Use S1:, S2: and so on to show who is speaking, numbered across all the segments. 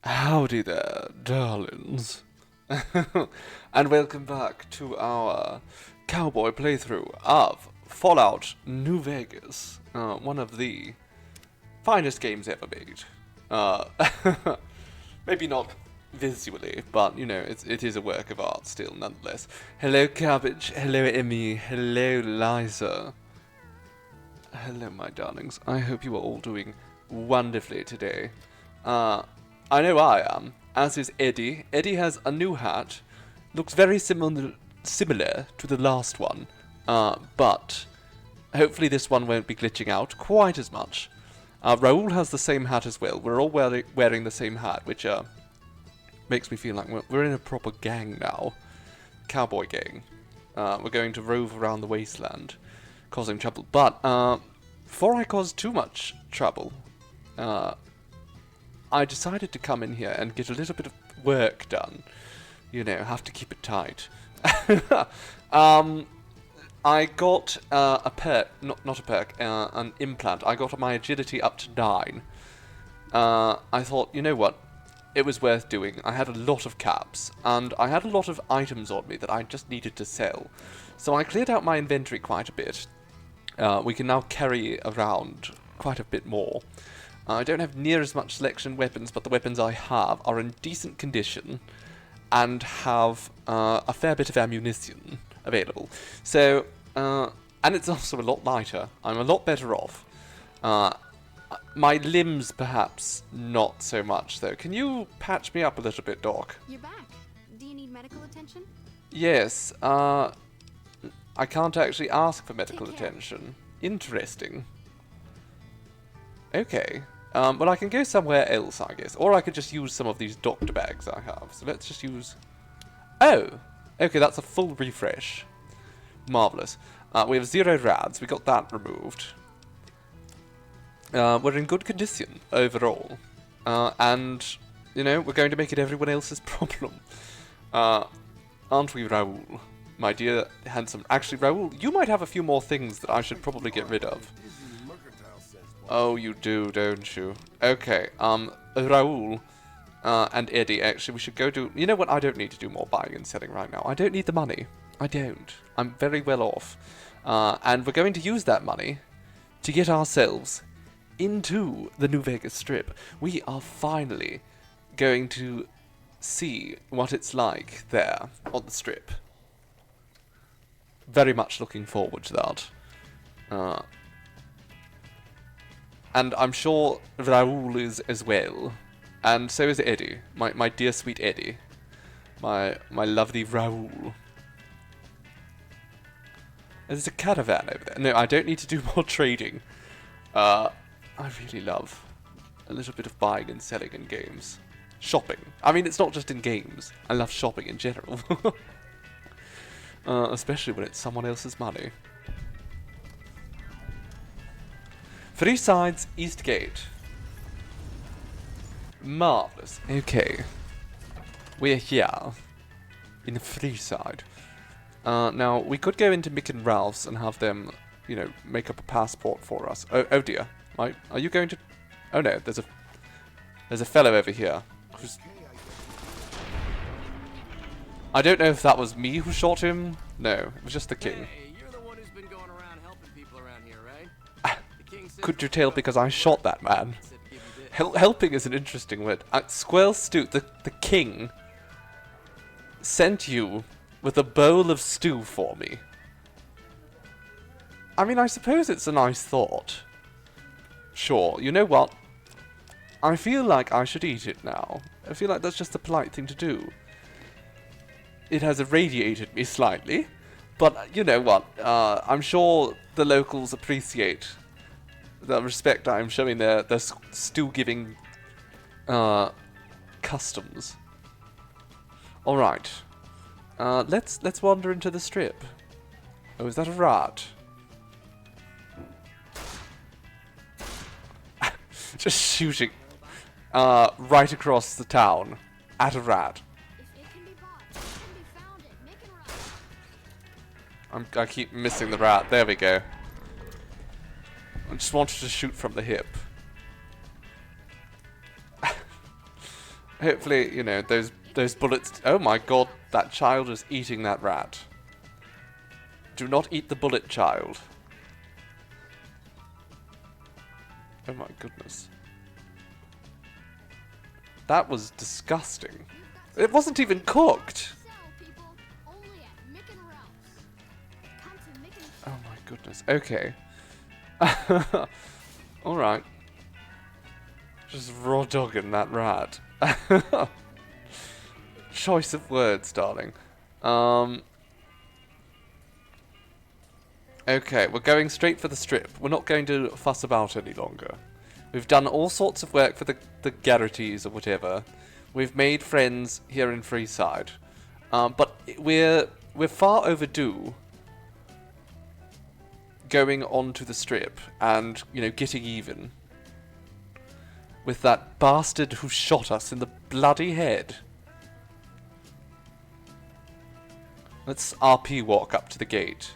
S1: Howdy there, darlings. And welcome back to our cowboy playthrough of Fallout New Vegas. One of the finest games ever made. Maybe not visually, but, you know, it is a work of art still, nonetheless. Hello, Cabbage. Hello, Emmy. Hello, Liza. Hello, my darlings. I hope you are all doing wonderfully today. I know I am, as is Eddie. Eddie has a new hat. Looks very similar to the last one, but hopefully this one won't be glitching out quite as much. Raoul has the same hat as well. We're all wearing the same hat, which makes me feel like we're in a proper gang now. Cowboy gang. We're going to rove around the wasteland, causing trouble. But before I cause too much trouble, I decided to come in here and get a little bit of work done. You know, have to keep it tight. I got a perk, not a perk, an implant. I got my agility up to 9. I thought, you know what, it was worth doing. I had a lot of caps, and I had a lot of items on me that I just needed to sell. So I cleared out my inventory quite a bit. We can now carry around quite a bit more. I don't have near as much selection weapons, but the weapons I have are in decent condition and have a fair bit of ammunition available. So, and it's also a lot lighter. I'm a lot better off. My limbs, perhaps, not so much, though. Can you patch me up a little bit, Doc?
S2: You're back. Do you need medical attention?
S1: Yes, I can't actually ask for medical attention. Interesting. Okay. Well, I can go somewhere else, I guess. Or I could just use some of these doctor bags I have. So let's just use... Oh! Okay, that's a full refresh. Marvellous. We have 0 rads. We got that removed. We're in good condition, overall. And, you know, we're going to make it everyone else's problem. Aren't we, Raoul? My dear, handsome... Actually, Raoul, you might have a few more things that I should probably get rid of. Oh, you do, don't you? Okay, Raoul and Eddie, actually, we should go do... You know what? I don't need to do more buying and selling right now. I don't need the money. I don't. I'm very well off. And we're going to use that money to get ourselves into the New Vegas Strip. We are finally going to see what it's like there on the Strip. Very much looking forward to that. And I'm sure Raoul is as well. And so is Eddie. My dear sweet Eddie. My lovely Raoul. There's a caravan over there. No, I don't need to do more trading. I really love a little bit of buying and selling in games. Shopping. I mean, it's not just in games. I love shopping in general. Especially when it's someone else's money. 3 sides, East Gate. Marvellous. Okay. We're here. In the Freeside. Now, we could go into Mick and Ralph's and have them, you know, make up a passport for us. Oh dear. Are you going to... Oh no, there's a fellow over here. I don't know if that was me who shot him. No, it was just the king. Could you tell because I shot that man? Helping is an interesting word. Squirrel Stew, the king, sent you with a bowl of stew for me. I mean, I suppose it's a nice thought. Sure, you know what? I feel like I should eat it now. I feel like that's just the polite thing to do. It has irradiated me slightly, but you know what? I'm sure the locals appreciate the respect I'm showing their stew-giving customs. All right, let's wander into the Strip. Oh, is that a rat? Just shooting right across the town at a rat. I keep missing the rat. There we go. I just wanted to shoot from the hip. Hopefully, you know, those bullets... Oh my god, that child is eating that rat. Do not eat the bullet, child. Oh my goodness. That was disgusting. It wasn't even cooked. Oh my goodness. Okay. Alright. Just raw dogging that rat. Choice of words, darling. Okay, we're going straight for the strip. We're not going to fuss about any longer. We've done all sorts of work for the Garrities or whatever. We've made friends here in Freeside. But we're far overdue going on to the strip and, you know, getting even with that bastard who shot us in the bloody head. Let's RP walk up to the gate.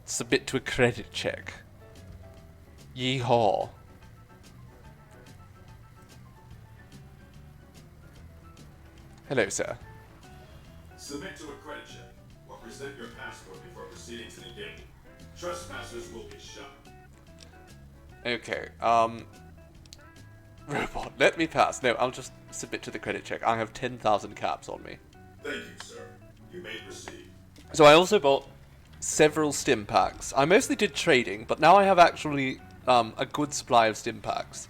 S1: Submit to a credit check. Yeehaw. Hello, sir.
S3: Submit to a credit check or present your passport before proceeding to the gate. Trespassers will be shot.
S1: Okay, robot, let me pass. No, I'll just submit to the credit check. I have 10,000 caps on me.
S3: Thank you, sir. You may proceed.
S1: So I also bought several stim packs. I mostly did trading, but now I have actually a good supply of stim packs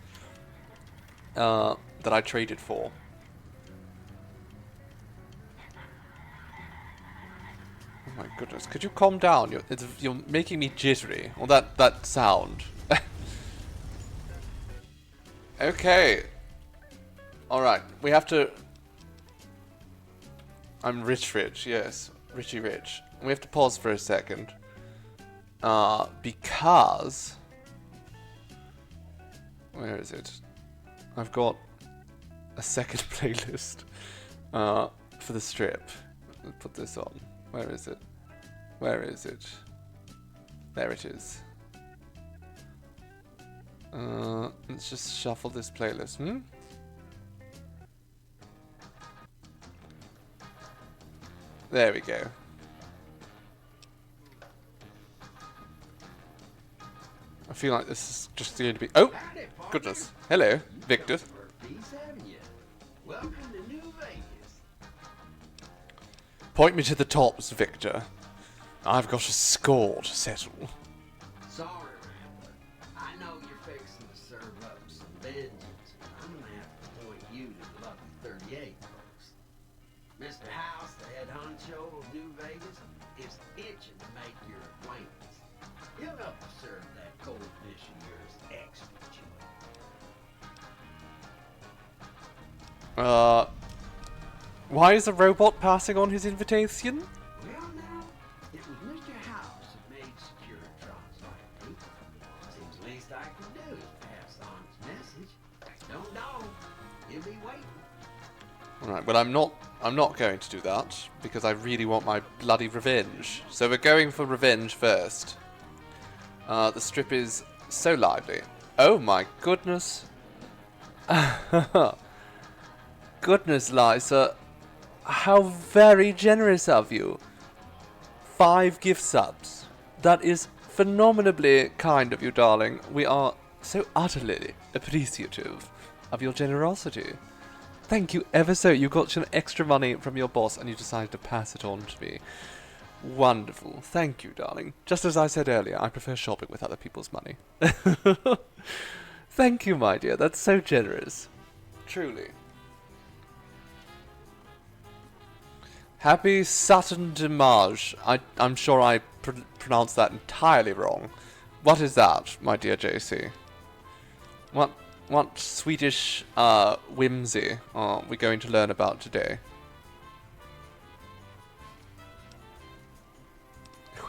S1: that I traded for. Oh my goodness, could you calm down? You're making me jittery. Or that sound. Okay. Alright, we have to... I'm rich, yes. Richie rich. We have to pause for a second. Because... Where is it? I've got a second playlist for the strip. Let's put this on. Where is it? Where is it? There it is. Let's just shuffle this playlist. There we go. I feel like this is just going to be... Oh! Goodness. Hello, Victor. Point me to the tops, Victor. I've got a score to settle.
S4: Sorry, Rambler. I know you're fixing to serve up some vengeance. I'm gonna have to point you to the Lucky 38 folks. Mr. House, the head honcho of New Vegas, is itching to make your acquaintance. He'll help you serve that cold dish of yours extra chili.
S1: Why is a robot passing on his invitation?
S4: Well, now, it was Mr. House that made Securitrons like me. Seems the least I can do is pass on his message. Don't know. He'll be waiting.
S1: Alright, but I'm not going to do that, because I really want my bloody revenge. So we're going for revenge first. The strip is so lively. Oh my goodness. Goodness, Liza. How very generous of you. 5 gift subs. That is phenomenally kind of you, darling. We are so utterly appreciative of your generosity. Thank you ever so. You got some extra money from your boss and you decided to pass it on to me. Wonderful. Thank you, darling. Just as I said earlier, I prefer shopping with other people's money. Thank you, my dear. That's so generous. Truly. Happy Saturn Dimanche. I'm sure I pronounced that entirely wrong. What is that, my dear JC? What Swedish whimsy are we going to learn about today?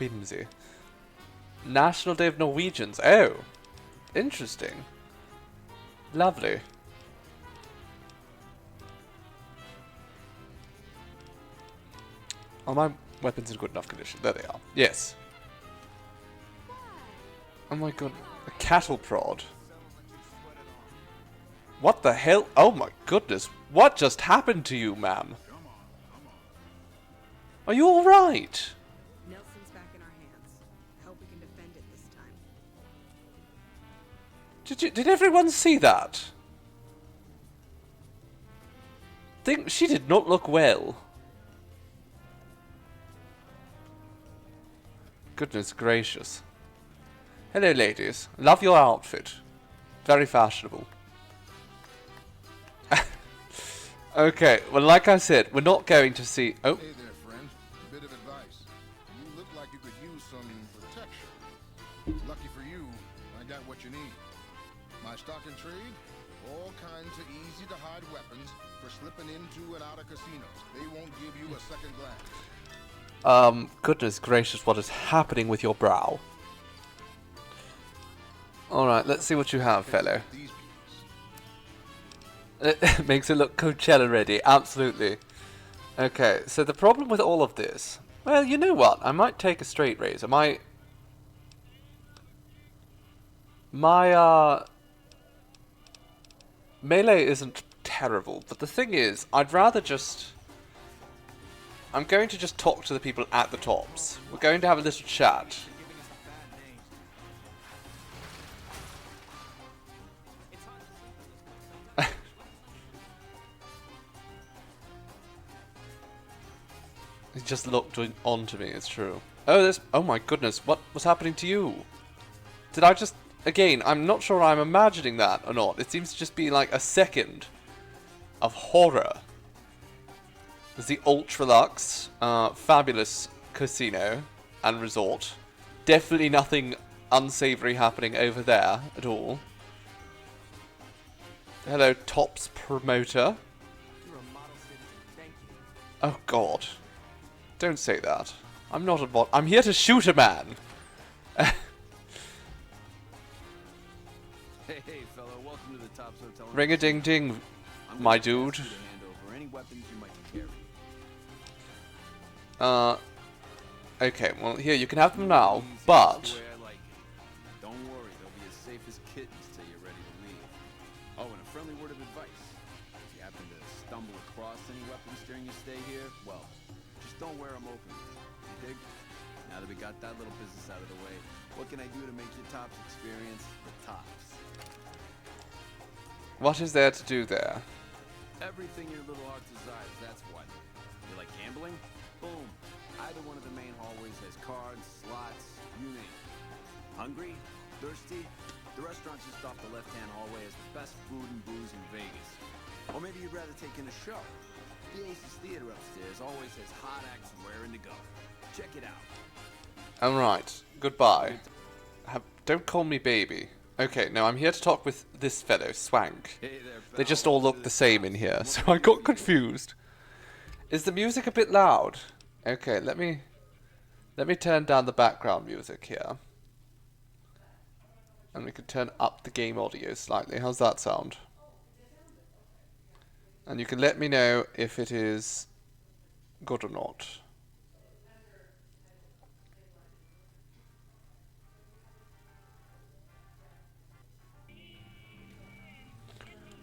S1: Whimsy. National Day of Norwegians. Oh, interesting. Lovely. Are my weapons in good enough condition? There they are. Yes. Oh my god. A cattle prod. What the hell? Oh my goodness. What just happened to you, ma'am? Are you alright?
S5: Nelson's back in our hands. I hope we can defend it this time.
S1: Did everyone see that? She did not look well. Goodness gracious. Hello, ladies. Love your outfit. Very fashionable. Okay, well, like I said, we're not going to see... Oh.
S6: Hey there, friend. A bit of advice. You look like you could use some protection. Lucky for you, I got what you need. My stock and trade? All kinds of easy-to-hide weapons for slipping into and out of casinos. They won't give you a second glance.
S1: Goodness gracious, what is happening with your brow? Alright, let's see what you have, fellow.
S6: These pieces.
S1: It makes it look Coachella ready, absolutely. Okay, so the problem with all of this... Well, you know what? I might take a straight razor. My melee isn't terrible, but the thing is, I'd rather just... I'm going to just talk to the people at the tops. We're going to have a little chat. He just looked onto me, it's true. Oh, oh my goodness, what was happening to you? Did I just... Again, I'm not sure I'm imagining that or not. It seems to just be like a second of horror. There's the Ultra Luxe, fabulous casino and resort. Definitely nothing unsavory happening over there at all. Hello, Tops Promoter. Oh god. Don't say that. I'm not a bot. I'm here to shoot a man.
S7: Hey, fellow, welcome to the Tops Hotel.
S1: Ring a ding ding, my dude.
S7: Any weapons you might carry.
S1: Okay, well here you can have them now, but
S7: Don't worry, they'll be as safe as kittens till you're ready to leave. Oh, and a friendly word of advice. If you happen to stumble across any weapons during your stay here, well, just don't wear them openly. You dig? Now that we got that little business out of the way, what can I do to make your Tops experience the tops?
S1: what is there to do there?
S7: Everything your little heart desires, that's what. You like gambling? Boom. Either one of the main hallways has cards, slots, you name it. Hungry? Thirsty? The restaurant just off the left-hand hallway has the best food and booze in Vegas. Or maybe you'd rather take in a show. The Aces Theater upstairs always has hot acts raring to go. Check it out.
S1: Alright, goodbye. Don't call me baby. Okay, now I'm here to talk with this fellow, Swank.
S7: Hey there,
S1: They just all look the same in here, so I got confused. Is the music a bit loud? Okay, let me turn down the background music here. And we can turn up the game audio slightly. How's that sound? And you can let me know if it is good or not.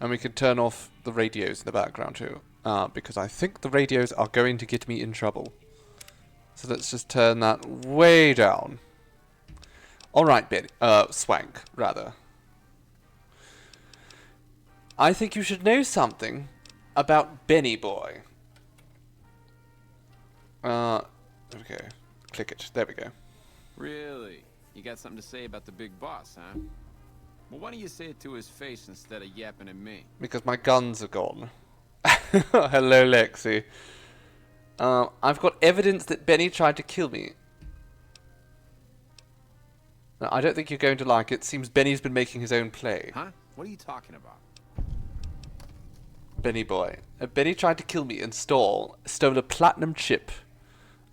S1: And we can turn off the radios in the background too, because I think the radios are going to get me in trouble. So let's just turn that way down. Alright, Swank, rather. I think you should know something about Benny Boy. Okay, click it. There we go.
S7: Really? You got something to say about the big boss, huh? Well, why don't you say it to his face instead of yapping at me?
S1: Because my guns are gone. Hello, Lexi. I've got evidence that Benny tried to kill me. Now, I don't think you're going to like it. Seems Benny's been making his own play.
S7: Huh? What are you talking about?
S1: Benny boy. Benny tried to kill me and stole a platinum chip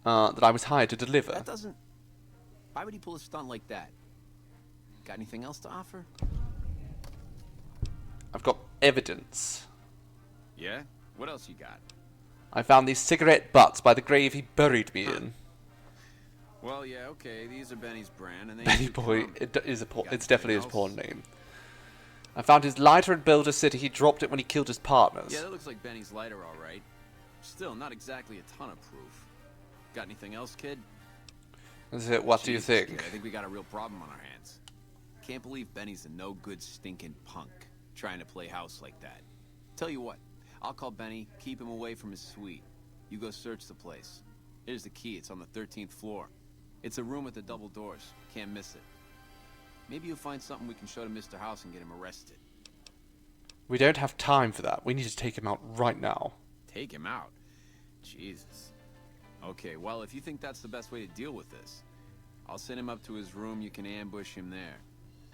S1: that I was hired to deliver.
S7: That doesn't... Why would he pull a stunt like that? Got anything else to offer?
S1: I've got evidence.
S7: Yeah? What else you got?
S1: I found these cigarette butts by the grave he buried me in.
S7: Well, yeah, okay. These are Benny's brand, and they
S1: Benny
S7: usually
S1: boy,
S7: come.
S1: it's
S7: Got
S1: definitely his
S7: anything
S1: porn
S7: else?
S1: name. I found his lighter in Boulder City. He dropped it when he killed his partners.
S7: Yeah, that looks like Benny's lighter, all right. Still, not exactly a ton of proof. Got anything else, kid?
S1: Is it? What do you
S7: Jesus,
S1: think?
S7: kid, I think we got a real problem on our hands. Can't believe Benny's a no-good stinking punk trying to play house like that. Tell you what, I'll call Benny, keep him away from his suite. You go search the place. Here's the key. It's on the 13th floor. It's a room with the double doors. Can't miss it. Maybe you'll find something we can show to Mr. House and get him arrested.
S1: We don't have time for that. We need to take him out right now.
S7: Take him out? Jesus. Okay, well, if you think that's the best way to deal with this, I'll send him up to his room. You can ambush him there.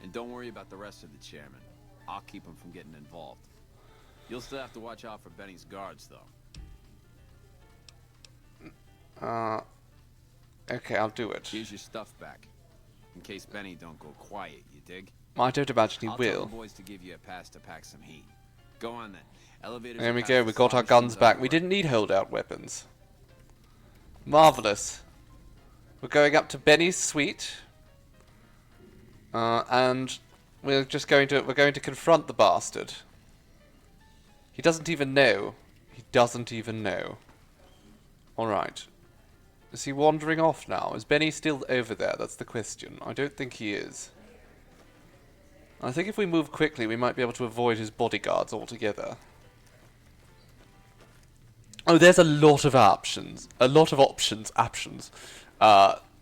S7: And don't worry about the rest of the chairman. I'll keep him from getting involved. You'll still have to watch out for Benny's guards, though.
S1: Okay, I'll do it.
S7: Here's your stuff back. In case Benny don't go quiet, you dig?
S1: I don't imagine he
S7: I'll
S1: will.
S7: tell the boys to give you a pass to pack some heat. Go on then. Elevators.
S1: There we
S7: are
S1: go,
S7: past
S1: we
S7: the
S1: got our
S7: slot
S1: guns
S7: machines
S1: back.
S7: on
S1: We
S7: the right.
S1: didn't need holdout weapons. Marvelous. We're going up to Benny's suite. And we're going to confront the bastard. He doesn't even know. He doesn't even know. Alright. Is he wandering off now? Is Benny still over there? That's the question. I don't think he is. I think if we move quickly, we might be able to avoid his bodyguards altogether. Oh, there's a lot of options. A lot of options.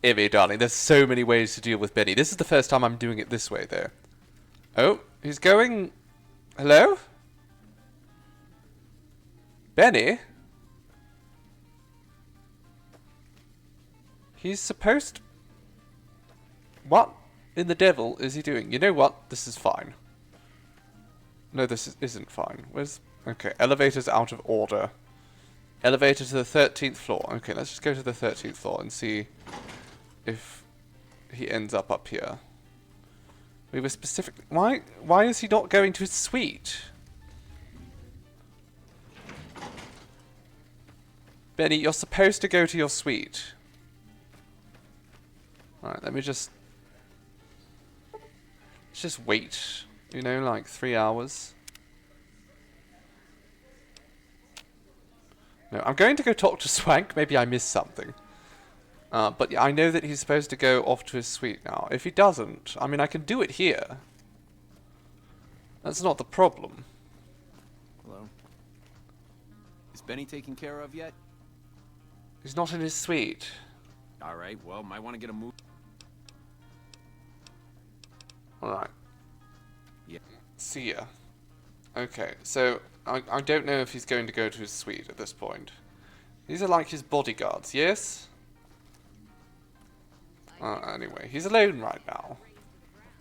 S1: Emmy, darling, there's so many ways to deal with Benny. This is the first time I'm doing it this way, though. Oh, he's going... Hello? Benny? He's supposed... What in the devil is he doing? You know what? This is fine. No, this isn't fine. Where's... Okay, elevator's out of order. Elevator to the 13th floor. Okay, let's just go to the 13th floor and see if he ends up here. We were specifically... Why is he not going to his suite? Benny, you're supposed to go to your suite. Alright, let me just... Let's just wait. You know, like 3 hours. No, I'm going to go talk to Swank. Maybe I missed something. But yeah, I know that he's supposed to go off to his suite now. If he doesn't, I mean, I can do it here. That's not the problem.
S7: Hello? Is Benny taken care of yet?
S1: He's not in his suite.
S7: Alright, well, might want to get a move.
S1: Alright.
S7: Yeah.
S1: See ya. Okay, so I don't know if he's going to go to his suite at this point. These are like his bodyguards, yes? Anyway, he's alone right now.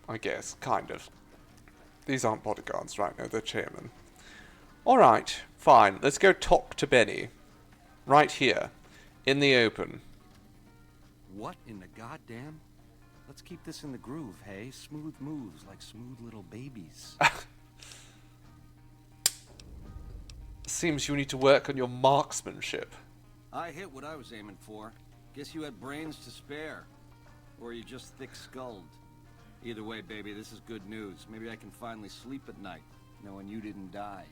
S1: I guess, kind of. These aren't bodyguards right now, they're chairmen. Alright, fine. Let's go talk to Benny. Right here. In the open.
S8: What in the goddamn? Let's keep this in the groove, hey? Smooth moves like smooth little babies.
S1: Seems you need to work on your marksmanship.
S8: I hit what I was aiming for. Guess you had brains to spare. Or you just thick-skulled. Either way, baby, this is good news. Maybe I can finally sleep at night, knowing you didn't die.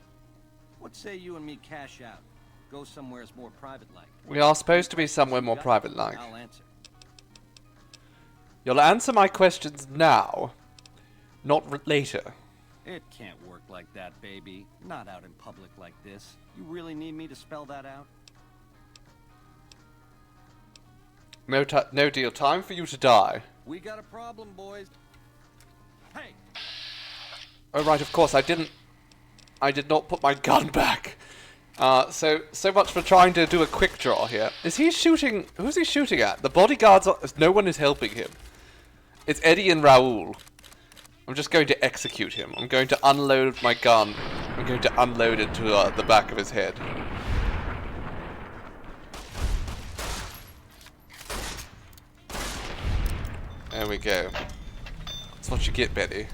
S8: What say you and me cash out? Go somewhere more private-like.
S1: We are supposed to be somewhere more private-like.
S8: I'll answer.
S1: You'll answer my questions now, not later.
S8: It can't work like that, baby. Not out in public like this. You really need me to spell that out?
S1: No deal. Time for you to die.
S8: We got a problem, boys. Hey!
S1: Oh right, of course I did not put my gun back. So much for trying to do a quick draw here. Is he shooting? Who's he shooting at? The bodyguards are... No one is helping him. It's Eddie and Raoul. I'm just going to execute him. I'm going to unload my gun. I'm going to unload it to the back of his head. There we go. That's what you get, Betty.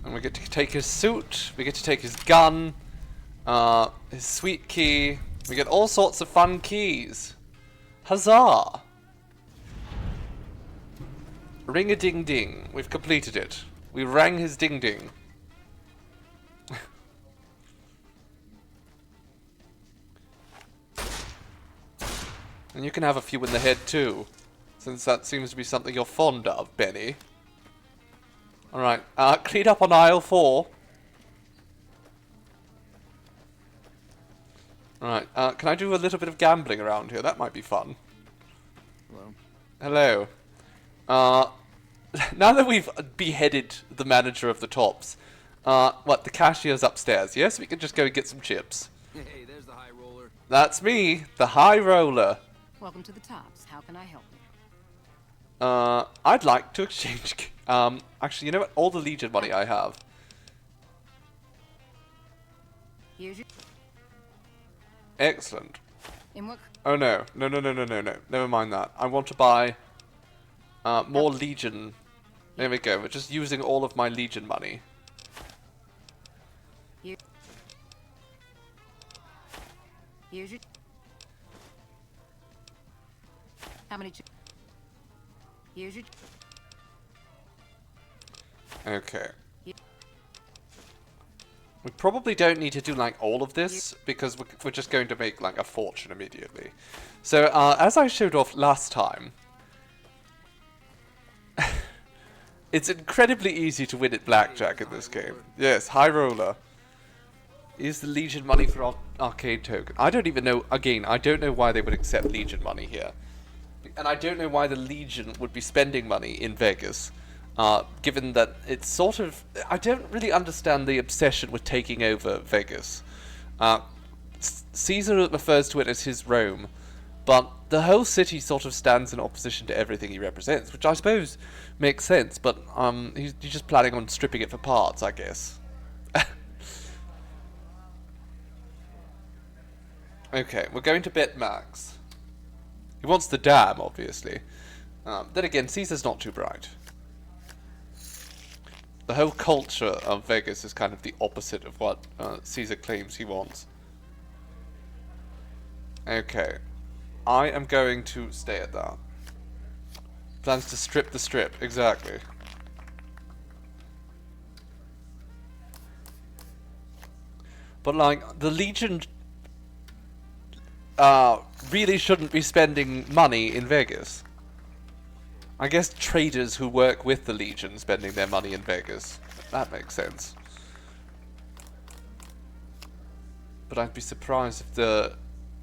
S1: And we get to take his suit, we get to take his gun, his sweet key, we get all sorts of fun keys. Huzzah! Ring-a-ding-ding. We've completed it. We rang his ding-ding. And you can have a few in the head too, since that seems to be something you're fond of, Benny. Alright, clean up on aisle 4. Alright, can I do a little bit of gambling around here? That might be fun.
S6: Hello.
S1: Hello. Now that we've beheaded the manager of the Tops, what, the cashier's upstairs, yes? We can just go and get some chips.
S7: Hey, there's the high roller.
S1: That's me, the high roller.
S9: Welcome to the Tops. How can I help you?
S1: I'd like to exchange... actually, you know what? All the Legion money I have.
S9: Here's your...
S1: Excellent.
S9: In what...
S1: Oh no. No. Never mind that. I want to buy more Legion. There we go. We're just using all of my Legion money.
S9: Here's your... How many... Here's your...
S1: Okay. We probably don't need to do like all of this because we're just going to make like a fortune immediately. So as I showed off last time, it's incredibly easy to win at blackjack in this game. Yes, high roller. Use the Legion money for arcade token. I don't even know, again, I don't know why they would accept Legion money here. And I don't know why the Legion would be spending money in Vegas. Given that it's sort of... I don't really understand the obsession with taking over Vegas. Caesar refers to it as his Rome, but the whole city sort of stands in opposition to everything he represents, which I suppose makes sense, but he's just planning on stripping it for parts, I guess. Okay, we're going to bet Max. He wants the dam, obviously. Then again, Caesar's not too bright. The whole culture of Vegas is kind of the opposite of what Caesar claims he wants. Okay. I am going to stay at that. Plans to strip the strip, exactly. But like, the Legion really shouldn't be spending money in Vegas. I guess traders who work with the Legion spending their money in Vegas. That makes sense. But I'd be surprised if the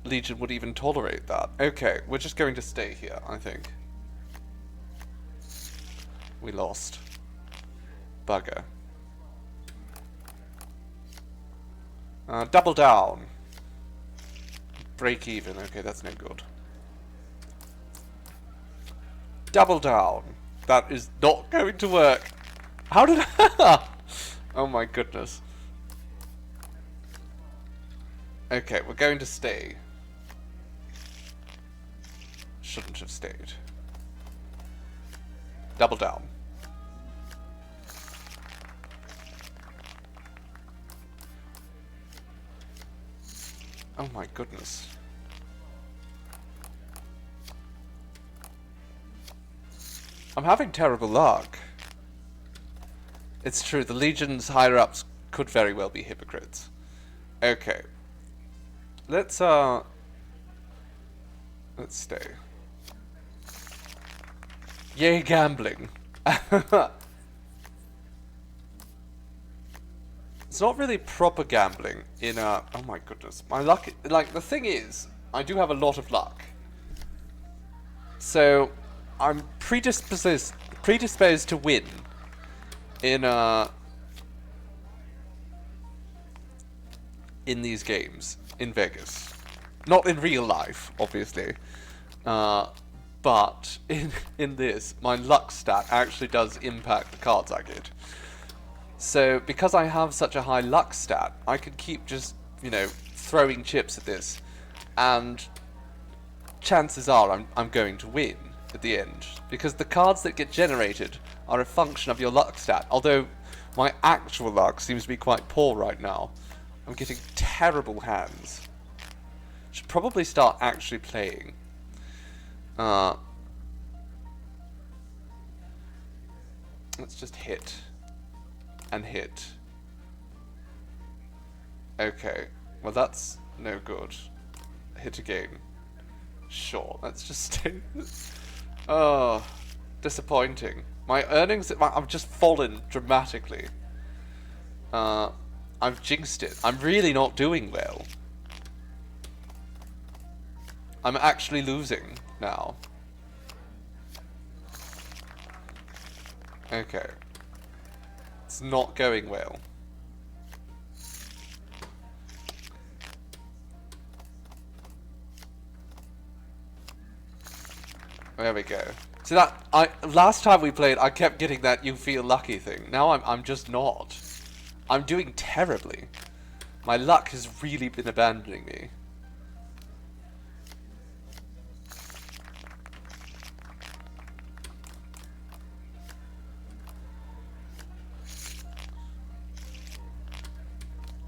S1: Legion would even tolerate that. Okay, we're just going to stay here, I think. We lost. Bugger. Double down. Break even. Okay, that's no good. Double down. That is not going to work. How did I... Oh my goodness. Okay, we're going to stay. Shouldn't have stayed. Double down. Oh my goodness. I'm having terrible luck. It's true, the Legion's higher-ups could very well be hypocrites. Okay. Let's stay. Yay, gambling. It's not really proper gambling in oh my goodness. My luck, like, the thing is, I do have a lot of luck. So, I'm predisposed to win in these games in Vegas. Not in real life, obviously. But in this, my luck stat actually does impact the cards I get. So, because I have such a high luck stat, I can keep just, you know, throwing chips at this, and chances are I'm going to win at the end, because the cards that get generated are a function of your luck stat, although my actual luck seems to be quite poor right now. I'm getting terrible hands. Should probably start actually playing. Let's just hit. And hit. Okay. Well, that's no good. Hit again. Sure, let's just stay. Oh, disappointing. My earnings, I've just fallen dramatically. I've jinxed it. I'm really not doing well. I'm actually losing now. Okay. It's not going well. There we go. See that last time we played, I kept getting that "you feel lucky" thing. Now I'm just not. I'm doing terribly. My luck has really been abandoning me.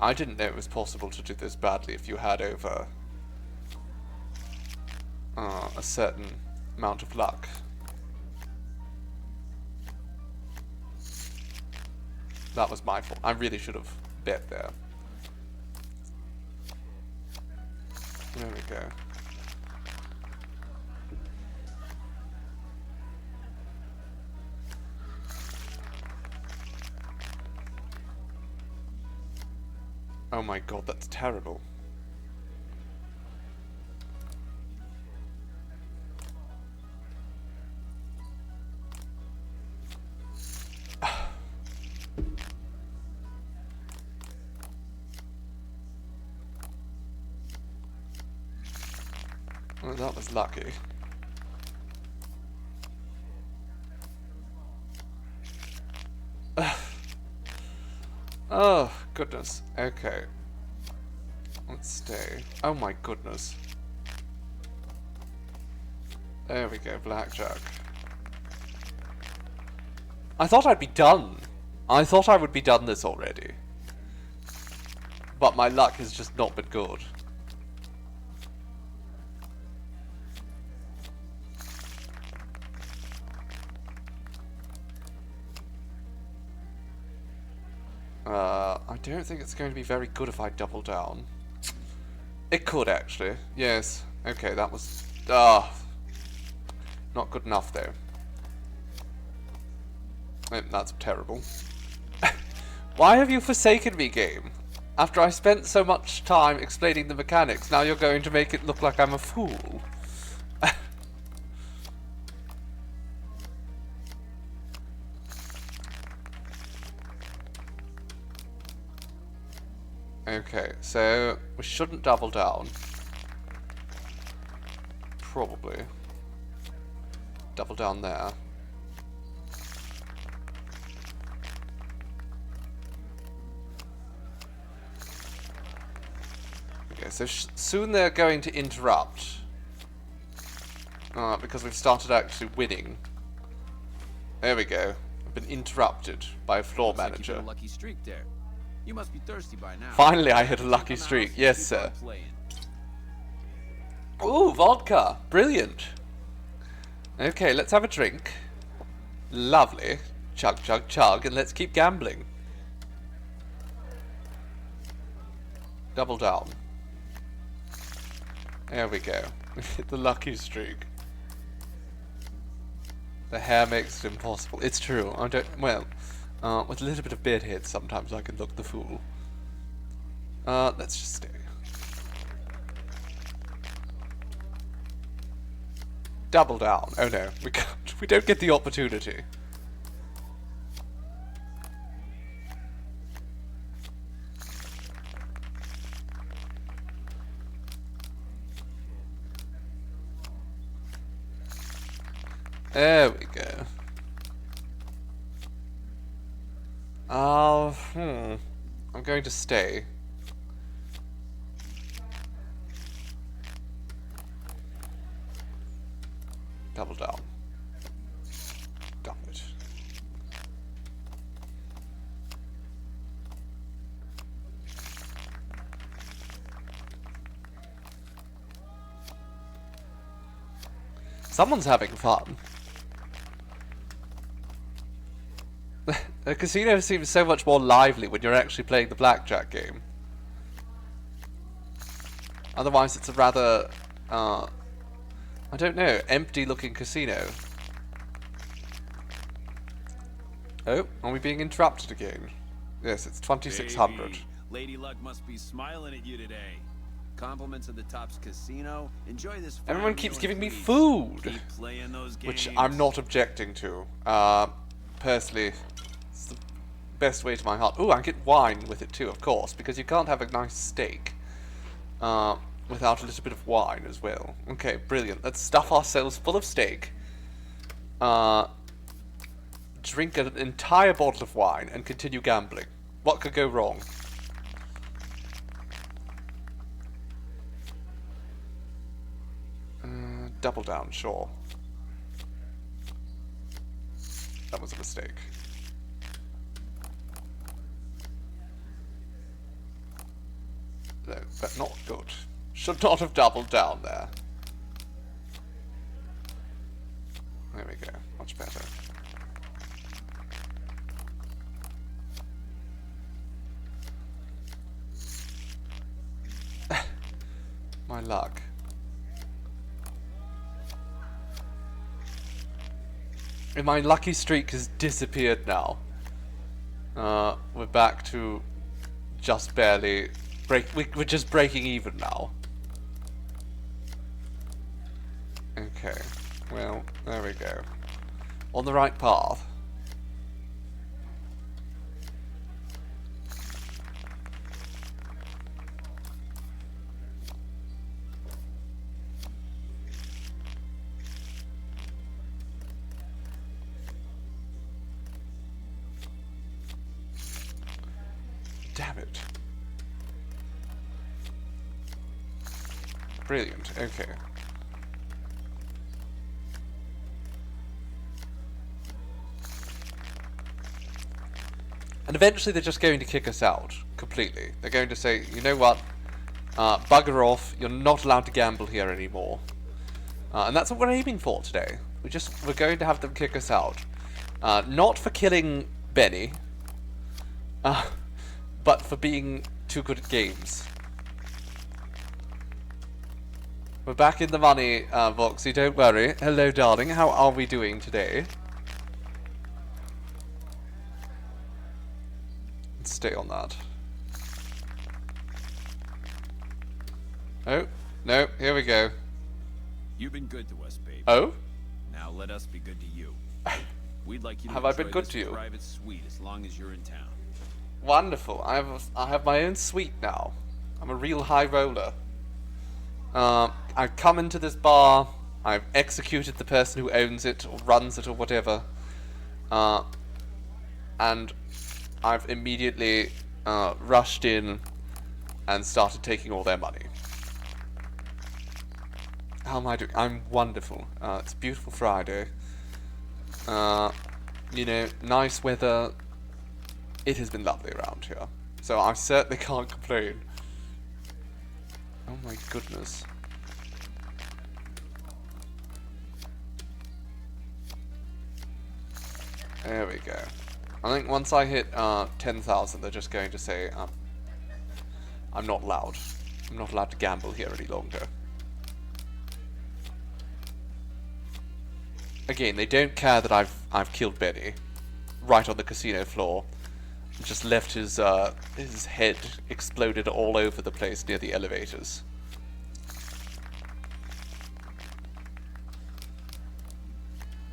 S1: I didn't know it was possible to do this badly if you had over a certain amount of luck. That was my fault. I really should have bet there. There we go. Oh my god, that's terrible. Well, that was lucky. Oh, goodness. Okay. Let's stay. Oh my goodness. There we go, blackjack. I thought I'd be done. I thought I would be done this already. But my luck has just not been good. I don't think it's going to be very good if I double down. It could actually, yes. Okay, that was not good enough though. That's terrible. Why have you forsaken me, game? After I spent so much time explaining the mechanics, now you're going to make it look like I'm a fool. Okay, so we shouldn't double down. Probably. Double down there. Okay, so soon they're going to interrupt. Because we've started actually winning. There we go. I've been interrupted by a floor manager.
S7: Like a lucky streak there. You must be thirsty by now.
S1: Finally, I hit a lucky streak. Yes, sir. Ooh, vodka. Brilliant. Okay, let's have a drink. Lovely. Chug, chug, chug, and let's keep gambling. Double down. There we go. We hit the lucky streak. The hair makes it impossible. It's true. I don't... Well... with a little bit of beard hit, sometimes I can look the fool. Let's just stay. Double down. Oh no, we can't. We don't get the opportunity. There we go. I'm going to stay. Double down. Damn it. Someone's having fun. A casino seems so much more lively when you're actually playing the blackjack game. Otherwise, it's a rather, I don't know, empty-looking casino. Oh, are we being interrupted again? Yes, it's 2600.
S7: Baby, Lady Luck must be smiling at you today. Compliments of the Tops Casino. Enjoy this.
S1: Everyone keeps giving me food,
S7: Keep playing those games.
S1: which I'm not objecting to. Personally, it's the best way to my heart. Ooh, I get wine with it too, of course, because you can't have a nice steak without a little bit of wine as well. Okay, brilliant. Let's stuff ourselves full of steak. Drink an entire bottle of wine and continue gambling. What could go wrong? Double down, sure. That was a mistake. No, that's not good. Should not have doubled down there. There we go. Much better. My luck. And my lucky streak has disappeared now. We're back to just barely we're just breaking even now. Okay, well, there we go. On the right path. Damn it. Brilliant, okay. And eventually they're just going to kick us out completely. They're going to say, you know what, bugger off, you're not allowed to gamble here anymore. And that's what we're aiming for today. We're going to have them kick us out. Not for killing Benny, but for being too good at games. We're back in the money, Voxy, don't worry. Hello, darling, how are we doing today? Let's stay on that. Oh, no, here we go.
S7: You've been good to us, babe.
S1: Oh?
S7: Now let us be good to you. We'd like you to
S1: Have I been
S7: enjoy
S1: good
S7: this
S1: to you?
S7: private suite as long as you're in town.
S1: Wonderful. I have my own suite now. I'm a real high roller. I've come into this bar, I've executed the person who owns it, or runs it, or whatever, and I've immediately rushed in and started taking all their money. How am I doing? I'm wonderful. It's a beautiful Friday. You know, nice weather. It has been lovely around here, so I certainly can't complain. Oh my goodness. There we go. I think once I hit 10,000, they're just going to say, I'm not allowed. I'm not allowed to gamble here any longer. Again, they don't care that I've killed Benny right on the casino floor. Just left his head exploded all over the place near the elevators.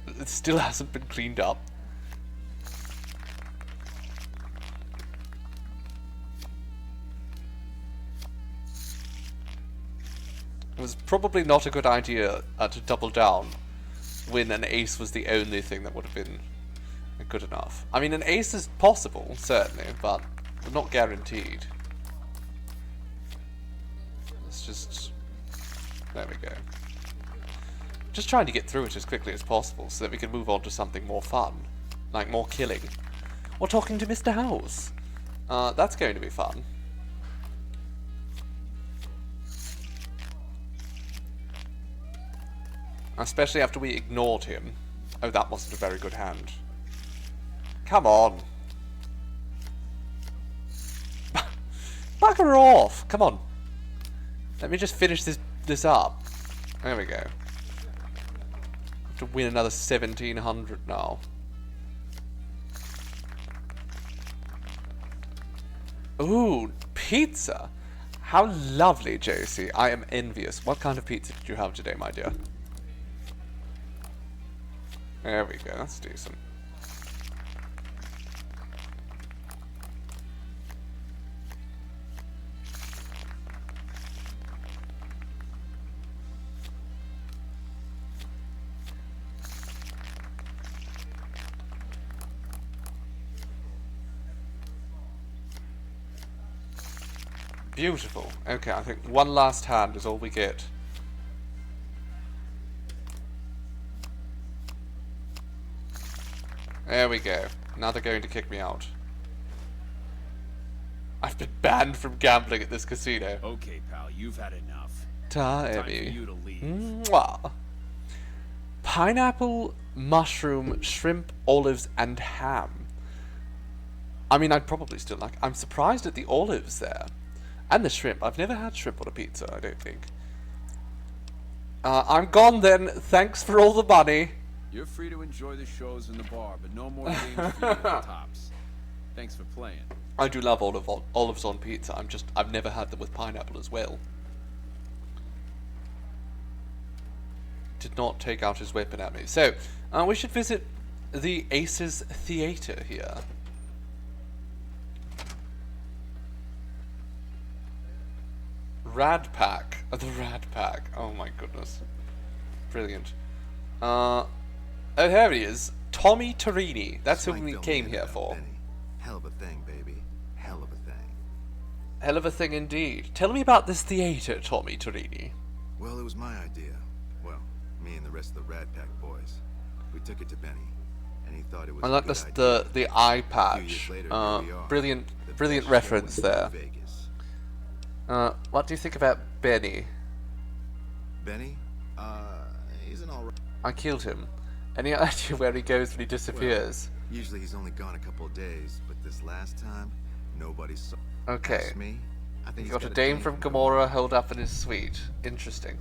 S1: It still hasn't been cleaned up. It was probably not a good idea to double down when an ace was the only thing that would have been good enough. I mean, an ace is possible, certainly, but not guaranteed. Let's just... There we go. Just trying to get through it as quickly as possible so that we can move on to something more fun. Like more killing. Or talking to Mr. House. That's going to be fun. Especially after we ignored him. Oh, that wasn't a very good hand. Come on. Bugger off! Come on. Let me just finish this up. There we go. Have to win another 1,700 now. Ooh, pizza! How lovely, Josie. I am envious. What kind of pizza did you have today, my dear? There we go, that's decent. Beautiful. Okay, I think one last hand is all we get. There we go. Now they're going to kick me out. I've been banned from gambling at this casino.
S7: Okay, pal, you've had enough.
S1: Time
S7: for you to leave.
S1: Mwah. Pineapple, mushroom, shrimp, olives, and ham. I mean, I'd probably still like... I'm surprised at the olives there. And the shrimp. I've never had shrimp on a pizza, I don't think. I'm gone then. Thanks for all the money.
S7: You're free to enjoy the shows in the bar, but no more games for you at the tops. Thanks for playing.
S1: I do love olives on pizza. I've never had them with pineapple as well. Did not take out his weapon at me. So, we should visit the Aces Theatre here. Rad Pack. The Rad Pack. Oh my goodness. Brilliant. Oh, here he is. Tommy Torini. That's who we came here for.
S10: Benny. Hell of a thing, baby. Hell of a thing.
S1: Hell of a thing indeed. Tell me about this theatre, Tommy Torini.
S10: Well, it was my idea. Well, me and the rest of the Rad Pack boys. We took it to Benny, and he thought it was
S1: I
S10: a
S1: like
S10: good
S1: this,
S10: idea.
S1: the eye
S10: A
S1: patch.
S10: few years later, here we are.
S1: Brilliant
S10: The
S1: brilliant
S10: best
S1: reference
S10: show in
S1: there.
S10: Vegas.
S1: What do you think about Benny?
S10: Benny? He's an alright.
S1: I killed him. Any idea where he goes when he disappears?
S10: Well, usually he's only gone a couple of days, but this last time, nobody saw.
S1: Okay.
S10: Ask me. I think
S1: He
S10: he's
S1: got a dame from Gomorrah held up in his suite. Interesting.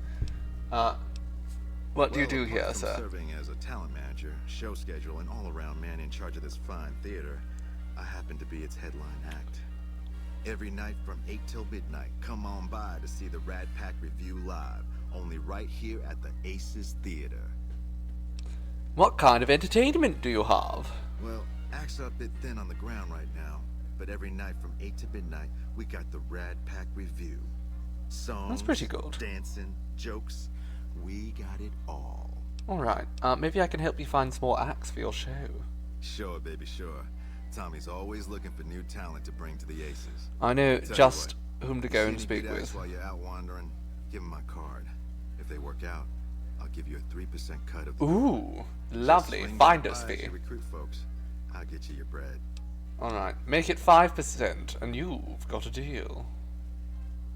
S1: What do you do here,
S10: apart from
S1: sir?
S10: Serving as a talent manager, show schedule, and all-around man in charge of this fine theater, I happen to be its headline act. Every night from 8 till midnight, come on by to see the Rad Pack Review live, only right here at the Aces Theater.
S1: What kind of entertainment do you have?
S10: Well, acts are a bit thin on the ground right now, but every night from 8 to midnight, we got the Rad Pack Review. Songs,
S1: That's pretty good.
S10: dancing, jokes, we got it all.
S1: Alright, maybe I can help you find some more acts for your show.
S10: Sure, baby, sure. Tommy's always looking for new talent to bring to the Aces.
S1: I know
S10: Tell you
S1: just
S10: what,
S1: whom to
S10: you
S1: go
S10: see
S1: and
S10: any
S1: speak
S10: good acts
S1: with.
S10: While you're out wandering, give them my card. If they work out, I'll give you a 3% cut of the
S1: Ooh,
S10: Just
S1: lovely.
S10: swing
S1: Finder's
S10: by as
S1: fee.
S10: you recruit folks. I'll get you your bread.
S1: Alright, make it 5% and you've got a deal.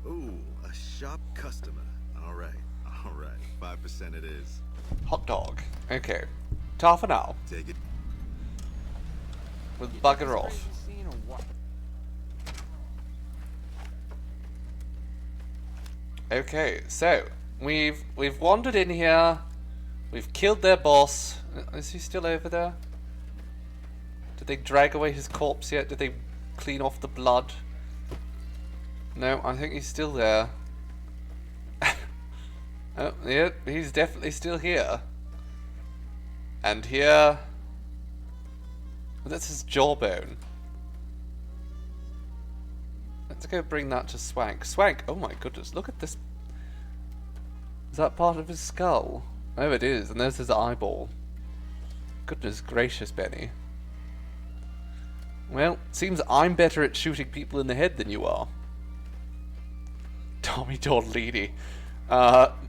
S10: Ooh, a sharp customer. All right. 5% it is.
S1: Hot dog. Okay. Ta for now.
S10: Take it.
S1: With bugger off. Okay, so we've wandered in here. We've killed their boss. Is he still over there? Did they drag away his corpse yet? Did they clean off the blood? No, I think he's still there. Oh, yeah, he's definitely still here. And here... That's his jawbone. Let's go bring that to Swank. Swank, oh my goodness, look at this. Is that part of his skull? Oh, it is, and there's his eyeball. Goodness gracious, Benny. Well, seems I'm better at shooting people in the head than you are. Tommy Tortellini.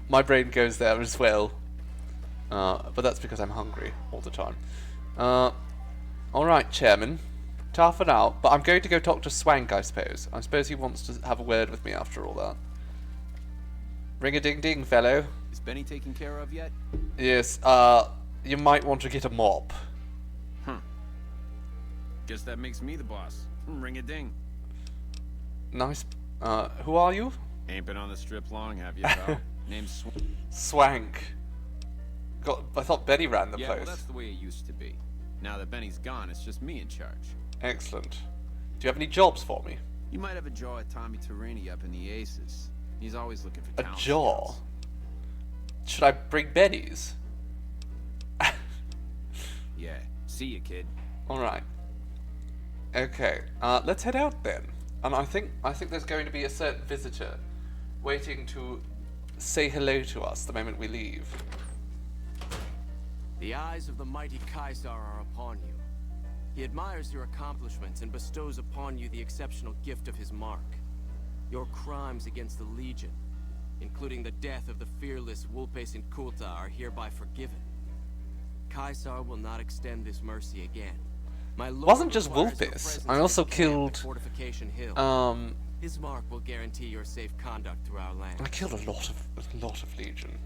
S1: My brain goes there as well. But that's because I'm hungry all the time. Alright, Chairman. Ta for now, but I'm going to go talk to Swank, I suppose. I suppose he wants to have a word with me after all that. Ring-a-ding-ding, fellow.
S7: Is Benny taken care of yet?
S1: Yes, you might want to get a mop.
S7: Guess that makes me the boss. Ring a ding.
S1: Nice Who are you?
S7: Ain't been on the strip long, have you, pal? Name's
S1: Swank. God, I thought Benny ran the
S7: yeah,
S1: place.
S7: well, that's the way it used to be. Now that Benny's gone, it's just me in charge.
S1: Excellent. Do you have any jobs for me?
S7: You might have a jaw at Tommy Tarini up in the Aces. He's always looking for
S1: A
S7: talent
S1: jaw?
S7: scouts.
S1: Should I bring Benny's?
S7: Yeah. See you, kid.
S1: Alright. Okay, let's head out then. And I think there's going to be a certain visitor waiting to say hello to us the moment we leave.
S11: The eyes of the mighty Caesar are upon you. He admires your accomplishments and bestows upon you the exceptional gift of his mark. Your crimes against the Legion, including the death of the fearless Vulpes and Kulta, are hereby forgiven. Caesar will not extend this mercy again. My lord
S1: Wasn't just
S11: requires your
S1: Vulpes.
S11: presence
S1: I
S11: in
S1: also
S11: his camp at
S1: killed
S11: Fortification Hill. His mark will guarantee your safe conduct through our land.
S1: I killed a lot of Legion.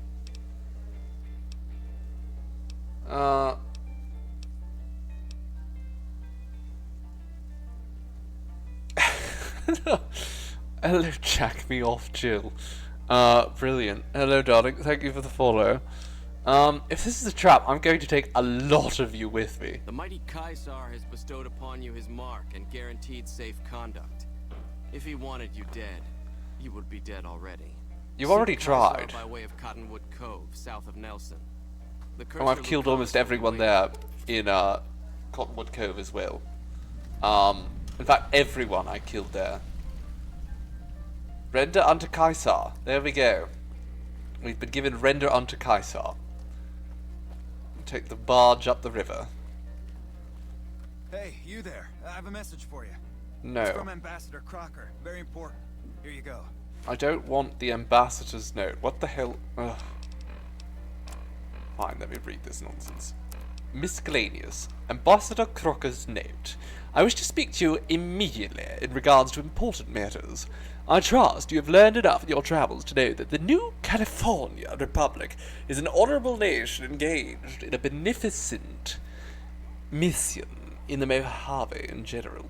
S1: Hello, Jack me off, Jill. Brilliant. Hello, darling. Thank you for the follow. If this is a trap, I'm going to take a lot of you with me.
S11: The mighty Caesar has bestowed upon you his mark and guaranteed safe conduct. If he wanted you dead, you would be dead already.
S1: You've already
S11: Seek
S1: tried.
S11: Caesar by way of Cottonwood Cove, south of Nelson. The
S1: Oh, I've killed almost everyone there in Cottonwood Cove as well. In fact, everyone I killed there. Render unto Caesar. There we go. We've been given render unto Caesar. Take the barge up the river.
S12: Hey, you there. I have a message for you.
S1: No.
S12: It's from Ambassador Crocker. Very important. Here you go.
S1: I don't want the ambassador's note. What the hell? Ugh. Fine, let me read this nonsense. Miscellaneous. Ambassador Crocker's note. I wish to speak to you immediately in regards to important matters. I trust you have learned enough in your travels to know that the new California Republic is an honorable nation engaged in a beneficent mission in the Mojave in general,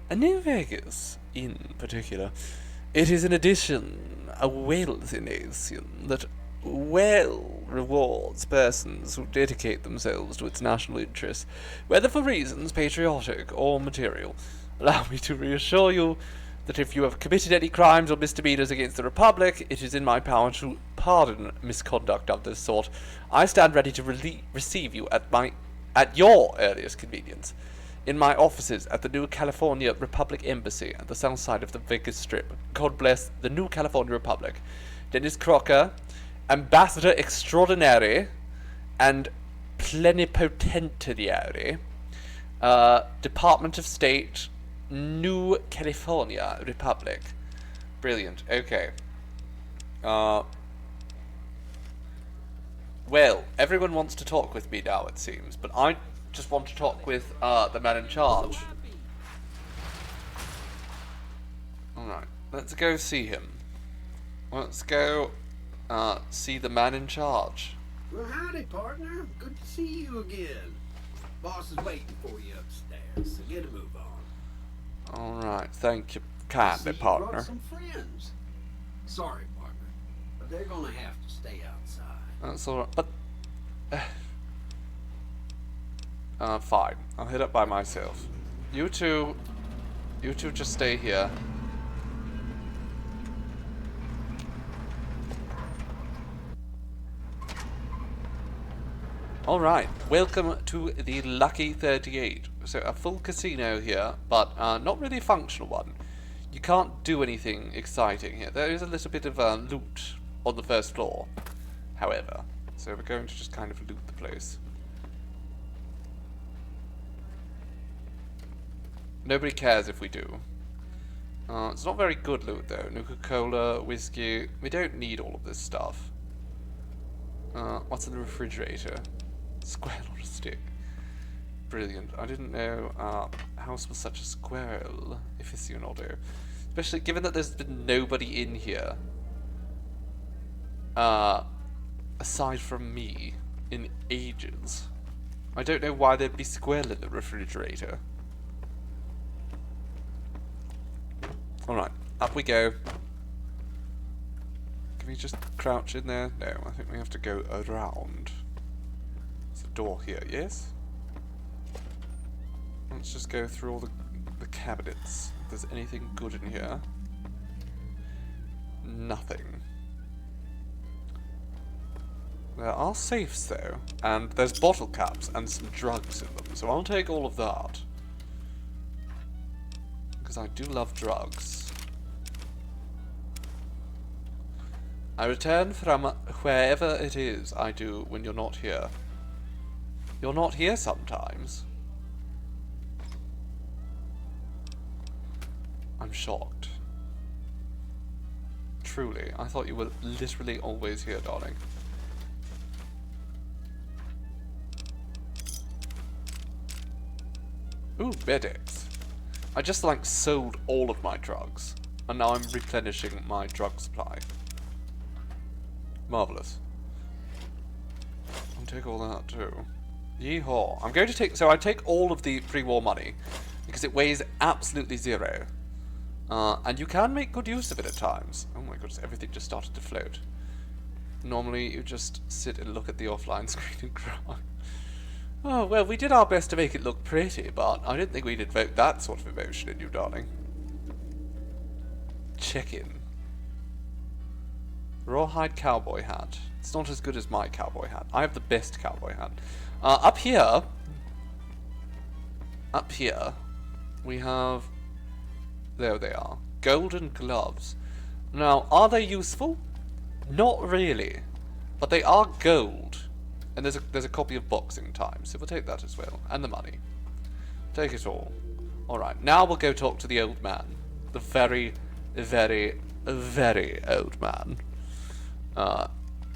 S1: and New Vegas in particular. It is in addition a wealthy nation that well rewards persons who dedicate themselves to its national interests, whether for reasons patriotic or material. Allow me to reassure you that if you have committed any crimes or misdemeanors against the Republic, it is in my power to pardon misconduct of this sort. I stand ready to receive you at your earliest convenience, in my offices at the New California Republic Embassy at the south side of the Vegas Strip. God bless the New California Republic. Dennis Crocker, Ambassador Extraordinary and Plenipotentiary, Department of State, New California Republic. Brilliant. Okay. Well, everyone wants to talk with me now, it seems, but I just want to talk with the man in charge. Alright, let's go see him. Let's go see the man in charge.
S4: Well, howdy, partner. Good to see you again. Boss is waiting for you upstairs, so get a move on.
S1: Alright, thank you kindly, partner.
S4: You brought some friends. Sorry, partner, but they're gonna have to stay outside.
S1: That's alright, but... fine. I'll hit up by myself. You two just stay here. Alright, welcome to the Lucky 38. So a full casino here, but not really a functional one. You can't do anything exciting here. There is a little bit of loot on the first floor, however. So we're going to just kind of loot the place. Nobody cares if we do. It's not very good loot though. Nuka-Cola, whiskey. We don't need all of this stuff. What's in the refrigerator? Squirrel on a stick. Brilliant. I didn't know House was such a squirrel aficionado. Especially given that there's been nobody in here. Aside from me. In ages. I don't know why there'd be squirrel in the refrigerator. Alright, up we go. we just crouch in there? No, I think we have to go around. There's a door here, yes? Let's just go through all the cabinets. If there's anything good in here. Nothing. There are safes though, and there's bottle caps and some drugs in them, so I'll take all of that. Because I do love drugs. I return from wherever it is I do when you're not here. You're not here sometimes. I'm shocked. Truly, I thought you were literally always here, darling. Ooh, medics. I just like sold all of my drugs, and now I'm replenishing my drug supply. Marvelous. I'll take all that too. Yeehaw. I'm going to take, so I take all of the pre-war money, because it weighs absolutely zero. And you can make good use of it at times. Oh my goodness, everything just started to float. Normally you just sit and look at the offline screen and cry. Oh, well, we did our best to make it look pretty, but I didn't think we'd invoke that sort of emotion in you, darling. Check in. Rawhide cowboy hat. It's not as good as my cowboy hat. I have the best cowboy hat. Up here, we have... There they are. Golden gloves. Now, are they useful? Not really. But they are gold. And there's a copy of Boxing Time, so we'll take that as well. And the money. Take it all. Alright, now we'll go talk to the old man. The very, very, very old man.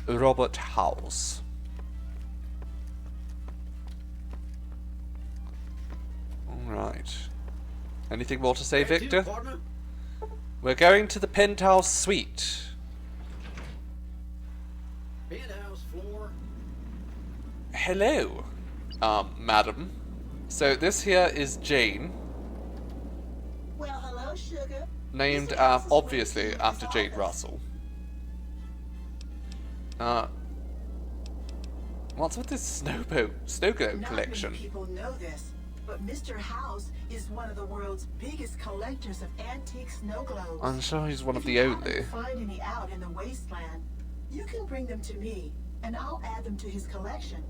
S1: Robert House. Alright. Anything more to say, Victor? We're going to the penthouse suite.
S4: Penthouse floor.
S1: Hello, madam. So this here is Jane.
S13: Well, hello, sugar.
S1: Named, obviously, after Jane Russell. What's with this snow globe collection?
S13: Not many people know this, but Mr. House is one of the world's biggest collectors of antique snow globes.
S1: I'm sure he's one of the
S13: If you
S1: only.
S13: happen to find any out in the wasteland, you can bring them to me, and I'll add them to his collection.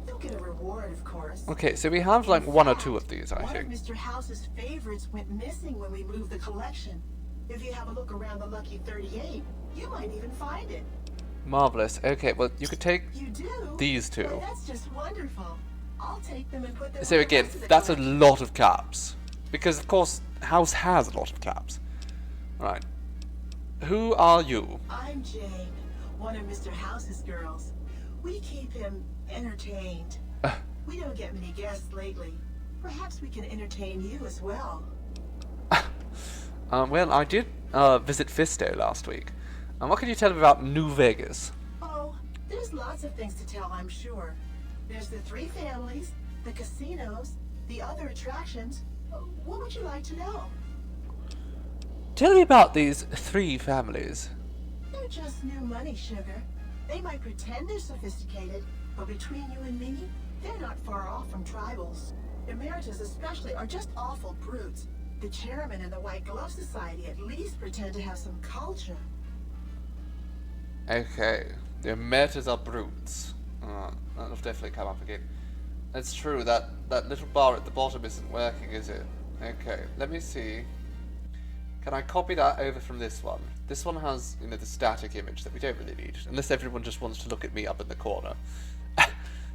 S13: You'll get a reward, of course.
S1: Okay, so we have like one or two of these, I
S13: One
S1: think.
S13: of Mr. House's favorites went missing when we moved the collection. If you have a look around the Lucky 38, you might even find it.
S1: Marvelous. Okay, well, you could take these two.
S13: Well, that's just wonderful. I'll take them and put them
S1: So
S13: in the
S1: again,
S13: rest of the
S1: that's a
S13: collection.
S1: lot of caps. Because, of course, House has a lot of caps. Right. Who are you?
S13: I'm Jane, one of Mr. House's girls. We keep him entertained. We don't get many guests lately. Perhaps we can entertain you as well.
S1: Well, I did visit Fisto last week. And what can you tell me about New Vegas?
S13: Oh, there's lots of things to tell, I'm sure. There's the three families, the casinos, the other attractions. What would you like to know?
S1: Tell me about these three families.
S13: They're just new money, sugar. They might pretend they're sophisticated, but between you and me, they're not far off from tribals. Emeritus especially are just awful brutes. The chairman and the White Glove Society at least pretend to have some culture.
S1: Okay, the Emeritus are brutes. That'll definitely come up again. It's true, that little bar at the bottom isn't working, is it? Okay, let me see. Can I copy that over from this one? This one has, you know, the static image that we don't really need, unless everyone just wants to look at me up in the corner.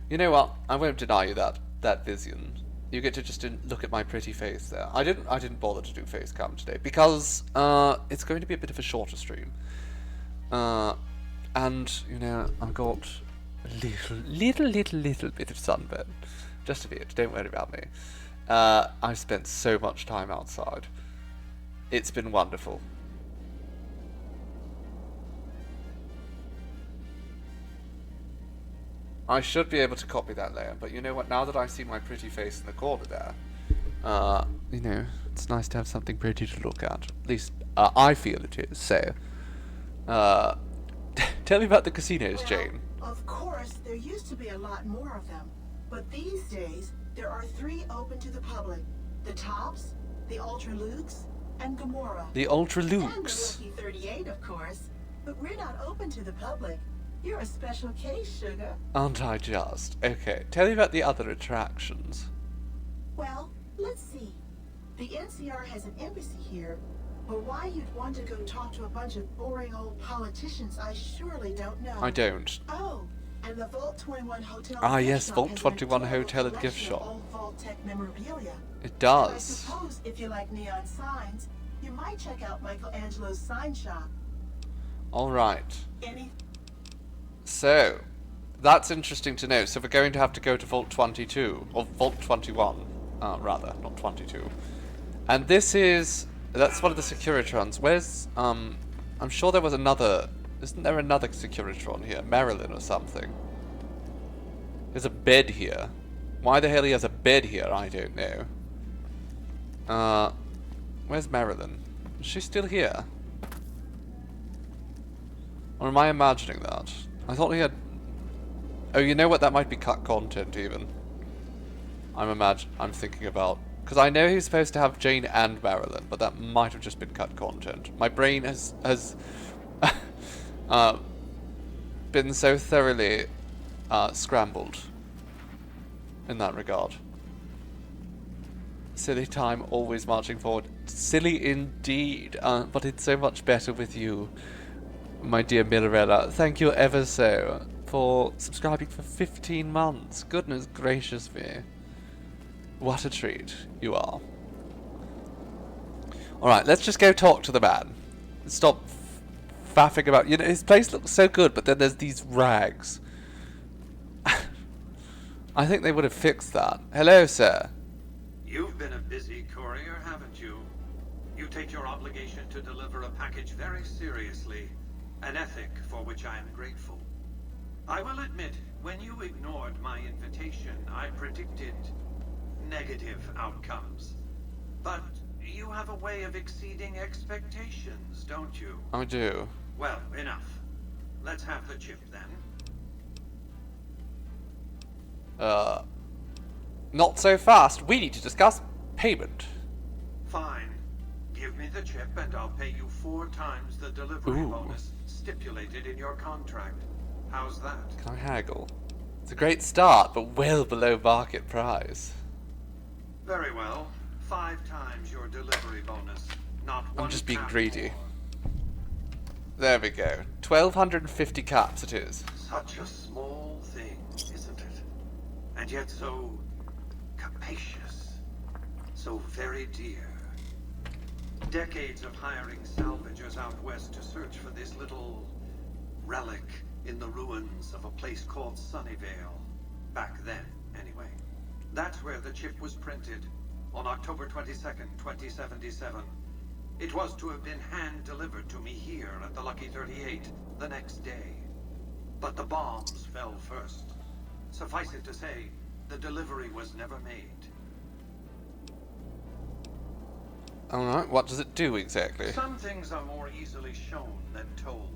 S1: You know what? I won't deny you that vision. You get to just look at my pretty face there. I didn't bother to do face cam today because it's going to be a bit of a shorter stream. And you know, I've got a little bit of sunburn. Just a bit, don't worry about me. I've spent so much time outside. It's been wonderful. I should be able to copy that layer, but you know what, now that I see my pretty face in the corner there, you know, it's nice to have something pretty to look at. At least, I feel it is, so, Tell me about the casinos, Jane.
S13: Of course, there used to be a lot more of them, but these days there are 3 open to the public: the Tops, the Ultra Lukes, and Gamora.
S1: The Ultra
S13: And the
S1: Lukes.
S13: Lucky 38, of course. But we're not open to the public. You're a special case, Sugar.
S1: Aren't I just? Okay, tell me about the other attractions.
S13: Well, let's see. The NCR has an embassy here, but why you'd want to go talk to a bunch of boring old politicians, I surely don't know.
S1: I don't.
S13: Oh, and the Vault 21 Hotel.
S1: Ah,
S13: and
S1: yes,
S13: Gift
S1: Vault
S13: Shop has
S1: 21
S13: an adorable
S1: Hotel and Gift
S13: collection of
S1: Shop.
S13: old Vault Tech memorabilia.
S1: It
S13: And I
S1: does.
S13: suppose if you like neon signs, you might check out Michelangelo's sign shop.
S1: Alright.
S13: Any
S1: So, that's interesting to know. So we're going to have to go to Vault 22, or Vault 21, rather, not 22. And this is, that's one of the Securitrons. Where's, I'm sure there was another, isn't there another Securitron here? Marilyn or something. There's a bed here. Why the hell he has a bed here, I don't know. Where's Marilyn? Is she still here? Or am I imagining that? I thought he had... Oh, you know what? That might be cut content, even. I'm thinking about... Because I know he's supposed to have Jane and Marilyn, but that might have just been cut content. My brain has been so thoroughly scrambled in that regard. Silly time, always marching forward. Silly indeed, but it's so much better with you, my dear Mirabella. Thank you ever so for subscribing for 15 months. Goodness gracious me. What a treat you are. Alright, let's just go talk to the man. Stop faffing about. You know, his place looks so good, but then there's these rags. I think they would have fixed that. Hello, sir.
S14: You've been a busy courier, haven't you? You take your obligation to deliver a package very seriously, an ethic for which I am grateful. I will admit, when you ignored my invitation, I predicted negative outcomes. But you have a way of exceeding expectations, don't you?
S1: I do.
S14: Well, enough. Let's have the chip then.
S1: Not so fast. We need to discuss payment.
S14: Fine. Give me the chip and I'll pay you 4 times the delivery
S1: Ooh.
S14: bonus stipulated in your contract. How's that?
S1: Can I haggle? It's a great start, but well below market price.
S14: Very well. 5 times your delivery bonus. Not one.
S1: I'm just being
S14: cap
S1: greedy.
S14: more.
S1: There we go. 1,250 caps it is.
S14: Such a small thing, isn't it? And yet so capacious. So very dear. Decades of hiring salvagers out west to search for this little relic in the ruins of a place called Sunnyvale. Back then, anyway. That's where the chip was printed, on October 22nd, 2077. It was to have been hand-delivered to me here at the Lucky 38 the next day. But the bombs fell first. Suffice it to say, the delivery was never made.
S1: Alright, what does it do exactly?
S14: Some things are more easily shown than told.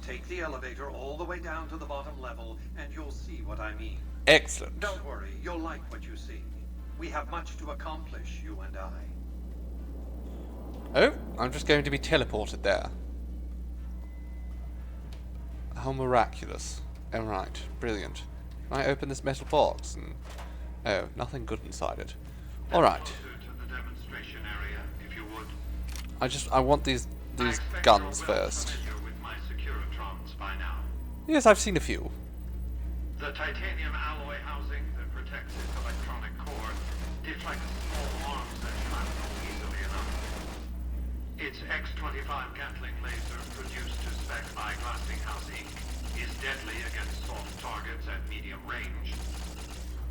S14: Take the elevator all the way down to the bottom level, and you'll see what I mean.
S1: Excellent.
S14: Don't worry, you'll like what you see. We have much to accomplish, you and I.
S1: Oh, I'm just going to be teleported there. How miraculous. Alright, brilliant. Can I open this metal box? And oh, nothing good inside it. Alright. I want these guns first. Yes, I've seen a few.
S14: The titanium alloy housing that protects its electronic core deflects small arms and shrapnel easily enough. Its X-25 Gatling laser, produced to spec by Glassinghouse Inc., is deadly against soft targets at medium range.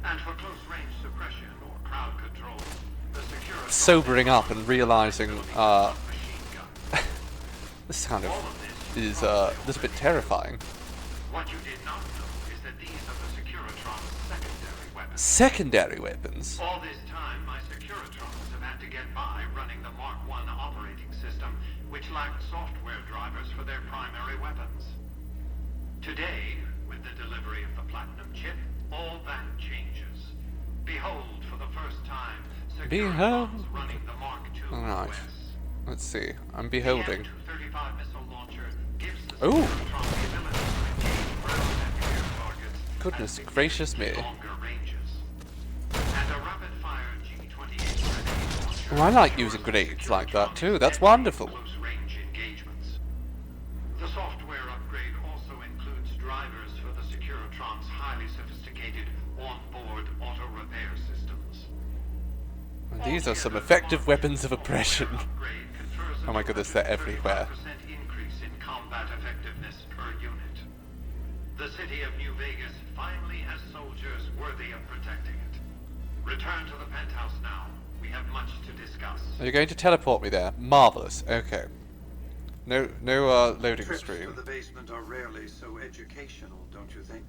S14: And for close-range suppression or crowd control, the secure...
S1: Sobering up and realizing, this kind of is a little bit terrifying.
S14: What you did not know is that these are the Securitron's secondary weapons.
S1: Secondary weapons?
S14: All this time, my Securitrons have had to get by running the Mark I operating system, which lacked software drivers for their primary weapons. Today, with the delivery of the Platinum chip, all that changes. Behold, for the first time,
S1: Behold.
S14: Securitrons running the Mark II
S1: Alright.
S14: OS.
S1: Let's see. I'm beholding.
S14: The M235 missile launcher gives the
S1: Ooh!
S14: Securitrons the ability to engage ground and air targets
S1: Goodness
S14: at
S1: gracious me.
S14: significantly longer ranges. And a rapid-fire G-28 grenade launcher
S1: Oh, I like using grenades like that too. That's wonderful.
S14: close-range engagements. The software upgrade also includes drivers for the Securitron's highly sophisticated on-board auto-repair systems.
S1: And these are some effective weapons of oppression. Oh my goodness, they're everywhere.
S14: 35% increase in combat effectiveness per unit. The city of New Vegas finally has soldiers worthy of protecting it. Return to the penthouse now. We have much to discuss.
S1: Are you going to teleport me there? Marvelous. Okay. No loading
S14: Trips
S1: screen.
S14: to the basement are rarely so educational, don't you think?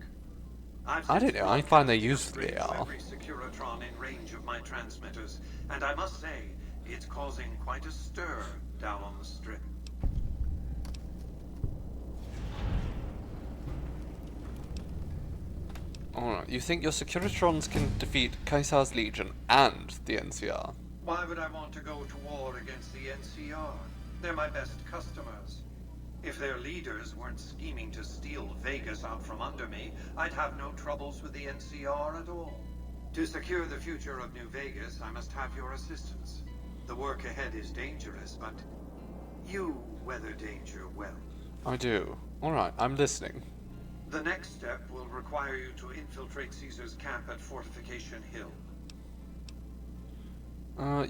S1: I don't know. I find they useful they are.
S14: Every Securitron in range of my transmitters, and I must say, it's causing quite a stir down on the strip.
S1: Alright, you think your Securitrons can defeat Caesar's Legion and the NCR?
S14: Why would I want to go to war against the NCR? They're my best customers. If their leaders weren't scheming to steal Vegas out from under me, I'd have no troubles with the NCR at all. To secure the future of New Vegas, I must have your assistance. The work ahead is dangerous, but you weather danger well.
S1: I do. Alright, I'm listening.
S14: The next step will require you to infiltrate Caesar's camp at Fortification Hill.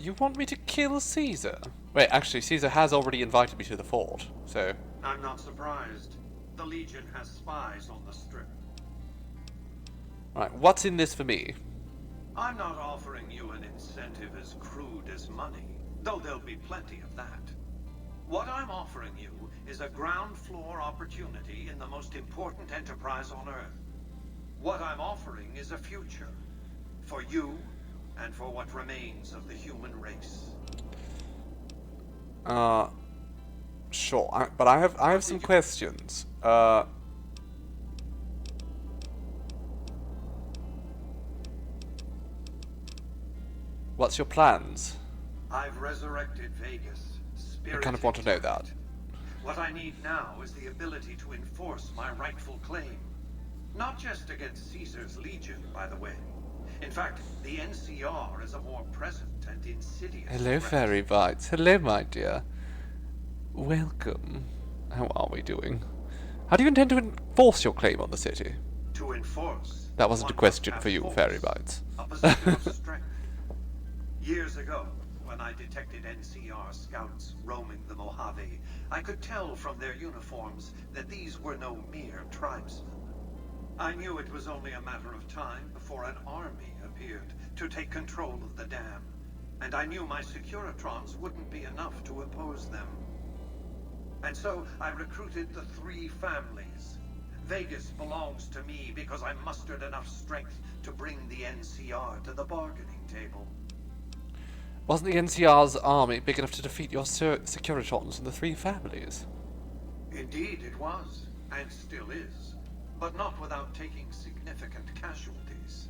S1: You want me to kill Caesar? Wait, actually, Caesar has already invited me to the fort, so...
S14: I'm not surprised. The Legion has spies on the strip.
S1: Right, what's in this for me?
S14: I'm not offering you an incentive as crude as money, though there'll be plenty of that. What I'm offering you is a ground floor opportunity in the most important enterprise on Earth. What I'm offering is a future. For you, and for what remains of the human race.
S1: Sure, but I have some questions. What's your plans?
S14: I've resurrected Vegas.
S1: I kind of want to know that.
S14: What I need now is the ability to enforce my rightful claim. Not just against Caesar's Legion, by the way. In fact, the NCR is a more present and insidious
S1: Hello,
S14: threat.
S1: Fairy Bites. Hello, my dear. Welcome. How are we doing? How do you intend to enforce your claim on the city?
S14: To enforce.
S1: That wasn't a
S14: one
S1: question
S14: must
S1: for
S14: have
S1: you,
S14: force,
S1: Fairy Bites.
S14: a position of strength. Years ago, when I detected NCR scouts roaming the Mojave, I could tell from their uniforms that these were no mere tribesmen. I knew it was only a matter of time before an army appeared to take control of the dam, and I knew my Securitrons wouldn't be enough to oppose them. And so I recruited the three families. Vegas belongs to me because I mustered enough strength to bring the NCR to the bargaining table.
S1: Wasn't the NCR's army big enough to defeat your Securitrons and the three families?
S14: Indeed it was, and still is, but not without taking significant casualties.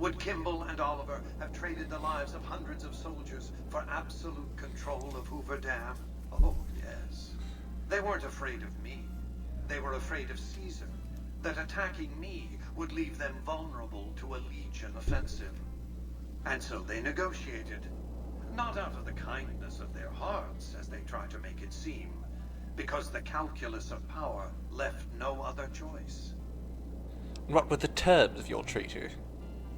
S14: Would Kimball and Oliver have traded the lives of hundreds of soldiers for absolute control of Hoover Dam? Oh, yes. They weren't afraid of me. They were afraid of Caesar, that attacking me would leave them vulnerable to a Legion offensive. And so they negotiated. Not out of the kindness of their hearts, as they try to make it seem, because the calculus of power left no other choice.
S1: What were the terms of your treaty?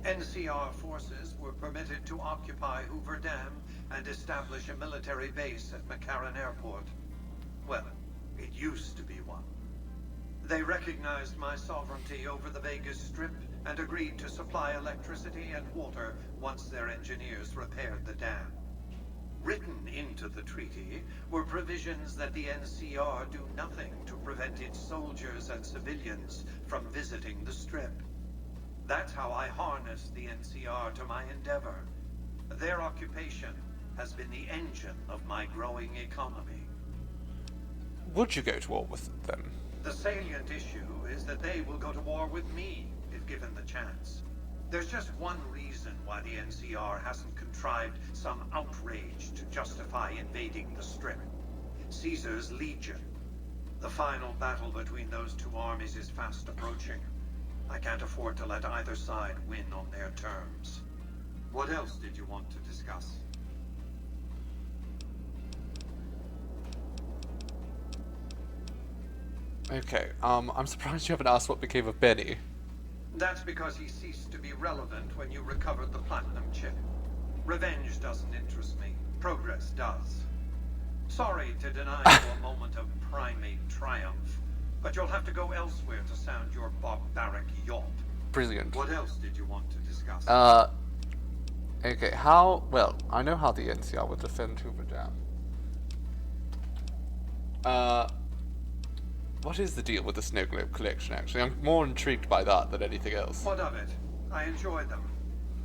S14: NCR forces were permitted to occupy Hoover Dam and establish a military base at McCarran Airport. Well, it used to be one. They recognized my sovereignty over the Vegas Strip and agreed to supply electricity and water once their engineers repaired the dam. Written into the treaty were provisions that the NCR do nothing to prevent its soldiers and civilians from visiting the Strip. That's how I harness the NCR to my endeavor. Their occupation has been the engine of my growing economy.
S1: Would you go to war with them?
S14: The salient issue is that they will go to war with me if given the chance. There's just one reason why the NCR hasn't contrived some outrage to justify invading the Strip. Caesar's Legion. The final battle between those two armies is fast approaching. I can't afford to let either side win on their terms. What else did you want to discuss?
S1: Okay, I'm surprised you haven't asked what became of Benny.
S14: That's because he ceased to be relevant when you recovered the platinum chip. Revenge doesn't interest me. Progress does. Sorry to deny you a moment of primate triumph, but you'll have to go elsewhere to sound your barbaric yawp.
S1: Brilliant.
S14: What else did you want to discuss?
S1: Okay, how... Well, I know how the NCR would defend Hoover Dam. What is the deal with the Snow Globe collection, actually? I'm more intrigued by that than anything else.
S14: What of it? I enjoy them.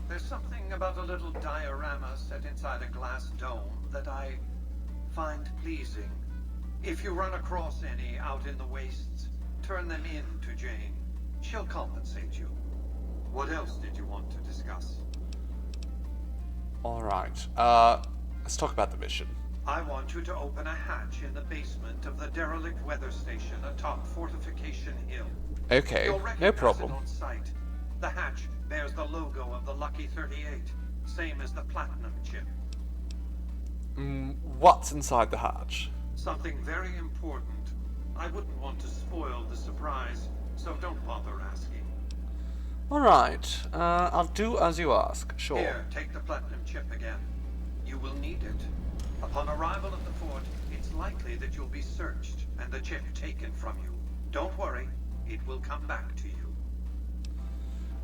S14: There's something about a little diorama set inside a glass dome that I find pleasing. If you run across any out in the wastes, turn them in to Jane. She'll compensate you. What else did you want to discuss?
S1: Alright, let's talk about the mission.
S14: I want you to open a hatch in the basement of the derelict weather station atop Fortification Hill.
S1: Okay,
S14: You'll
S1: no
S14: recognize
S1: problem.
S14: it on sight. The hatch bears the logo of the Lucky 38, same as the platinum chip.
S1: What's inside the hatch?
S14: Something very important. I wouldn't want to spoil the surprise, so don't bother asking.
S1: Alright, I'll do as you ask, sure.
S14: Here, take the platinum chip again. You will need it. Upon arrival at the fort, it's likely that you'll be searched and the chip taken from you. Don't worry, it will come back to you.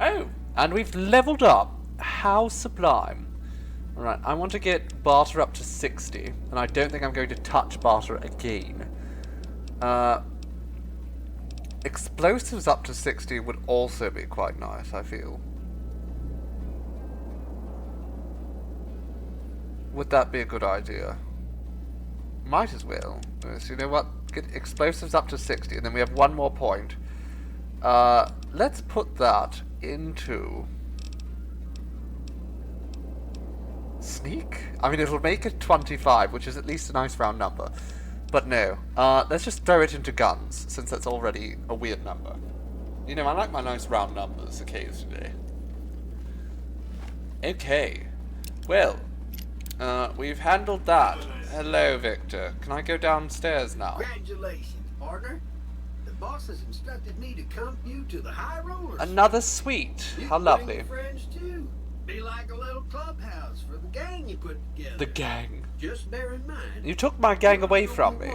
S1: Oh, and we've leveled up. How sublime. Alright, I want to get barter up to 60, and I don't think I'm going to touch barter again. Explosives up to 60 would also be quite nice, I feel. Would that be a good idea? Might as well. So you know what? Get explosives up to 60, and then we have one more point. Let's put that into... Sneak? I mean, it'll make it 25, which is at least a nice round number. But no. Let's just throw it into guns, since that's already a weird number. You know, I like my nice round numbers occasionally. Okay. Well... we've handled that. Hello, Victor. Can I go downstairs now?
S4: Congratulations, partner. The boss has instructed me to come you to the high rollers.
S1: Another suite.
S4: You
S1: How
S4: can
S1: lovely.
S4: bring your friends too. Be like a little clubhouse for the gang you put together.
S1: The gang.
S4: Just bear in mind.
S1: You took my gang away from me.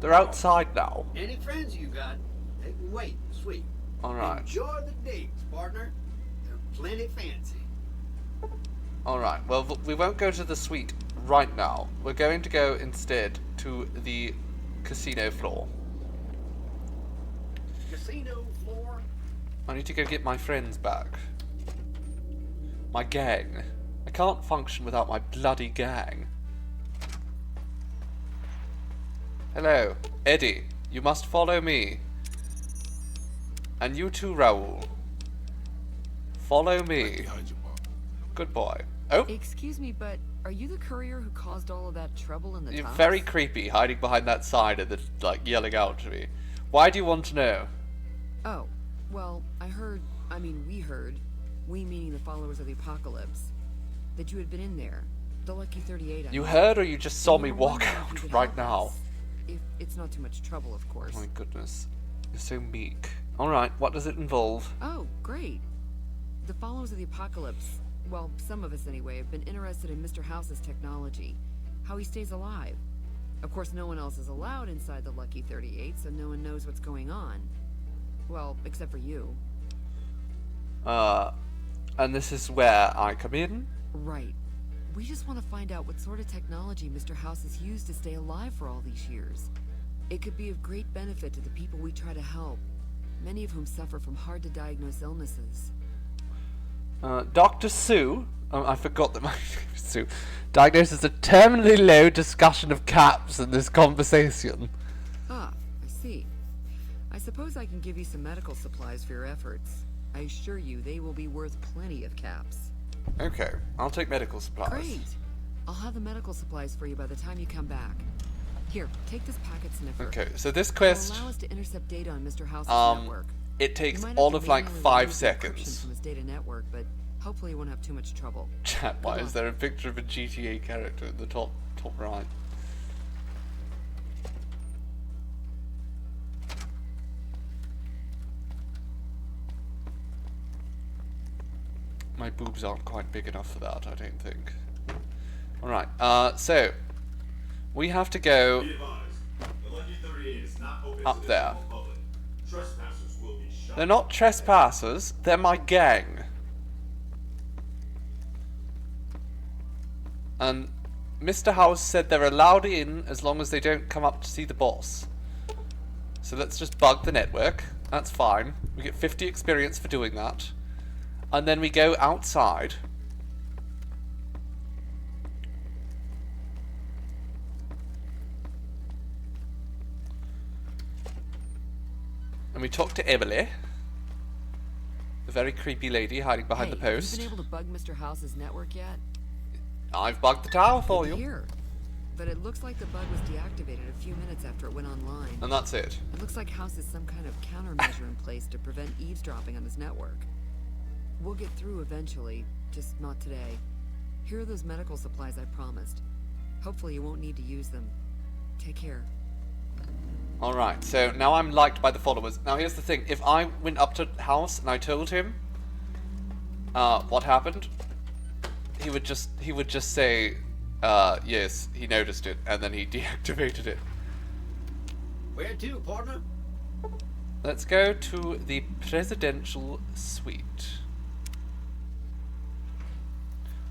S1: They're outside now.
S4: Any friends you got, they can wait in the suite.
S1: Alright.
S4: Enjoy the digs, partner. They're plenty fancy.
S1: Alright, well, we won't go to the suite right now. We're going to go instead to the casino floor.
S4: Casino floor?
S1: I need to go get my friends back. My gang. I can't function without my bloody gang. Hello, Eddie. You must follow me. And you too, Raoul. Follow me. Good boy. Oh!
S15: Excuse me, but are you the courier who caused all of that trouble in the
S1: You're
S15: tunnels?
S1: very creepy, hiding behind that sign and then, like, yelling out to me. Why do you want to know?
S15: Oh, well, we heard, we meaning the followers of the apocalypse, that you had been in there. The Lucky 38,
S1: You heard, or you just saw me walk out right now?
S15: If it's not too much trouble, of course.
S1: Oh my goodness. You're so meek. Alright, what does it involve?
S15: Oh, great. The followers of the apocalypse, well, some of us anyway, have been interested in Mr. House's technology, how he stays alive. Of course, no one else is allowed inside the Lucky 38, so no one knows what's going on. Well, except for you.
S1: And this is where I come in?
S15: Right. We just want to find out what sort of technology Mr. House has used to stay alive for all these years. It could be of great benefit to the people we try to help, many of whom suffer from hard-to-diagnose illnesses.
S1: Dr. Sue, I forgot that my name is Sue, diagnoses a terminally low discussion of caps in this conversation.
S15: Ah, I see. I suppose I can give you some medical supplies for your efforts. I assure you they will be worth plenty of caps.
S1: Okay, I'll take medical supplies.
S15: Great! I'll have the medical supplies for you by the time you come back. Here, take this packet sniffer.
S1: Okay, so this quest...
S15: It'll allow us to intercept data on Mr. House's network.
S1: It takes
S15: You might have
S1: all
S15: to
S1: of like
S15: manually
S1: 5
S15: remove the encryption
S1: seconds.
S15: from his data network, but hopefully you won't have too much trouble.
S1: Chat, why
S15: Good
S1: is
S15: luck.
S1: there a picture of a GTA character in the top right? My boobs aren't quite big enough for that, I don't think. Alright, so we have to go
S3: Be advised, the Lucky 38 is not open
S1: up
S3: to the
S1: there.
S3: general public. Trespassers will be shot.
S1: They're not trespassers, they're my gang. And Mr. House said they're allowed in as long as they don't come up to see the boss. So let's just bug the network. That's fine. We get 50 experience for doing that. And then we go outside. And we talk to Emily. The very creepy lady hiding behind the post.
S15: Have you been able to bug Mr. House's network yet?
S1: I've bugged the tower for
S15: Good
S1: you.
S15: to hear. But it looks like the bug was deactivated a few minutes after it went online.
S1: And that's it.
S15: It looks like House has some kind of countermeasure in place to prevent eavesdropping on his network. We'll get through eventually, just not today. Here are those medical supplies I promised. Hopefully you won't need to use them. Take care.
S1: Alright, so now I'm liked by the followers. Now here's the thing, if I went up to House and I told him what happened, he would just say, yes, he noticed it, and then he deactivated it.
S4: Where to, partner?
S1: Let's go to the presidential suite.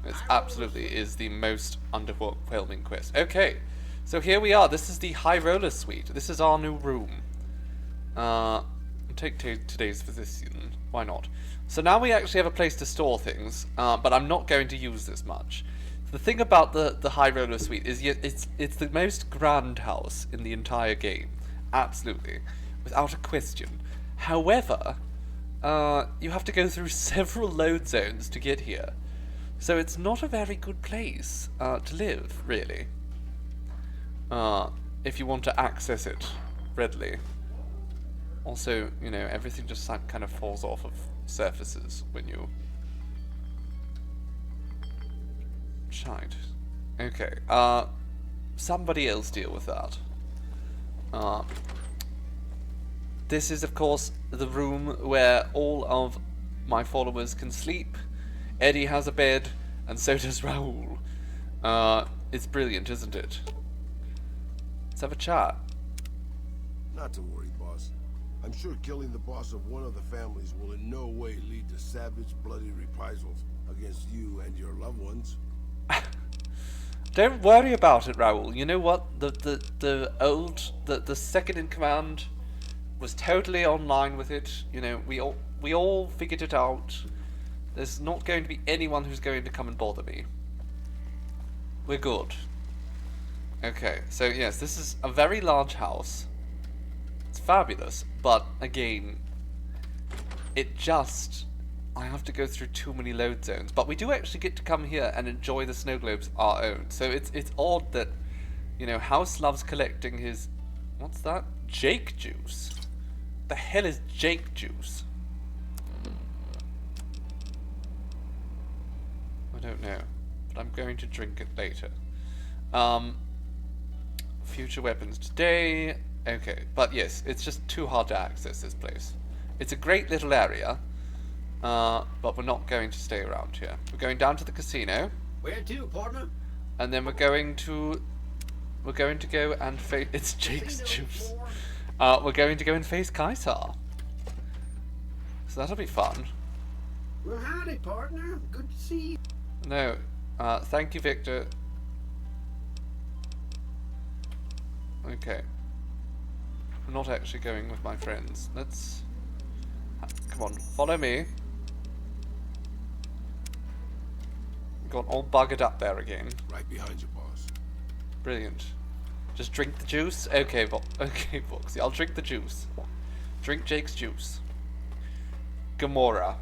S1: This absolutely is the most underwhelming quest. Okay, so here we are. This is the High Roller Suite. This is our new room. Take today's physician. Why not? So now we actually have a place to store things, but I'm not going to use this much. The thing about the High Roller Suite is it's the most grand house in the entire game. Absolutely. Without a question. However, you have to go through several load zones to get here. So it's not a very good place to live, really. If you want to access it readily. Also, you know, everything just kind of falls off of surfaces when you... Shite. Okay, somebody else deal with that. This is, of course, the room where all of my followers can sleep. Eddie has a bed, and so does Raoul. It's brilliant, isn't it? Let's have a chat.
S16: Not to worry, boss. I'm sure killing the boss of one of the families will in no way lead to savage, bloody reprisals against you and your loved ones.
S1: Don't worry about it, Raoul. You know what? The second in command was totally online with it. You know, we all figured it out. There's not going to be anyone who's going to come and bother me. We're good. Okay, so yes, this is a very large house. It's fabulous, but again, I have to go through too many load zones. But we do actually get to come here and enjoy the snow globes our own. So it's odd that, you know, House loves collecting his... What's that? Jake juice? The hell is Jake juice? I don't know, but I'm going to drink it later. Future weapons today. Okay, but yes, it's just too hard to access this place. It's a great little area, but we're not going to stay around here. We're going down to the casino.
S4: Where to, partner?
S1: And then we're going to go and face... It's Jake's juice. We're going to go and face Kaisar. So that'll be fun.
S4: Well, howdy, partner. Good to see you.
S1: No, thank you, Victor. Okay. I'm not actually going with my friends. Let's... Come on, follow me. Got all buggered up there again.
S16: Right behind you, boss.
S1: Brilliant. Just drink the juice? Okay, okay, Foxy, I'll drink the juice. Drink Jake's juice. Gamora.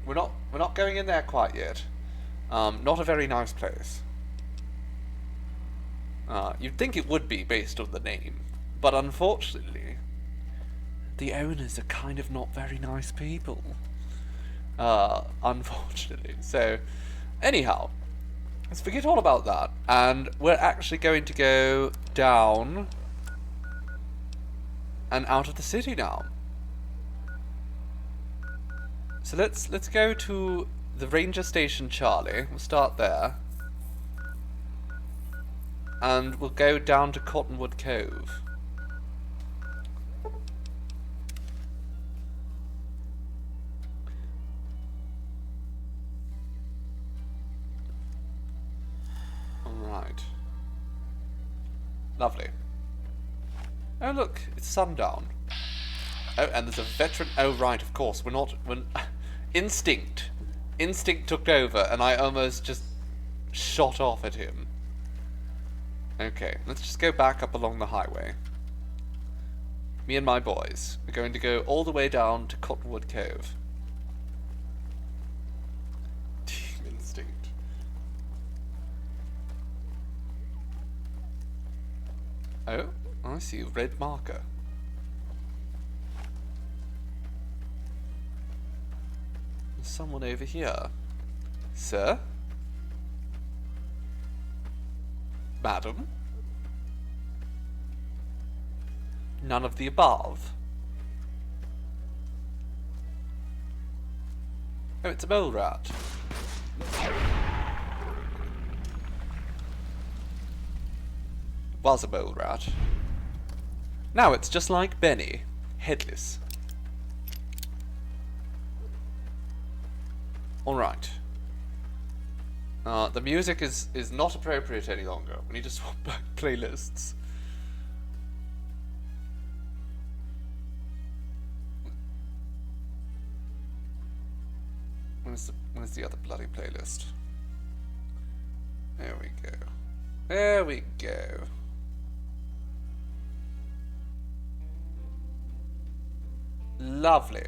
S1: We're not going in there quite yet. Not a very nice place. You'd think it would be based on the name, but unfortunately, the owners are kind of not very nice people. Unfortunately. So, anyhow, let's forget all about that, and we're actually going to go down and out of the city now. So let's go to the Ranger Station Charlie. We'll start there. And we'll go down to Cottonwood Cove. Alright. Lovely. Oh look, it's sundown. Oh, and there's a veteran. Oh right, of course. We're Instinct took over, and I almost just shot off at him. Okay, let's just go back up along the highway. Me and my boys. We're going to go all the way down to Cottonwood Cove. Team Instinct. Oh, I see a red marker. There's someone over here. Sir? Madam? None of the above. Oh, it's a mole rat. Was a mole rat. Now it's just like Benny. Headless. Alright. The music is not appropriate any longer. We need to swap back playlists. Where's the other bloody playlist? There we go. There we go. Lovely.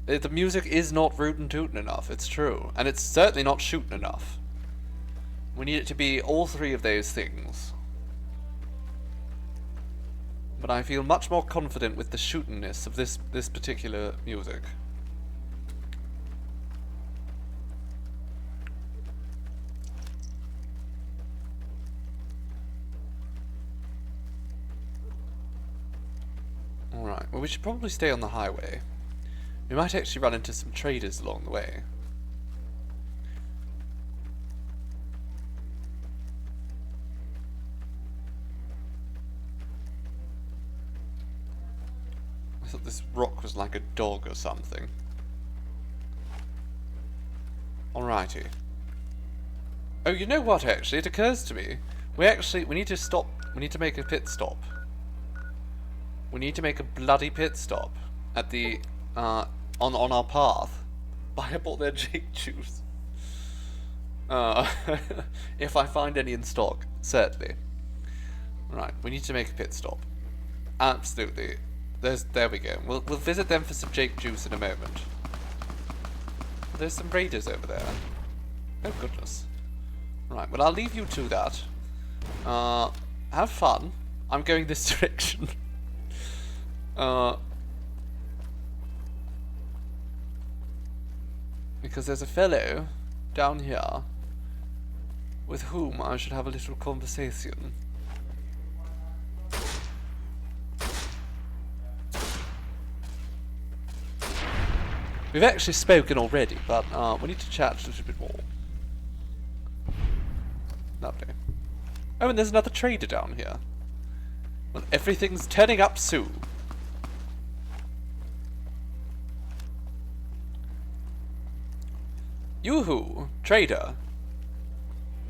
S1: The music is not rootin' tootin' enough, it's true. And it's certainly not shootin' enough. We need it to be all three of those things. But I feel much more confident with the shootin'ness of this particular music. Alright, well we should probably stay on the highway. We might actually run into some traders along the way. I thought this rock was like a dog or something. Alrighty. Oh, you know what actually? It occurs to me. We need to stop. We need to make a pit stop. We need to make a bloody pit stop at the on our path. Buy up all their Jake juice. If I find any in stock, certainly. Right, we need to make a pit stop. Absolutely. There we go. We'll visit them for some Jake juice in a moment. There's some raiders over there. Oh goodness. Right, well I'll leave you to that. Have fun. I'm going this direction. Because there's a fellow down here with whom I should have a little conversation. We've actually spoken already, but we need to chat a little bit more. Lovely. Oh, and there's another trader down here. Well, everything's turning up soon. Yoo-hoo, trader.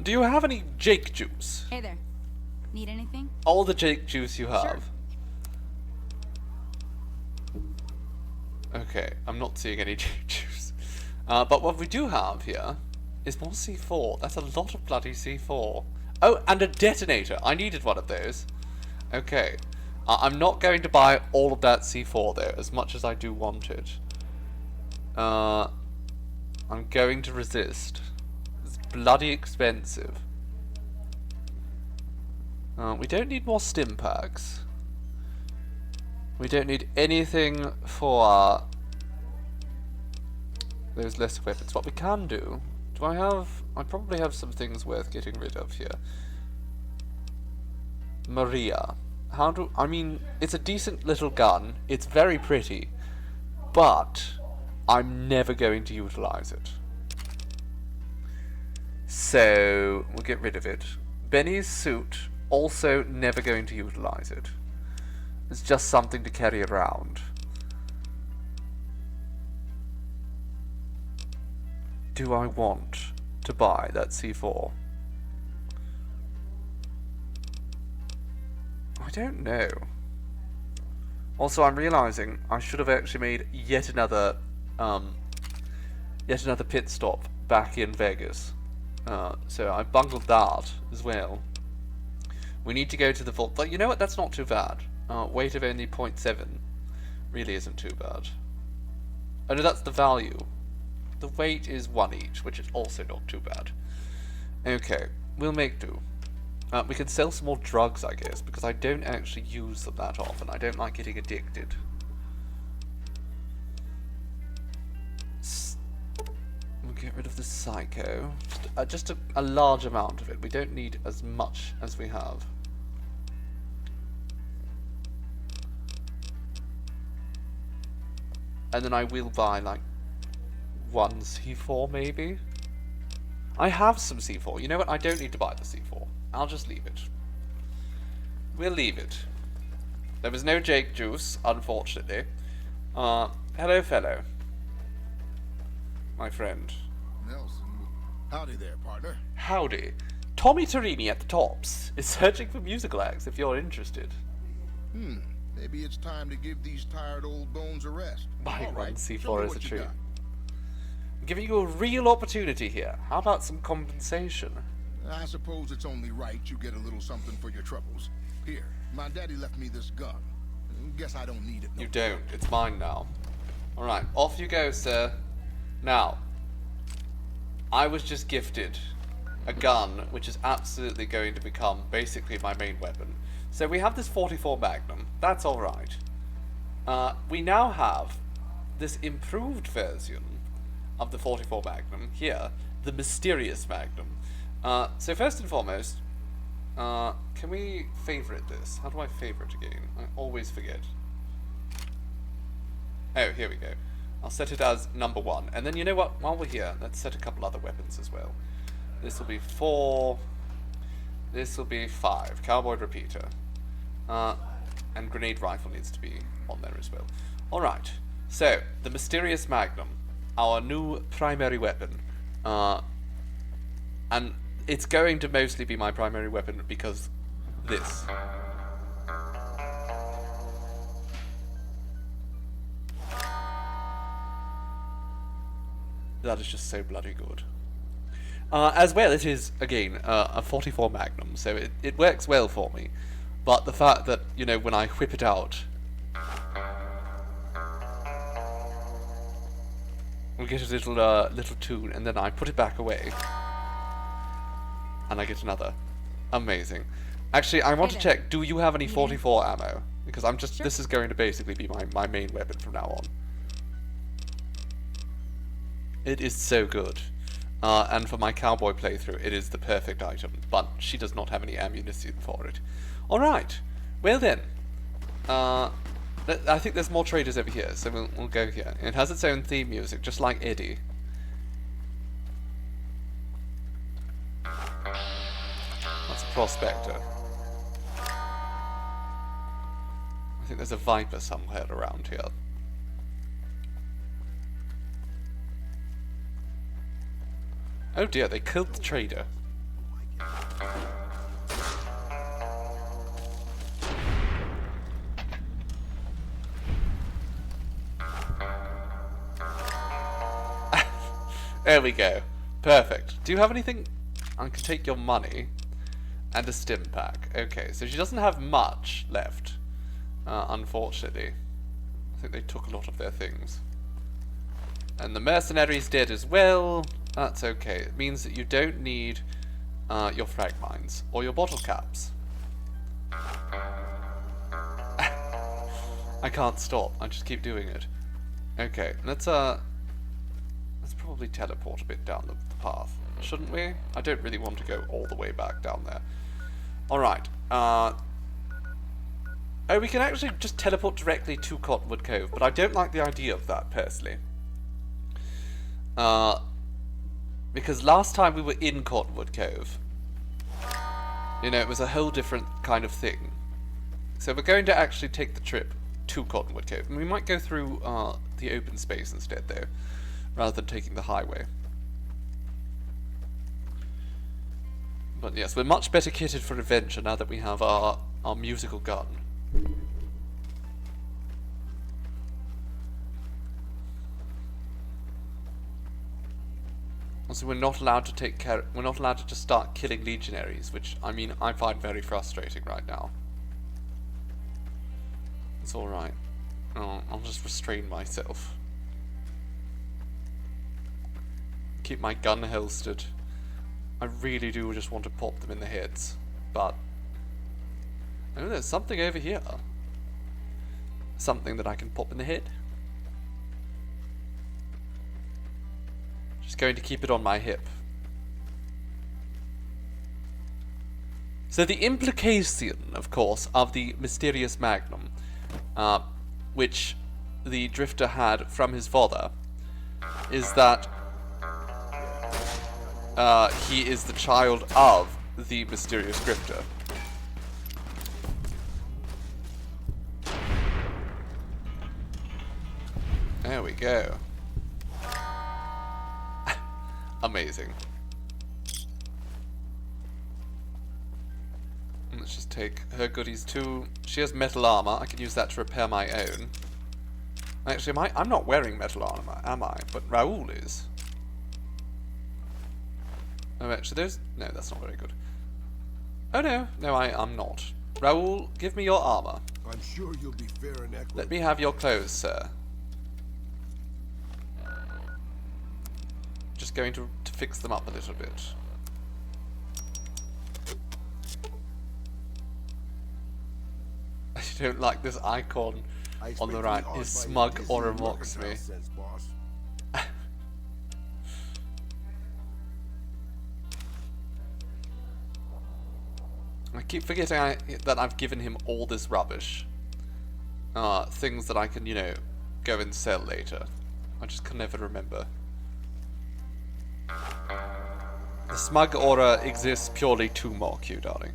S1: Do you have any Jake juice?
S9: Hey there. Need anything?
S1: All the Jake juice you have.
S9: Sure.
S1: Okay, I'm not seeing any Jake juice. But what we do have here is more C4. That's a lot of bloody C4. Oh, and a detonator. I needed one of those. Okay. I'm not going to buy all of that C4 though, as much as I do want it. I'm going to resist. It's bloody expensive. We don't need more stim packs. We don't need anything for those lesser weapons. What we can do I probably have some things worth getting rid of here. Maria. I mean, it's a decent little gun. It's very pretty. But I'm never going to utilize it. So, we'll get rid of it. Benny's suit, also never going to utilize it. It's just something to carry around. Do I want to buy that C4? I don't know. Also, I'm realizing I should have actually made yet another pit stop back in Vegas. So I bungled that as well. We need to go to the vault, but you know what? That's not too bad. Weight of only 0.7 really isn't too bad. Oh no, that's the value. The weight is 1 each, which is also not too bad. Okay, we'll make do. We can sell some more drugs, I guess, because I don't actually use them that often. I don't like getting addicted. We'll get rid of the psycho. Just a large amount of it. We don't need as much as we have. And then I will buy, like, 1 C4, maybe? I have some C4. You know what? I don't need to buy the C4. I'll just leave it. We'll leave it. There was no Jake juice, unfortunately. Hello, fellow. My friend.
S6: Nelson. Howdy there, partner.
S1: Howdy. Tommy Torini at the Tops is searching for musical acts if you're interested.
S6: Maybe it's time to give these tired old bones a rest.
S1: Buying
S6: All right,
S1: one
S6: show
S1: C4
S6: me
S1: is a
S6: what you
S1: treat.
S6: got.
S1: I'm giving you a real opportunity here. How about some compensation?
S6: I suppose it's only right you get a little something for your troubles. Here, my daddy left me this gun. Guess I don't need it.
S1: You don't. It's mine now. Alright, off you go, sir. Now, I was just gifted a gun which is absolutely going to become basically my main weapon. So we have this 44 Magnum. That's alright. We now have this improved version of the 44 Magnum here, the Mysterious Magnum. So first and foremost, can we favorite this? How do I favorite again? I always forget. Oh, here we go. I'll set it as number 1. And then you know what? While we're here, let's set a couple other weapons as well. This will be 4. This will be 5. Cowboy repeater. And grenade rifle needs to be on there as well. Alright. So, the Mysterious Magnum. Our new primary weapon. And it's going to mostly be my primary weapon because this. That is just so bloody good. As well, it is, again, a 44 Magnum, so it works well for me. But the fact that, you know, when I whip it out, we get a little tune, and then I put it back away. And I get another. Amazing. Actually, I want to check, do you have any 44 ammo? Because I'm just, this is going to basically be my main weapon from now on. It is so good. And for my cowboy playthrough, it is the perfect item. But she does not have any ammunition for it. Alright. Well then. I think there's more traders over here, so we'll go here. It has its own theme music, just like Eddie. That's a prospector. I think there's a viper somewhere around here. Oh dear, they killed the trader. There we go. Perfect. Do you have anything? I can take your money. And a stim pack. Okay, so she doesn't have much left, unfortunately. I think they took a lot of their things. And the mercenary's dead as well. That's okay. It means that you don't need your frag mines or your bottle caps. I can't stop. I just keep doing it. Okay, let's probably teleport a bit down the path, shouldn't we? I don't really want to go all the way back down there. Alright, oh, we can actually just teleport directly to Cottonwood Cove, but I don't like the idea of that, personally. Because last time we were in Cottonwood Cove, you know, it was a whole different kind of thing. So we're going to actually take the trip to Cottonwood Cove, and we might go through the open space instead, though, rather than taking the highway. But yes, we're much better kitted for adventure now that we have our musical gun. Also, we're not allowed to we're not allowed to just start killing legionaries, which, I mean, I find very frustrating right now. It's alright. Oh, I'll just restrain myself. Keep my gun holstered. I really do just want to pop them in the heads, but... Oh, there's something over here. Something that I can pop in the head. Just going to keep it on my hip. So the implication, of course, of the mysterious magnum, which the drifter had from his father, is that he is the child of the mysterious drifter. There we go. Amazing. Let's just take her goodies too. She has metal armor. I can use that to repair my own. Actually, I'm not wearing metal armor, am I? But Raoul is. Oh, actually, there's... No, that's not very good. Oh, no. No, I'm not. Raoul, give me your armor.
S16: I'm sure you'll be fair and equitable.
S1: Let me have your clothes, sir. Just going to fix them up a little bit. I don't like this icon on the right. His smug aura mocks me. I keep forgetting that I've given him all this rubbish. Things that I can, you know, go and sell later. I just can never remember. The smug aura exists purely to mock you, darling.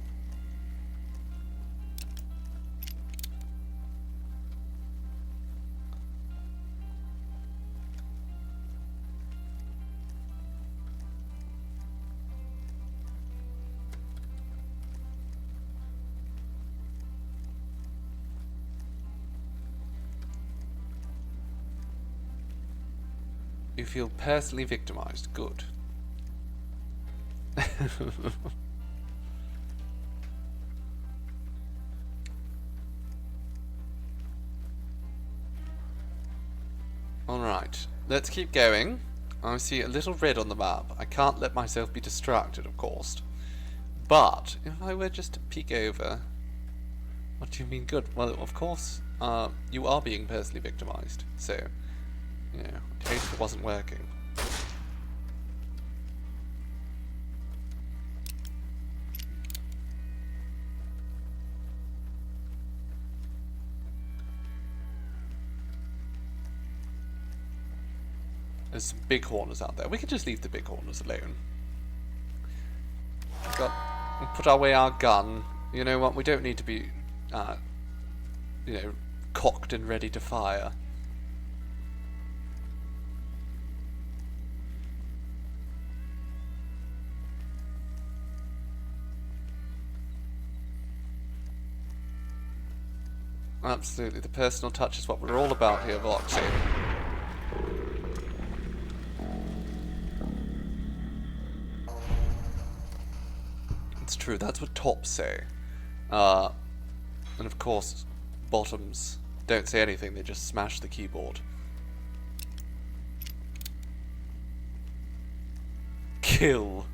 S1: You feel personally victimized. Good. Alright, let's keep going. I see a little red on the map. I can't let myself be distracted, of course. But, if I were just to peek over... What do you mean good? Well, of course, you are being personally victimized. So, you know, I'd hate if it wasn't working. There's some bighorners out there. We could just leave the bighorners alone. We'll put away our gun. You know what? We don't need to be, you know, cocked and ready to fire. Absolutely. The personal touch is what we're all about here, Voxy. It's true. That's what tops say. And of course, bottoms don't say anything. They just smash the keyboard. Kill.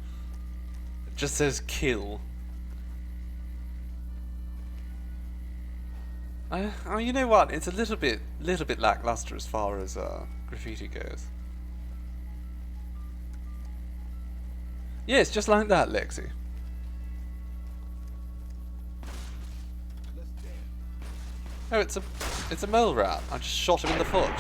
S1: It just says kill. Oh, you know what? It's a little bit lackluster as far as graffiti goes. Yes, just like that, Lexi. Oh, it's a mole rat. I just shot him in the foot.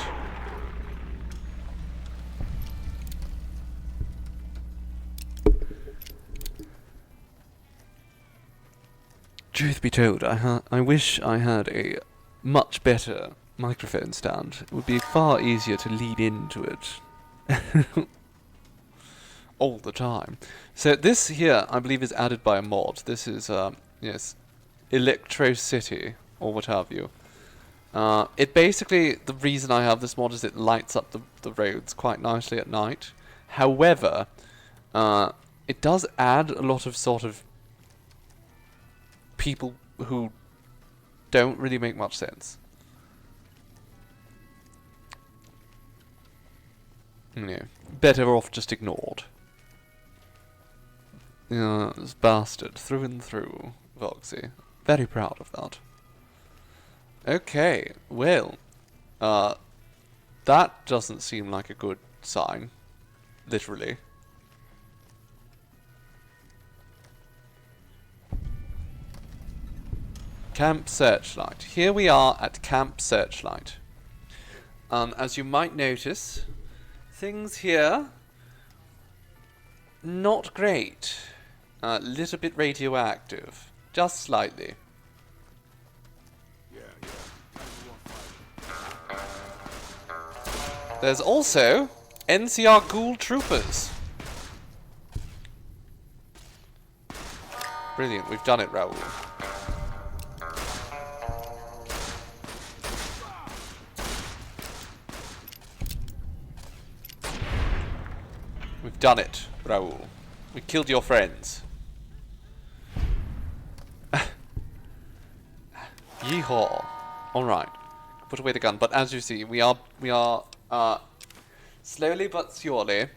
S1: Truth be told, I wish I had a much better microphone stand. It would be far easier to lean into it all the time. So this here, I believe, is added by a mod. This is, yes, Electro City, or what have you. It basically, the reason I have this mod is it lights up the roads quite nicely at night. However, it does add a lot of sort of people who don't really make much sense. Yeah, better off just ignored. This bastard, through and through, Voxy. Very proud of that. Okay, well, that doesn't seem like a good sign, literally. Camp Searchlight. Here we are at Camp Searchlight. As you might notice, things here, not great. A little bit radioactive. Just slightly. There's also NCR Ghoul Troopers. Brilliant, we've done it, Raoul. We've done it, Raoul. We killed your friends. Yeehaw. Alright. Put away the gun. But as you see, we are slowly but surely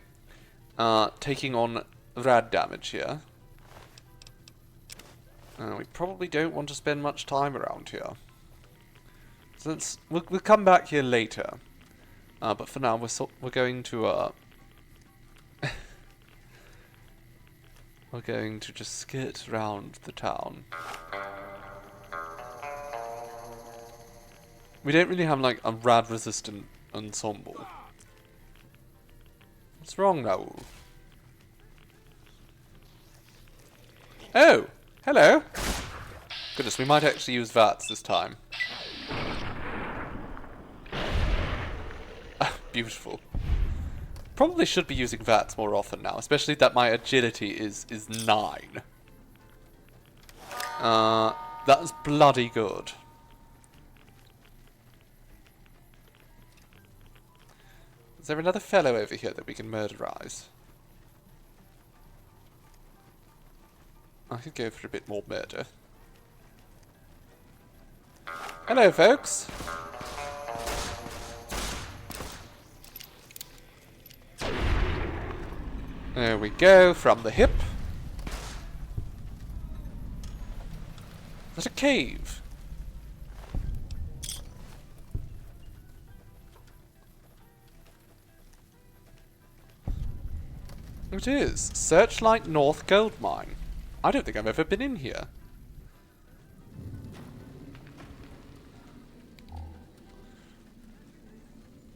S1: taking on rad damage here. We probably don't want to spend much time around here. So we'll come back here later. But for now, we're going to we're going to just skirt around the town. We don't really have like a rad resistant ensemble. What's wrong, Raoul? Oh, hello. Goodness, we might actually use VATS this time. Beautiful. Probably should be using VATS more often now, especially that my agility is 9. That's bloody good. Is there another fellow over here that we can murderize? I could go for a bit more murder. Hello, folks. There we go, from the hip. Is that a cave? It is. Searchlight North Gold Mine. I don't think I've ever been in here.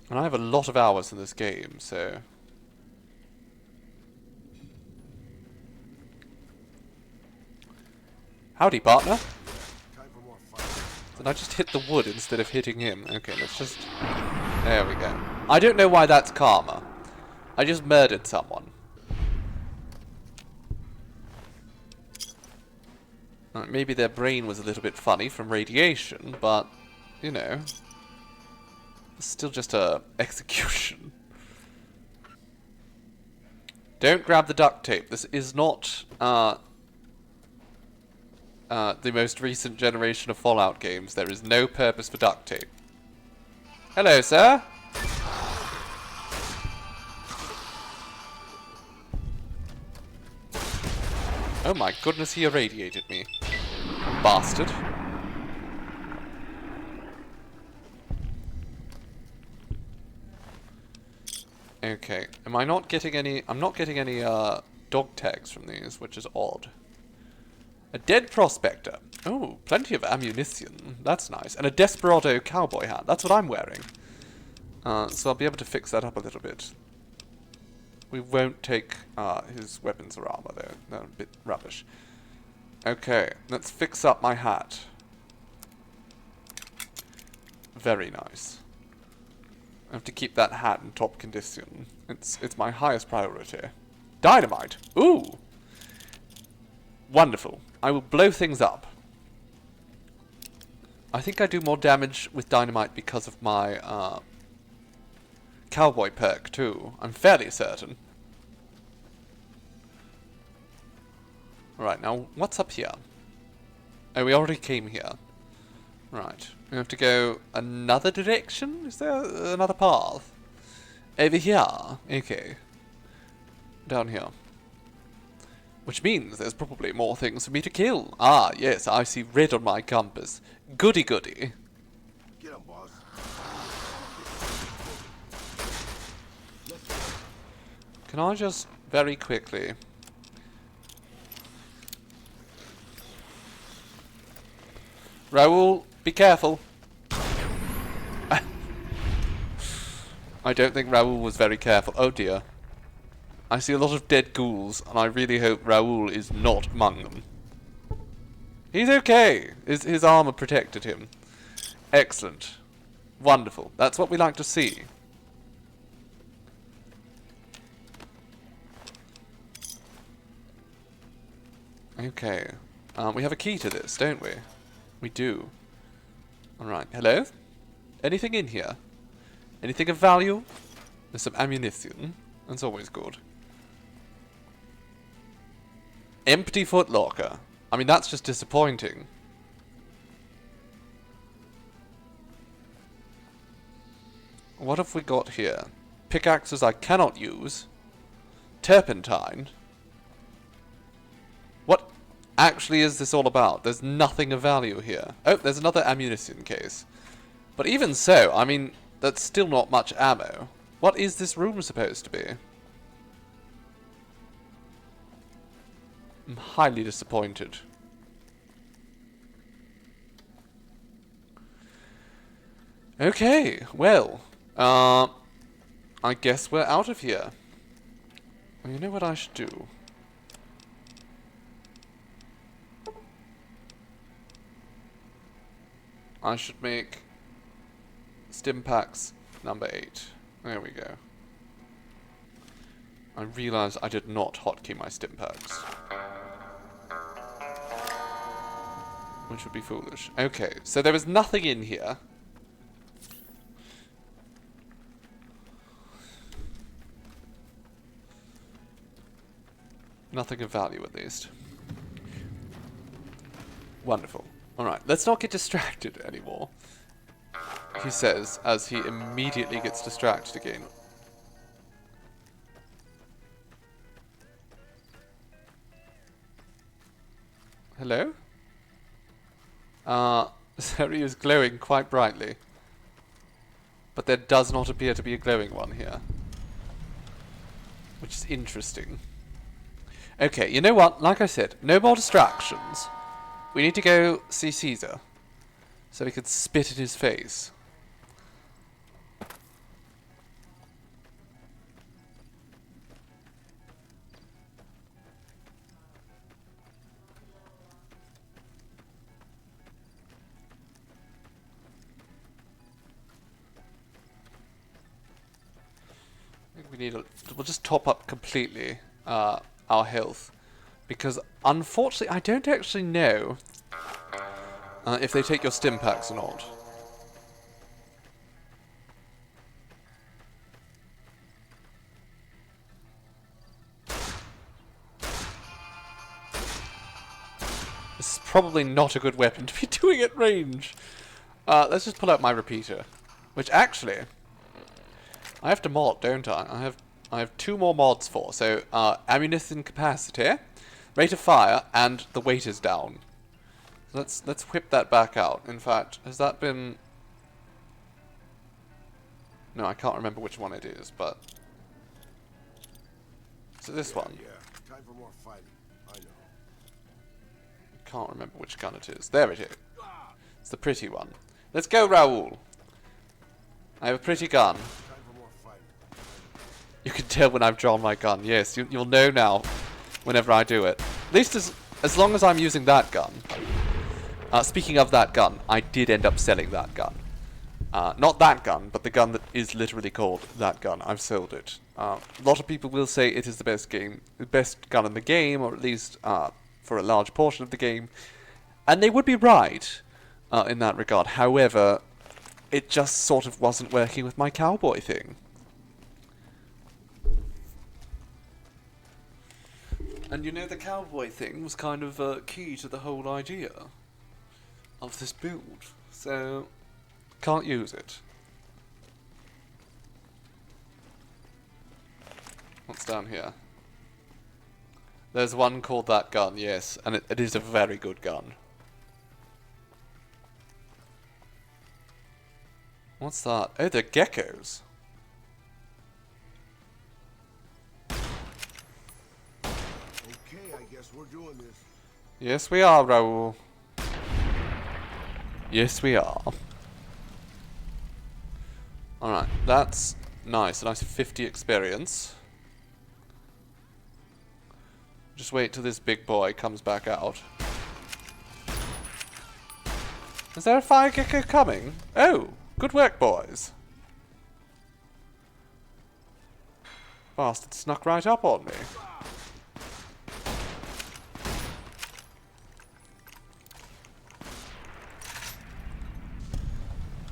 S1: And I have a lot of hours in this game, so... Howdy, partner. Did I just hit the wood instead of hitting him? Okay, let's just... There we go. I don't know why that's karma. I just murdered someone. Maybe their brain was a little bit funny from radiation, but, you know, it's still just a execution. Don't grab the duct tape. This is not the most recent generation of Fallout games, there is no purpose for duct tape. Hello, sir. Oh my goodness, he irradiated me. Bastard. Okay, am I not getting any... I'm not getting any, dog tags from these, which is odd. A dead prospector. Oh, plenty of ammunition. That's nice. And a desperado cowboy hat. That's what I'm wearing. So I'll be able to fix that up a little bit. We won't take his weapons or armor, though. They're a bit rubbish. Okay, let's fix up my hat. Very nice. I have to keep that hat in top condition. It's my highest priority. Dynamite! Ooh! Wonderful. I will blow things up. I think I do more damage with dynamite because of my cowboy perk too. I'm fairly certain. Right, now what's up here? Oh, we already came here. Right. We have to go another direction? Is there another path? Over here. Okay. Down here. Which means there's probably more things for me to kill. Ah, yes, I see red on my compass. Goody goody.
S16: Get him, boss.
S1: Can I just very quickly... Raoul, be careful. I don't think Raoul was very careful. Oh dear. I see a lot of dead ghouls, and I really hope Raoul is not among them. He's okay. His armor protected him. Excellent. Wonderful. That's what we like to see. Okay. We have a key to this, don't we? We do. Alright. Hello? Anything in here? Anything of value? There's some ammunition. That's always good. Empty footlocker. I mean, that's just disappointing. What have we got here? Pickaxes I cannot use. Turpentine. What actually is this all about? There's nothing of value here. Oh, there's another ammunition case. But even so, I mean, that's still not much ammo. What is this room supposed to be? I'm highly disappointed. Okay, well, I guess we're out of here. Well, you know what I should do? I should make stim packs number 8. There we go. I realised I did not hotkey my stim packs. Which would be foolish. Okay, so there is nothing in here. Nothing of value, at least. Wonderful. Alright, let's not get distracted anymore. He says, as he immediately gets distracted again. Hello? Sari is glowing quite brightly. But there does not appear to be a glowing one here. Which is interesting. Okay, you know what? Like I said, no more distractions. We need to go see Caesar. So we can spit in his face. We need a, we'll just top up completely our health, because unfortunately I don't actually know if they take your stim packs or not. This is probably not a good weapon to be doing at range. Let's just pull out my repeater. Which actually, I have to mod, don't I? I have 2 more mods for. So, ammunition capacity, rate of fire, and the weight is down. Let's whip that back out. In fact, has that been... No, I can't remember which one it is, but... So this one.
S16: Yeah, time for more fighting. I know.
S1: Can't remember which gun it is. There it is. It's the pretty one. Let's go, Raoul. I have a pretty gun. You can tell when I've drawn my gun. Yes, you'll know now whenever I do it. At least as long as I'm using that gun. Speaking of that gun, I did end up selling that gun. Not that gun, but the gun that is literally called that gun. I've sold it. A lot of people will say it is the best gun in the game, or at least for a large portion of the game. And they would be right in that regard. However, it just sort of wasn't working with my cowboy thing. And you know, the cowboy thing was kind of key to the whole idea of this build. So, can't use it. What's down here? There's one called that gun, yes, and it is a very good gun. What's that? Oh, they're geckos.
S16: Okay, I guess we're doing this.
S1: Yes, we are, Raoul. Yes, we are. Alright, that's nice. A nice 50 experience. Just wait till this big boy comes back out. Is there a fire gecko coming? Oh, good work, boys. Bastard snuck right up on me.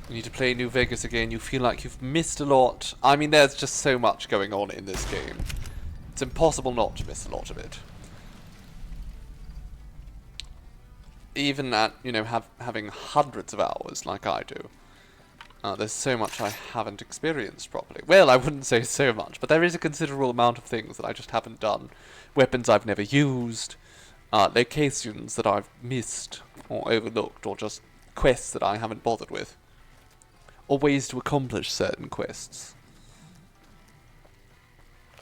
S1: You need to play New Vegas again. You feel like you've missed a lot. I mean, there's just so much going on in this game. It's impossible not to miss a lot of it. Even at, you know, having hundreds of hours like I do. There's so much I haven't experienced properly. Well, I wouldn't say so much, but there is a considerable amount of things that I just haven't done. Weapons I've never used, locations that I've missed or overlooked, or just quests that I haven't bothered with. Or ways to accomplish certain quests.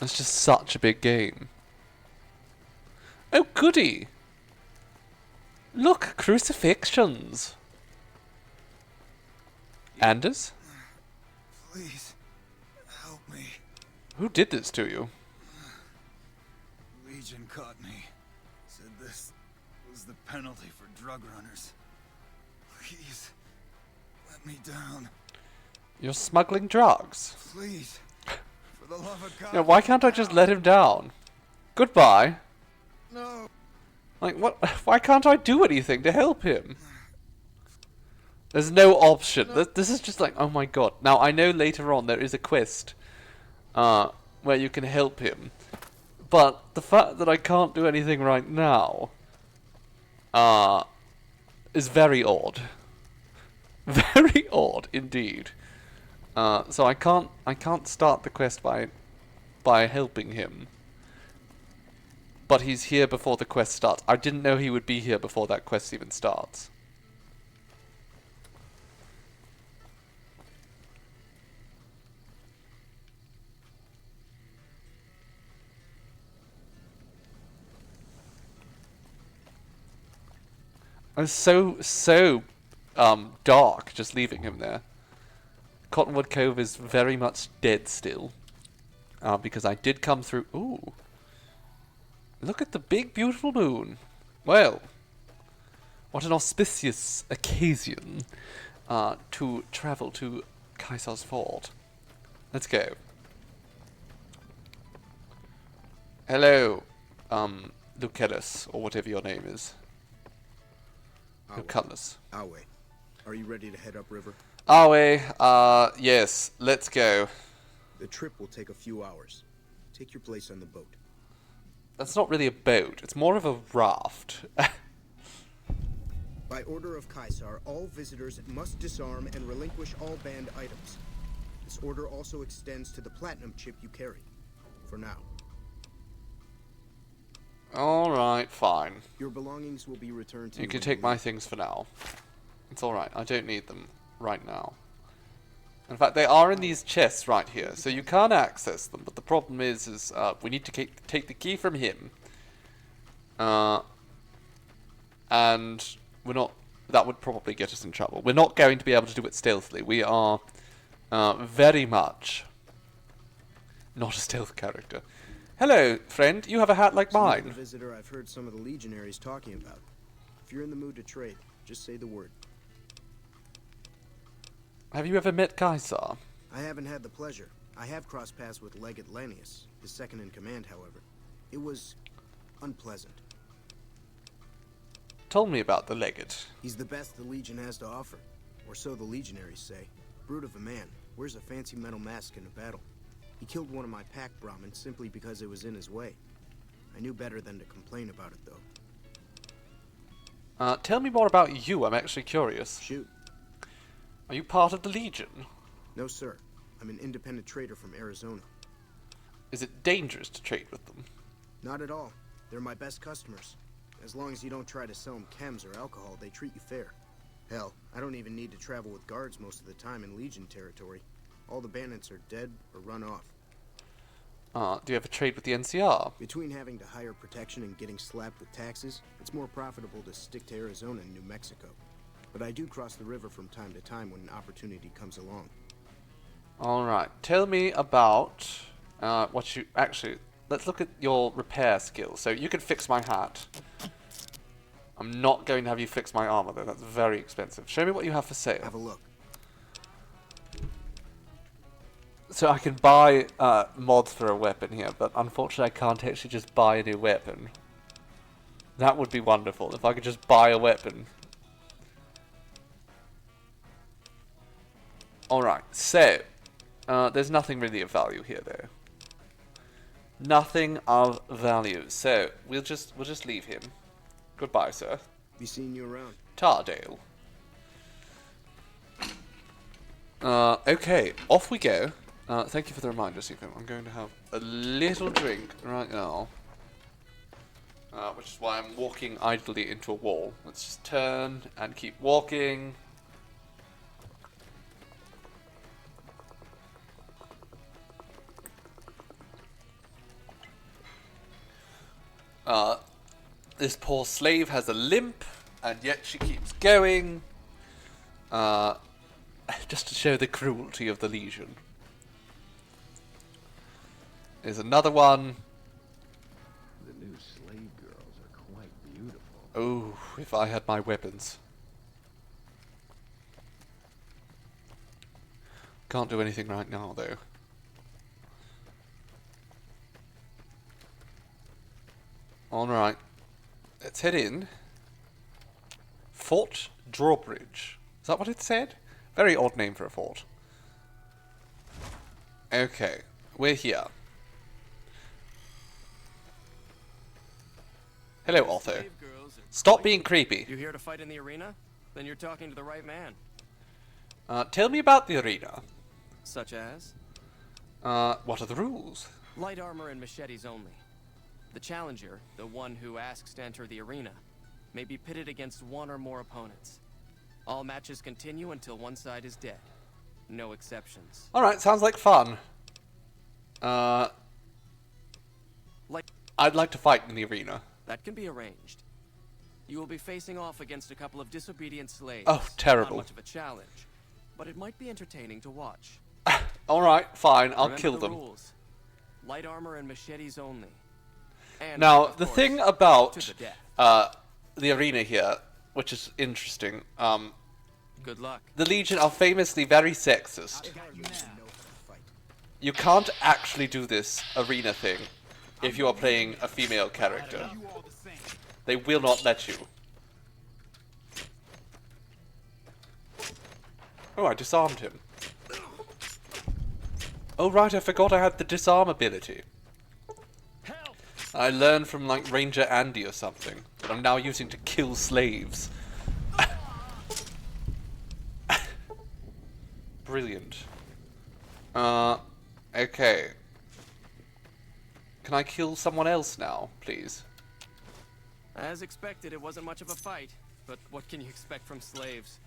S1: It's just such a big game. Oh, goody! Look, crucifixions! Anders?
S12: Please, help me.
S1: Who did this to you?
S12: Legion caught me. Said this was the penalty for drug runners. Please, let me down.
S1: You're smuggling drugs?
S12: Please, for the love of God.
S1: Yeah, why can't I just let him down? Goodbye.
S12: No.
S1: Like, what? Why can't I do anything to help him? There's no option. This is just like, oh my god. Now, I know later on there is a quest where you can help him. But the fact that I can't do anything right now is very odd. Very odd indeed. So I can't start the quest by helping him. But he's here before the quest starts. I didn't know he would be here before that quest even starts. It's so dark just leaving him there. Cottonwood Cove is very much dead still. Because I did come through... Ooh. Look at the big, beautiful moon. Well, what an auspicious occasion to travel to Kaiser's Fort. Let's go. Hello, Lucullus, or whatever your name is. Lucullus.
S10: Awe, are you ready to head upriver?
S1: Awe, yes, let's go.
S10: The trip will take a few hours. Take your place on the boat.
S1: That's not really a boat. It's more of a raft.
S17: order of Caesar, all visitors must disarm and relinquish all banned items. This order also extends to the platinum chip you carry. For now.
S1: Alright, fine.
S17: Your belongings will be returned to
S1: you. Can take my things for now. It's alright, I don't need them right now. In fact, they are in these chests right here, so you can access them, but the problem is we need to take the key from him. And we're not... That would probably get us in trouble. We're not going to be able to do it stealthily. We are very much not a stealth character. Hello, friend. You have a hat like mine.
S17: The visitor I've heard some of the legionaries talking about. If you're in the mood to trade, just say the word.
S1: Have you ever met Caesar?
S17: I haven't had the pleasure. I have crossed paths with Legate Lanius, his second in command, however. It was unpleasant.
S1: Tell me about the Legate.
S17: He's the best the Legion has to offer, or so the legionaries say. Brute of a man, wears a fancy metal mask in a battle. He killed one of my pack Brahmins simply because it was in his way. I knew better than to complain about it, though.
S1: Tell me more about you. I'm actually curious.
S17: Shoot.
S1: Are you part of the Legion?
S17: No, sir. I'm an independent trader from Arizona.
S1: Is it dangerous to trade with them?
S17: Not at all. They're my best customers. As long as you don't try to sell them chems or alcohol, they treat you fair. Hell, I don't even need to travel with guards most of the time in Legion territory. All the bandits are dead or run off.
S1: Do you ever trade with the NCR?
S17: Between having to hire protection and getting slapped with taxes, it's more profitable to stick to Arizona and New Mexico. But I do cross the river from time to time when an opportunity comes along.
S1: Alright, tell me about what you... Actually, let's look at your repair skills. So you can fix my hat. I'm not going to have you fix my armor though, that's very expensive. Show me what you have for sale.
S17: Have a look.
S1: So I can buy mods for a weapon here, but unfortunately I can't actually just buy a new weapon. That would be wonderful, if I could just buy a weapon. Alright, so, there's nothing really of value here though. Nothing of value, so we'll just leave him. Goodbye, sir.
S17: Be seeing you around.
S1: Tardale. Okay, off we go. Thank you for the reminder, Seafoam. I'm going to have a little drink right now. Which is why I'm walking idly into a wall. Let's just turn and keep walking. This poor slave has a limp, and yet she keeps going. Just to show the cruelty of the Legion. There's another one.
S18: The new slave girls are quite beautiful.
S1: Oh, if I had my weapons. Can't do anything right now, though. Alright. Let's head in. Fort Drawbridge. Is that what it said? Very odd name for a fort. Okay. We're here. Hello, Otho. Stop being creepy.
S11: You here to fight in the arena? Then you're talking to the right man.
S1: Tell me about the arena.
S11: Such as?
S1: What are the rules?
S11: Light armor and machetes only. The challenger, the one who asks to enter the arena, may be pitted against one or more opponents. All matches continue until one side is dead. No exceptions.
S1: Alright, sounds like fun. I'd like to fight in the arena.
S11: That can be arranged. You will be facing off against a couple of disobedient slaves.
S1: Oh, terrible.
S11: Not much of a challenge, but it might be entertaining to watch.
S1: Alright, fine, I'll
S11: Remember
S1: kill
S11: the
S1: them.
S11: Rules. Light armor and machetes only. And
S1: Now,
S11: of
S1: the
S11: course,
S1: thing about
S11: to the death.
S1: the arena here, which is interesting,
S11: Good luck.
S1: the Legion are famously very sexist. You can't actually do this arena thing if you are playing a female character. They will not let you. Oh, I disarmed him. Oh right, I forgot I had the disarm ability. I learned from like Ranger Andy or something that I'm now using to kill slaves. Brilliant. Okay. Can I kill someone else now, please?
S11: As expected, it wasn't much of a fight, but what can you expect from slaves?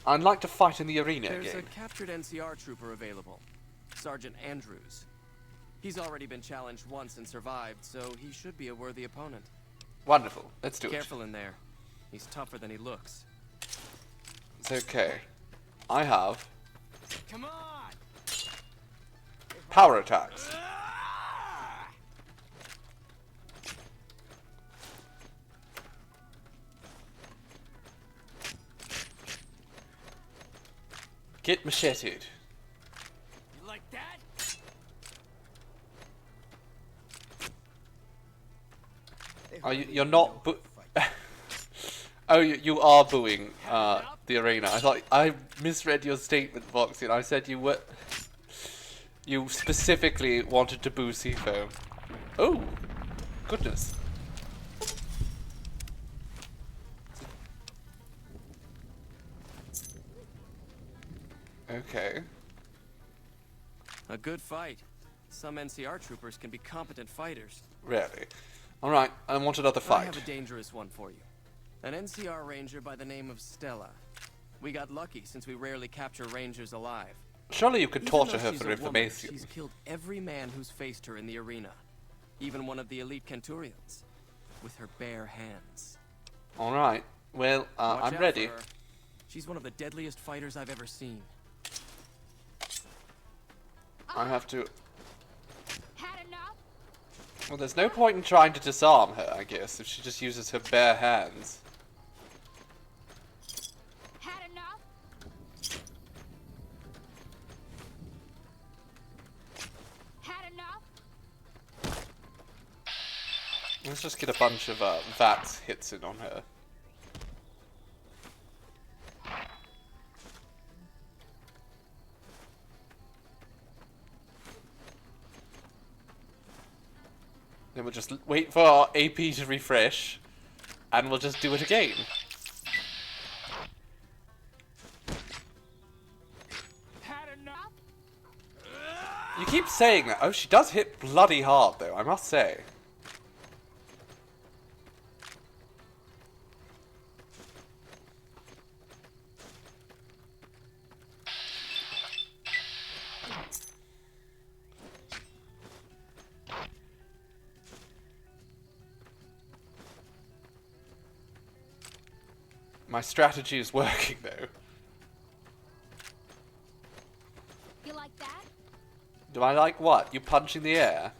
S1: I'd like to fight in the arena
S11: There's
S1: again.
S11: a captured NCR trooper available, Sergeant Andrews. He's already been challenged once and survived, so he should be a worthy opponent.
S1: Wonderful. Let's do it.
S11: Careful in there. He's tougher than he looks.
S1: It's okay. I have
S11: Come on!
S1: power attacks. Get macheted.
S11: You like that?
S1: You're not oh, you are booing the arena. I thought I misread your statement, Voxy, and I said you specifically wanted to boo Seafoam. Oh, goodness. Okay.
S11: A good fight. Some NCR troopers can be competent fighters.
S1: Really? Alright, I want another
S11: I
S1: fight.
S11: have a dangerous one for you. An NCR ranger by the name of Stella. We got lucky since we rarely capture rangers alive.
S1: Surely you could
S11: Even
S1: torture
S11: though
S1: her
S11: she's
S1: for
S11: a woman,
S1: information.
S11: she's killed every man who's faced her in the arena. Even one of the elite Kenturians. With her bare hands.
S1: Alright, well,
S11: Watch
S1: I'm
S11: out
S1: ready.
S11: for her. She's one of the deadliest fighters I've ever seen.
S1: I have to...
S2: Had enough?
S1: Well, there's no point in trying to disarm her, I guess, if she just uses her bare hands.
S2: Had enough? Had enough?
S1: Let's just get a bunch of VATS hits in on her. Then we'll just wait for our AP to refresh, and we'll just do it again.
S11: Had enough?
S1: You keep saying that. Oh, she does hit bloody hard, though, I must say. My strategy is working, though.
S2: You like that?
S1: Do I like what? You punch in the air?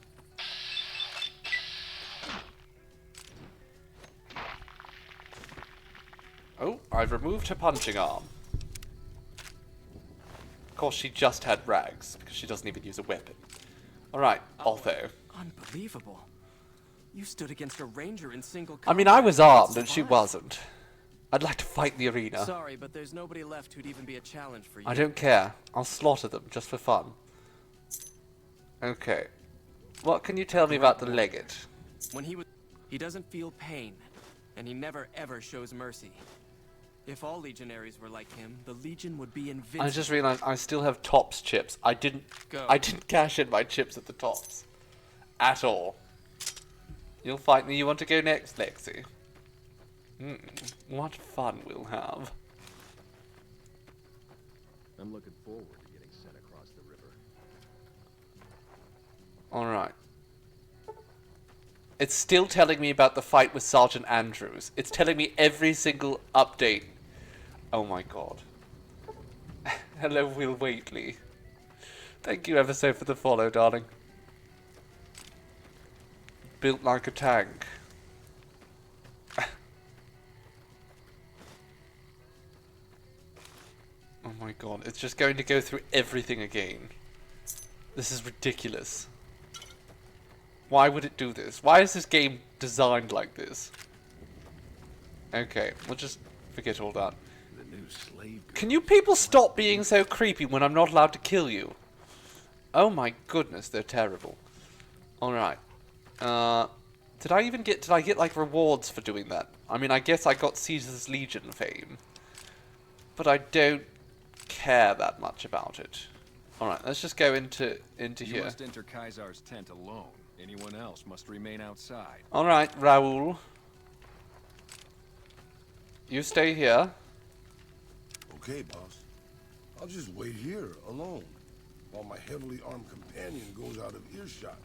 S1: Oh, I've removed her punching arm. Of course, she just had rags, because she doesn't even use a weapon. Alright, Altho.
S11: Unbelievable. You stood against a ranger in single
S1: I mean,
S11: combat
S1: I was armed, and she wasn't. I'd like to fight in the arena.
S11: Sorry, but there's nobody left who'd even be a challenge for you.
S1: I don't care. I'll slaughter them, just for fun. Okay. What can you tell me about the Legate?
S11: When he doesn't feel pain, and he never ever shows mercy. If all legionaries were like him, the Legion would be invincible.
S1: I just realized I still have Tops chips. I didn't cash in my chips at the Tops. At all. You'll fight me. You want to go next, Lexi? What fun we'll have.
S18: I'm looking forward to getting sent across the river.
S1: Alright. It's still telling me about the fight with Sergeant Andrews. It's telling me every single update. Oh my god. Hello, Will Waitley. Thank you ever so for the follow, darling. Built like a tank. Oh my god, it's just going to go through everything again. This is ridiculous. Why would it do this? Why is this game designed like this? Okay, we'll just forget all that.
S18: The new slave.
S1: Can you people stop being so creepy when I'm not allowed to kill you? Oh my goodness, they're terrible. Alright. Did I get like rewards for doing that? I mean, I guess I got Caesar's Legion fame. But I don't care that much about it. Alright, let's just go into
S18: You
S1: here.
S18: must enter Kaisar's tent alone. Anyone else must remain outside.
S1: Alright, Raoul. You stay here.
S16: Okay, boss. I'll just wait here, alone, while my heavily armed companion goes out of earshot.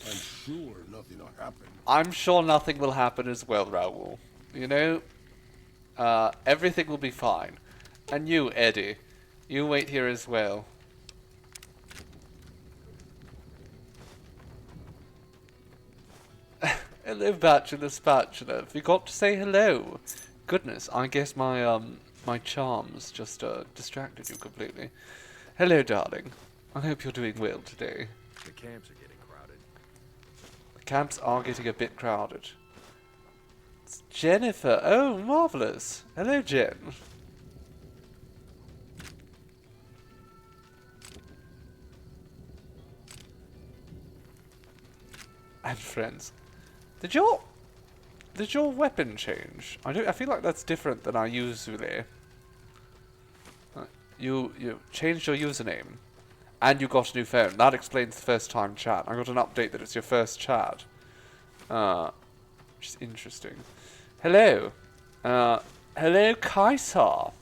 S16: I'm sure nothing will happen.
S1: I'm sure nothing will happen as well, Raoul. You know, everything will be fine. And you, Eddie, you wait here as well. Hello, Bachelor Spatula. Forgot to say hello. Goodness, I guess my my charms just distracted you completely. Hello, darling. I hope you're doing well today.
S18: The camps are getting crowded.
S1: The camps are getting a bit crowded. It's Jennifer. Oh, marvelous. Hello, Jen. And friends. Did your weapon change? I feel like that's different than I usually. You changed your username, and you got a new phone. That explains the first time chat. I got an update that it's your first chat, which is interesting. Hello, hello, Kaisar.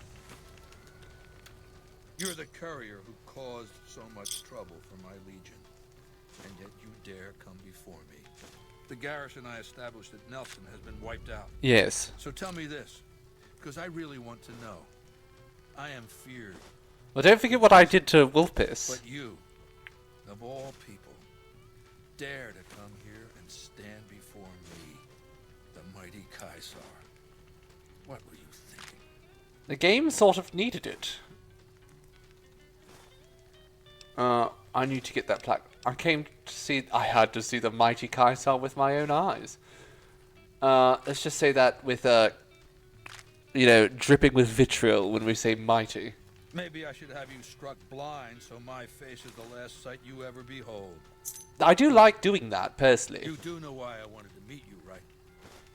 S19: You're the courier who caused so much trouble for my legion, and yet you dare come before me. The garrison I established at Nelson has been wiped out.
S1: Yes.
S19: So tell me this, because I really want to know. I am feared.
S1: Well, don't forget what I did to Wolpus.
S19: But you, of all people, dare to come here and stand before me, the mighty Kaisar. What were you thinking?
S1: The game sort of needed it. I need to get that plaque. I had to see the mighty Kaisar with my own eyes. Let's just say that with, you know, dripping with vitriol when we say mighty.
S19: Maybe I should have you struck blind so my face is the last sight you ever behold.
S1: I do like doing that, personally.
S19: You do know why I wanted to meet you, right?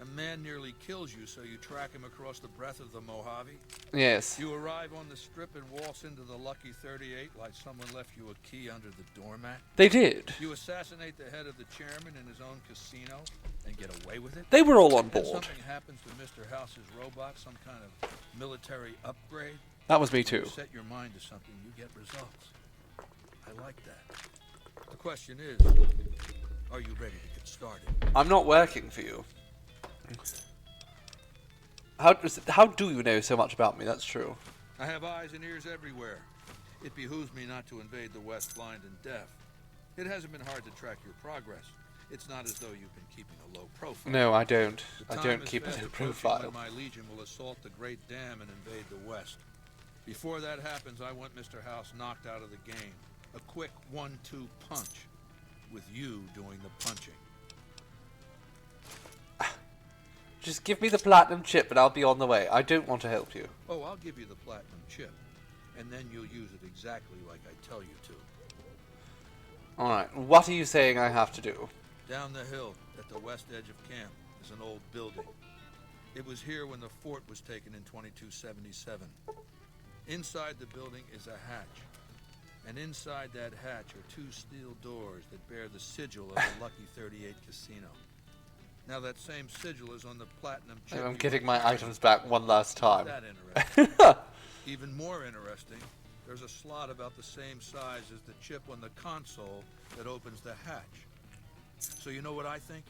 S19: A man nearly kills you, so you track him across the breadth of the Mojave?
S1: Yes.
S19: You arrive on the strip and waltz into the Lucky 38 like someone left you a key under the doormat?
S1: They did.
S19: You assassinate the head of the chairman in his own casino and get away with it?
S1: They were all on
S19: Then
S1: board.
S19: something happens to Mr. House's robot, some kind of military upgrade?
S1: That was me
S19: When
S1: too.
S19: you set your mind to something, you get results. I like that. The question is, are you ready to get started?
S1: I'm not working for you. How do you know so much about me? That's true.
S19: I have eyes and ears everywhere. It behooves me not to invade the West blind and deaf. It hasn't been hard to track your progress. It's not as though you've been keeping a low profile.
S1: No, I don't.
S19: The
S1: I
S19: time
S1: don't
S19: is
S1: keep a
S19: fast
S1: low
S19: approaching
S1: profile.
S19: when my legion will assault the Great Dam and invade the West. Before that happens, I want Mr. House knocked out of the game. A quick 1-2 punch, with you doing the punching.
S1: Just give me the platinum chip and I'll be on the way. I don't want to help you.
S19: Oh, I'll give you the platinum chip, and then you'll use it exactly like I tell you to.
S1: Alright, what are you saying I have to do?
S19: Down the hill, at the west edge of camp, is an old building. It was here when the fort was taken in 2277. Inside the building is a hatch. And inside that hatch are 2 steel doors that bear the sigil of the Lucky 38 casino. Now that same sigil is on the platinum chip.
S1: I'm getting my items back one last time.
S19: That interesting. Even more interesting, there's a slot about the same size as the chip on the console that opens the hatch. So you know what I think?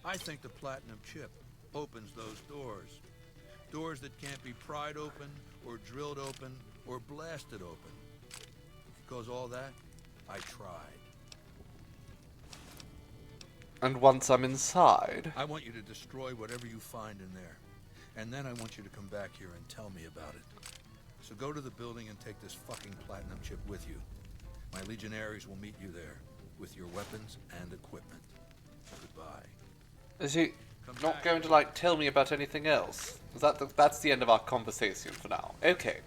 S19: I think the platinum chip opens those doors. Doors that can't be pried open, or drilled open, or blasted open. Because all that, I tried.
S1: And once I'm inside...
S19: I want you to destroy whatever you find in there. And then I want you to come back here and tell me about it. So go to the building and take this fucking platinum chip with you. My legionaries will meet you there, with your weapons and equipment. Goodbye.
S1: Is he not going to, like, tell me about anything else? Is that's the end of our conversation for now. Okay.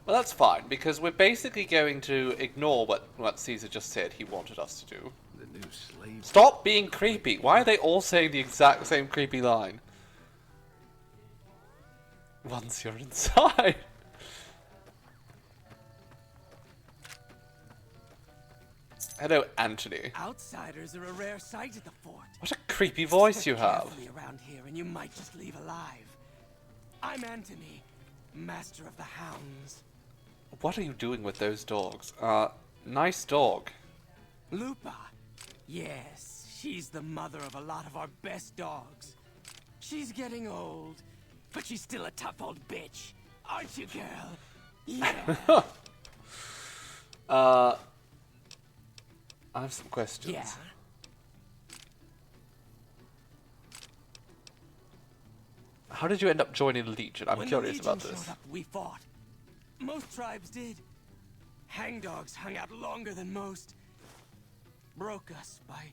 S1: Well, that's fine, because we're basically going to ignore what Caesar just said he wanted us to do.
S18: The new slave.
S1: Stop being creepy. Why are they all saying the exact same creepy line? Once you're inside. Hello, Anthony.
S11: Outsiders are a rare sight at the fort.
S1: What a creepy voice you have.
S11: Carefully around here, and you might just leave alive. I'm Anthony, master of the hounds.
S1: What are you doing with those dogs? Nice dog.
S11: Lupa. Yes, she's the mother of a lot of our best dogs. She's getting old, but she's still a tough old bitch. Aren't you, girl? Yeah.
S1: I have some questions.
S11: Yeah.
S1: How did you end up joining the Legion? I'm
S11: When
S1: curious
S11: the Legion
S1: about this.
S11: showed up, we fought. Most tribes did. Hangdogs hung out longer than most. Broke us by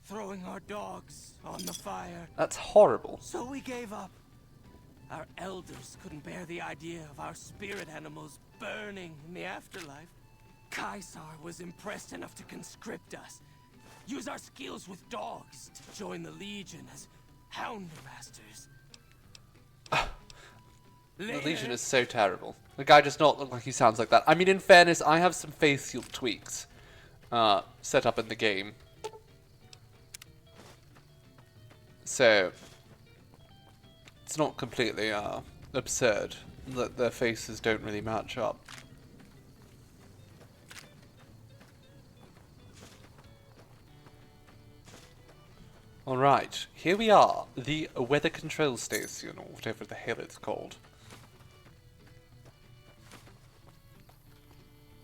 S11: throwing our dogs on the fire.
S1: That's horrible.
S11: So we gave up. Our elders couldn't bear the idea of our spirit animals burning in the afterlife. Kaisar was impressed enough to conscript us. Use our skills with dogs to join the Legion as hound masters.
S1: The Legion is so terrible. The guy does not look like he sounds like that. I mean, in fairness, I have some facial tweaks set up in the game. So, it's not completely absurd that their faces don't really match up. Alright, here we are, the weather control station, or whatever the hell it's called.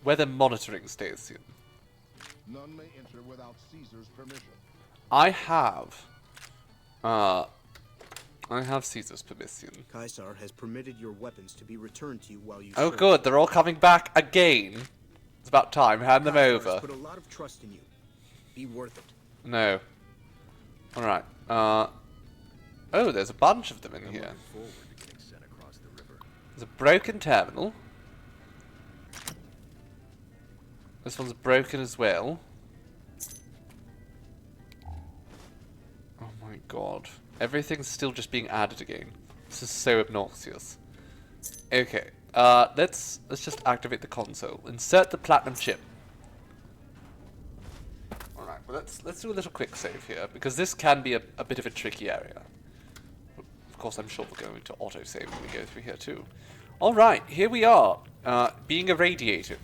S1: Weather monitoring station.
S6: None may enter without Caesar's permission.
S1: I have Caesar's permission.
S17: Kaisar has permitted your weapons to be returned to you while you
S1: Oh
S17: serve.
S1: good, they're all coming back again. It's about time, hand them
S17: Kaisar
S1: over.
S17: has put a lot of trust in you. Be worth it.
S1: No. Alright, oh, there's a bunch of them in here. There's a broken terminal. This one's broken as well. Oh my god. Everything's still just being added again. This is so obnoxious. Okay, let's just activate the console. Insert the platinum chip. Alright, well let's do a little quick save here, because this can be a bit of a tricky area. Of course, I'm sure we're going to autosave when we go through here too. Alright, here we are. Being irradiated.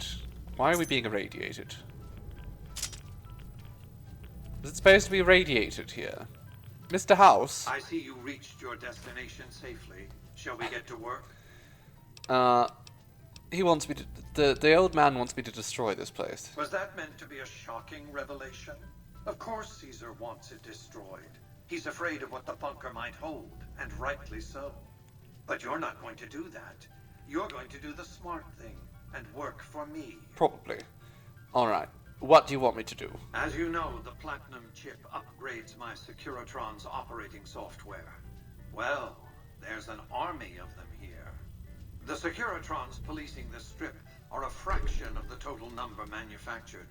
S1: Why are we being irradiated? Is it supposed to be irradiated here? Mr. House?
S14: I see you reached your destination safely. Shall we get to work?
S1: He wants me to... The old man wants me to destroy this place.
S14: Was that meant to be a shocking revelation? Of course Caesar wants it destroyed. He's afraid of what the bunker might hold, and rightly so. But you're not going to do that. You're going to do the smart thing, and work for me.
S1: Probably. Alright. What do you want me to do?
S14: As you know, the Platinum chip upgrades my Securitron's operating software. Well, there's an army of them here. The Securitrons policing the strip are a fraction of the total number manufactured.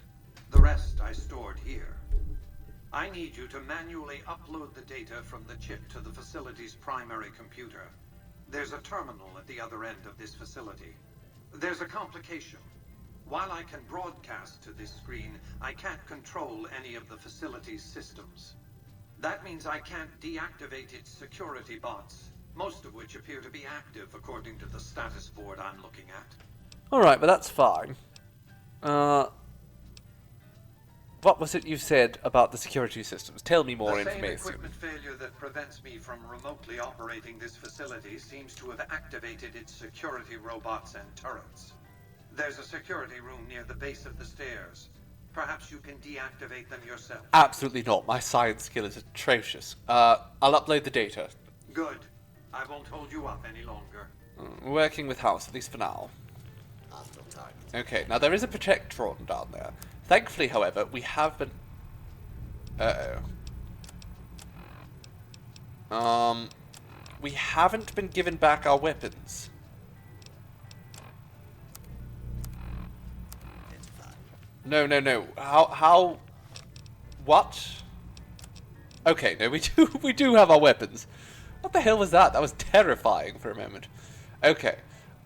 S14: The rest I stored here. I need you to manually upload the data from the chip to the facility's primary computer. There's a terminal at the other end of this facility. There's a complication. While I can broadcast to this screen, I can't control any of the facility's systems. That means I can't deactivate its security bots, most of which appear to be active according to the status board I'm looking at.
S1: Alright, but that's fine. What was it you said about the security systems? Tell me more
S14: The same
S1: information.
S14: equipment failure that prevents me from remotely operating this facility seems to have activated its security robots and turrets. There's a security room near the base of the stairs. Perhaps you can deactivate them yourself.
S1: Absolutely not. My science skill is atrocious. I'll upload the data.
S14: Good. I won't hold you up any longer.
S1: Working with House, at least for now. Okay, now there is a Protectron down there. Thankfully, however, we have been... we haven't been given back our weapons. No. How... What? Okay, no, we do have our weapons. What the hell was that? That was terrifying for a moment. Okay,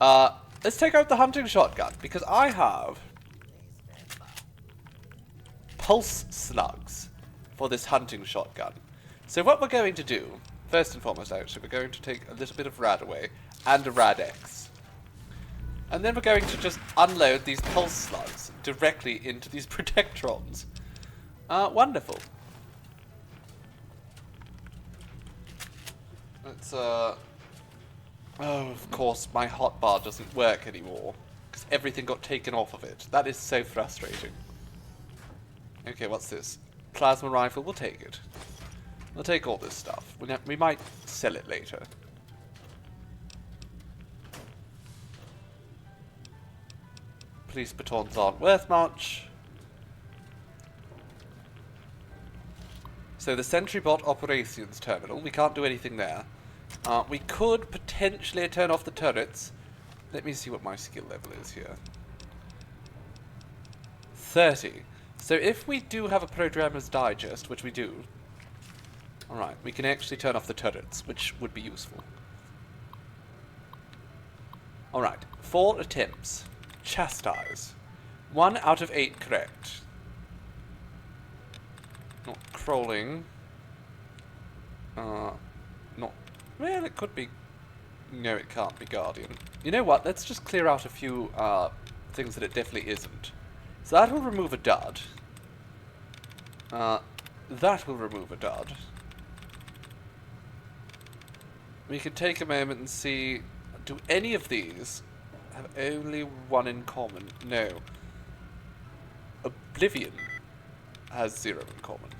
S1: let's take out the hunting shotgun, because I have pulse slugs for this hunting shotgun. So what we're going to do, first and foremost actually, we're going to take a little bit of Radaway and a Rad-X. And then we're going to just unload these pulse slugs directly into these protectrons. Wonderful. Let's, oh, of course, my hotbar doesn't work anymore. Because everything got taken off of it. That is so frustrating. Okay, what's this? Plasma rifle, we'll take it. We'll take all this stuff. We might sell it later. Police batons aren't worth much. So the SentryBot operations terminal, we can't do anything there. We could potentially turn off the turrets. Let me see what my skill level is here. 30. So if we do have a Programmer's Digest, which we do, alright, we can actually turn off the turrets, which would be useful. Alright, 4 attempts. Chastise. 1 out of 8 correct. Not crawling. Not... Well, it could be... No, it can't be Guardian. You know what? Let's just clear out a few things that it definitely isn't. So that will remove a dud. That will remove a dud. We can take a moment and see... Do any of these have only one in common? No. Oblivion has 0 in common.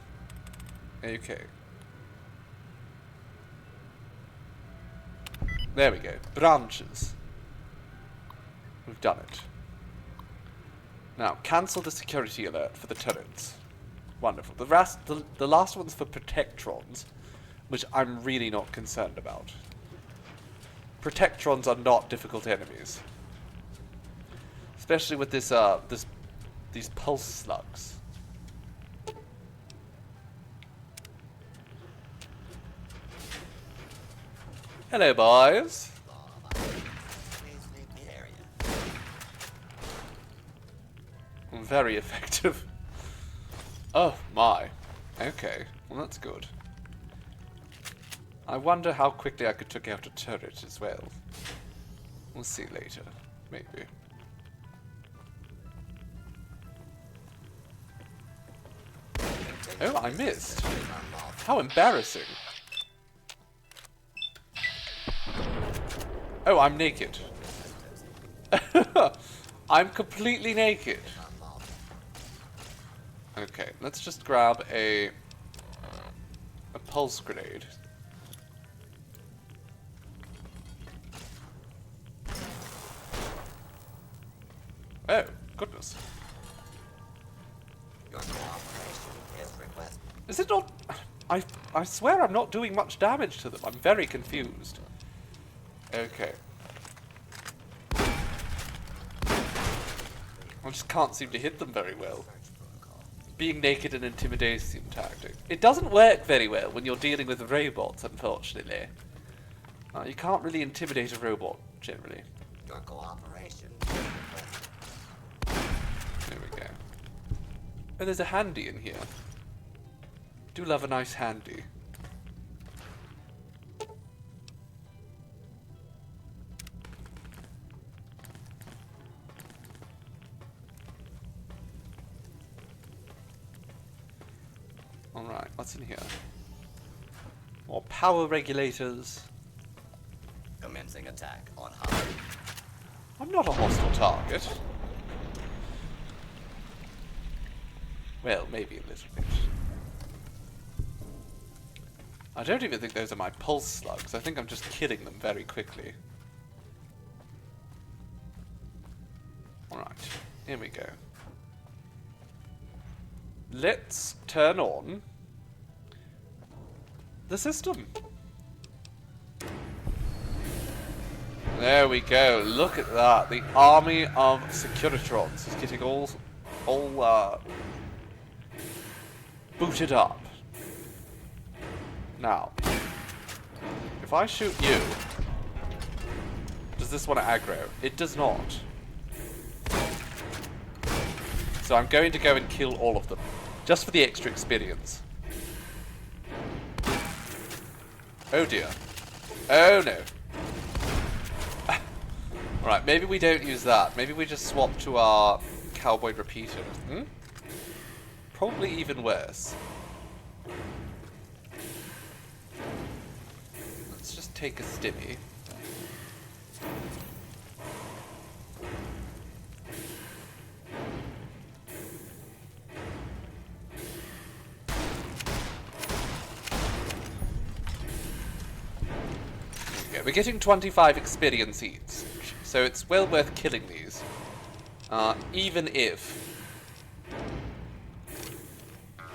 S1: Okay. There we go. Branches. We've done it. Now, cancel the security alert for the turrets. Wonderful. The last one's for Protectrons, which I'm really not concerned about. Protectrons are not difficult enemies. Especially with this, these pulse slugs. Hello, boys. Very effective. Oh, my. Okay. Well, that's good. I wonder how quickly I could take out a turret as well. We'll see later. Maybe. Oh, I missed. How embarrassing. Oh, I'm naked. I'm completely naked. Okay, let's just grab a pulse grenade. Oh, goodness. Is it not... I swear I'm not doing much damage to them. I'm very confused. Okay. I just can't seem to hit them very well. Being naked an intimidation tactic. It doesn't work very well when you're dealing with robots, unfortunately. You can't really intimidate a robot, generally.
S20: Your cooperation.
S1: There we go. Oh, there's a handy in here. Do love a nice handy. Alright, what's in here? More power regulators.
S20: Commencing attack on hub.
S1: I'm not a hostile target. Well, maybe a little bit. I don't even think those are my pulse slugs. I think I'm just killing them very quickly. Alright, here we go. Let's turn on the system. There we go. Look at that. The army of Securitrons is getting all booted up. Now, if I shoot you, does this want to aggro? It does not. So I'm going to go and kill all of them. Just for the extra experience. Oh dear. Oh no. Alright, maybe we don't use that. Maybe we just swap to our cowboy repeater. Hmm? Probably even worse. Let's just take a stimmy. We're getting 25 experience each, so it's well worth killing these. Even if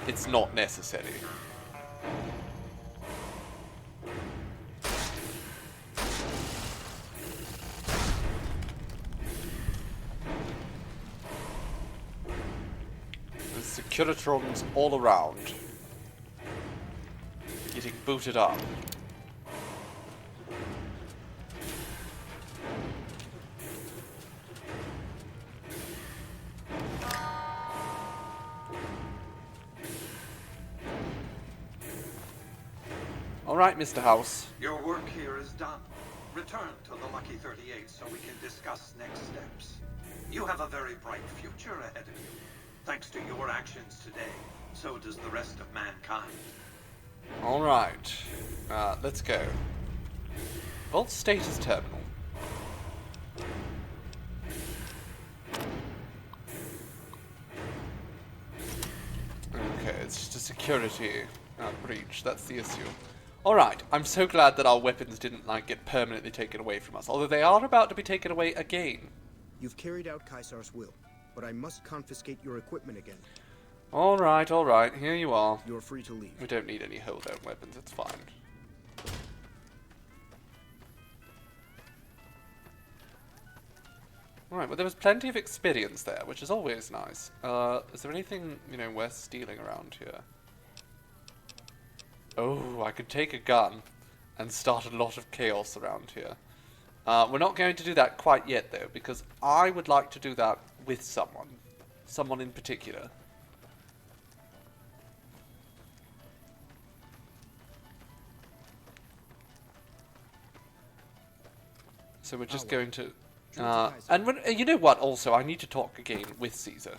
S1: it's not necessary. There's Securitrons all around. Getting booted up. Alright, Mr. House.
S14: Your work here is done. Return to the Lucky 38 so we can discuss next steps. You have a very bright future ahead of you. Thanks to your actions today, so does the rest of mankind.
S1: Alright. Let's go. Vault status terminal. Okay, it's just a security breach. That's the issue. Alright, I'm so glad that our weapons didn't, get permanently taken away from us. Although they are about to be taken away again.
S17: You've carried out Caesar's will, but I must confiscate your equipment again.
S1: Alright, here you are.
S17: You're free to leave.
S1: We don't need any holdout weapons, it's fine. Alright, well there was plenty of experience there, which is always nice. Is there anything, worth stealing around here? Oh, I could take a gun and start a lot of chaos around here. We're not going to do that quite yet, though, because I would like to do that with someone. Someone in particular. So we're just going to... and you know what, also, I need to talk again with Caesar.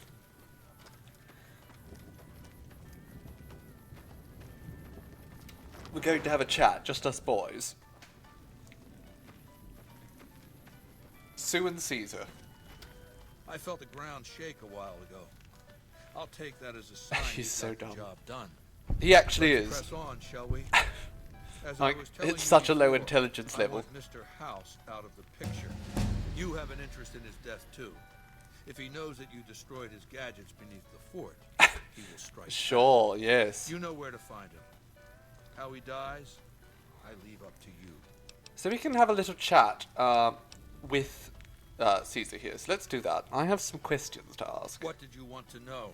S1: We're going to have a chat, just us boys. Sue and Caesar.
S19: I felt the ground shake a while ago. I'll take that as a sign
S1: He's so dumb.
S19: the job done.
S1: He actually
S19: Let's
S1: is.
S19: Press on, shall we? As
S1: Like,
S19: I was telling
S1: it's
S19: you
S1: such a low
S19: before,
S1: intelligence
S19: I
S1: level.
S19: want Mr. House out of the picture. You have an interest in his death too. If he knows that you destroyed his gadgets beneath the fort, he will strike.
S1: Sure, yes.
S19: You know where to find him. How he dies, I leave up to you.
S1: So we can have a little chat with Caesar here. So let's do that. I have some questions to ask.
S19: What did you want to know?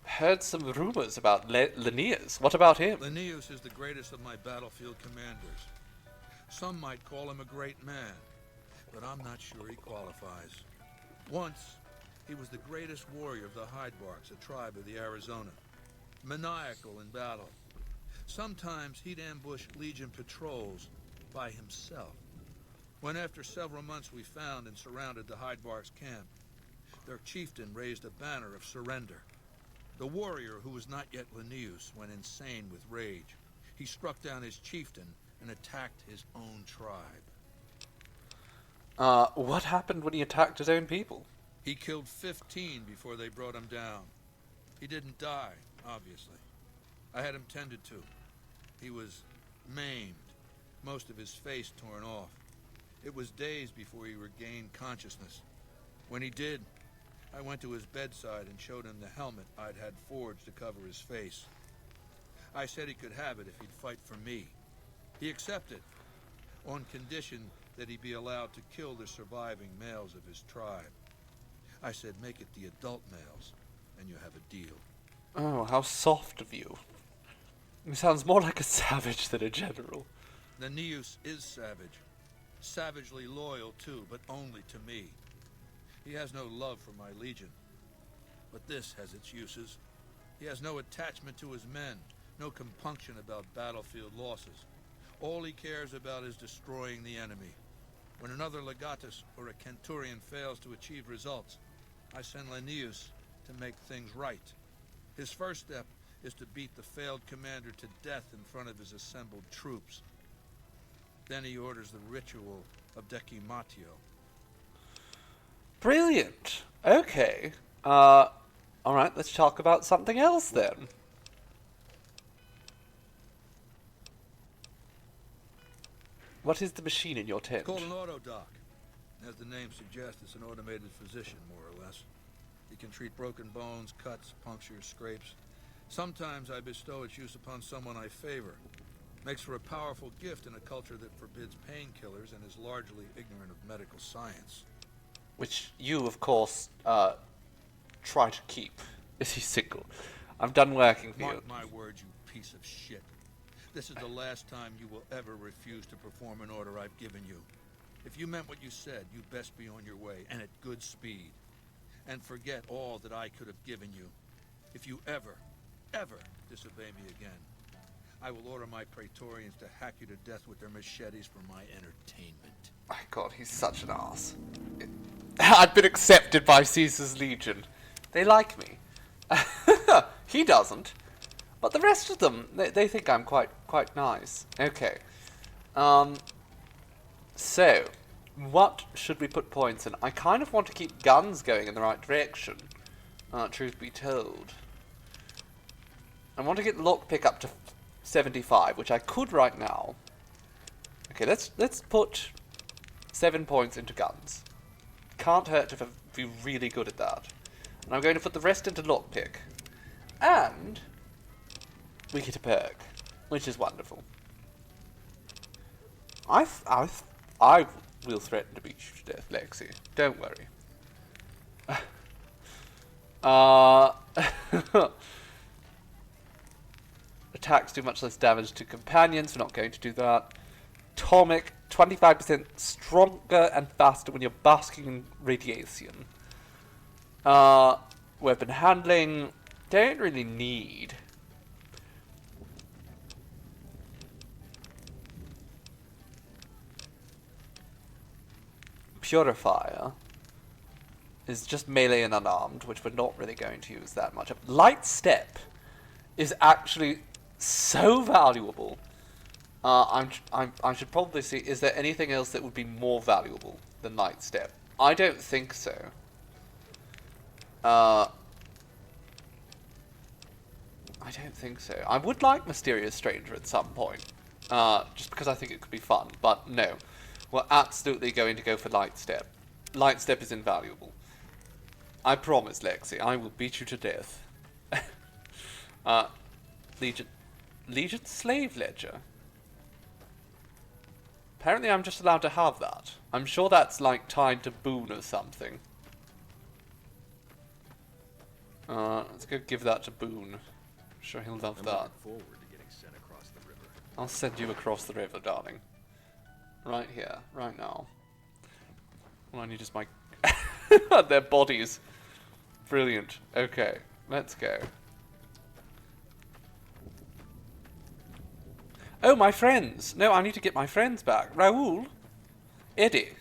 S1: Heard some rumors about Linnaeus. What about him?
S19: Linnaeus is the greatest of my battlefield commanders. Some might call him a great man, but I'm not sure he qualifies. Once, he was the greatest warrior of the Hydebarks, a tribe of the Arizona. Maniacal in battle. Sometimes he'd ambush Legion patrols by himself. When after several months we found and surrounded the Hydebarks camp, their chieftain raised a banner of surrender. The warrior, who was not yet Linnaeus, went insane with rage. He struck down his chieftain and attacked his own tribe.
S1: What happened when he attacked his own people?
S19: He killed 15 before they brought him down. He didn't die, obviously. I had him tended to. He was maimed, most of his face torn off. It was days before he regained consciousness. When he did, I went to his bedside and showed him the helmet I'd had forged to cover his face. I said he could have it if he'd fight for me. He accepted, on condition that he be allowed to kill the surviving males of his tribe. I said, make it the adult males, and you have a deal.
S1: Oh, how soft of you. He sounds more like a savage than a general.
S19: Linnaeus is savage. Savagely loyal, too, but only to me. He has no love for my legion. but this has its uses. He has no attachment to his men, no compunction about battlefield losses. All he cares about is destroying the enemy. When another legatus or a centurion fails to achieve results, I send Linnaeus to make things right. His first step is to beat the failed commander to death in front of his assembled troops. Then he orders the ritual of decimatio.
S1: Brilliant. Okay. Alright, let's talk about something else then. What is the machine in your tent?
S19: It's called an autodoc. As the name suggests, it's an automated physician, more or less. It can treat broken bones, cuts, punctures, scrapes. Sometimes I bestow its use upon someone I favor. Makes for a powerful gift in a culture that forbids painkillers and is largely ignorant of medical science.
S1: Which you, of course, try to keep. Is he single? I'm done working for you.
S19: Mark my words, you piece of shit. This is the last time you will ever refuse to perform an order I've given you. If you meant what you said, you'd best be on your way, and at good speed. And forget all that I could have given you. If you ever disobey me again, I will order my Praetorians to hack you to death with their machetes for my entertainment.
S1: My god, he's such an ass. I've been accepted by Caesar's Legion. They like me. He doesn't. But the rest of them, they think I'm quite nice. Okay. So, what should we put points in? I kind of want to keep guns going in the right direction. Truth be told. I want to get lockpick up to 75, which I could right now. Okay, let's put 7 points into guns. Can't hurt to be really good at that. And I'm going to put the rest into lockpick. And we get a perk, which is wonderful. I will threaten to beat you to death, Lexi. Don't worry. Attacks do much less damage to companions. We're not going to do that. Atomic, 25% stronger and faster when you're basking in radiation. Weapon handling, don't really need. Purifier is just melee and unarmed, which we're not really going to use that much. Light Step is actually so valuable. I should probably see, is there anything else that would be more valuable than Light Step? I don't think so. I don't think so. I would like Mysterious Stranger at some point, just because I think it could be fun, but no. We're absolutely going to go for Light Step. Light Step is invaluable. I promise, Lexi, I will beat you to death. Legion Slave Ledger? Apparently I'm just allowed to have that. I'm sure that's like tied to Boone or something. Let's go give that to Boone. I'm sure he'll love that.
S18: Looking forward to getting sent across the river.
S1: I'll send you across the river, darling. Right here, right now. All I need is my... their bodies. Brilliant. Okay, let's go. Oh, my friends! No, I need to get my friends back. Raoul? Eddie?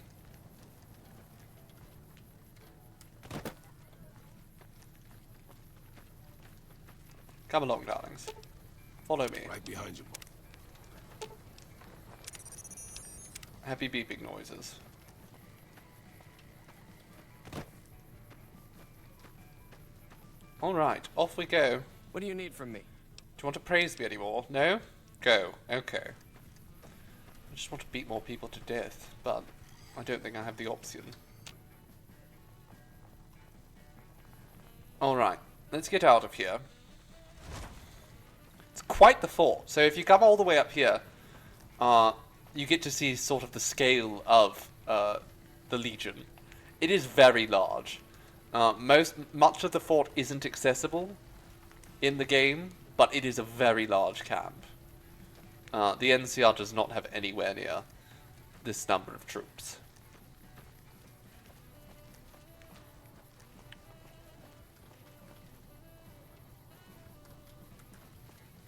S1: Come along, darlings. Follow me.
S16: Right behind you.
S1: Happy beeping noises. Alright, off we go.
S11: What do you need from me?
S1: Do you want to praise me anymore? No? Go. Okay. I just want to beat more people to death, but I don't think I have the option. Alright, let's get out of here. It's quite the fort. So if you come all the way up here, you get to see sort of the scale of the Legion. It is very large. Much of the fort isn't accessible in the game, but it is a very large camp. The NCR does not have anywhere near this number of troops.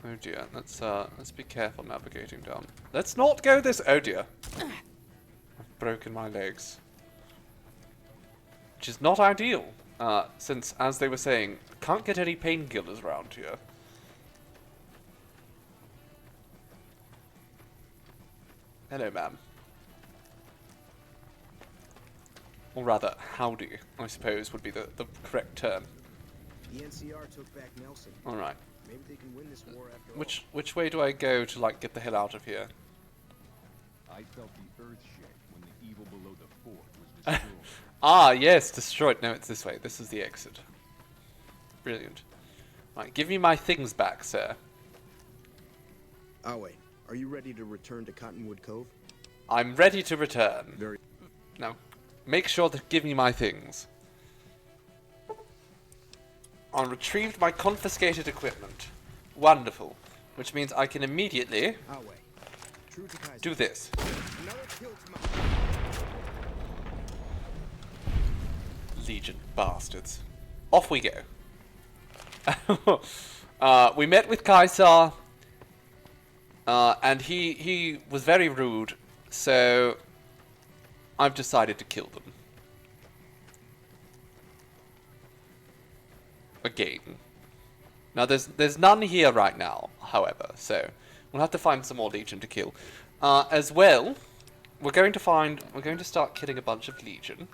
S1: Oh dear, let's be careful navigating down. Let's not go this. Oh dear, I've broken my legs, which is not ideal. Since, as they were saying, can't get any painkillers around here. Hello, ma'am. Or rather, howdy, I suppose, would be the correct term.
S17: The NCR took back Nelson.
S1: Alright.
S17: Maybe they can win this war after all.
S1: Which way do I go to, like, get the hell out of here?
S18: I felt the earth shake when the evil below the fort was destroyed.
S1: Ah, yes, destroyed. No, it's this way. This is the exit. Brilliant. Right, give me my things back, sir.
S17: Awe, are you ready to return to Cottonwood Cove?
S1: I'm ready to return.
S17: Very.
S1: Now, make sure to give me my things. I retrieved my confiscated equipment. Wonderful. Which means I can immediately do this. Legion bastards. Off we go. We met with Kaisar, and he was very rude, so I've decided to kill them. Again. Now there's none here right now, however, so we'll have to find some more Legion to kill. As well, we're going to start killing a bunch of Legion.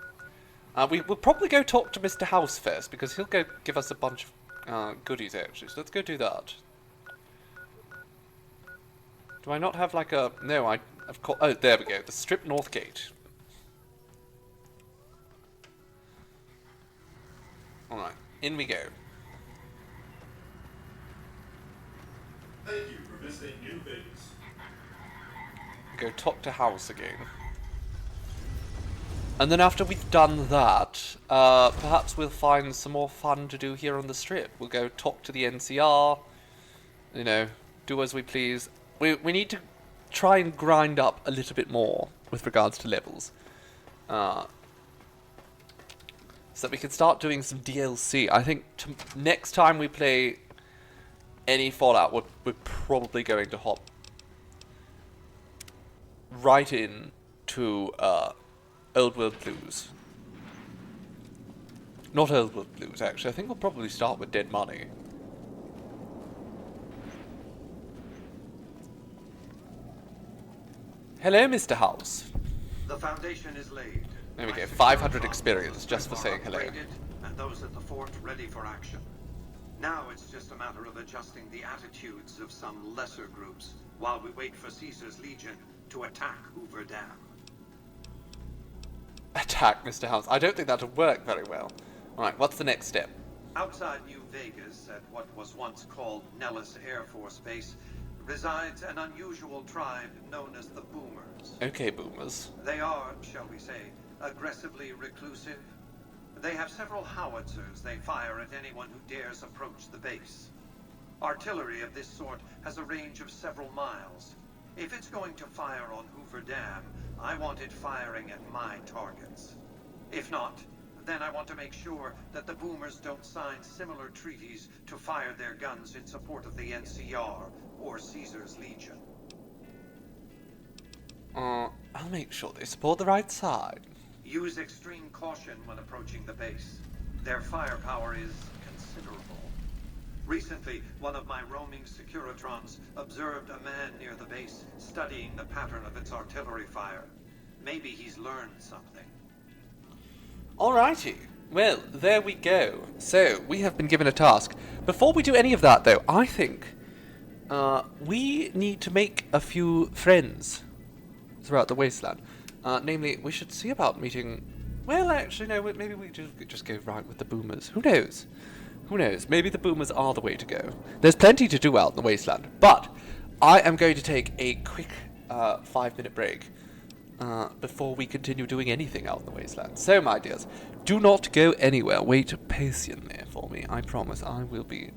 S1: We'll probably go talk to Mr. House first, because he'll go give us a bunch of goodies, actually. So let's go do that. Do I not have like a... No, of course... Oh, there we go. The Strip North Gate. Alright, in we go.
S3: Thank you for visiting New Vegas.
S1: Go talk to House again. And then after we've done that, perhaps we'll find some more fun to do here on the Strip. We'll go talk to the NCR, you know, do as we please. We need to try and grind up a little bit more with regards to levels. So that we can start doing some DLC. I think next time we play any Fallout, we're probably going to hop right in to Old World Blues. Not Old World Blues, actually. I think we'll probably start with Dead Money. Hello, Mr. House.
S14: The foundation is laid.
S1: There we go. 500 experience just for saying hello.
S14: And those at the fort ready for action. Now it's just a matter of adjusting the attitudes of some lesser groups while we wait for Caesar's Legion to attack Hoover Dam.
S1: Attack, Mr. House. I don't think that'll work very well. Alright, what's the next step?
S14: Outside New Vegas, at what was once called Nellis Air Force Base, resides an unusual tribe known as the Boomers.
S1: Okay, Boomers.
S14: They are, shall we say, aggressively reclusive. They have several howitzers they fire at anyone who dares approach the base. Artillery of this sort has a range of several miles. If it's going to fire on Hoover Dam, I want it firing at my targets. If not, then I want to make sure that the Boomers don't sign similar treaties to fire their guns in support of the NCR or Caesar's Legion.
S1: I'll make sure they support the right side.
S14: Use extreme caution when approaching the base. Their firepower is considerable. Recently, one of my roaming Securitrons observed a man near the base studying the pattern of its artillery fire. Maybe he's learned something.
S1: Alrighty. Well, there we go. So, we have been given a task. Before we do any of that, though, I think we need to make a few friends throughout the wasteland. Namely, we should see about meeting... Well, actually, no, maybe we just go right with the Boomers. Who knows? Who knows? Maybe the Boomers are the way to go. There's plenty to do out in the wasteland, but I am going to take a quick 5-minute break before we continue doing anything out in the wasteland. So, my dears, do not go anywhere. Wait patiently for me. I promise I will be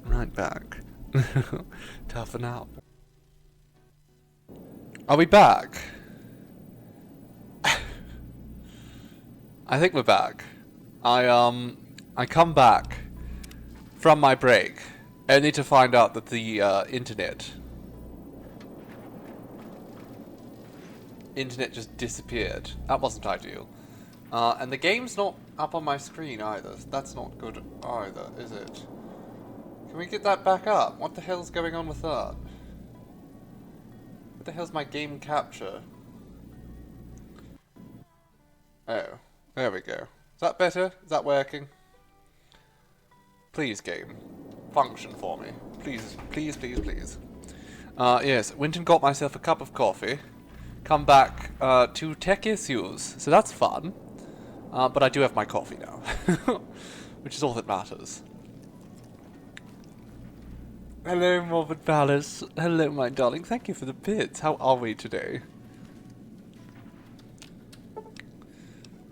S1: right back. Toughen up. Are we back? I think we're back. I come back from my break Only to find out that the internet just disappeared. That wasn't ideal. And the game's not up on my screen either. That's not good either, is it? Can we get that back up? What the hell's going on with that? What the hell's my game capture? Oh, there we go. Is that better? Is that working? Please, game. Function for me. Please, please, please, please. Yes, went and got myself a cup of coffee. Come back to tech issues. So that's fun. But I do have my coffee now. Which is all that matters. Hello, Morbid Palace. Hello, my darling. Thank you for the bits. How are we today?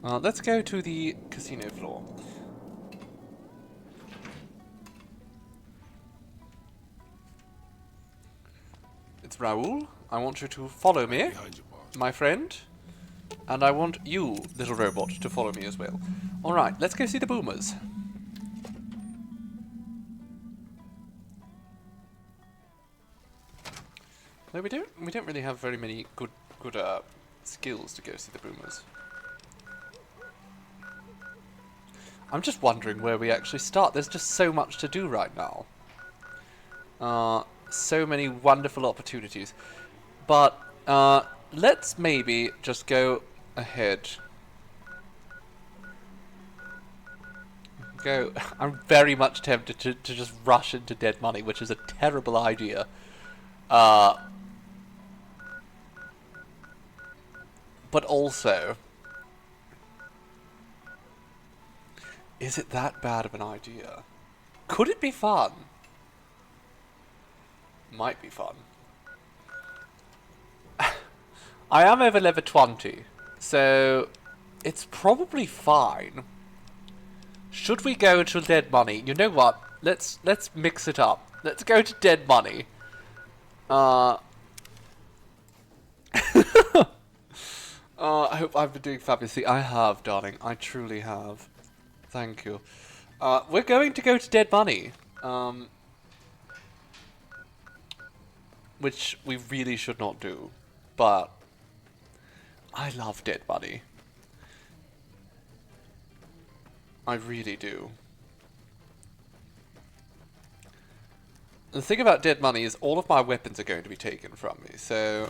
S1: Let's go to the casino floor. It's Raoul. I want you to follow me, my friend. And I want you, little robot, to follow me as well. Alright, let's go see the boomers. No, we don't really have very many good skills to go see the boomers. I'm just wondering where we actually start. There's just so much to do right now. So many wonderful opportunities. But let's maybe just go ahead. I'm very much tempted to just rush into dead money, which is a terrible idea. But also, is it that bad of an idea? Could it be fun? Might be fun. I am over level 20, so it's probably fine. Should we go to dead money? You know what? Let's mix it up. Let's go to dead money. I hope I've been doing fabulously. I have, darling. I truly have. Thank you. We're going to go to dead money. Which we really should not do. But I love dead money. I really do. The thing about dead money is all of my weapons are going to be taken from me, so...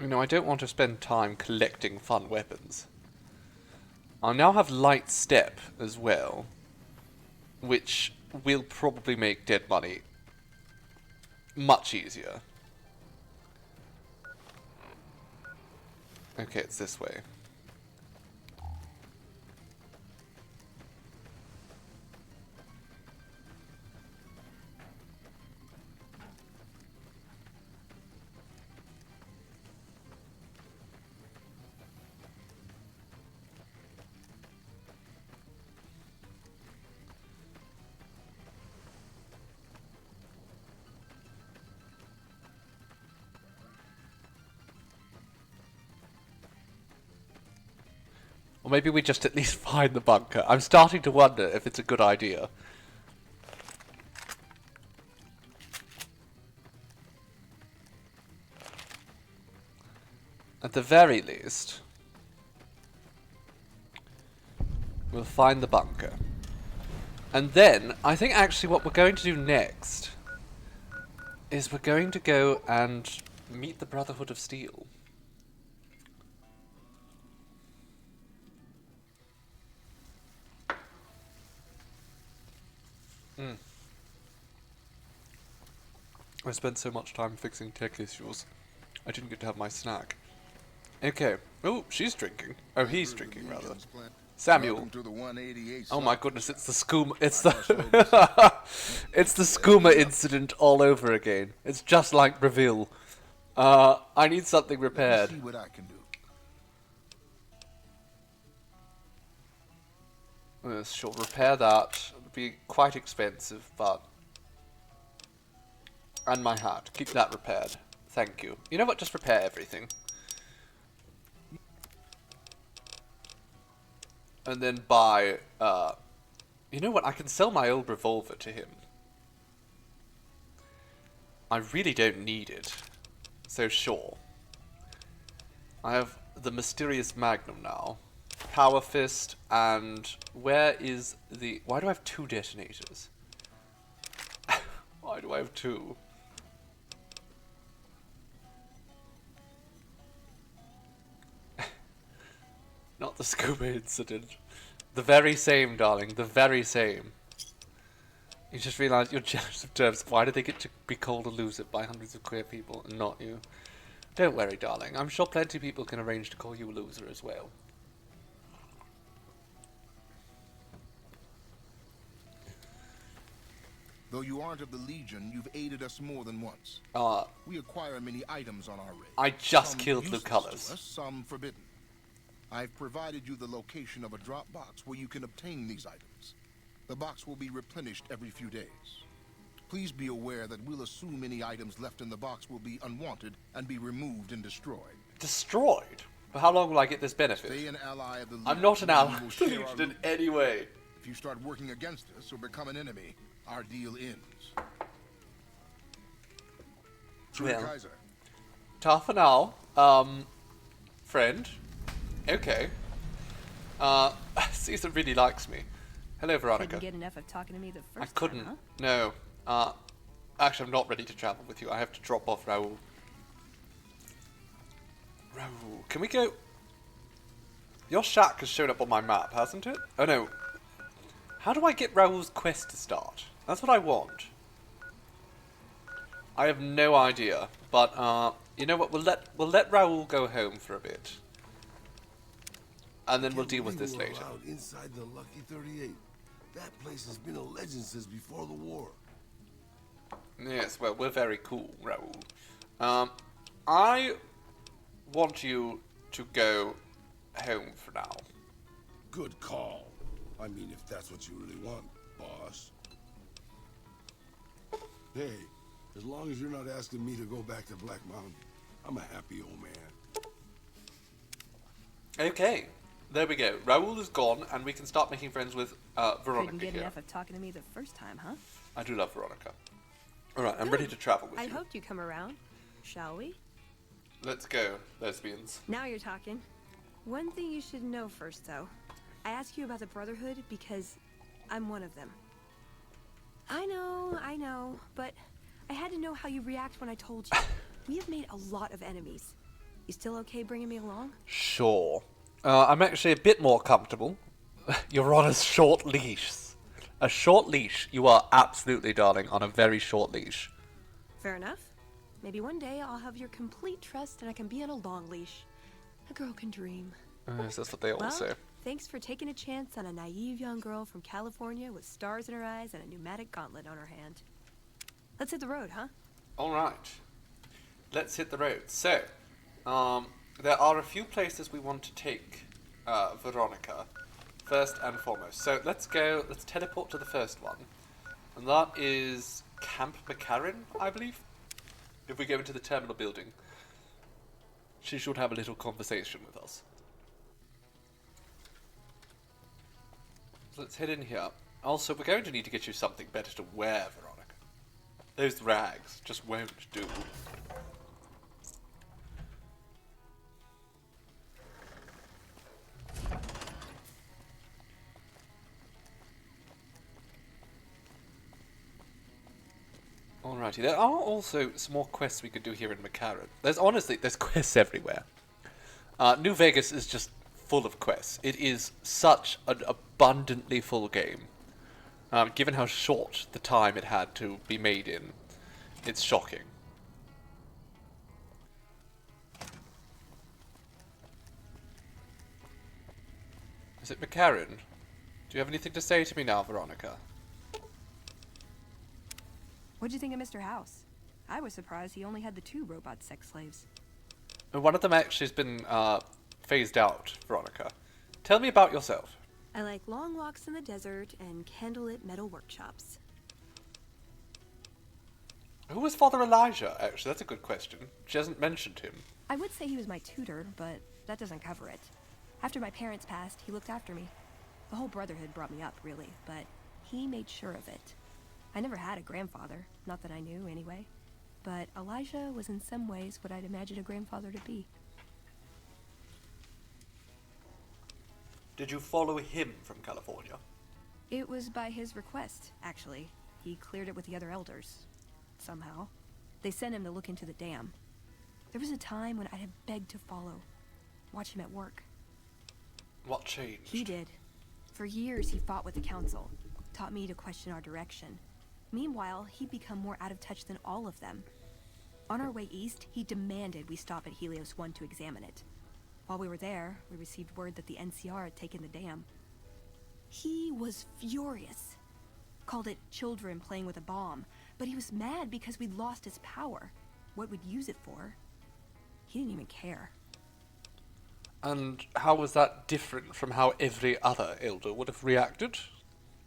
S1: You know, I don't want to spend time collecting fun weapons. I now have light step as well, which will probably make dead money much easier. Okay, it's this way. Or maybe we just at least find the bunker. I'm starting to wonder if it's a good idea. At the very least, we'll find the bunker. And then, I think actually what we're going to do next is we're going to go and meet the Brotherhood of Steel. I spent so much time fixing tech issues, I didn't get to have my snack. Okay. Oh, she's drinking. Oh, he's drinking, rather. Samuel. Oh my goodness, it's the skooma. It's the it's the skooma incident all over again. It's just like Breville. I need something repaired.
S6: See what I can do.
S1: Yes, sure, repair that. It'll be quite expensive, but... And my hat. Keep that repaired. Thank you. You know what? Just repair everything. And then buy, You know what? I can sell my old revolver to him. I really don't need it. So sure. I have the mysterious Magnum now. Power Fist, and where is the... Why do I have 2 detonators? Why do I have 2? Not the scuba incident. The very same, darling. The very same. You just realise you're jealous of terms. Why do they get to be called a loser by hundreds of queer people and not you? Don't worry, darling. I'm sure plenty of people can arrange to call you a loser as well.
S6: Though you aren't of the Legion, you've aided us more than once. We acquire many items on our raid.
S1: I just
S6: Some
S1: killed
S6: useless
S1: Lucullus.
S6: to us, some forbidden. I've provided you the location of a drop box where you can obtain these items. The box will be replenished every few days. Please be aware that we'll assume any items left in the box will be unwanted and be removed and destroyed.
S1: Destroyed? For how long will I get this benefit?
S6: Stay an ally of the Legion.
S1: I'm not an ally
S6: We will
S1: of the
S6: share our
S1: Legion in
S6: loot.
S1: any way.
S6: If you start working against us or become an enemy, our deal ends.
S1: Well,
S6: Kaiser.
S1: ta for now. Friend. Okay. Caesar really likes me. Hello, Veronica.
S21: Couldn't get enough of talking to me the first
S1: I couldn't.
S21: time,
S1: No. Actually, I'm not ready to travel with you. I have to drop off Raoul. Raoul, can we go? Your shack has shown up on my map, hasn't it? Oh no. How do I get Raoul's quest to start? That's what I want. I have no idea, but you know what? We'll let Raoul go home for a bit, and then we'll deal with this
S16: We were
S1: later.
S16: allowed inside the Lucky 38. That place has been a legend since before the war.
S1: Yes, well, we're very cool, Raoul. I want you to go home for now.
S16: Good call. I mean, if that's what you really want, boss. Hey, as long as you're not asking me to go back to Black Mountain, I'm a happy old man.
S1: Okay, there we go. Raoul is gone, and we can start making friends with Veronica
S21: Couldn't get
S1: here.
S21: enough of talking to me the first time, huh?
S1: I do love Veronica. Alright, I'm ready to travel with
S21: I
S1: you.
S21: hoped you'd come around. Shall we?
S1: Let's go, lesbians.
S21: Now you're talking. One thing you should know first, though. I ask you about the Brotherhood because I'm one of them. I know, but I had to know how you react when I told you. We have made a lot of enemies. You still okay bringing me along?
S1: Sure. I'm actually a bit more comfortable. You're on a short leash. A short leash. You are absolutely, darling, on a very short leash.
S21: Fair enough. Maybe one day I'll have your complete trust and I can be on a long leash. A girl can dream.
S1: Yes, that's what they all
S21: Well,
S1: say.
S21: thanks for taking a chance on a naive young girl from California with stars in her eyes and a pneumatic gauntlet on her hand. Let's hit the road, huh?
S1: Alright. Let's hit the road. So, there are a few places we want to take Veronica, first and foremost. So let's teleport to the first one. And that is Camp McCarran, I believe. If we go into the terminal building, she should have a little conversation with us. So let's head in here. Also, we're going to need to get you something better to wear, Veronica. Those rags just won't do. Alrighty, there are also some more quests we could do here in McCarran. There's quests everywhere. New Vegas is just full of quests. It is such an abundantly full game. Given how short the time it had to be made in, it's shocking. Is it McCarran? Do you have anything to say to me now, Veronica?
S21: What'd you think of Mr. House? I was surprised he only had the 2 robot sex slaves.
S1: One of them actually has been phased out, Veronica. Tell me about yourself.
S21: I like long walks in the desert and candlelit metal workshops.
S1: Who was Father Elijah, actually? That's a good question. She hasn't mentioned him.
S21: I would say he was my tutor, but that doesn't cover it. After my parents passed, he looked after me. The whole Brotherhood brought me up, really, but he made sure of it. I never had a grandfather, not that I knew anyway. But Elijah was in some ways what I'd imagine a grandfather to be.
S1: Did you follow him from California?
S21: It was by his request, actually. He cleared it with the other elders. Somehow. They sent him to look into the dam. There was a time when I'd have begged to follow. Watch him at work.
S1: What changed?
S21: He did. For years, he fought with the council. Taught me to question our direction. Meanwhile, he'd become more out of touch than all of them. On our way east, he demanded we stop at Helios 1 to examine it. While we were there, we received word that the NCR had taken the dam. He was furious. Called it children playing with a bomb, but he was mad because we'd lost his power. What we'd use it for. He didn't even care.
S1: And how was that different from how every other elder would have reacted?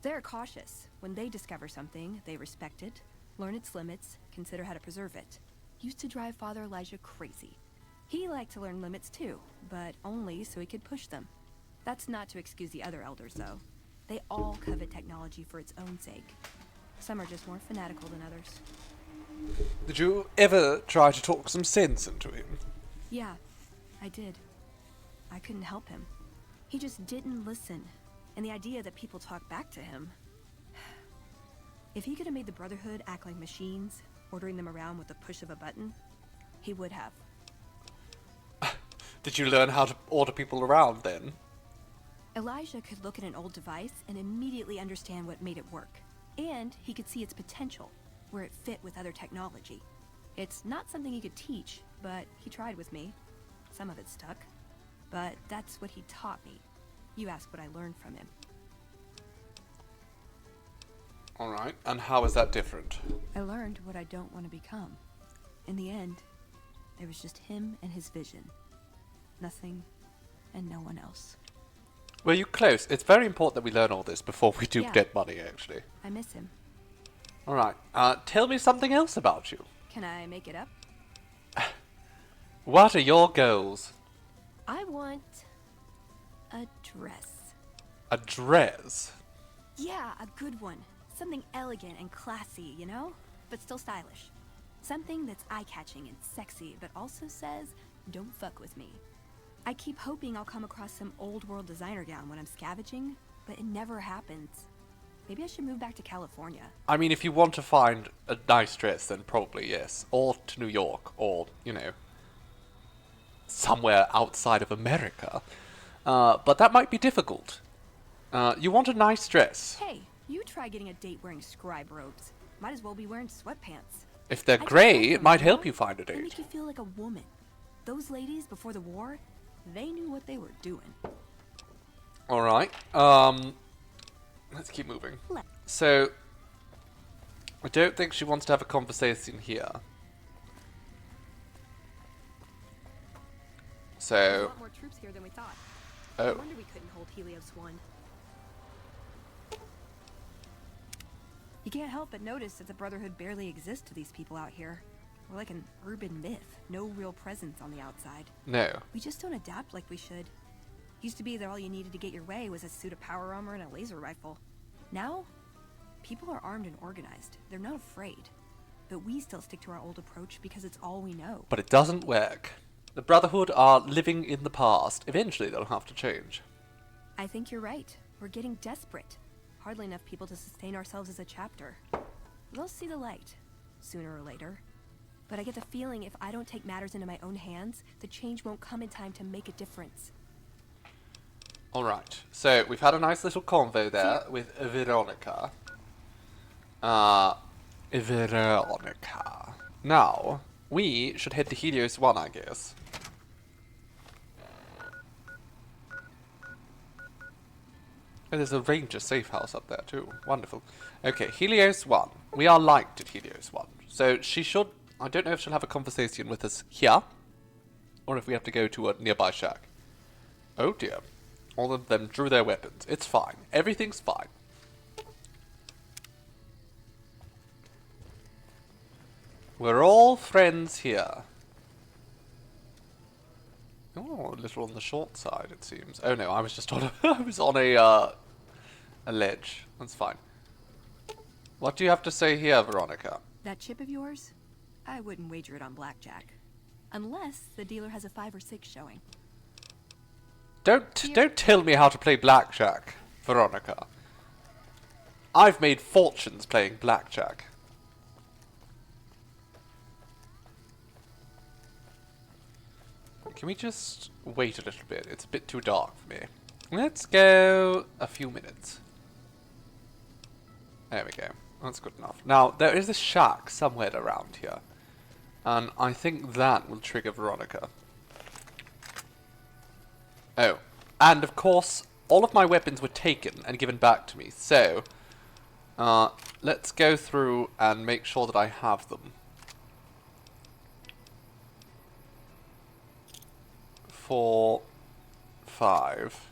S21: They're cautious. When they discover something, they respect it, learn its limits, consider how to preserve it. Used to drive Father Elijah crazy. He liked to learn limits too, but only so he could push them. That's not to excuse the other elders, though. They all covet technology for its own sake. Some are just more fanatical than others.
S1: Did you ever try to talk some sense into him?
S21: Yeah, I did. I couldn't help him. He just didn't listen. And the idea that people talk back to him... If he could have made the Brotherhood act like machines, ordering them around with the push of a button, he would have.
S1: Did you learn how to order people around then?
S21: Elijah could look at an old device and immediately understand what made it work. And he could see its potential, where it fit with other technology. It's not something he could teach, but he tried with me. Some of it stuck. But that's what he taught me. You ask what I learned from him.
S1: Alright, and how is that different?
S21: I learned what I don't want to become. In the end, there was just him and his vision. Nothing and no one else.
S1: Were you close? It's very important that we learn all this before we do
S21: Yeah.
S1: get money, actually.
S21: I miss him.
S1: Alright, tell me something else about you.
S21: Can I make it up?
S1: What are your goals?
S21: I want a dress.
S1: A dress?
S21: Yeah, a good one. Something elegant and classy, you know? But still stylish. Something that's eye-catching and sexy, but also says, don't fuck with me. I keep hoping I'll come across some old-world designer gown when I'm scavenging, but it never happens. Maybe I should move back to California.
S1: I mean, if you want to find a nice dress, then probably yes. Or to New York, or, you know, somewhere outside of America. But that might be difficult. You want a nice dress.
S21: Hey, you try getting a date wearing scribe robes. Might as well be wearing sweatpants.
S1: If they're grey, it might help you find a
S21: They
S1: date.
S21: make you feel like a woman. Those ladies before the war, they knew what they were doing.
S1: Alright, let's keep moving. So, I don't think she wants to have a conversation here.
S21: There's a
S1: So,
S21: lot more troops here than we thought.
S1: Oh.
S21: No wonder we couldn't hold Helios 1. You can't help but notice that the Brotherhood barely exists to these people out here. We're like an urban myth, no real presence on the outside.
S1: no.
S21: We just don't adapt like we should. Used to be that all you needed to get your way was a suit of power armor and a laser rifle. Now, people are armed and organized. They're not afraid. But we still stick to our old approach because it's all we know.
S1: But it doesn't work. The Brotherhood are living in the past. Eventually they'll have to change.
S21: I think you're right. We're getting desperate. Hardly enough people to sustain ourselves as a chapter. They'll see the light, sooner or later. But I get the feeling if I don't take matters into my own hands, the change won't come in time to make a difference.
S1: Alright, so we've had a nice little convo there with Veronica. Veronica. Now, we should head to Helios 1, I guess. Oh, there's a ranger safe house up there too. Wonderful. Okay, Helios 1. We are liked at Helios 1. So she should... I don't know if she'll have a conversation with us here, or if we have to go to a nearby shack. Oh dear. All of them drew their weapons. It's fine. Everything's fine. We're all friends here. Oh, a little on the short side, it seems. Oh no, I was just on a, I was on a ledge. That's fine. What do you have to say here, Veronica?
S5: That chip of yours? I wouldn't wager it on blackjack. Unless the dealer has a 5 or 6 showing.
S1: Don't tell me how to play blackjack, Veronica. I've made fortunes playing blackjack. Can we just wait a little bit? It's a bit too dark for me. Let's go a few minutes. There we go. That's good enough. Now, there is a shack somewhere around here. And I think that will trigger Veronica. Oh. And, of course, all of my weapons were taken and given back to me. So, let's go through and make sure that I have them. 4, 5.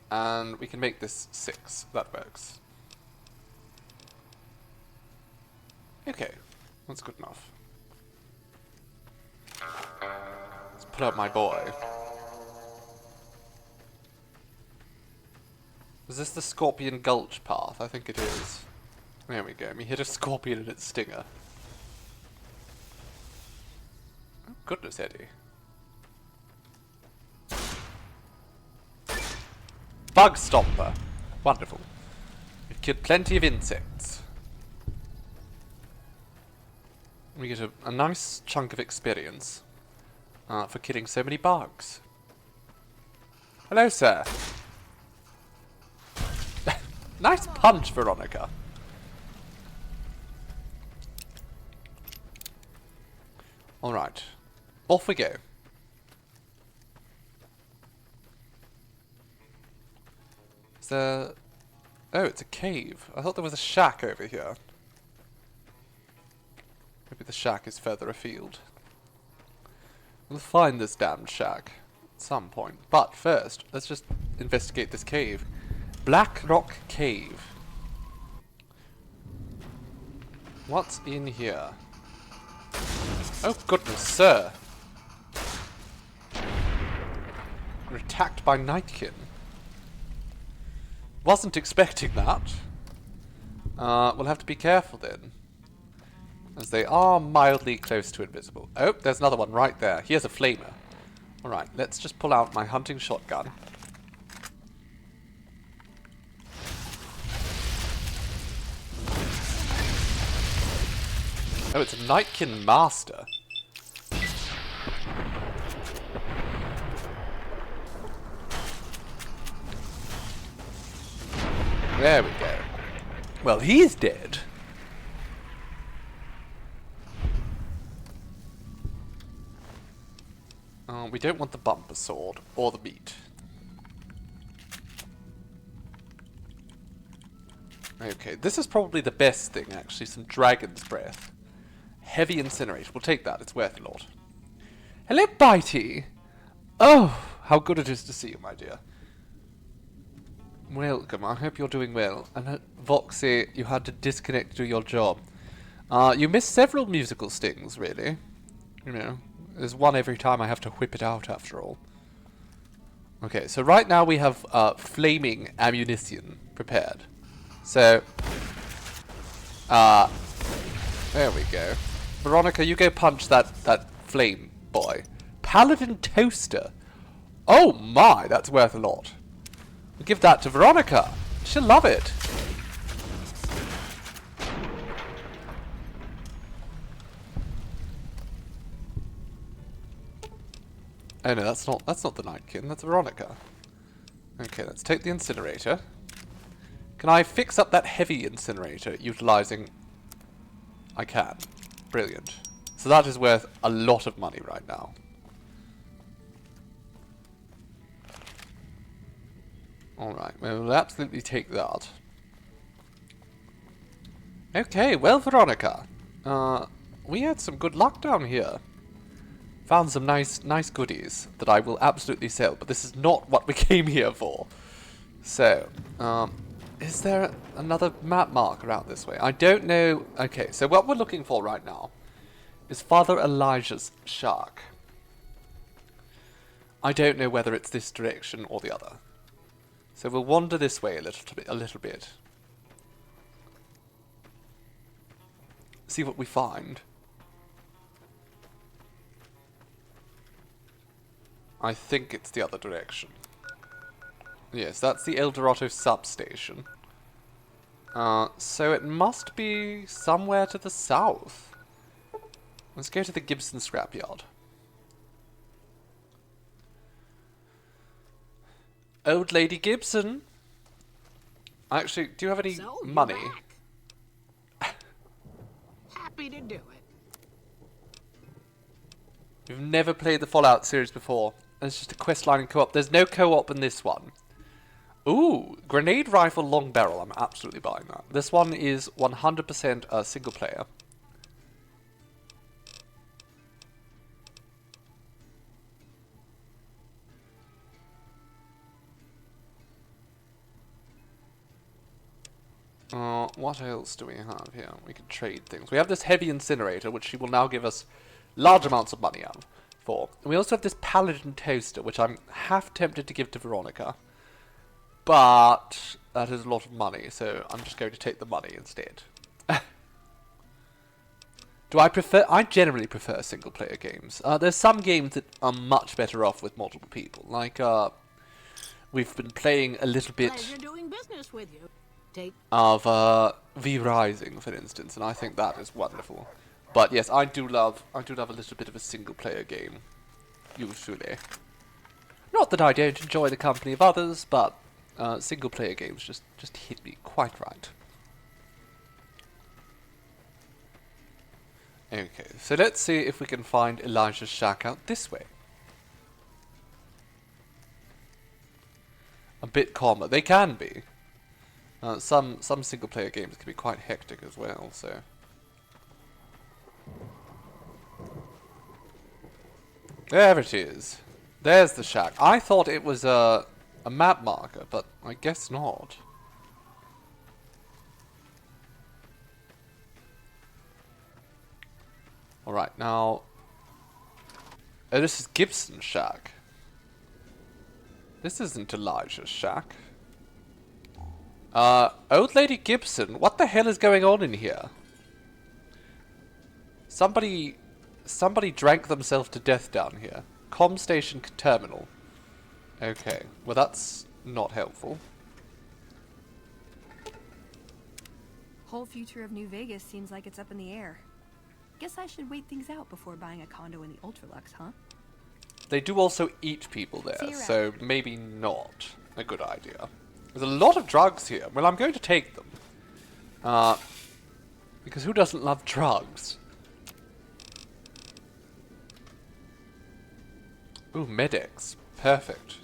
S1: And we can make this 6. That works. Okay, that's good enough. Let's pull out my boy. Is this the Scorpion Gulch path? I think it is. There we go. We hit a scorpion and its stinger. Oh, goodness, Eddie. Bug Stomper. Wonderful. We've killed plenty of insects. We get a nice chunk of experience for killing so many bugs. Hello, sir. Nice punch, Veronica. Alright. Off we go. Is there... Oh, it's a cave. I thought there was a shack over here. Maybe the shack is further afield. We'll find this damned shack at some point. But first, let's just investigate this cave. Black Rock Cave. What's in here? Oh goodness, sir. We're attacked by Nightkin. Wasn't expecting that. We'll have to be careful then. As they are mildly close to invisible. Oh, there's another one right there. Here's a flamer. Alright, let's just pull out my hunting shotgun. Oh, it's a Nightkin Master. There we go. Well, he's dead. We don't want the bumper sword or the meat. Okay, this is probably the best thing, actually. Some dragon's breath. Heavy incinerate. We'll take that. It's worth a lot. Hello, Bitey. Oh, how good it is to see you, my dear. Welcome. I hope you're doing well. And Voxy, you had to disconnect to do your job. You missed several musical stings, really. You know, there's one every time I have to whip it out, after all. Okay, so right now we have flaming ammunition prepared. So, there we go. Veronica, you go punch that flame boy. Paladin Toaster. Oh my, that's worth a lot. We'll give that to Veronica. She'll love it. Oh no, that's not the Nightkin, that's Veronica. Okay, let's take the incinerator. Can I fix up that heavy incinerator utilizing... I can. Brilliant. So that is worth a lot of money right now. Alright, we'll absolutely take that. Okay, well, Veronica. We had some good luck down here. Found some nice goodies that I will absolutely sell, but this is not what we came here for. So, is there another map marker out this way? I don't know. Okay, so what we're looking for right now is Father Elijah's shack. I don't know whether it's this direction or the other. So we'll wander this way a little bit. See what we find. I think it's the other direction. Yes, that's the El Dorado substation. So it must be somewhere to the south. Let's go to the Gibson scrapyard. Old Lady Gibson. Actually, do you have any money?
S8: Happy to do it.
S1: We've never played the Fallout series before. And it's just a quest line in co-op. There's no co-op in this one. Ooh, grenade rifle long barrel. I'm absolutely buying that. This one is 100% single player. What else do we have here? We can trade things. We have this heavy incinerator, which she will now give us large amounts of money out for. And we also have this paladin toaster, which I'm half tempted to give to Veronica. But that is a lot of money, so I'm just going to take the money instead. I generally prefer single player games. There's some games that are much better off with multiple people. Like, we've been playing a little bit
S8: Pleasure doing business with you.
S1: of V Rising, for instance, and I think that is wonderful. But yes, I do love a little bit of a single player game, usually. Not that I don't enjoy the company of others, but single player games just hit me quite right. Okay, so let's see if we can find Elijah's shack out this way. A bit calmer. They can be. Some single player games can be quite hectic as well, so. There it is. There's the shack. I thought it was a map marker, but I guess not. Alright, now. Oh, this is Gibson's shack. This isn't Elijah's shack. Old Lady Gibson, what the hell is going on in here? Somebody drank themselves to death down here. Com station terminal. Okay, well that's not helpful.
S5: Whole future of New Vegas seems like it's up in the air. Guess I should wait things out before buying a condo in the Ultralux, huh?
S1: They do also eat people there,
S5: See you
S1: so maybe not a good idea. There's a lot of drugs here. Well, I'm going to take them. Because who doesn't love drugs? Ooh, medics. Perfect.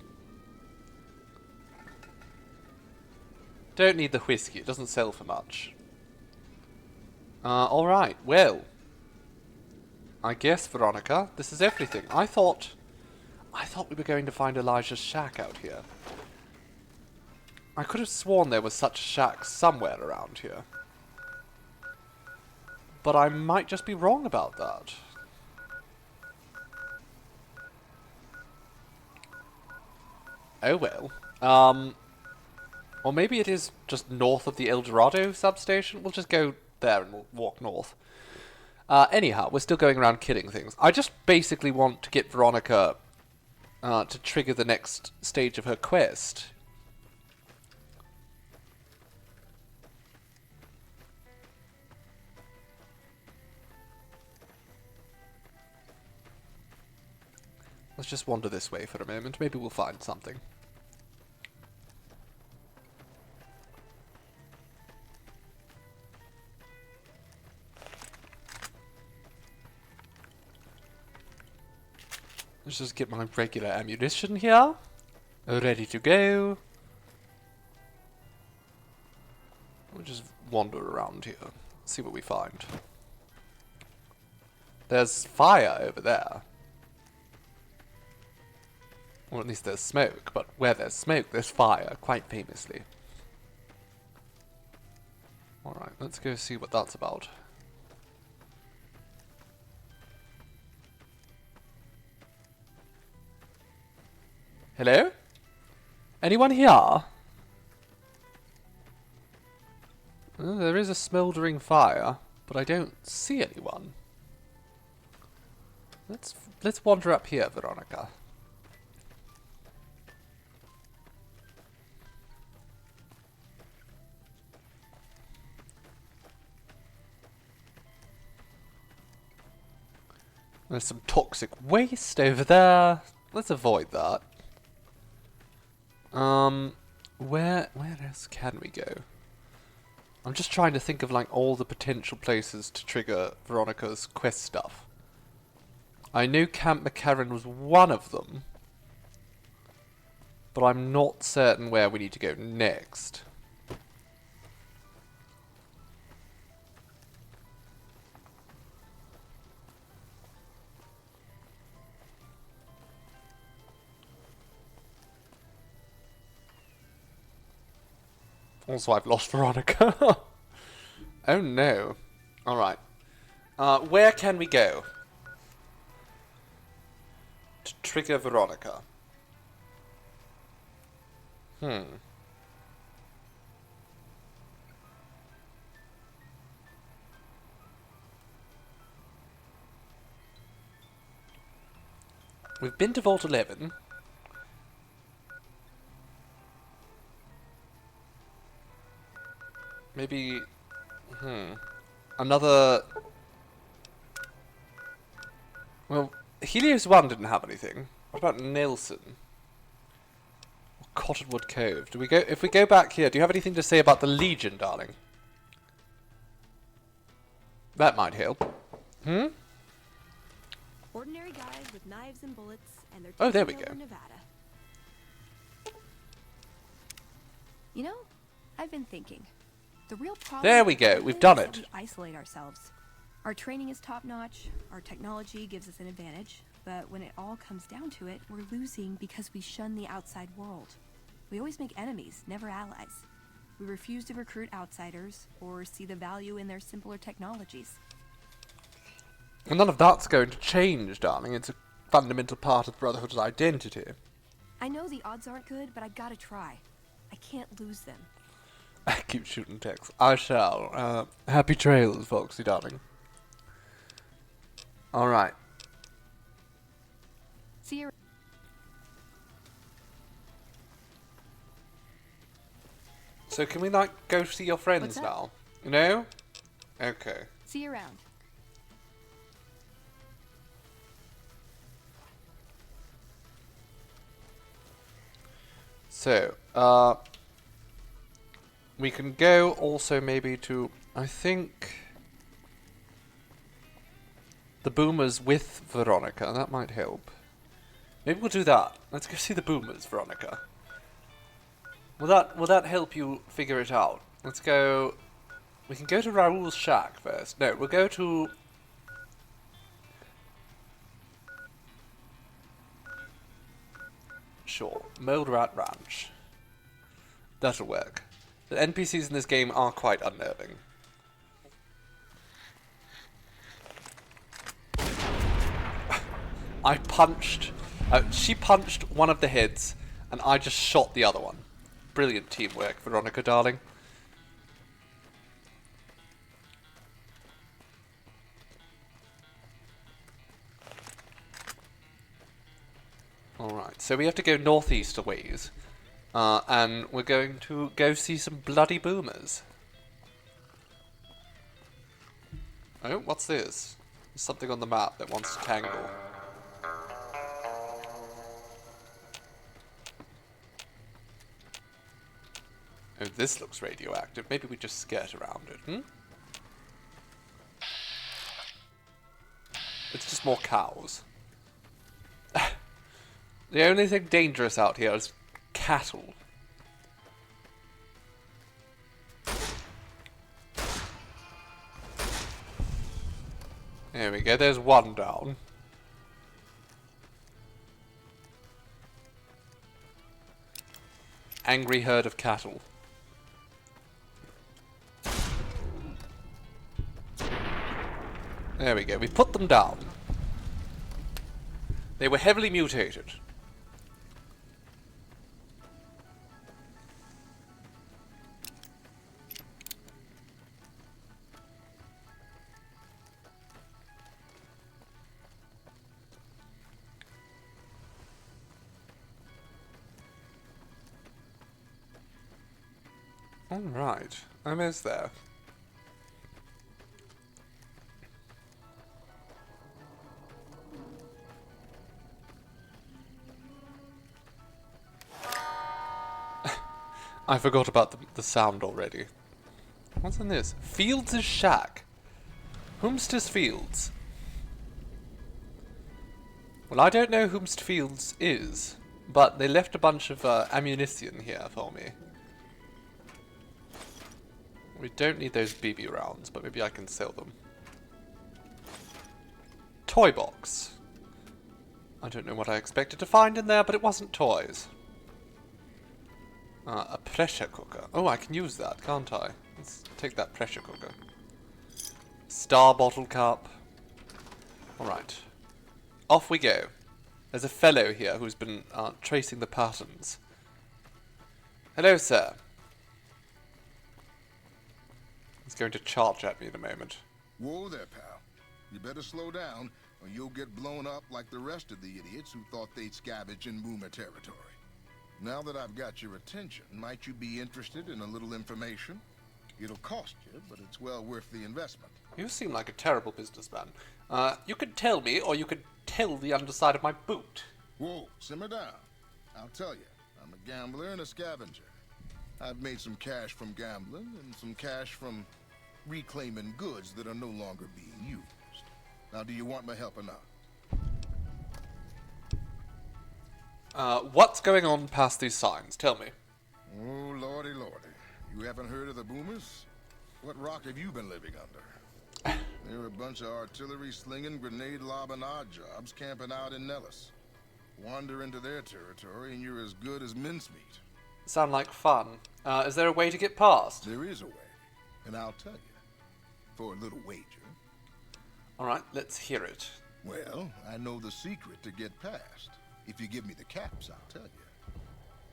S1: Don't need the whiskey. It doesn't sell for much. Alright. Well. I guess, Veronica, this is everything. I thought we were going to find Elijah's shack out here. I could have sworn there was such a shack somewhere around here. But I might just be wrong about that. Oh well. Or maybe it is just north of the El Dorado substation. We'll just go there and we'll walk north. Anyhow, we're still going around killing things. I just basically want to get Veronica to trigger the next stage of her quest. Let's just wander this way for a moment. Maybe we'll find something. Let's just get my regular ammunition here. Ready to go. We'll just wander around here. See what we find. There's fire over there. Or at least there's smoke, but where there's smoke, there's fire, quite famously. Alright, let's go see what that's about. Hello? Anyone here? a smouldering fire, but I don't see anyone. Let's wander up here, Veronica. There's some toxic waste over there. Let's avoid that. Where else can we go? I'm just trying to think of like all the potential places to trigger Veronica's quest stuff. I knew Camp McCarran was one of them, but I'm not certain where we need to go next. Also, I've lost Veronica. Oh no. Alright. Where can we go to trigger Veronica? We've been to Vault 11. Maybe... Another... Well, Helios 1 didn't have anything. What about Nelson? Or Cottonwood Cove? Do we go... If we go back here, do you have anything to say about the Legion, darling? That might help.
S5: Ordinary guys with knives and bullets, and they're
S1: Oh, there we
S5: taking
S1: go.
S5: over Nevada. You know, I've been thinking. The real problem
S1: There we go. We've done
S5: is that
S1: it.
S5: we isolate ourselves. Our training is top-notch, our technology gives us an advantage, but when it all comes down to it, we're losing because we shun the outside world. We always make enemies, never allies. We refuse to recruit outsiders or see the value in their simpler technologies.
S1: And none of that's going to change, darling. It's a fundamental part of Brotherhood's identity.
S5: I know the odds aren't good, but I gotta try. I can't lose them.
S1: I keep shooting texts. I shall. Happy trails, Foxy, darling. Alright.
S5: See you.
S1: So can we, like, go see your friends
S5: What's up?
S1: now? You know? Okay.
S5: See you around.
S1: So, we can go also maybe to, I think, the Boomers with Veronica. That might help. Maybe we'll do that. Let's go see the Boomers, Veronica. Will that help you figure it out? Let's go... We can go to Raoul's shack first. No, we'll go to... Sure, Mold Rat Ranch. That'll work. The NPCs in this game are quite unnerving. I punched... she punched one of the heads, and I just shot the other one. Brilliant teamwork, Veronica, darling. Alright, so we have to go northeast a ways. And we're going to go see some bloody boomers. Oh, what's this? There's something on the map that wants to tangle. Oh, this looks radioactive. Maybe we just skirt around it, It's just more cows. The only thing dangerous out here is cattle. There we go, there's one down. Angry herd of cattle. There we go, we put them down. They were heavily mutated. Alright, almost there. I forgot about the sound already. What's in this? Fields' shack. Whomst Fields? Well, I don't know whomst Fields is, but they left a bunch of ammunition here for me. We don't need those BB rounds, but maybe I can sell them. Toy box. I don't know what I expected to find in there, but it wasn't toys. A pressure cooker. Oh, I can use that, can't I? Let's take that pressure cooker. Star bottle cup. Alright. Off we go. There's a fellow here who's been tracing the patterns. Hello, sir. He's going to charge at me in a moment.
S6: Whoa there, pal. You better slow down, or you'll get blown up like the rest of the idiots who thought they'd scavenge in Boomer territory. Now that I've got your attention, might you be interested in a little information? It'll cost you, but it's well worth the investment.
S1: You seem like a terrible businessman. You could tell me, or you could tell the underside of my boot.
S6: Whoa, simmer down. I'll tell you, I'm a gambler and a scavenger. I've made some cash from gambling and some cash from reclaiming goods that are no longer being used. Now, do you want my help or not?
S1: What's going on past these signs? Tell me.
S6: Oh, lordy, lordy. You haven't heard of the Boomers? What rock have you been living under? They're a bunch of artillery-slinging, grenade-lobbing odd jobs camping out in Nellis. Wander into their territory and you're as good as mincemeat.
S1: Sound like fun. Is there a way to get past?
S6: There is a way, and I'll tell you. For a little wager.
S1: Alright, let's hear it.
S6: Well, I know the secret to get past. If you give me the caps, I'll tell you.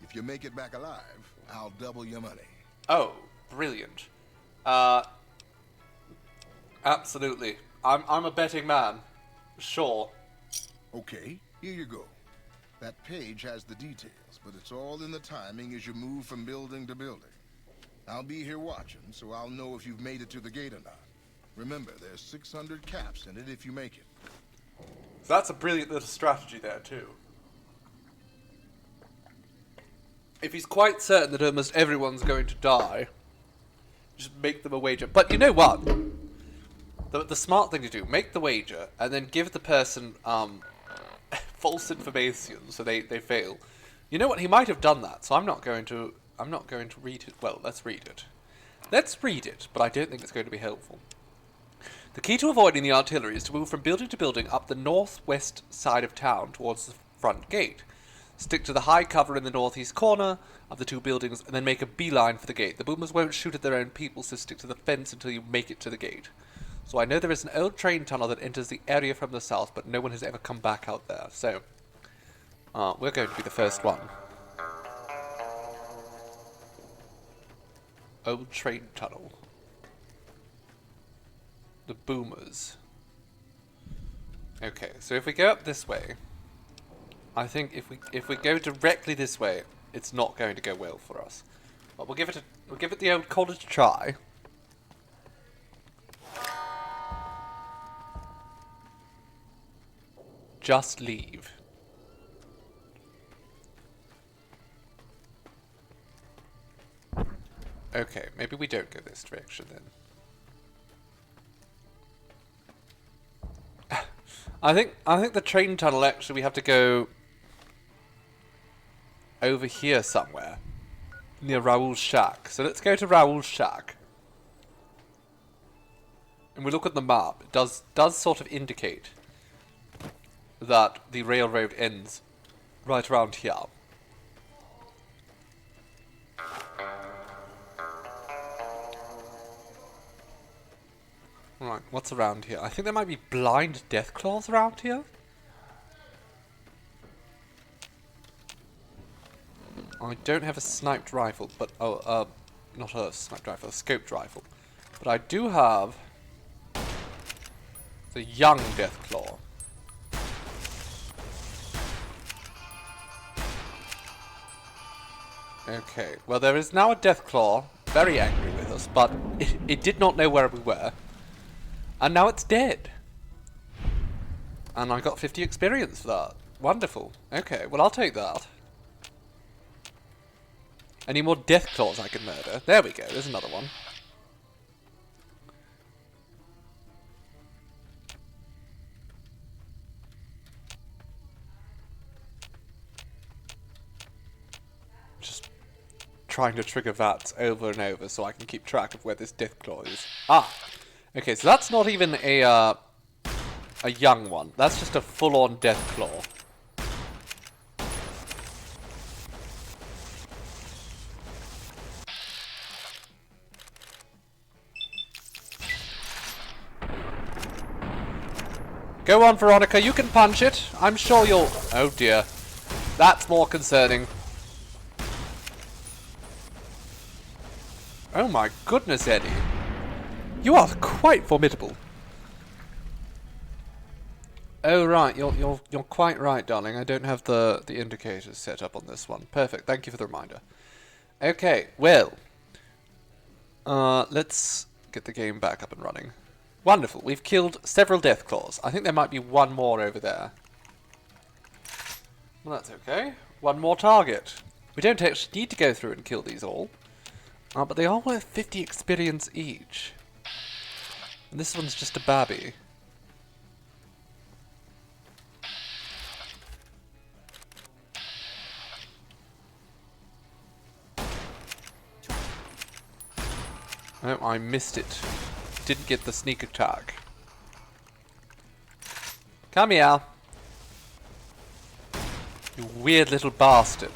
S6: If you make it back alive, I'll double your money.
S1: Oh, brilliant. Absolutely. I'm a betting man. Sure.
S6: Okay, here you go. That page has the details, but it's all in the timing as you move from building to building. I'll be here watching, so I'll know if you've made it to the gate or not. Remember, there's 600 caps in it if you make it.
S1: So that's a brilliant little strategy there, too. If he's quite certain that almost everyone's going to die, just make them a wager. But you know what? The smart thing to do, make the wager, and then give the person false information so they fail. You know what? He might have done that, so I'm not going to read it. Well, let's read it. Let's read it, but I don't think it's going to be helpful. The key to avoiding the artillery is to move from building to building up the northwest side of town towards the front gate. Stick to the high cover in the northeast corner of the two buildings, and then make a beeline for the gate. The Boomers won't shoot at their own people, so stick to the fence until you make it to the gate. So I know there is an old train tunnel that enters the area from the south, but no one has ever come back out there. So, we're going to be the first one. Old train tunnel. The Boomers. Okay, so if we go up this way, I think if we go directly this way, it's not going to go well for us. But we'll give it the old college try. Just leave. Okay, maybe we don't go this direction then. I think the train tunnel actually we have to go over here somewhere. Near Raoul's shack. So let's go to Raoul's shack. And we look at the map. It does sort of indicate that the railroad ends right around here. Right, what's around here? I think there might be blind deathclaws around here. I don't have a sniped rifle, but not a sniped rifle, a scoped rifle. But I do have the young deathclaw. Okay, well there is now a deathclaw very angry with us, but it did not know where we were. And now it's dead. And I got 50 experience for that. Wonderful. Okay, well I'll take that. Any more death claws I can murder? There we go, there's another one. Just trying to trigger VATS over and over so I can keep track of where this death claw is. Ah! Okay, so that's not even a young one. That's just a full-on death claw. Go on, Veronica, you can punch it. I'm sure you'll... Oh dear. That's more concerning. Oh my goodness, Eddie. You are quite formidable. Oh right, you're quite right, darling. I don't have the indicators set up on this one. Perfect. Thank you for the reminder. Okay, well, let's get the game back up and running. Wonderful. We've killed several death claws. I think there might be one more over there. Well, that's okay. One more target. We don't actually need to go through and kill these all, but they are worth 50 experience each. And this one's just a babby. Oh, I missed it. Didn't get the sneak attack. Come here. You weird little bastard.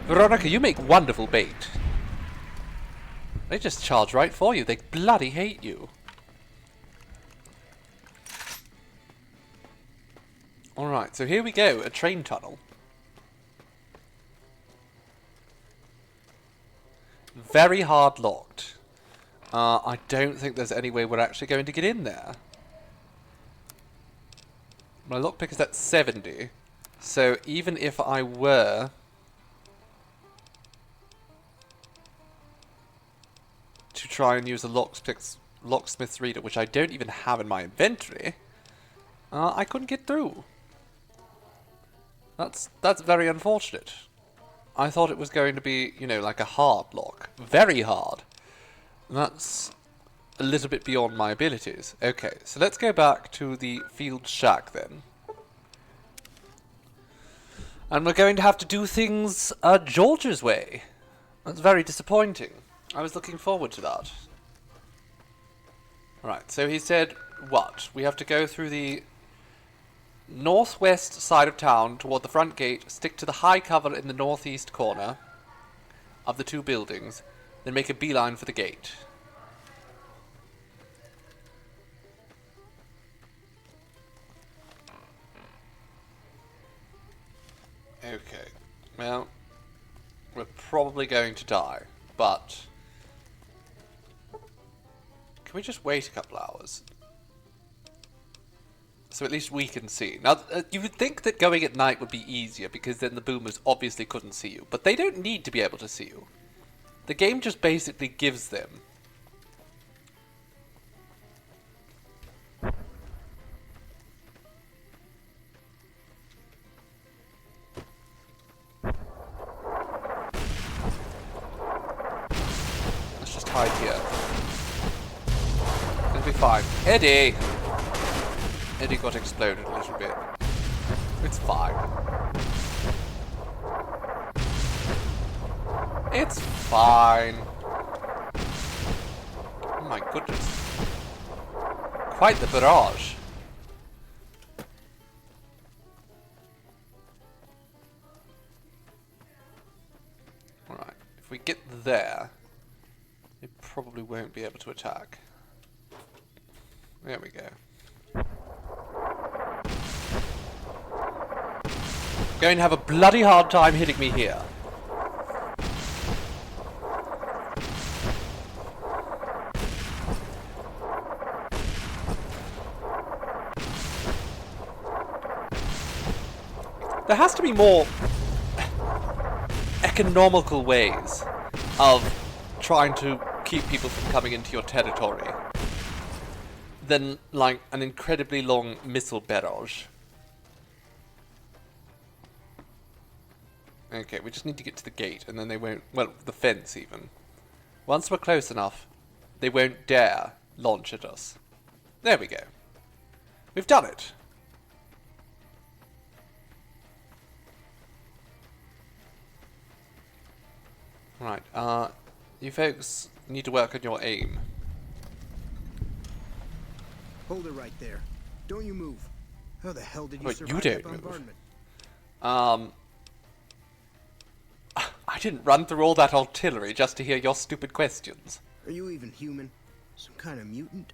S1: Veronica, you make wonderful bait. They just charge right for you. They bloody hate you. Alright, so here we go. A train tunnel. Very hard locked. I don't think there's any way we're actually going to get in there. My lockpick is at 70. So even if I were to try and use a locksmith's reader, which I don't even have in my inventory, I couldn't get through. That's very unfortunate. I thought it was going to be, you know, like a hard lock. Very hard. That's a little bit beyond my abilities. Okay, so let's go back to the field shack then. And we're going to have to do things George's way. That's very disappointing. I was looking forward to that. Right, so he said, what? We have to go through the northwest side of town toward the front gate, stick to the high cover in the northeast corner of the two buildings, then make a beeline for the gate. Okay, well, we're probably going to die, but can we just wait a couple hours? So at least we can see. Now, you would think that going at night would be easier, because then the boomers obviously couldn't see you. But they don't need to be able to see you. The game just basically gives them. Let's just hide here. It'll be fine. Eddie! Eddie got exploded a little bit. It's fine. It's fine. Oh my goodness. Quite the barrage. Alright, if we get there, they probably won't be able to attack. There we go. Going to have a bloody hard time hitting me here. There has to be more economical ways of trying to keep people from coming into your territory than, like, an incredibly long missile barrage. Okay, we just need to get to the gate, and then they won't... Well, the fence, even. Once we're close enough, they won't dare launch at us. There we go. We've done it. Right, you folks need to work on your aim.
S17: Hold it right there. Don't you move. How the hell did you
S1: Wait,
S17: survive
S1: you
S17: that
S1: don't move.
S17: bombardment?
S1: I didn't run through all that artillery just to hear your stupid questions.
S17: Are you even human? Some kind of mutant?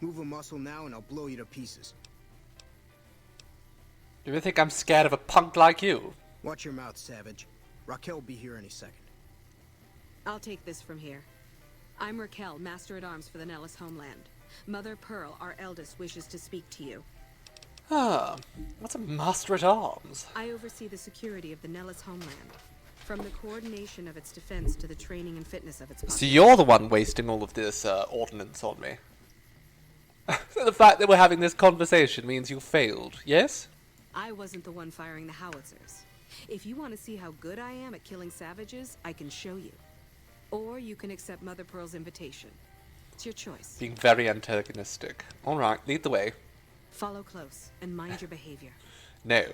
S17: Move a muscle now and I'll blow you to pieces.
S1: Do you think I'm scared of a punk like you?
S17: Watch your mouth, Savage. Raquel will be here any second.
S7: I'll take this from here. I'm Raquel, Master-at-Arms for the Nellis homeland. Mother Pearl, our eldest, wishes to speak to you.
S1: Ah, what's a Master-at-Arms?
S7: I oversee the security of the Nellis homeland, from the coordination of its defense to the training and fitness of its population.
S1: So you're the one wasting all of this ordnance on me. So the fact that we're having this conversation means you failed, yes?
S7: I wasn't the one firing the howitzers. If you want to see how good I am at killing savages, I can show you. Or you can accept Mother Pearl's invitation. It's your choice.
S1: Being very antagonistic. Alright, lead the way.
S7: Follow close and mind your behavior.
S1: No.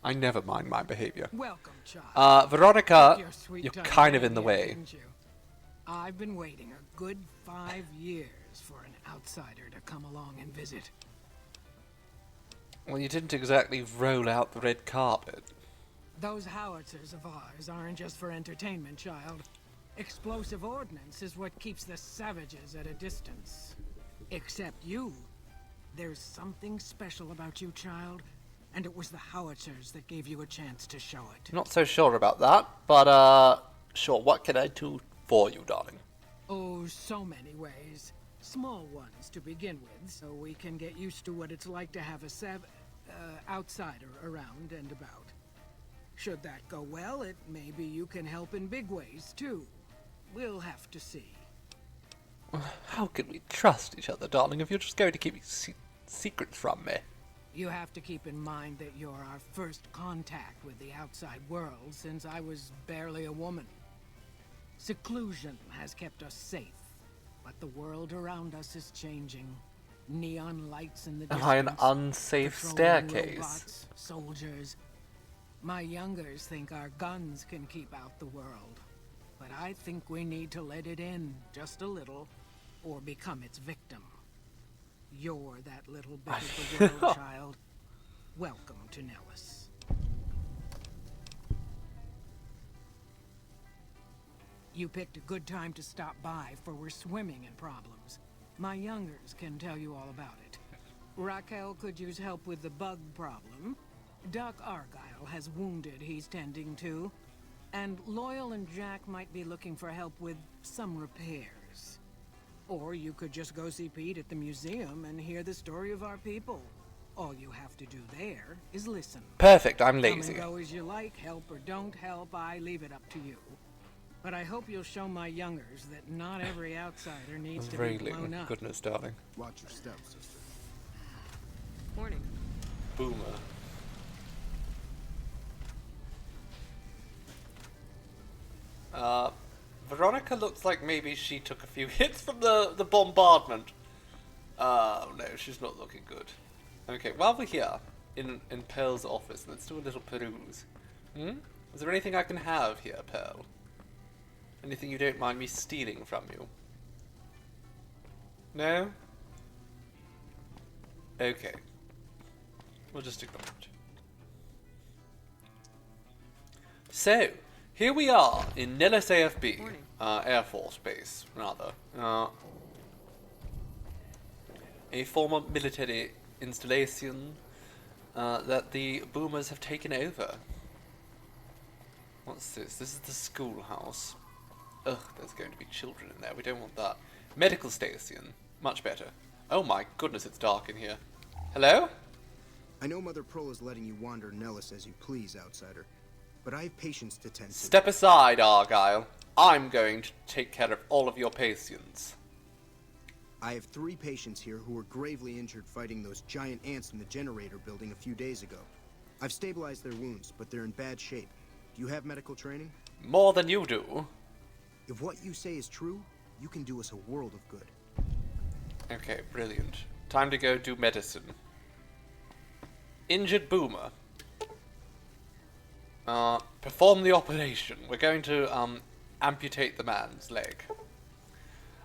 S1: I never mind my behavior.
S8: Welcome, child.
S1: Veronica,
S8: Your sweet
S1: you're
S8: tongue
S1: kind of
S8: ran
S1: in the
S8: here,
S1: way.
S8: didn't you? I've been waiting a good 5 years for an outsider to come along and visit.
S1: Well, you didn't exactly roll out the red carpet.
S8: Those howitzers of ours aren't just for entertainment, child. Explosive ordnance is what keeps the savages at a distance. Except you. There's something special about you, child, and it was the howitzers that gave you a chance to show it.
S1: Not so sure about that, but, sure, what can I do for you, darling?
S8: Oh, so many ways. Small ones to begin with, so we can get used to what it's like to have a outsider around and about. Should that go well, maybe you can help in big ways, too. We'll have to see.
S1: How can we trust each other, darling, if you're just going to keep secrets from me?
S8: You have to keep in mind that you're our first contact with the outside world since I was barely a woman. Seclusion has kept us safe, but the world around us is changing. Neon lights in the distance.
S1: Am I an unsafe staircase?
S8: Robots, soldiers. My youngers think our guns can keep out the world, but I think we need to let it in just a little, or become its victim. You're that little bit of the world, child. Welcome to Nellis. You picked a good time to stop by, for we're swimming in problems. My youngers can tell you all about it. Raquel could use help with the bug problem. Doc Argyle has wounded he's tending to. And Loyal and Jack might be looking for help with some repairs. Or you could just go see Pete at the museum and hear the story of our people. All you have to do there is listen.
S1: Perfect, I'm lazy.
S8: Come and go as you like, help or don't help, I leave it up to you. But I hope you'll show my youngers that not every outsider needs to be blown up.
S1: Goodness, darling.
S6: Watch your step, sister.
S7: Morning.
S1: Boomer. Veronica looks like maybe she took a few hits from the bombardment. No, she's not looking good. Okay, while we're here, in Pearl's office, let's do a little peruse. Is there anything I can have here, Pearl? Anything you don't mind me stealing from you? No? Okay. We'll just ignore it. So, here we are in Nellis AFB, Air Force Base, rather. A former military installation that the boomers have taken over. What's this? This is the schoolhouse. Ugh, there's going to be children in there. We don't want that. Medical station. Much better. Oh my goodness, it's dark in here. Hello?
S17: I know Mother Pearl is letting you wander Nellis as you please, outsider, but I have patients to tend to.
S1: Step aside, Argyle. I'm going to take care of all of your patients.
S17: I have 3 patients here who were gravely injured fighting those giant ants in the generator building a few days ago. I've stabilized their wounds, but they're in bad shape. Do you have medical training?
S1: More than you do.
S17: If what you say is true, you can do us a world of good.
S1: Okay, brilliant. Time to go do medicine. Injured boomer. Perform the operation. We're going to amputate the man's leg.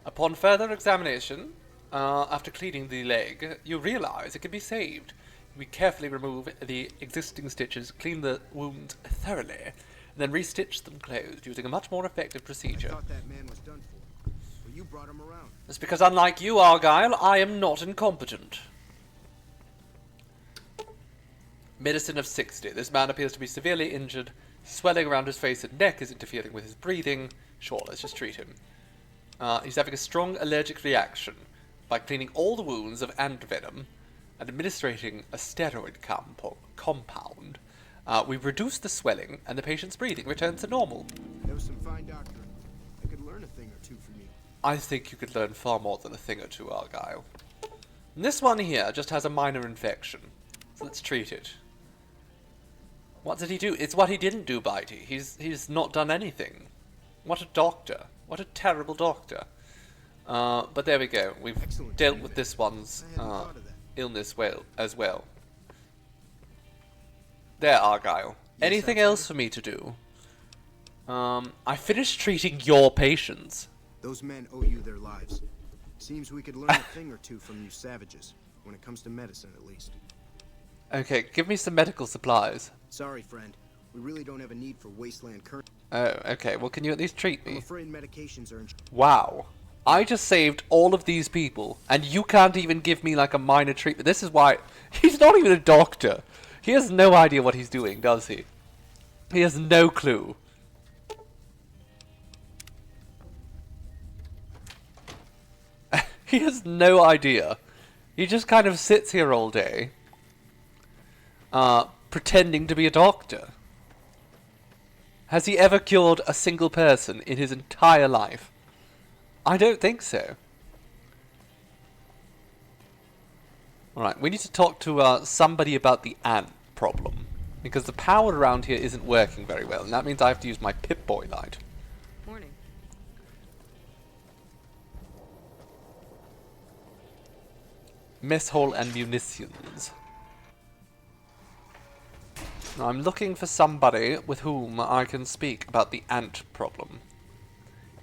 S1: Upon further examination, after cleaning the leg, you realize it can be saved. We carefully remove the existing stitches, clean the wounds thoroughly, and then restitch them closed using a much more effective procedure.
S17: I thought that man was done for, but you brought him around.
S1: That's because unlike you, Argyle, I am not incompetent. Medicine of 60. This man appears to be severely injured. Swelling around his face and neck is interfering with his breathing. Sure, let's just treat him. He's having a strong allergic reaction. By cleaning all the wounds of ant venom and administering a steroid compound, we reduce the swelling and the patient's breathing returns to normal.
S17: That was some fine doctoring. I could learn a thing or two from you.
S1: I think you could learn far more than a thing or two, Argyle. And this one here just has a minor infection. So let's treat it. What did he do? It's what he didn't do, Bitey. He's not done anything. What a doctor. What a terrible doctor. But there we go. We've dealt with this one's illness as well. There, Argyle. Anything else for me to do? I finished treating your patients.
S17: Those men owe you their lives. Seems we could learn a thing or two from you savages, when it comes to medicine at least.
S1: Okay, give me some medical supplies.
S17: Sorry, friend. We really don't have a need for wasteland current.
S1: Oh, okay. Well, can you at least treat me?
S17: I'm afraid medications are in...
S1: Wow. I just saved all of these people, and you can't even give me, like, a minor treatment. This is why... He's not even a doctor. He has no idea what he's doing, does he? He has no clue. He has no idea. He just kind of sits here all day, pretending to be a doctor. Has he ever cured a single person in his entire life? I don't think so. Alright, we need to talk to somebody about the ant problem. Because the power around here isn't working very well, and that means I have to use my Pip-Boy light.
S7: Morning.
S1: Mess hall and munitions. Now, I'm looking for somebody with whom I can speak about the ant problem.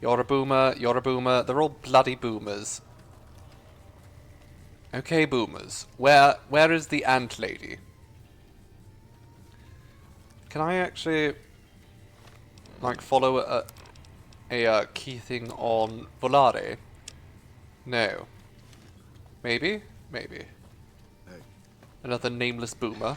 S1: You're a boomer, they're all bloody boomers. Okay, boomers. Where is the ant lady? Can I actually, like, follow a key thing on Volare? No. Maybe? Maybe.
S17: Hey.
S1: Another nameless boomer.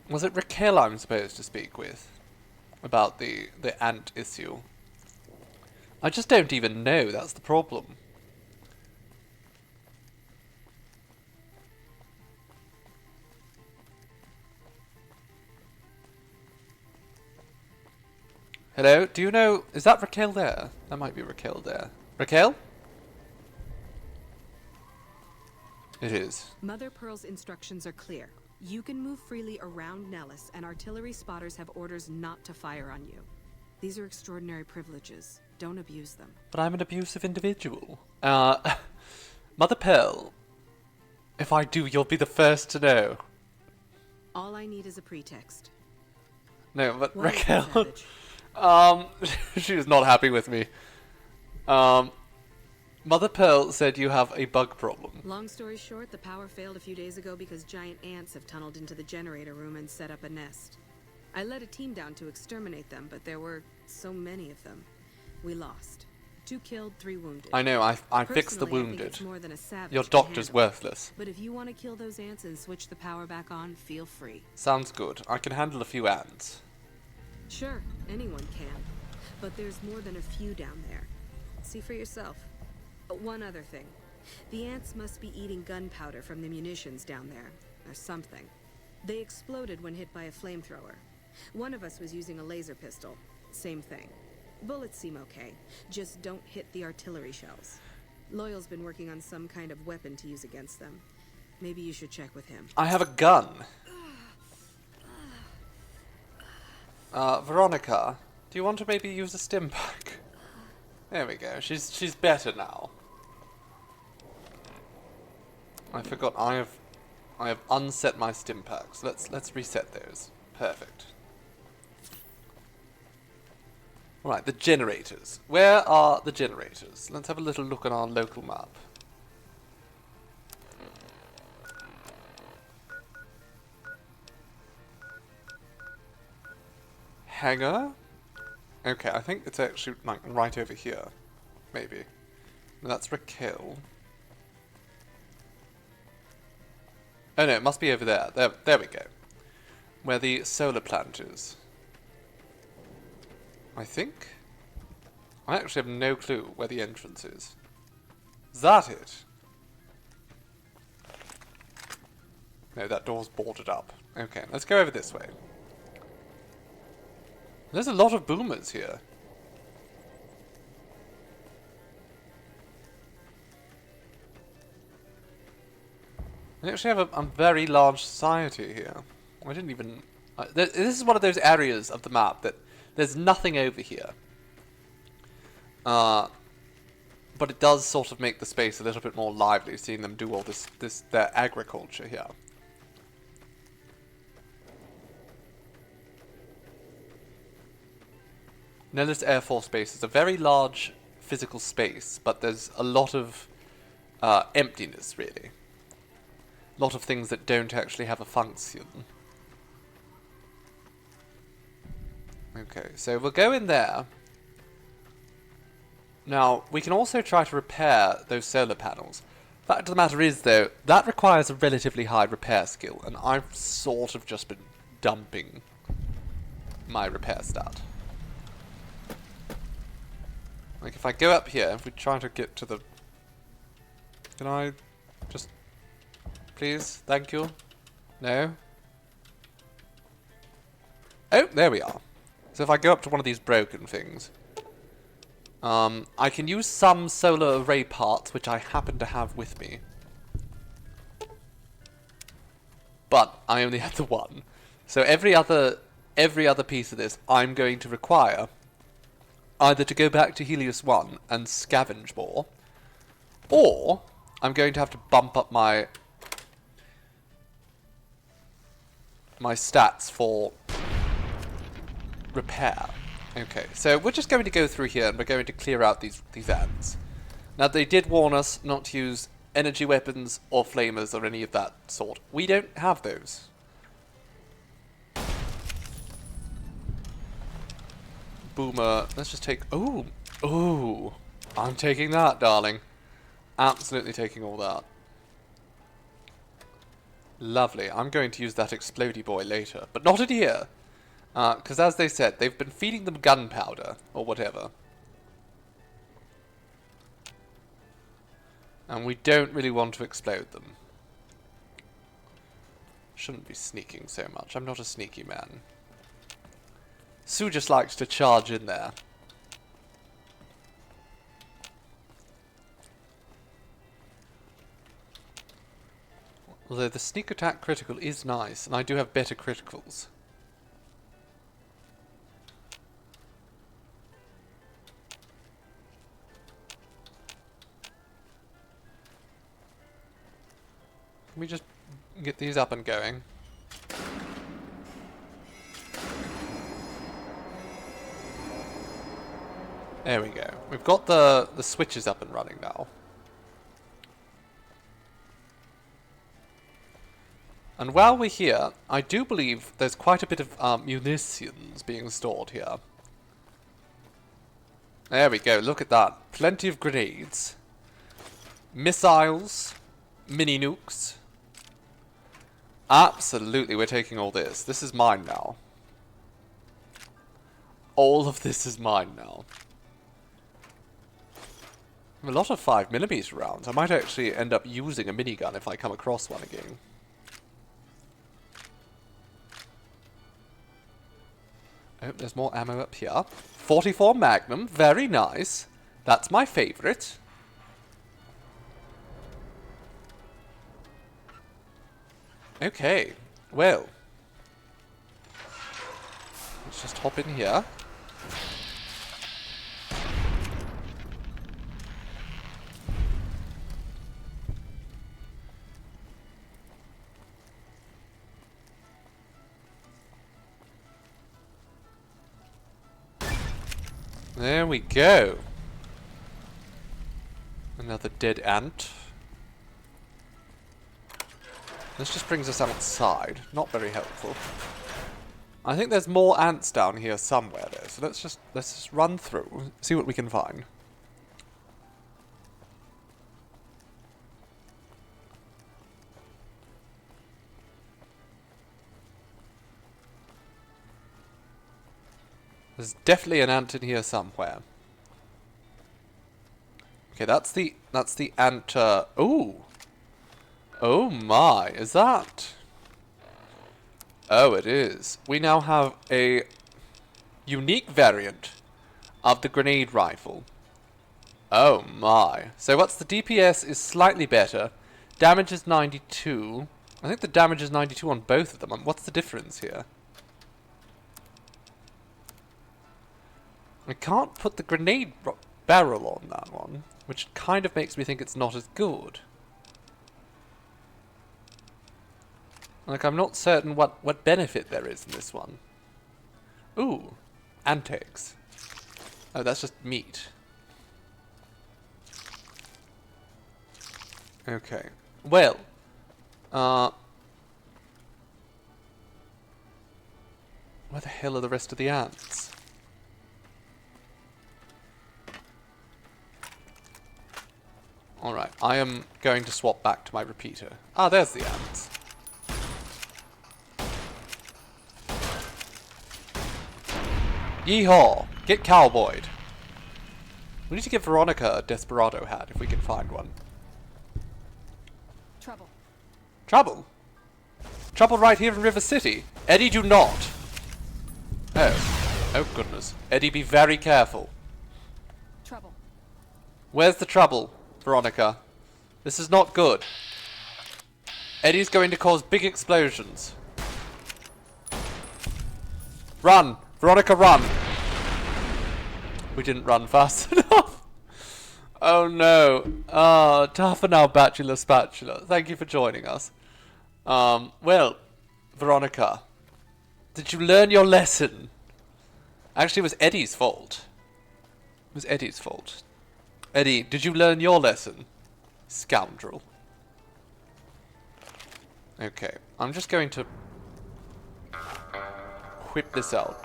S1: Was it Raquel I'm supposed to speak with? About the ant issue? I just don't even know, that's the problem. Hello, do you know, is that Raquel there? That might be Raquel there. Raquel? It is.
S7: Mother Pearl's instructions are clear. You can move freely around Nellis, and artillery spotters have orders not to fire on you. These are extraordinary privileges. Don't abuse them.
S1: But I'm an abusive individual. Mother Pearl, if I do, you'll be the first to know.
S7: All I need is a pretext.
S1: No, but
S7: What is it,
S1: Raquel,
S7: Savage?
S1: she was not happy with me. Mother Pearl said you have a bug problem.
S7: Long story short, the power failed a few days ago because giant ants have tunneled into the generator room and set up a nest. I led a team down to exterminate them, but there were so many of them. We lost. 2 killed, 3 wounded.
S1: I know, I fixed the
S7: Personally, I think
S1: wounded.
S7: it's more than a savage
S1: Your
S7: can
S1: doctor's
S7: handle.
S1: worthless.
S7: But if you want to kill those ants and switch the power back on, feel free.
S1: Sounds good. I can handle a few ants.
S7: Sure, anyone can. But there's more than a few down there. See for yourself. One other thing. The ants must be eating gunpowder from the munitions down there, or something. They exploded when hit by a flamethrower. One of us was using a laser pistol. Same thing. Bullets seem okay. Just don't hit the artillery shells. Loyal's been working on some kind of weapon to use against them. Maybe you should check with him.
S1: I have a gun. Veronica, do you want to maybe use a stim pack? There we go. She's better now. I forgot I have unset my stim packs. Let's reset those. Perfect. Right, the generators. Where are the generators? Let's have a little look at our local map. Hangar? Okay, I think it's actually like right over here. Maybe. That's Raquel. Oh no, it must be over there. There we go. Where the solar plant is. I think? I actually have no clue where the entrance is. Is that it? No, that door's boarded up. Okay, let's go over this way. There's a lot of boomers here. We actually have a very large society here. I didn't even... this is one of those areas of the map that there's nothing over here. But it does sort of make the space a little bit more lively, seeing them do all their agriculture here. Nellis Air Force Base is a very large physical space, but there's a lot of emptiness, really. A lot of things that don't actually have a function. Okay, so we'll go in there. Now, we can also try to repair those solar panels. Fact of the matter is, though, that requires a relatively high repair skill, and I've sort of just been dumping my repair stat. Like, if I go up here, if we try to get to the... Can I just... Please? Thank you? No? Oh, there we are. So if I go up to one of these broken things... I can use some solar array parts, which I happen to have with me. But I only have the one. So every other piece of this, I'm going to require either to go back to Helios 1 and scavenge more, or I'm going to have to bump up my stats for repair. Okay, so we're just going to go through here and we're going to clear out these ants. Now, they did warn us not to use energy weapons or flamers or any of that sort. We don't have those. Boomer, let's just take... Ooh! Ooh! I'm taking that, darling. Absolutely taking all that. Lovely. I'm going to use that explodey boy later, but not in here. Because as they said, they've been feeding them gunpowder, or whatever. And we don't really want to explode them. Shouldn't be sneaking so much. I'm not a sneaky man. Sue just likes to charge in there. Although the sneak attack critical is nice, and I do have better criticals. Can we just get these up and going? There we go. We've got the switches up and running now. And while we're here, I do believe there's quite a bit of munitions being stored here. There we go, look at that. Plenty of grenades. Missiles. Mini nukes. Absolutely, we're taking all this. This is mine now. All of this is mine now. A lot of 5mm rounds. I might actually end up using a minigun if I come across one again. Oh, there's more ammo up here. 44 Magnum, very nice. That's my favorite. Okay, well. Let's just hop in here. There we go. Another dead ant. This just brings us outside. Not very helpful. I think there's more ants down here somewhere though, so let's just run through, see what we can find. There's definitely an ant in here somewhere. Okay, that's the ant. Ooh. Oh my, is that? Oh, it is. We now have a unique variant of the grenade rifle. Oh my. So what's the DPS is slightly better. Damage is 92. I think the damage is 92 on both of them. What's the difference here? I can't put the grenade barrel on that one, which kind of makes me think it's not as good. Like, I'm not certain what benefit there is in this one. Ooh, ant eggs. Oh, that's just meat. Okay. Well, where the hell are the rest of the ants? Alright, I am going to swap back to my repeater. Ah, there's the ants. Yeehaw! Get cowboyed! We need to give Veronica a Desperado hat if we can find one.
S5: Trouble.
S1: Trouble? Trouble right here in River City. Eddie, do not! Oh. Oh goodness. Eddie, be very careful.
S5: Trouble.
S1: Where's the trouble, Veronica? This is not good. Eddie's going to cause big explosions. Run! Veronica, run! We didn't run fast enough. Oh no. Toughen our bachelor spatula. Thank you for joining us. Well, Veronica, did you learn your lesson? Actually, it was Eddie's fault. It was Eddie's fault. Eddie, did you learn your lesson? Scoundrel. Okay, I'm just going to whip this out.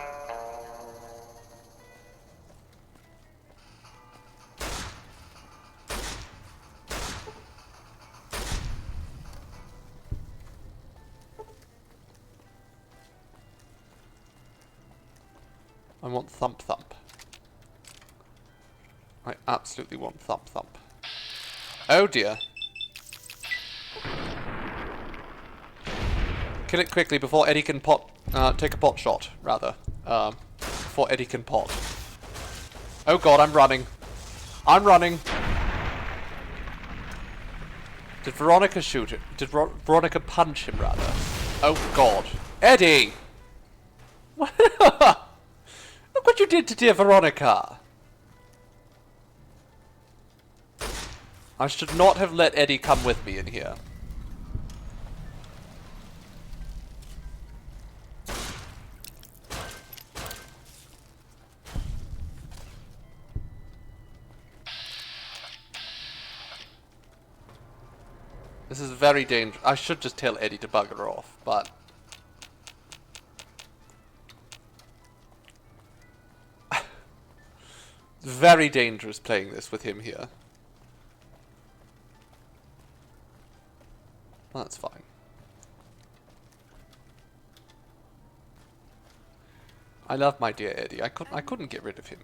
S1: I want thump thump. I absolutely want thump thump. Oh dear. Kill it quickly before Eddie can take a pot shot, rather. Before Eddie can pot. Oh god, I'm running. I'm running. Did Veronica shoot it? Did Veronica punch him, rather? Oh god. Eddie! Look what you did to dear Veronica! I should not have let Eddie come with me in here. This is very dangerous. I should just tell Eddie to bugger off, but... very dangerous playing this with him here. That's fine. I love my dear Eddie. I couldn't get rid of him.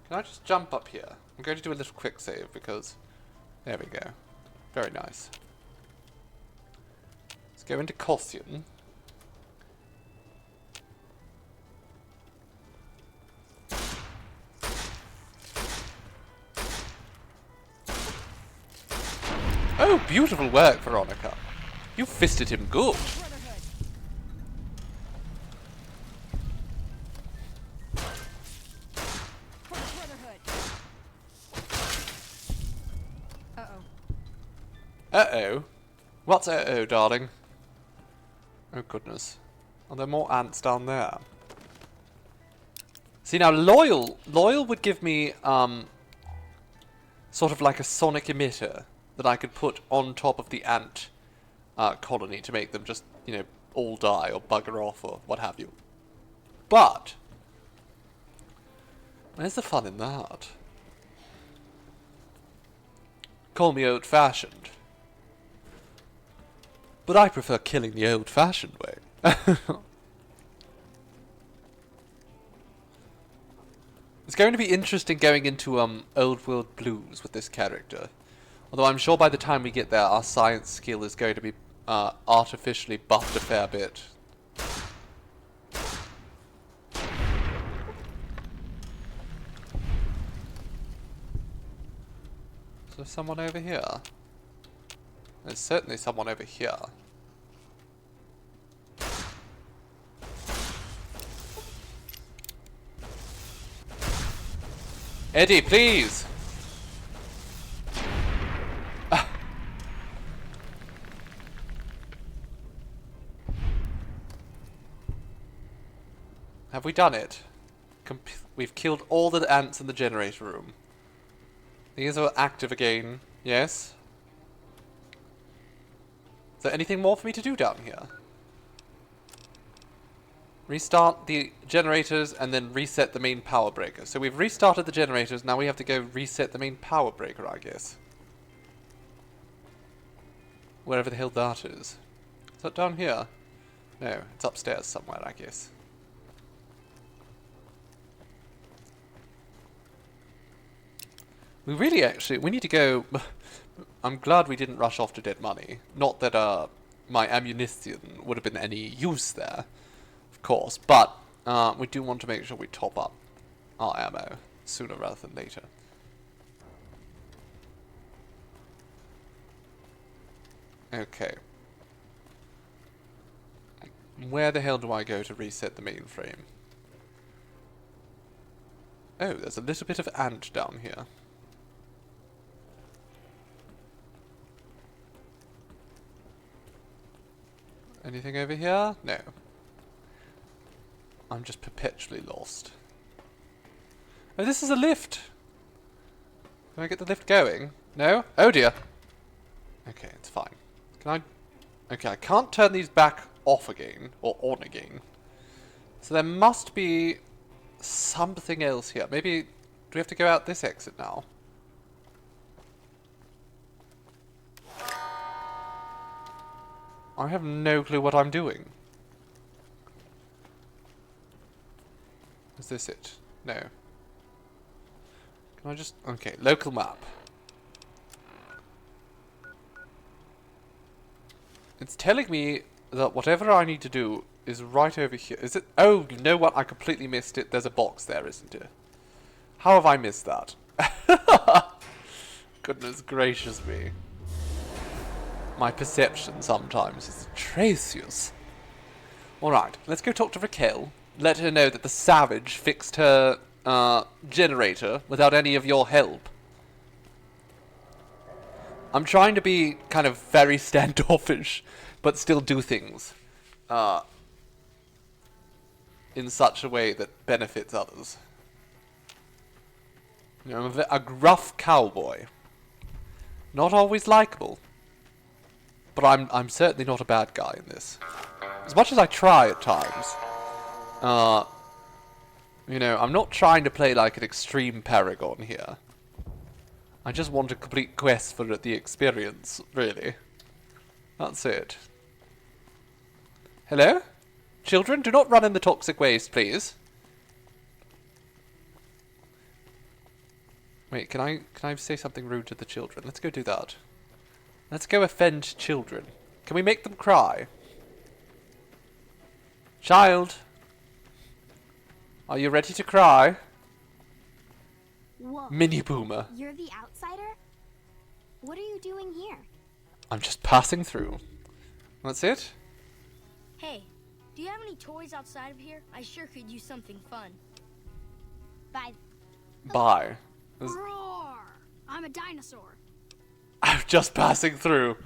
S1: Can I just jump up here? I'm going to do a little quick save because... There we go. Very nice. Let's go into Caution. Oh, beautiful work, Veronica. You fisted him good. Uh-oh. What's uh-oh, darling? Oh, goodness. Are there more ants down there? See, now, Loyal would give me, sort of like a sonic emitter that I could put on top of the ant colony to make them just, you know, all die or bugger off or what have you. But, where's the fun in that? Call me old-fashioned. But I prefer killing the old-fashioned way. It's going to be interesting going into Old World Blues with this character. Although I'm sure by the time we get there, our science skill is going to be artificially buffed a fair bit. Is there someone over here? There's certainly someone over here. Eddie, please! Have we done it? We've killed all the ants in the generator room. These are active again. Yes? Is there anything more for me to do down here? Restart the generators and then reset the main power breaker. So we've restarted the generators, now we have to go reset the main power breaker, I guess. Wherever the hell that is. Is that down here? No, it's upstairs somewhere, I guess. We really we need to go... I'm glad we didn't rush off to Dead Money. Not that my ammunition would have been any use there, of course, but we do want to make sure we top up our ammo sooner rather than later. Okay. Where the hell do I go to reset the mainframe? Oh, there's a little bit of ant down here. Anything over here? No. I'm just perpetually lost. Oh, this is a lift! Can I get the lift going? No? Oh dear! Okay, it's fine. Can I... Okay, I can't turn these back off again, or on again. So there must be something else here. Maybe... Do we have to go out this exit now? I have no clue what I'm doing. Is this it? No. Can I just... Okay, local map. It's telling me that whatever I need to do is right over here. Is it? Oh, you know what? I completely missed it. There's a box there, isn't it? How have I missed that? Goodness gracious me. My perception sometimes is atrocious. Alright, let's go talk to Raquel. Let her know that the Savage fixed her generator without any of your help. I'm trying to be kind of very standoffish, but still do things in such a way that benefits others. You know, I'm a gruff cowboy. Not always likable. But I'm certainly not a bad guy in this. As much as I try at times. You know, I'm not trying to play like an extreme paragon here. I just want a complete quest for the experience, really. That's it. Hello? Children, do not run in the toxic waste, please. Wait, can I say something rude to the children? Let's go do that. Let's go offend children. Can we make them cry? Child, are you ready to cry?
S2: Whoa.
S1: Mini boomer.
S2: You're the outsider? What are you doing here?
S1: I'm just passing through. That's it?
S13: Hey, do you have any toys outside of here? I sure could use something fun.
S2: Bye.
S1: Bye.
S13: Roar! I'm a dinosaur.
S1: I'm just passing through.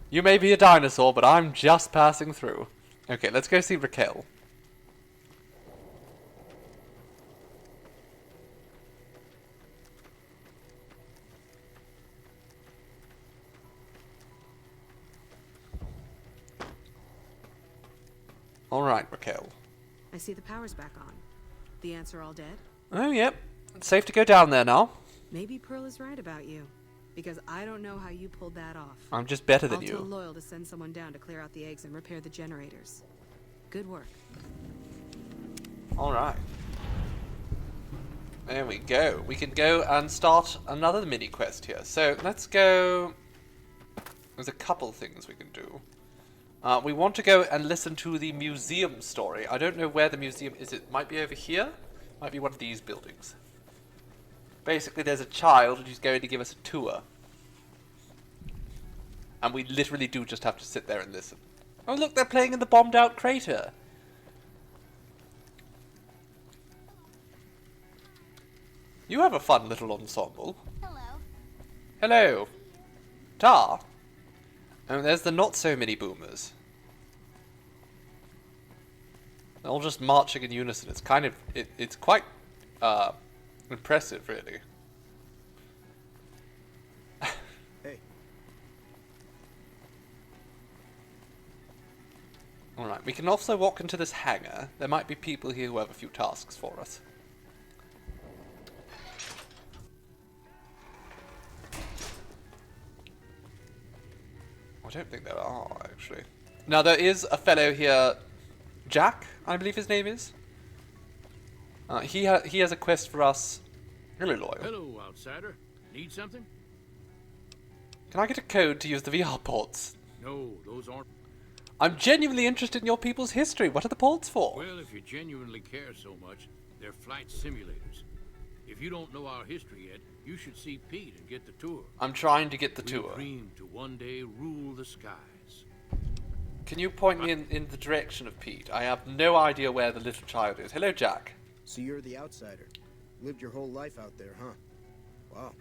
S1: You may be a dinosaur, but I'm just passing through. Okay, let's go see Raquel. Alright, Raquel.
S7: I see the power's back on. The ants are all dead?
S1: Oh, yep. It's safe to go down there now.
S7: Maybe Pearl is right about you. Because I don't know how you pulled that off.
S1: I'm just better than
S7: I'll
S1: you.
S7: tell Loyal to send someone down to clear out the eggs and repair the generators. Good work.
S1: Alright. There we go. We can go and start another mini quest here. So let's go. There's a couple things we can do. We want to go and listen to the museum story. I don't know where the museum is. It might be over here. Might be one of these buildings. Basically, there's a child who's going to give us a tour. And we literally do just have to sit there and listen. Oh, look, they're playing in the bombed out crater. You have a fun little ensemble.
S2: Hello.
S1: Hello. Tar. Oh, there's the not so many boomers. They're all just marching in unison. It's kind of, it's quite impressive, really.
S17: Hey.
S1: Alright, we can also walk into this hangar. There might be people here who have a few tasks for us. I don't think there are, actually. Now, there is a fellow here, Jack, I believe his name is. He has a quest for us. Really loyal.
S22: Hello, outsider. Need something?
S1: Can I get a code to use the VR ports?
S22: No, those aren't.
S1: I'm genuinely interested in your people's history. What are the ports for?
S22: Well, if you genuinely care so much, they're flight simulators. If you don't know our history yet, you should see Pete and get the tour.
S1: I'm trying to get the
S22: We
S1: tour.
S22: dream to one day rule the skies.
S1: Can you point me in the direction of Pete? I have no idea where the little child is. Hello, Jack.
S17: So you're the outsider. Lived your whole life out there, huh? Wow.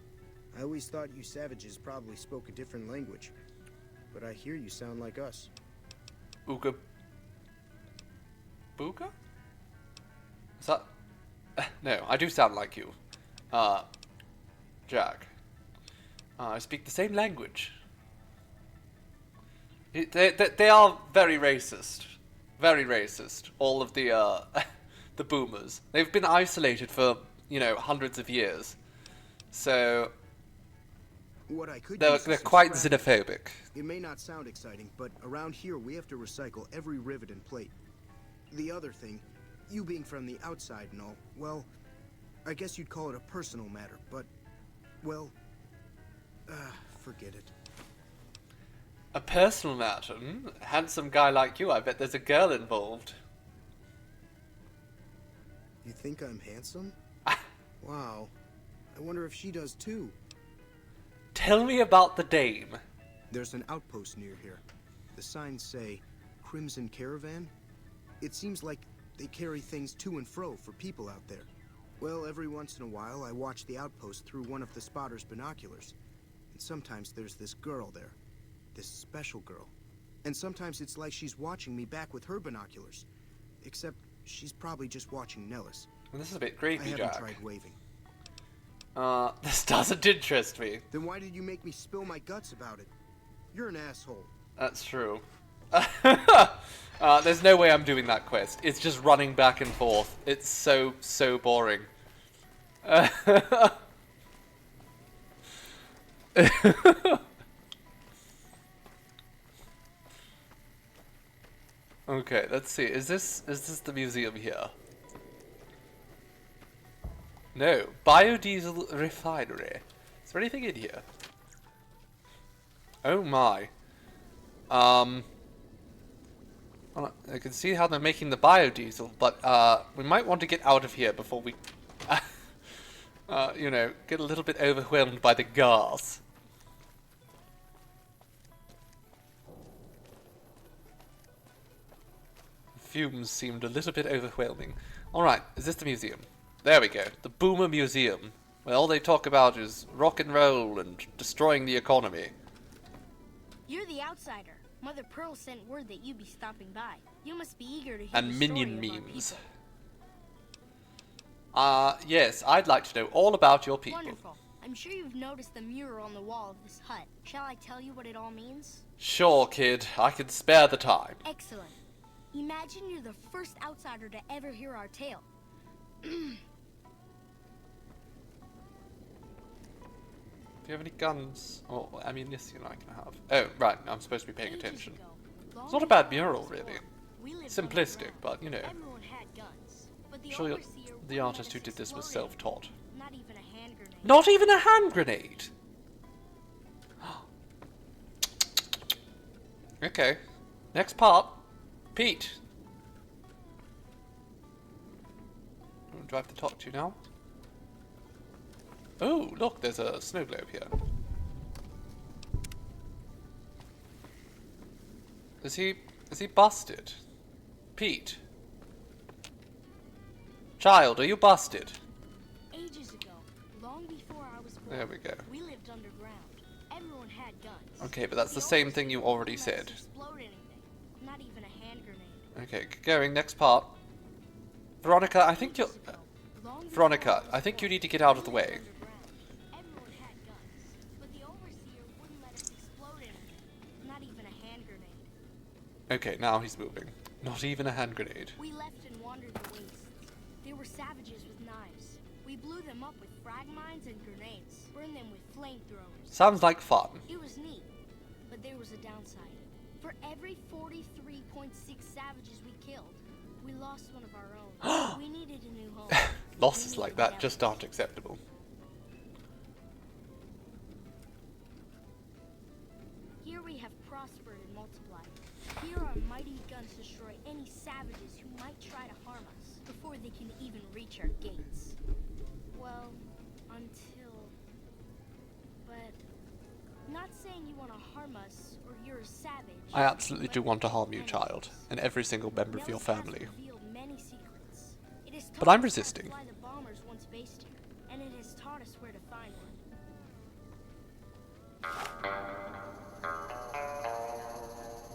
S17: I always thought you savages probably spoke a different language. But I hear you sound like us.
S1: Ooga... Booga? Is that... No, I do sound like you. Jack. I speak the same language. They are very racist. Very racist. All of the, the boomers. They've been isolated for, you know, hundreds of years. So...
S17: What I could
S1: They're
S17: use is some
S1: quite
S17: scrap.
S1: xenophobic.
S17: It may not sound exciting, but around here we have to recycle every rivet and plate. The other thing, you being from the outside and all, well, I guess you'd call it a personal matter, but, well, forget it.
S1: A personal matter? Handsome guy like you, I bet there's a girl involved.
S17: You think I'm handsome? Wow. I wonder if she does too.
S1: Tell me about the dame.
S17: There's an outpost near here. The signs say, Crimson Caravan. It seems like they carry things to and fro for people out there. Well, every once in a while, I watch the outpost through one of the spotter's binoculars. And sometimes there's this girl there. This special girl. And sometimes it's like she's watching me back with her binoculars. Except she's probably just watching Nellis.
S1: Well, this is a bit creepy,
S17: I haven't
S1: Jack.
S17: tried waving.
S1: This doesn't interest me.
S17: Then why did you make me spill my guts about it? You're an asshole.
S1: That's true. There's no way I'm doing that quest. It's just running back and forth. It's so boring. Okay, let's see. Is this the museum here? No. Biodiesel refinery. Is there anything in here? Oh my. Well, I can see how they're making the biodiesel, but we might want to get out of here before we, you know, get a little bit overwhelmed by the gas. Fumes seemed a little bit overwhelming. Alright, is this the museum? There we go. The Boomer Museum. Where all they talk about is rock and roll and destroying the economy.
S13: You're the outsider. Mother Pearl sent word that you'd be stopping by. You must be eager to hear
S1: And
S13: the
S1: minion
S13: story of our
S1: memes.
S13: people.
S1: Yes, I'd like to know all about your people.
S13: Wonderful. I'm sure you've noticed the mural on the wall of this hut. Shall I tell you what it all means?
S1: Sure, kid. I can spare the time.
S13: Excellent. Imagine you're the first outsider to ever hear our tale.
S1: Do you have any guns or ammunition I can have? Oh, right. I'm supposed to be paying attention. It's not a bad mural, really. Simplistic, but, you know. Sure, the artist who did this was self-taught.
S13: Not even a hand grenade.
S1: Not even a hand grenade! Okay. Next part. Pete. Do I have to talk to you now? Oh, look, there's a snow globe here. Is he busted? Pete. Child, are you busted?
S13: Ages ago, long before I was born,
S1: There we go.
S13: we lived underground. Everyone had guns.
S1: Okay, but that's the same thing you already said.
S13: Explode anything. Not even a hand grenade.
S1: Okay, going, next part. Veronica, I think you're... Veronica, I think you need to get out of the way.
S13: Everyone had guns, but the overseer wouldn't let us explode anything. Not even a hand grenade.
S1: Okay, now he's moving. Not even a hand grenade.
S13: We left and wandered the wastes. There were savages with knives. We blew them up with frag mines and grenades. Burned them with flamethrowers.
S1: Sounds like fun.
S13: It was neat, but there was a downside. For every 43.6 savages we killed, we lost one of our own. We needed a new home.
S1: Losses like that just aren't acceptable.
S13: Here we have prospered and multiplied. Here our mighty guns destroy any savages who might try to harm us before they can even reach our gates. Well, until... But... Not saying you want to harm us or you're a savage.
S1: I absolutely do want to harm you, child, and every single member of your family. But I'm resisting.
S13: Why the bombers once based here, and it has taught us where to find one.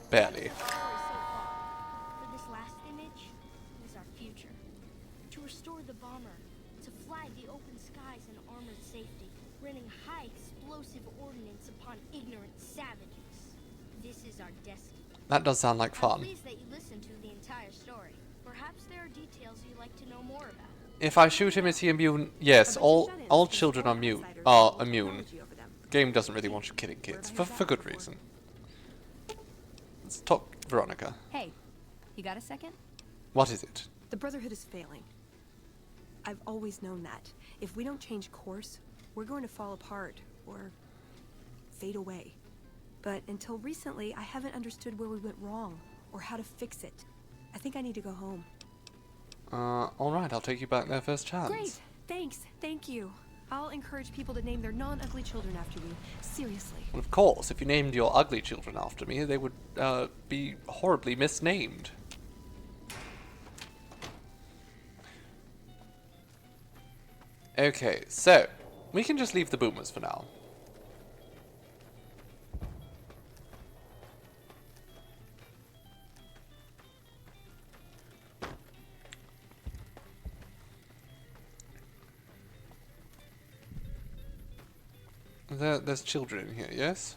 S1: Barely.
S13: For this last image is our future. To restore the bomber, to flag the open skies and armored safety, raining high explosive ordnance upon ignorant savages. This is our destiny.
S1: That does sound like fun.
S13: I'm pleased that you listened to the entire story. Perhaps there are details you'd like to know more about.
S1: If I shoot him, is he immune? Yes, all children are immune. The game doesn't really want you killing kids, for good reason. Let's talk Veronica.
S5: Hey, you got a second?
S1: What is it?
S21: The Brotherhood is failing. I've always known that. If we don't change course, we're going to fall apart, or fade away. But until recently, I haven't understood where we went wrong, or how to fix it. I think I need to go home.
S1: Alright, I'll take you back there first chance.
S21: Great! Thanks, thank you. I'll encourage people to name their non-ugly children after me. Seriously.
S1: Well, of course, if you named your ugly children after me, they would, be horribly misnamed. Okay, so, we can just leave the boomers for now. There's children in here, yes?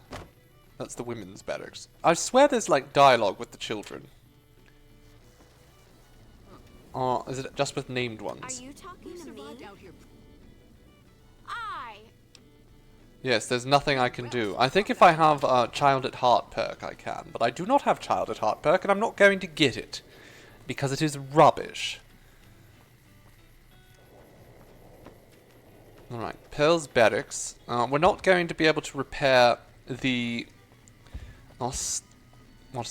S1: That's the women's barracks. I swear there's, like, dialogue with the children. Or is it just with named ones?
S13: Are you talking to me?
S1: Yes, there's nothing I can do. I think if I have a Child at Heart perk, I can. But I do not have Child at Heart perk, and I'm not going to get it. Because it is rubbish. Alright, Pearl's Barracks. We're not going to be able to repair the... what is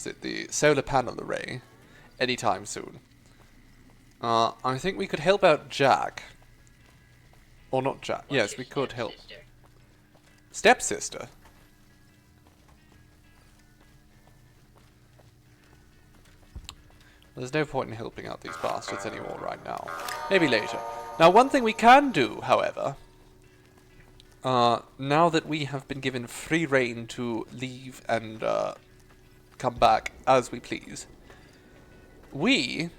S1: it? The solar panel array anytime soon. I think we could help out Jack. Or not Jack. Yes, we could help. Stepsister? There's no point in helping out these bastards anymore right now. Maybe later. Now, one thing we can do, however, now that we have been given free reign to leave and come back as we please, we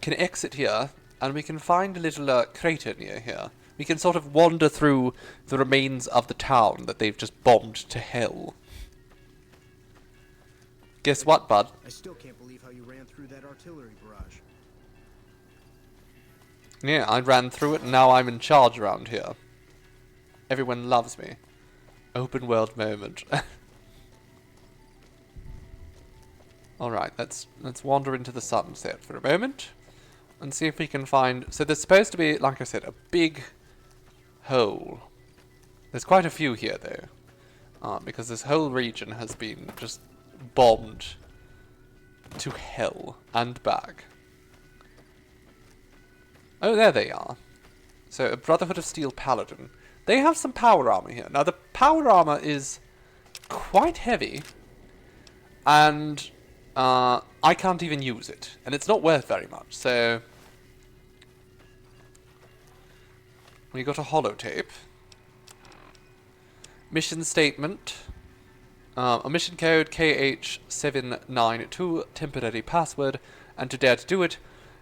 S1: can exit here and we can find a little crater near here. We can sort of wander through the remains of the town that they've just bombed to hell. Guess what, bud?
S17: I still can't believe how you ran through that artillery barrage.
S1: Yeah, I ran through it and now I'm in charge around here. Everyone loves me. Open world moment. Alright, let's wander into the sunset for a moment. And see if we can find... So there's supposed to be, like I said, a big hole. There's quite a few here, though. Because this whole region has been just bombed to hell and back. Oh, there they are. So, a Brotherhood of Steel Paladin. They have some power armor here. Now, the power armor is quite heavy. And I can't even use it. And it's not worth very much, so... We got a holotape. Mission statement. A mission code KH792, temporary password, and to dare to do it,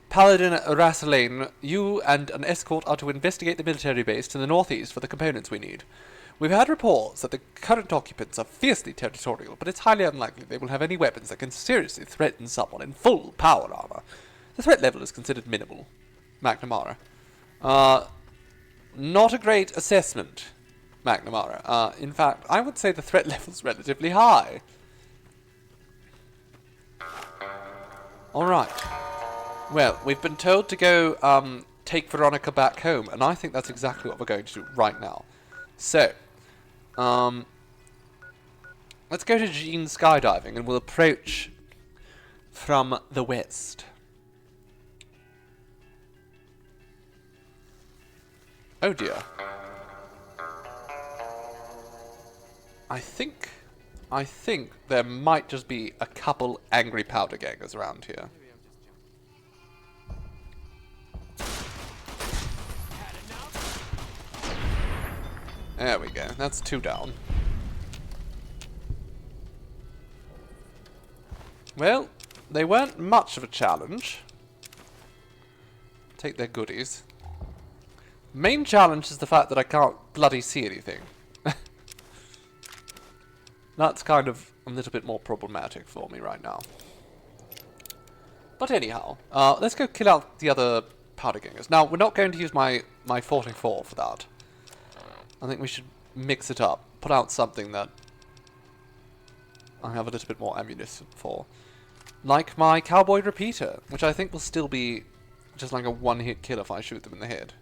S1: Paladin Rasselane, you and an escort are to investigate the military base to the northeast for the components we need. We've had reports that the current occupants are fiercely territorial, but it's highly unlikely they will have any weapons that can seriously threaten someone in full power armor. The threat level is considered minimal. McNamara. Not a great assessment, McNamara. In fact, I would say the threat level is relatively high. Alright. Well, we've been told to go take Veronica back home, and I think that's exactly what we're going to do right now. So, let's go to Jean skydiving, and we'll approach from the west. Oh dear. I think there might just be a couple angry powder gangers around here. There we go. That's 2 down. Well, they weren't much of a challenge. Take their goodies. Main challenge is the fact that I can't bloody see anything. That's kind of a little bit more problematic for me right now. But anyhow, let's go kill out the other powder gangers. Now, we're not going to use my 44 for that. I think we should mix it up. Put out something that I have a little bit more ammunition for. Like my cowboy repeater, which I think will still be just like a one-hit kill if I shoot them in the head.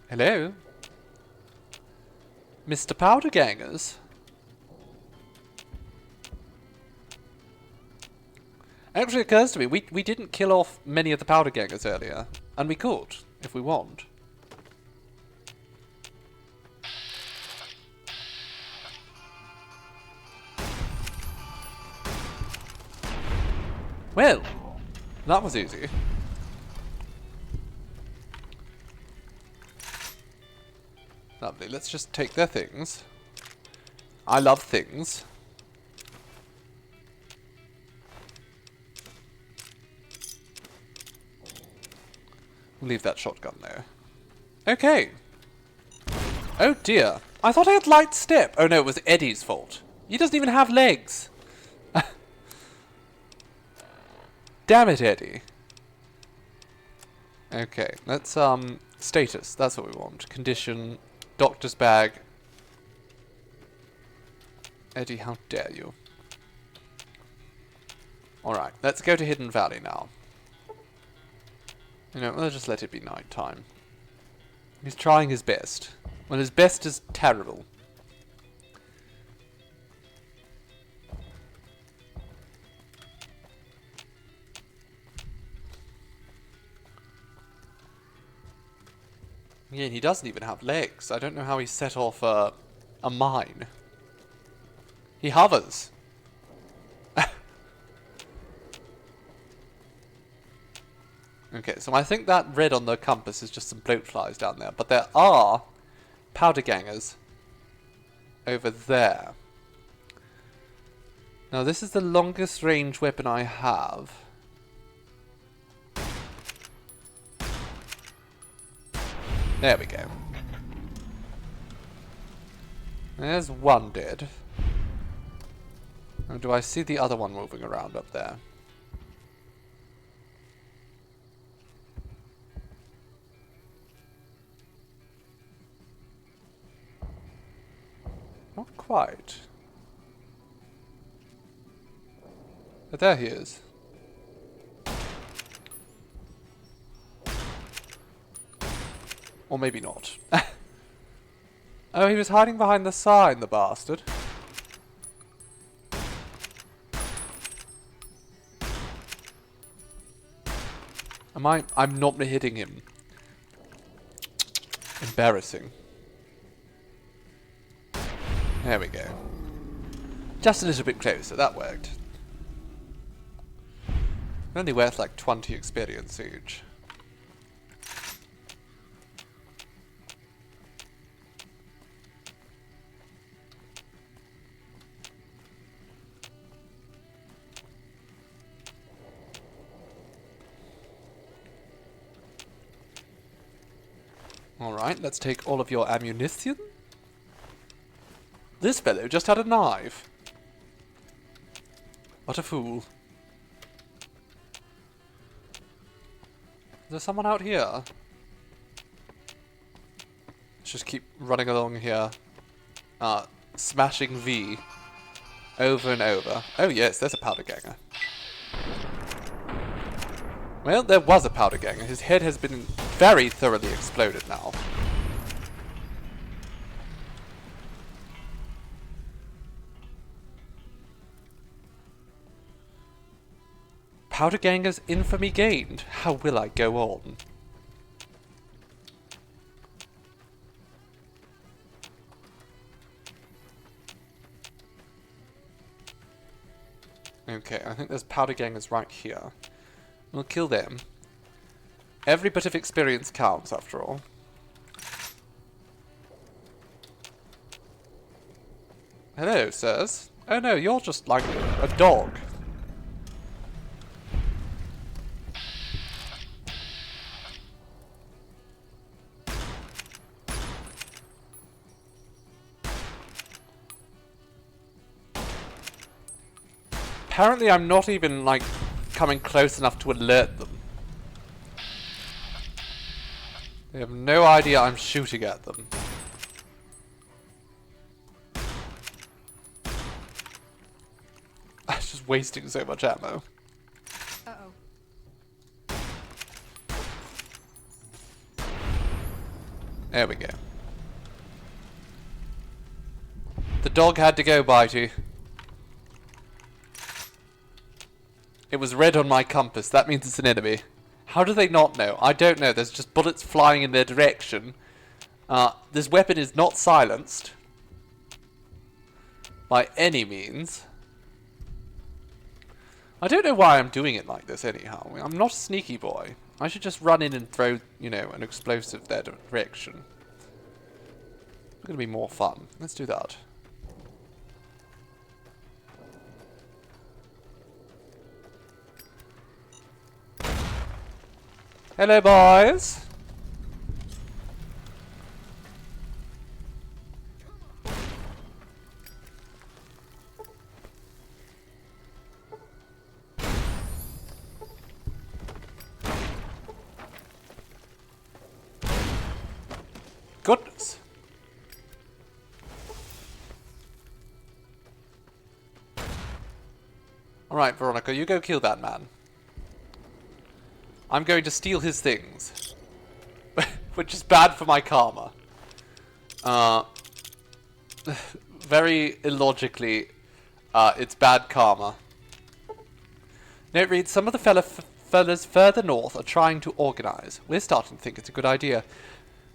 S1: Hello? Mr. Powder Gangers? Actually, it occurs to me, we didn't kill off many of the Powder Gangers earlier. And we could, if we want. Well, that was easy. Lovely, let's just take their things. I love things. We'll leave that shotgun there. Okay. Oh dear. I thought I had light step. Oh no, it was Eddie's fault. He doesn't even have legs. Damn it, Eddie. Okay, let's, status. That's what we want. Condition, doctor's bag. Eddie, how dare you. Alright, let's go to Hidden Valley now. You know, let's just let it be night time. He's trying his best. Well, his best is terrible. Yeah, he doesn't even have legs. I don't know how he set off a mine. He hovers. Okay, so I think that red on the compass is just some bloatflies down there. But there are powder gangers over there. Now, this is the longest range weapon I have. There we go. There's one dead. Now, do I see the other one moving around up there? Not quite. But there he is. Or maybe not. Oh, he was hiding behind the sign, the bastard. I'm not hitting him. Embarrassing. There we go. Just a little bit closer, that worked. Only worth like 20 experience each. Alright, let's take all of your ammunition. This fellow just had a knife. What a fool. Is there someone out here? Let's just keep running along here. Smashing V. Over and over. Oh yes, there's a powder ganger. Well, there was a powder ganger. His head has been very thoroughly exploded now. Powder ganger's infamy gained. How will I go on? Okay, I think there's powder gangers right here. We'll kill them. Every bit of experience counts, after all. Hello, sirs. Oh no, you're just like a dog. Apparently I'm not even, like, coming close enough to alert them. They have no idea I'm shooting at them. I'm just wasting so much ammo.
S5: Uh-oh.
S1: There we go. The dog had to go, Bitey. It was red on my compass. That means it's an enemy. How do they not know? I don't know. There's just bullets flying in their direction. This weapon is not silenced. By any means. I don't know why I'm doing it like this anyhow. I'm not a sneaky boy. I should just run in and throw, you know, an explosive their direction. It's going to be more fun. Let's do that. Hello, boys. goodness. Alright, Veronica, you go kill that man. I'm going to steal his things. Which is bad for my karma. Very illogically, it's bad karma. Note reads, some of the fellas further north are trying to organise. We're starting to think it's a good idea.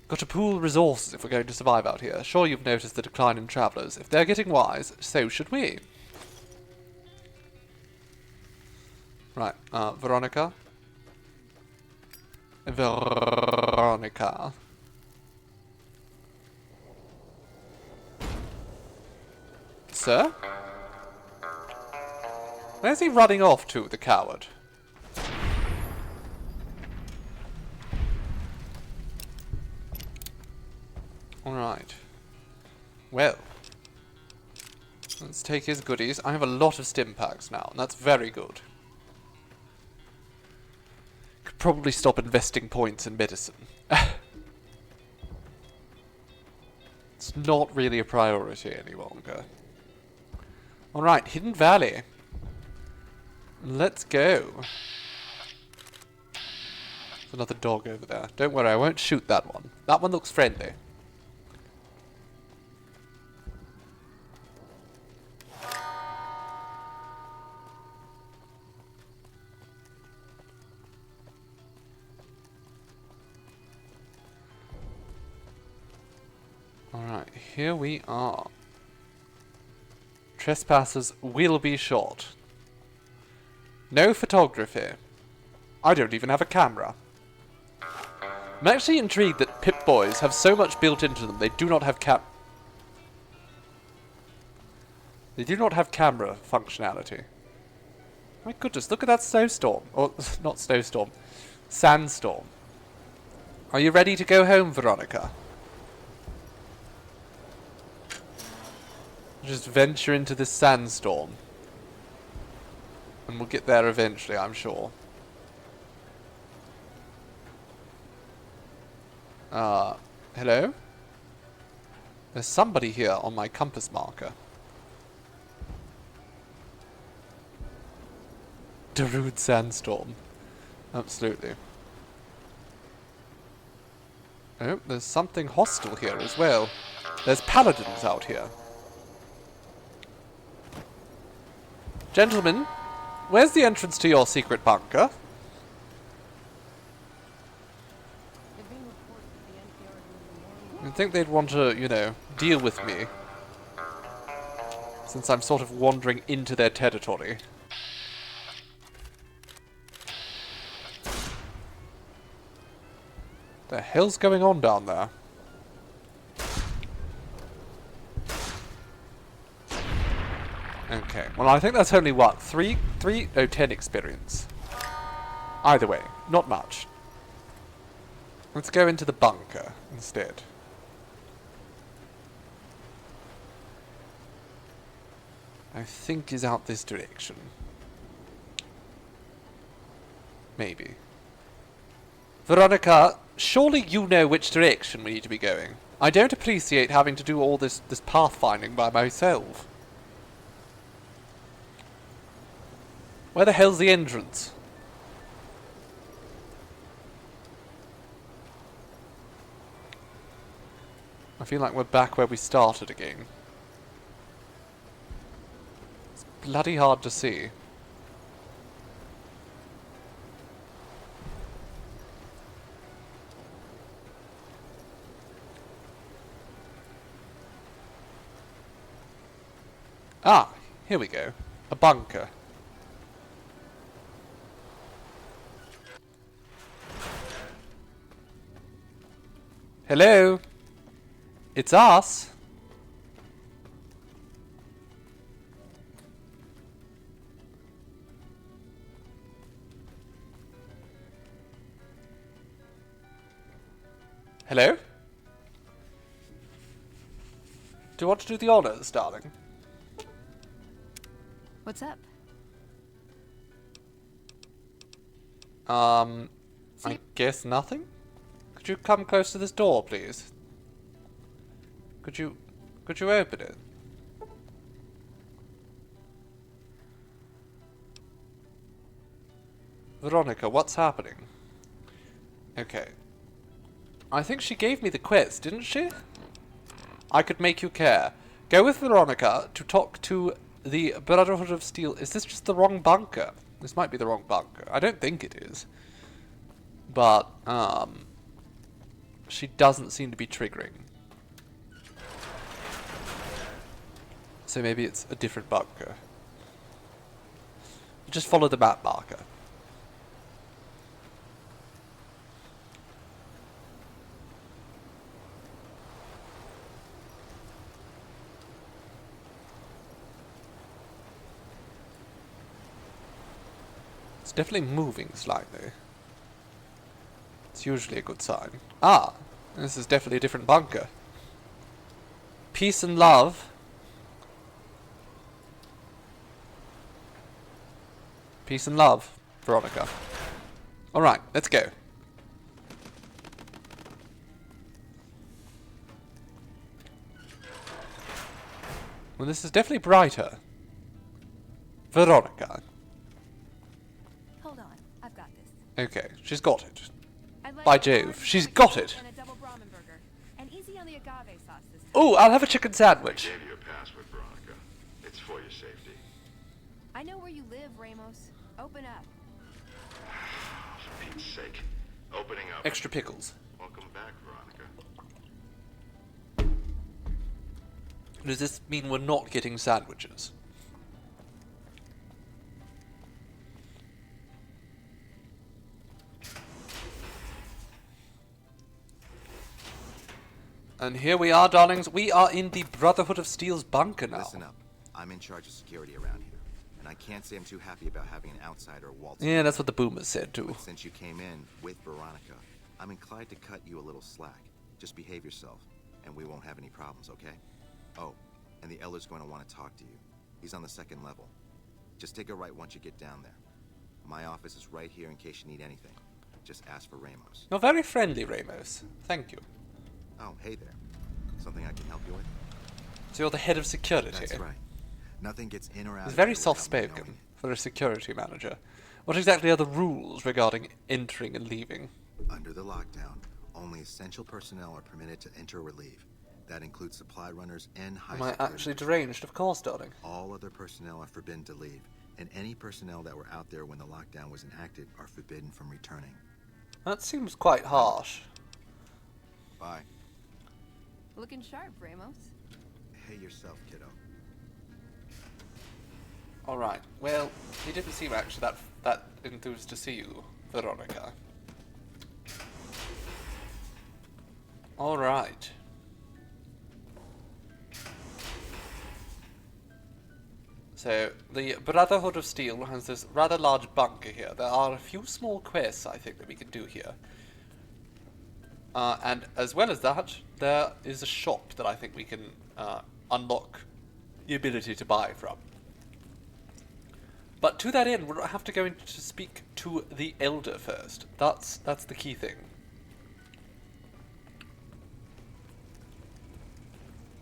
S1: Got to pool resources if we're going to survive out here. Sure, you've noticed the decline in travellers. If they're getting wise, so should we. Right, Veronica. Veronica. Sir? Where's he running off to, the coward? Alright. Well. Let's take his goodies. I have a lot of stim packs now, and that's very good. Could probably stop investing points in medicine. It's not really a priority any longer. Alright, Hidden Valley. Let's go. There's another dog over there. Don't worry, I won't shoot that one. That one looks friendly. Alright, here we are. Trespassers will be shot. No photography. I don't even have a camera. I'm actually intrigued that Pip-Boys have so much built into them, they do not have They do not have camera functionality. My goodness, look at that snowstorm. Or, not snowstorm. Sandstorm. Are you ready to go home, Veronica? Just venture into this sandstorm. And we'll get there eventually, I'm sure. Hello? There's somebody here on my compass marker. Darude Sandstorm. Absolutely. Oh, there's something hostile here as well. There's paladins out here. Gentlemen, where's the entrance to your secret bunker? I think they'd want to, you know, deal with me. Since I'm sort of wandering into their territory. The hell's going on down there? Okay, well I think that's only what, 10 experience. Either way, not much. Let's go into the bunker instead. I think is out this direction. Maybe. Veronica, surely you know which direction we need to be going. I don't appreciate having to do all this pathfinding by myself. Where the hell's the entrance? I feel like we're back where we started again. It's bloody hard to see. Ah, here we go. A bunker. Hello? It's us. Hello? Do you want to do the honors, darling?
S5: What's up?
S1: I guess nothing? Could you come close to this door, please? Could you open it? Veronica, what's happening? Okay. I think she gave me the quest, didn't she? I could make you care. Go with Veronica to talk to the Brotherhood of Steel. Is this just the wrong bunker? This might be the wrong bunker. I don't think it is. But, she doesn't seem to be triggering. So maybe it's a different bunker. Just follow the map marker. It's definitely moving slightly. It's usually a good sign. Ah! This is definitely a different bunker. Peace and love. Peace and love, Veronica. Alright, let's go. Well, this is definitely brighter. Veronica.
S5: Hold on, I've got this.
S1: Okay, she's got it.
S5: I'd like
S1: By
S5: a
S1: Jove,
S5: large
S1: she's
S5: barbecue
S1: got it.
S5: And a double Brahmin burger. And easy on the agave sauce this time.
S1: Oh, I'll have a chicken sandwich.
S3: I gave you a password, Veronica. It's for your safety.
S5: I know where you live, Ramos. Open up.
S3: For Pete's sake. Opening up.
S1: Extra pickles.
S3: Welcome back, Veronica.
S1: Does this mean we're not getting sandwiches? And here we are, darlings. We are in the Brotherhood of Steel's bunker now.
S10: Listen up. I'm in charge of security around here, and I can't say I'm too happy about having an outsider waltz.
S1: Yeah, that's what the boomers said too.
S10: But since you came in with Veronica, I'm inclined to cut you a little slack. Just behave yourself, and we won't have any problems, okay? Oh, and the Elder's going to want to talk to you. He's on the 2nd level. Just take a right once you get down there. My office is right here in case you need anything. Just ask for Ramos.
S1: You're very friendly, Ramos. Thank you.
S10: Oh, hey there. Something I can help you with?
S1: So you're the head of security.
S10: That's right. Nothing gets in or out.
S1: He's
S10: of
S1: very
S10: here without me
S1: soft-spoken
S10: knowing
S1: for a security manager. What exactly are the rules regarding entering and leaving?
S10: it. Under the lockdown, only essential personnel are permitted to enter or leave. That includes supply runners and high
S1: Am I
S10: security
S1: actually
S10: personnel.
S1: deranged? Of course, darling.
S10: All other personnel are forbidden to leave, and any personnel that were out there when the lockdown was enacted are forbidden from returning.
S1: That seems quite harsh.
S10: Bye.
S5: Looking sharp, Ramos.
S10: Hey yourself, kiddo.
S1: Alright, well, he didn't seem actually that enthused to see you, Veronica. Alright. So, the Brotherhood of Steel has this rather large bunker here. There are a few small quests, I think, that we can do here. And as well as that, there is a shop that I think we can unlock the ability to buy from. But to that end, we'll have to go in to speak to the Elder first. That's the key thing.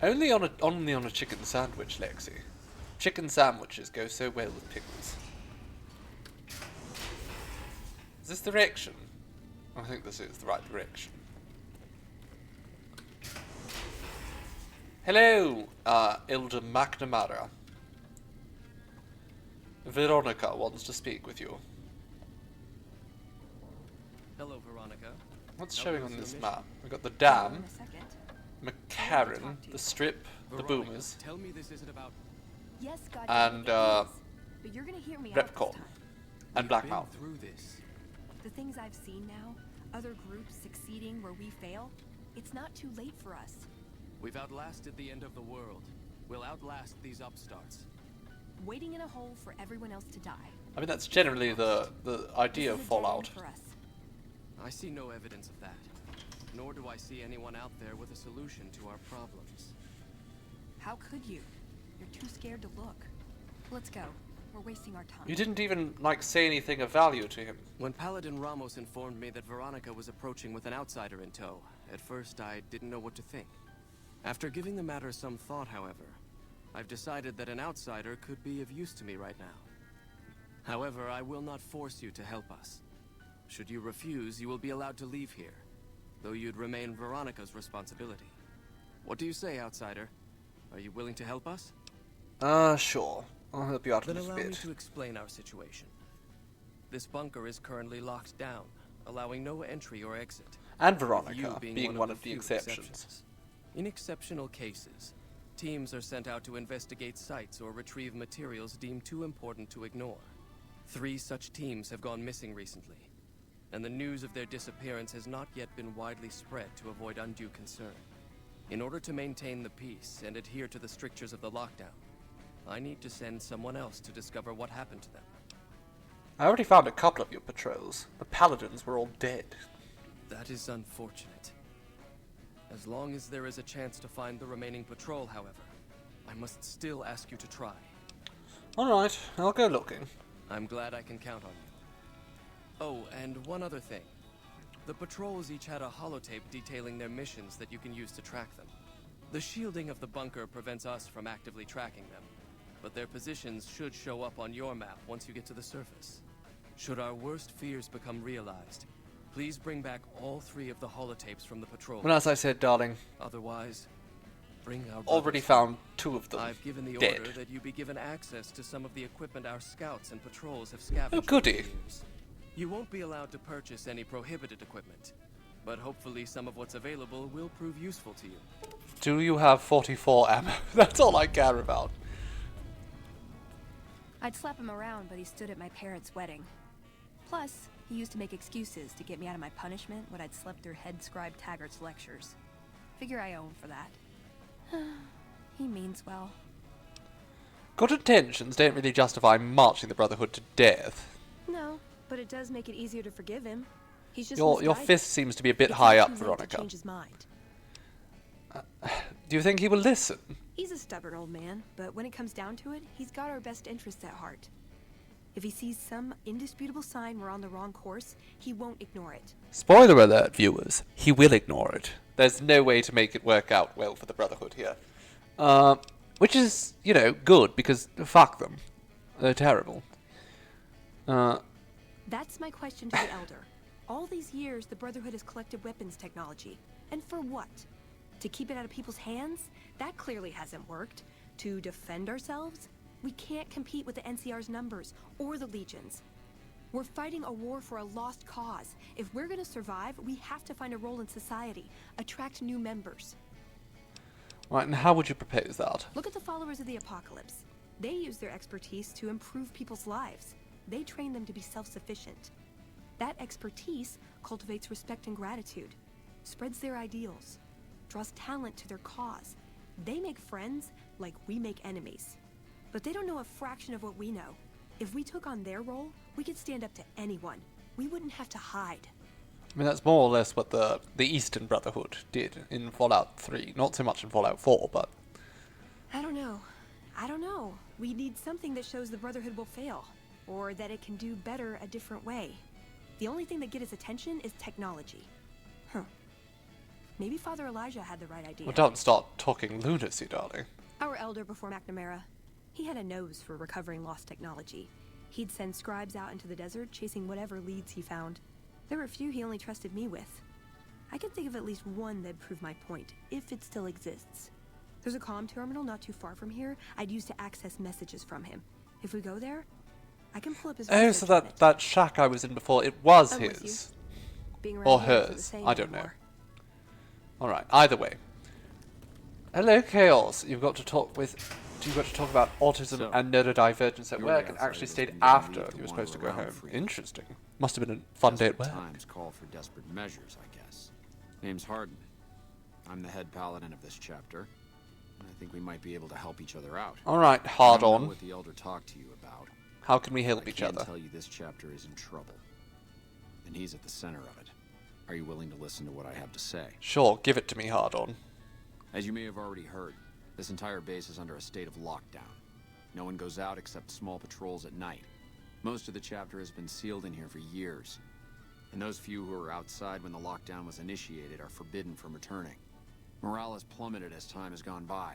S1: Only on a chicken sandwich, Lexi. Chicken sandwiches go so well with pickles. Is this the direction? I think this is the right direction. Hello, Elder McNamara. Veronica wants to speak with you.
S11: Hello, Veronica.
S1: What's
S11: Now
S1: showing
S11: where's
S1: on
S11: your
S1: this
S11: mission?
S1: map? We've got the dam,
S5: In a second.
S1: McCarran, the strip, the
S11: Veronica,
S1: boomers,
S11: tell me this isn't about...
S5: Yes, God.
S1: and
S5: but you're gonna hear me out this
S1: Repcon,
S5: time.
S1: and Black Mountain.
S11: Through this.
S5: The things I've seen now, other groups succeeding where we fail, it's not too late for us.
S11: We've outlasted the end of the world. We'll outlast these upstarts.
S5: Waiting in a hole for everyone else to die.
S1: I mean, that's generally the idea of
S5: This is a dead end
S1: Fallout.
S5: for us.
S11: I see no evidence of that. Nor do I see anyone out there with a solution to our problems.
S5: How could you? You're too scared to look. Let's go. We're wasting our time.
S1: You didn't even, like, say anything of value to him.
S11: When Paladin Ramos informed me that Veronica was approaching with an outsider in tow, at first I didn't know what to think. After giving the matter some thought, however, I've decided that an outsider could be of use to me right now. However, I will not force you to help us. Should you refuse, you will be allowed to leave here, though you'd remain Veronica's responsibility. What do you say, outsider? Are you willing to help us?
S1: Sure. I'll help you out a
S11: Then
S1: little
S11: allow me
S1: bit.
S11: to explain our situation. This bunker is currently locked down, allowing no entry or exit.
S1: And
S11: with you
S1: Veronica being one of the
S11: few
S1: exceptions.
S11: In exceptional cases, teams are sent out to investigate sites or retrieve materials deemed too important to ignore. 3 such teams have gone missing recently, and the news of their disappearance has not yet been widely spread to avoid undue concern. In order to maintain the peace and adhere to the strictures of the lockdown, I need to send someone else to discover what happened to them.
S1: I already found a couple of your patrols. The paladins were all dead.
S11: That is unfortunate. As long as there is a chance to find the remaining patrol, however, I must still ask you to try.
S1: Alright, I'll go looking.
S11: I'm glad I can count on you. Oh, and one other thing. The patrols each had a holotape detailing their missions that you can use to track them. The shielding of the bunker prevents us from actively tracking them, but their positions should show up on your map once you get to the surface. Should our worst fears become realized, please bring back all 3 of the holotapes from the patrol.
S1: Well, as I said, darling,
S11: Otherwise, bring our
S1: already
S11: brothers.
S1: found 2 of them
S11: I've given the
S1: dead.
S11: order that you be given access to some of the equipment our scouts and patrols have scavenged.
S1: Oh, goody.
S11: over the years. You won't be allowed to purchase any prohibited equipment, but hopefully some of what's available will prove useful to you.
S1: Do you have 44 ammo? That's all I care about.
S5: I'd slap him around, but he stood at my parents' wedding. Plus, he used to make excuses to get me out of my punishment when I'd slept through head scribe Taggart's lectures. Figure I owe him for that. He means well.
S1: Good intentions don't really justify marching the Brotherhood to death.
S21: No, but it does make it easier to forgive him. He's just
S1: Your
S21: misguided.
S1: fist seems to be a bit
S21: It's
S1: high
S21: not
S1: up,
S21: too late to
S1: Veronica.
S21: change his mind.
S1: Do you think he will listen?
S21: He's a stubborn old man, but when it comes down to it, he's got our best interests at heart. If he sees some indisputable sign we're on the wrong course, he won't ignore it.
S1: Spoiler alert, viewers. He will ignore it. There's no way to make it work out well for the Brotherhood here. Which is, you know, good, because fuck them. They're terrible.
S21: That's my question to the Elder. All these years, the Brotherhood has collected weapons technology. And for what? To keep it out of people's hands? That clearly hasn't worked. To defend ourselves? We can't compete with the NCR's numbers, or the Legion's. We're fighting a war for a lost cause. If we're gonna survive, we have to find a role in society, attract new members.
S1: Right, and how would you propose that?
S21: Look at the followers of the Apocalypse. They use their expertise to improve people's lives. They train them to be self-sufficient. That expertise cultivates respect and gratitude, spreads their ideals, draws talent to their cause. They make friends like we make enemies. But they don't know a fraction of what we know. If we took on their role, we could stand up to anyone. We wouldn't have to hide.
S1: I mean, that's more or less what the Eastern Brotherhood did in Fallout 3. Not so much in Fallout 4, but...
S21: I don't know. We need something that shows the Brotherhood will fail, or that it can do better a different way. The only thing that gets his attention is technology. Maybe Father Elijah had the right idea.
S1: Well, don't start talking lunacy, darling.
S21: Our elder before McNamara, he had a nose for recovering lost technology. He'd send scribes out into the desert chasing whatever leads he found. There were a few he only trusted me with. I can think of at least one that'd prove my point, if it still exists. There's a comm terminal not too far from here I'd use to access messages from him. If we go there, I can pull up his
S1: Oh, so that shack I was in before, it was
S21: I'm with
S1: his.
S21: Being around
S1: Or
S21: here isn't the
S1: hers.
S21: same
S1: I don't know.
S21: anymore.
S1: Alright, either way. Hello, Chaos. You've got to talk about autism and neurodivergence at work and actually stayed after you were supposed to go home. Interesting. Must have been a fun day at work.
S4: Times call for desperate measures, I guess. Name's Hardin. I'm the head paladin of this chapter. And I think we might be able to help each other out.
S1: Alright, hard
S4: I don't know
S1: on.
S4: what the Elder talked to you about.
S1: How can we help each
S4: I
S1: other?
S4: can tell you this chapter is in trouble. And he's at the center of it. Are you willing to listen to what I have to say?
S1: Sure, give it to me, hard on.
S4: As you may have already heard, this entire base is under a state of lockdown. No one goes out except small patrols at night. Most of the chapter has been sealed in here for years. And those few who were outside when the lockdown was initiated are forbidden from returning. Morale has plummeted as time has gone by,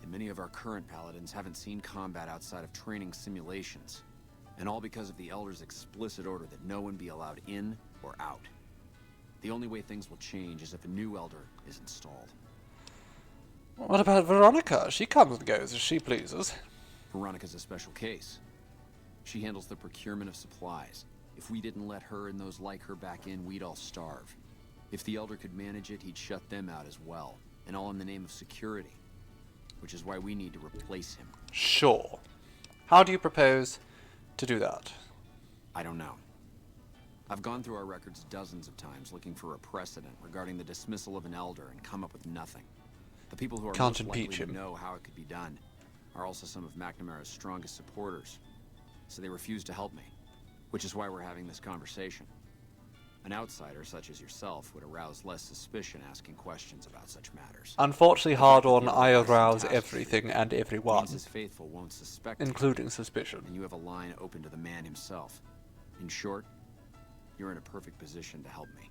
S4: and many of our current paladins haven't seen combat outside of training simulations, and all because of the Elder's explicit order that no one be allowed in or out. The only way things will change is if a new Elder is installed.
S1: What about Veronica? She comes and goes as she pleases.
S4: Veronica's a special case. She handles the procurement of supplies. If we didn't let her and those like her back in, we'd all starve. If the Elder could manage it, he'd shut them out as well, and all in the name of security, which is why we need to replace him.
S1: Sure. How do you propose to do that?
S4: I don't know. I've gone through our records dozens of times looking for a precedent regarding the dismissal of an Elder and come up with nothing. The people who are most likely to know how it could be done are also some of McNamara's strongest supporters, so they refuse to help me, which is why we're having this conversation. An outsider such as yourself would arouse less suspicion asking questions about such matters.
S1: Unfortunately, hard on, I arouse everything and everyone,
S4: His faithful won't suspect
S1: including suspicion.
S4: and you have a line open to the man himself. In short, you're in a perfect position to help me.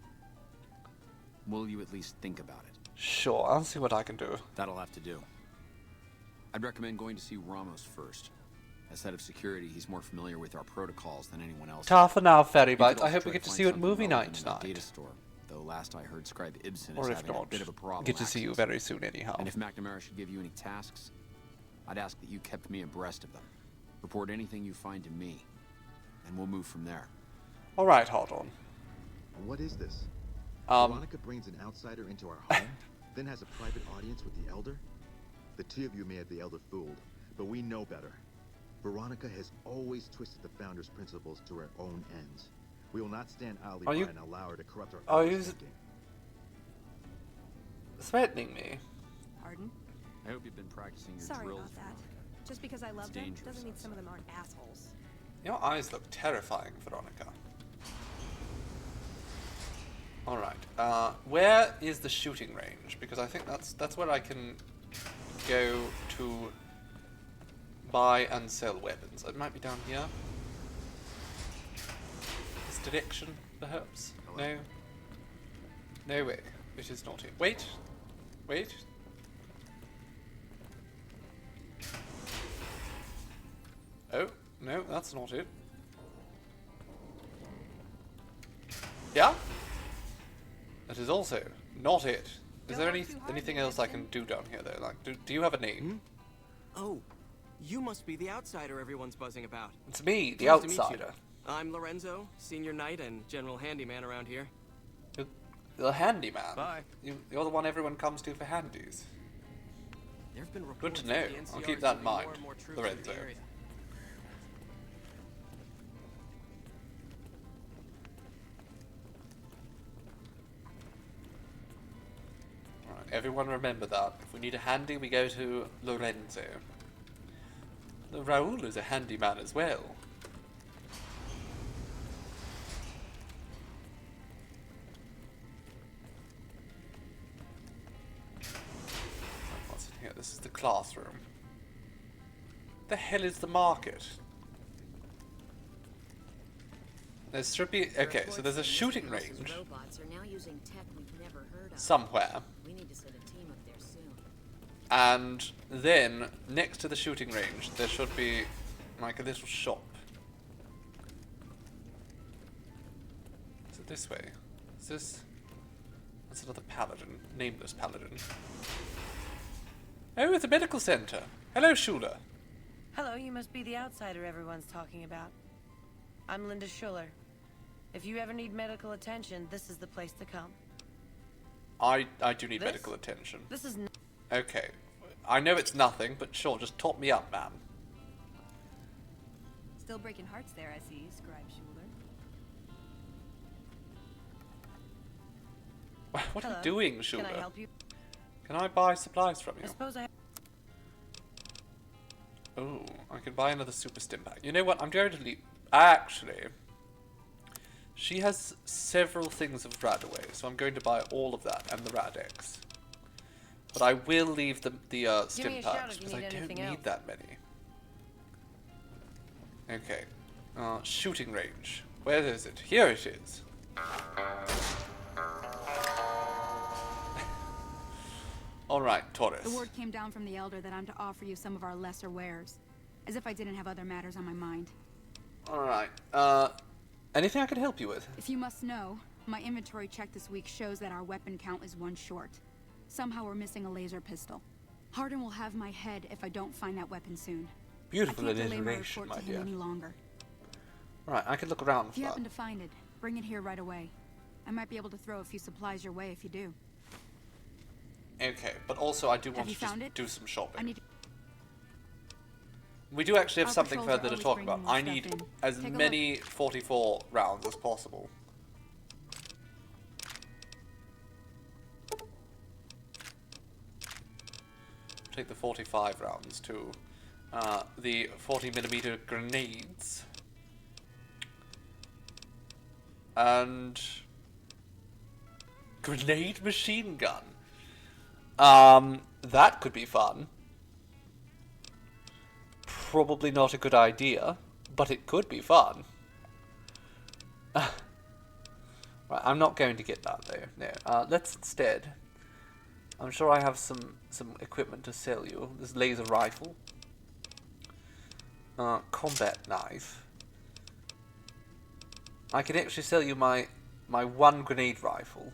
S4: Will you at least think about it?
S1: Sure, I'll see what I can do.
S4: That'll have to do. I'd recommend going to see Ramos first. As head of security, he's more familiar with our protocols than anyone else.
S1: Ta for now, Fairy
S4: You could
S1: Bites. I
S4: also
S1: hope
S4: try
S1: we get to
S4: find
S1: see you at
S4: something
S1: movie
S4: relevant
S1: night
S4: in that
S1: tonight.
S4: data store, though last I heard Scribe Ibsen
S1: Or
S4: is
S1: if
S4: having a
S1: not,
S4: bit of a problem.
S1: get to see you very soon anyhow.
S4: And if McNamara should give you any tasks, I'd ask that you kept me abreast of them. Report anything you find to me, and we'll move from there.
S1: Alright, hold on.
S10: What is this? Veronica brings an outsider into our home, then has a private audience with the Elder? The two of you may have the Elder fooled, but we know better. Veronica has always twisted the Founder's principles to her own ends. We will not stand idly by and allow her to corrupt our
S1: Are you
S10: thinking.
S1: threatening me?
S5: Pardon?
S4: I hope you've been practicing your
S21: Sorry
S4: drills.
S21: about that. Just because I love them
S4: dangerous
S21: doesn't mean some of them aren't assholes.
S1: Your eyes look terrifying, Veronica. Alright, where is the shooting range? Because I think that's where I can go to buy and sell weapons. It might be down here. This direction, perhaps? No? No way. It is not here. Wait! Wait! Oh, no, that's not it. Yeah? That is also not it. Is there anything else I can do down here, though? Like, do you have a name?
S11: Oh, you must be the outsider everyone's buzzing about.
S1: It's me, the
S11: Nice to meet you.
S1: outsider.
S11: I'm Lorenzo, senior knight and general handyman around here.
S1: You're the handyman.
S11: Bye.
S1: You're the one everyone comes to for handies.
S11: There've been
S1: Good to
S11: reports
S1: know.
S11: that the
S1: I'll
S11: NCR
S1: keep
S11: is
S1: that in
S11: moving more
S1: mind,
S11: and more troops into
S1: Lorenzo.
S11: the area.
S1: Alright, everyone remember that. If we need a handy, we go to Lorenzo. Raoul is a handyman as well. What's in here? This is the classroom. The hell is the market? There should be... Okay, so there's a shooting range
S9: Robots are now using tech we've never heard of.
S1: somewhere.
S9: We need to send a team up there soon.
S1: And then, next to the shooting range, there should be like a little shop. Is it this way? Is this... That's another paladin. Nameless paladin. Oh, it's a medical center. Hello, Schuler.
S15: Hello, you must be the outsider everyone's talking about. I'm Linda Schuler. If you ever need medical attention, this is the place to come.
S1: I do need
S15: This?
S1: medical attention.
S15: This is
S1: Okay. I know it's nothing, but sure, just top me up, man.
S5: Still breaking hearts there, I see, Scribe Schuler.
S1: What are you
S15: Hello.
S1: doing, Schuler?
S15: Can I help you?
S1: Can I buy supplies from you?
S15: I suppose I...
S1: Oh, I can buy another super stim pack. You know what? I'm going to leave. Actually, she has several things of Radaway, so I'm going to buy all of that and the Radex. But I will leave the stim
S15: me a shout
S1: packs
S15: if you
S1: because I
S15: need
S1: don't
S15: anything
S1: need
S15: else.
S1: that many. Okay, shooting range. Where is it? Here it is. Alright, Torres.
S12: The word came down from the Elder that I'm to offer you some of our lesser wares. As if I didn't have other matters on my mind.
S1: Alright, anything I can help you with?
S12: If you must know, my inventory check this week shows that our weapon count is 1 short. Somehow we're missing a laser pistol. Hardin will have my head if I don't find that weapon soon.
S1: Beautiful
S12: I can't delay my
S1: alliteration,
S12: report
S1: my
S12: to him
S1: dear.
S12: any longer.
S1: Right, I can look around
S12: If
S1: for
S12: you
S1: that.
S12: happen to find it, bring it here right away. I might be able to throw a few supplies your way if you do.
S1: Okay, but also I do want
S12: you
S1: to just
S12: found it?
S1: do some shopping.
S12: I need.
S1: We do actually have
S12: Our
S1: something
S12: patrols are
S1: further to
S12: always
S1: talk
S12: bringing
S1: about.
S12: more
S1: I
S12: stuff
S1: need
S12: in.
S1: as
S12: Take a
S1: many 44 rounds as possible. Take the 45 rounds to the 40mm grenades. And grenade machine gun. That could be fun. Probably not a good idea, but it could be fun. Right, I'm not going to get that though. No. Let's instead. I'm sure I have some equipment to sell you. This laser rifle. Combat knife. I can actually sell you my 1 grenade rifle,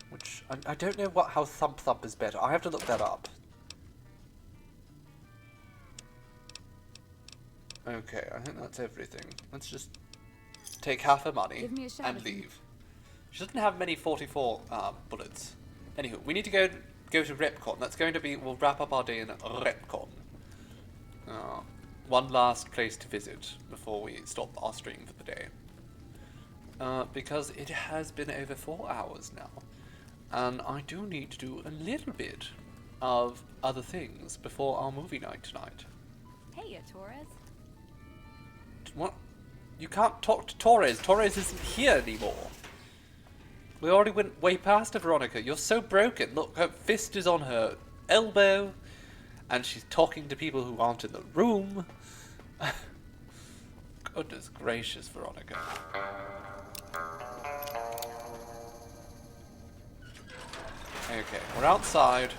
S1: which I don't know how thump thump is better. I have to look that up. Okay, I think that's everything. Let's just take half her money
S12: Give me a shout
S1: and
S12: if you-
S1: leave. She doesn't have many 44 bullets. Anywho, we need to go to Repcon. That's going to be. We'll wrap up our day in Repcon. One last place to visit before we stop our stream for the day. Because it has been over 4 hours now, and I do need to do a little bit of other things before our movie night tonight.
S12: Hey, Torres.
S1: What? You can't talk to Torres. Torres isn't here anymore. We already went way past her, Veronica. You're so broken. Look, her fist is on her elbow, and she's talking to people who aren't in the room. Goodness gracious, Veronica. Okay, we're outside.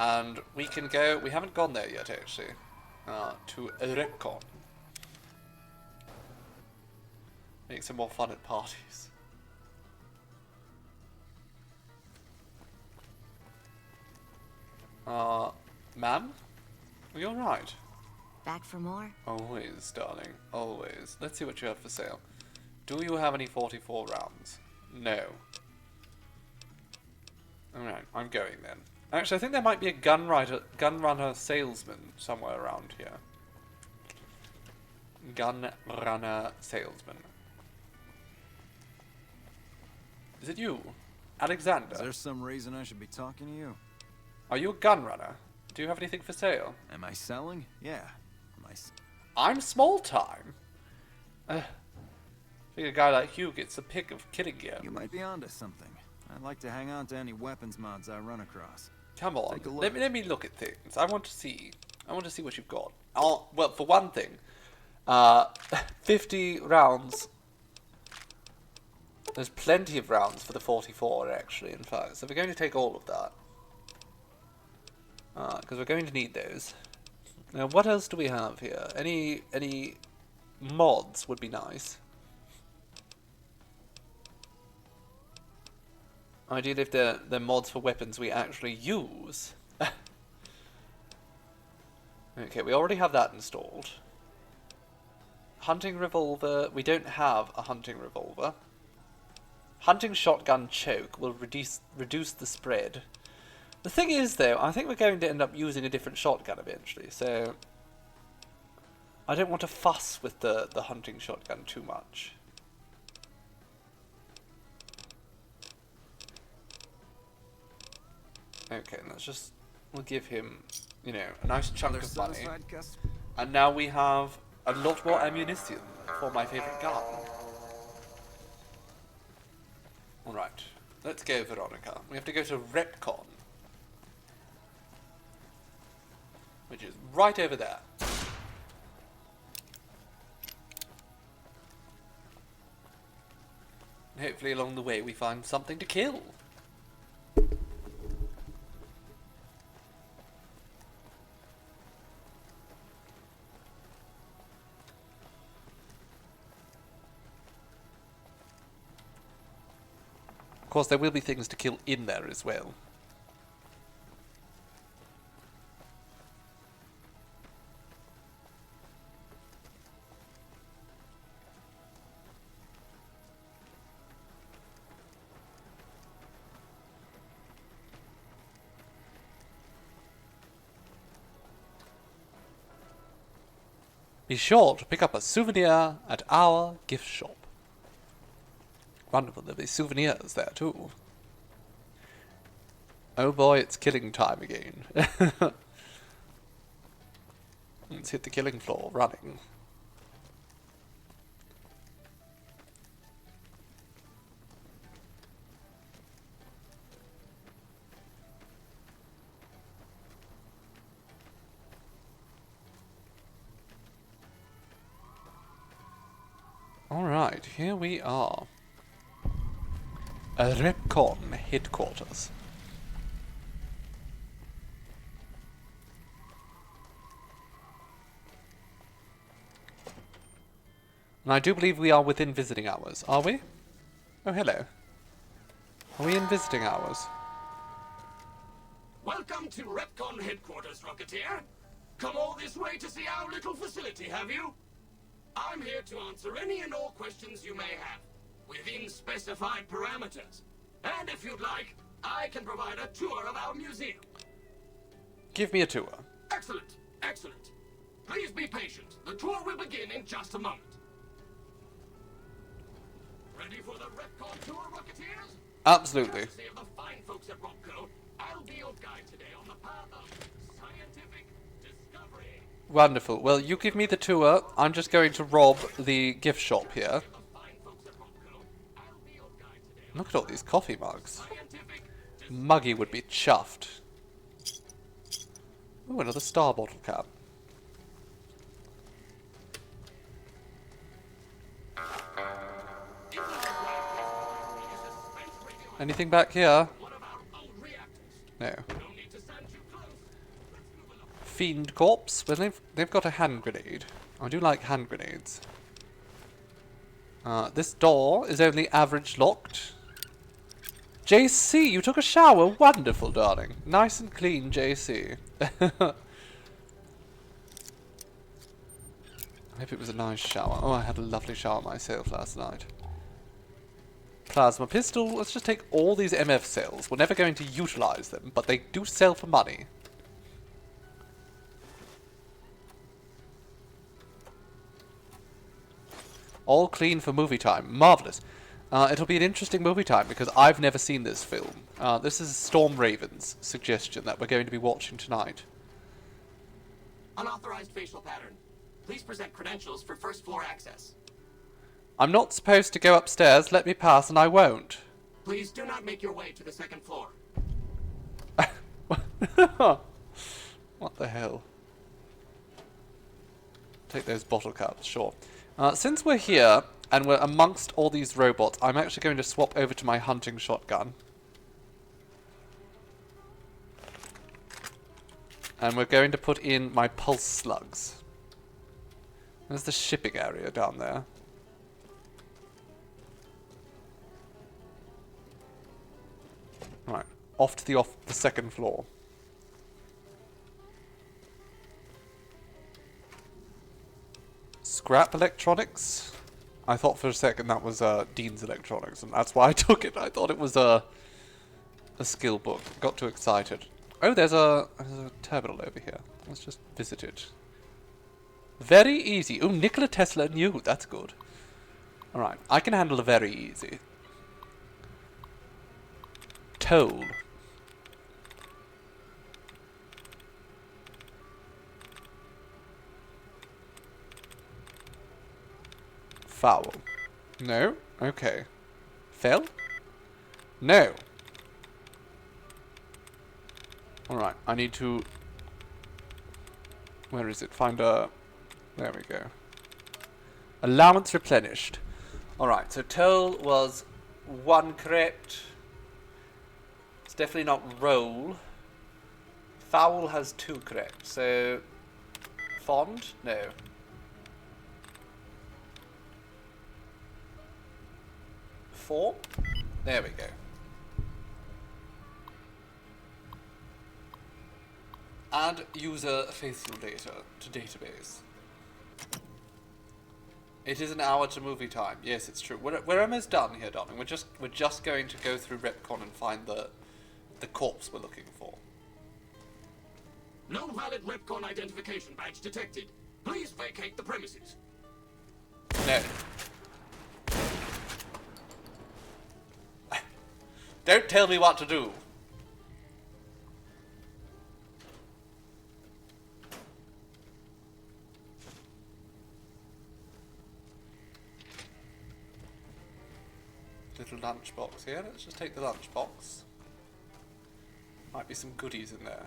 S1: And we can go. We haven't gone there yet, actually. To Recon. Make some more fun at parties. Ma'am? Are you alright?
S9: Back for more?
S1: Always, darling. Always. Let's see what you have for sale. Do you have any 44 rounds? No. Alright, I'm going then. Actually, I think there might be a gun runner salesman somewhere around here. Gun runner salesman. Is it you? Alexander?
S20: Is there some reason I should be talking to you?
S1: Are you a gun runner? Do you have anything for sale?
S20: Am I selling? Yeah.
S1: I'm small time. I think a guy like you gets a pick of killing gear.
S20: You might be onto something. I'd like to hang on to any weapons mods I run across.
S1: Come on,
S20: Take a look.
S1: let me look at things. I want to see what you've got. Well, for one thing, 50 rounds. There's plenty of rounds for the 44, actually, in fact. So we're going to take all of that. Because we're going to need those. Now, what else do we have here? Any mods would be nice. Ideally, if they're mods for weapons we actually use. Okay, we already have that installed. Hunting revolver. We don't have a hunting revolver. Hunting shotgun choke will reduce the spread. The thing is, though, I think we're going to end up using a different shotgun eventually, so I don't want to fuss with the hunting shotgun too much. Okay, we'll give him, you know, a nice chunk of money. And now we have a lot more ammunition for my favorite gun. Alright, let's go, Veronica. We have to go to Repcon, which is right over there. And hopefully along the way we find something to kill. course, there will be things to kill in there as well. Be sure to pick up a souvenir at our gift shop. Wonderful, there'll be souvenirs there too. Oh boy, it's killing time again. Let's hit the killing floor running. Alright, here we are. A Repcon headquarters. And I do believe we are within visiting hours, are we? Oh, hello. Are we in visiting hours?
S18: Welcome to Repcon headquarters, Rocketeer. Come all this way to see our little facility, have you? I'm here to answer any and all questions you may have, within specified parameters. And if you'd like, I can provide a tour of our museum.
S1: Give me a tour.
S18: Excellent, excellent. Please be patient. The tour will begin in just a moment. Ready for the Repcon tour, Rocketeers?
S1: Absolutely.
S18: Courtesy of the fine folks at Rockco, I'll be your guide today on the path of scientific discovery.
S1: Wonderful. Well, you give me the tour. I'm just going to rob the gift shop here. Look at all these coffee mugs. Muggy would be chuffed. Ooh, another star bottle cap. Anything back here? No. Fiend corpse. Well, they've got a hand grenade. I do like hand grenades. This door is only average locked. JC, you took a shower. Wonderful, darling. Nice and clean, JC. I hope it was a nice shower. Oh, I had a lovely shower myself last night. Plasma pistol. Let's just take all these MF cells. We're never going to utilize them, but they do sell for money. All clean for movie time. Marvellous. It'll be an interesting movie time because I've never seen this film. This is Storm Raven's suggestion that we're going to be watching tonight.
S18: Unauthorized facial pattern. Please present credentials for first floor access.
S1: I'm not supposed to go upstairs. Let me pass and I won't.
S18: Please do not make your way to the second floor.
S1: What the hell? Take those bottle caps, sure. Since we're here, and we're amongst all these robots, I'm actually going to swap over to my hunting shotgun. And we're going to put in my pulse slugs. There's the shipping area down there. Right, off to the second floor. Scrap electronics. I thought for a second that was Dean's Electronics, and that's why I took it. I thought it was a skill book. Got too excited. Oh, there's a terminal over here. Let's just visit it. Very easy. Oh, Nikola Tesla knew. That's good. Alright, I can handle it very easy. Toll. Foul. No? Okay. Fail? No. Alright, I need to... Where is it? Find a... There we go. Allowance replenished. Alright, so toll was 1 correct. It's definitely not roll. Foul has 2 correct, so... Fond? No. Form? There we go. Add user facial data to database. It is an hour to movie time. Yes, it's true. We're almost done here, darling. We're just going to go through Repcon and find the corpse we're looking for.
S18: No valid Repcon identification badge detected. Please vacate the premises.
S1: No. Don't tell me what to do. Little lunchbox here. Let's just take the lunchbox. Might be some goodies in there.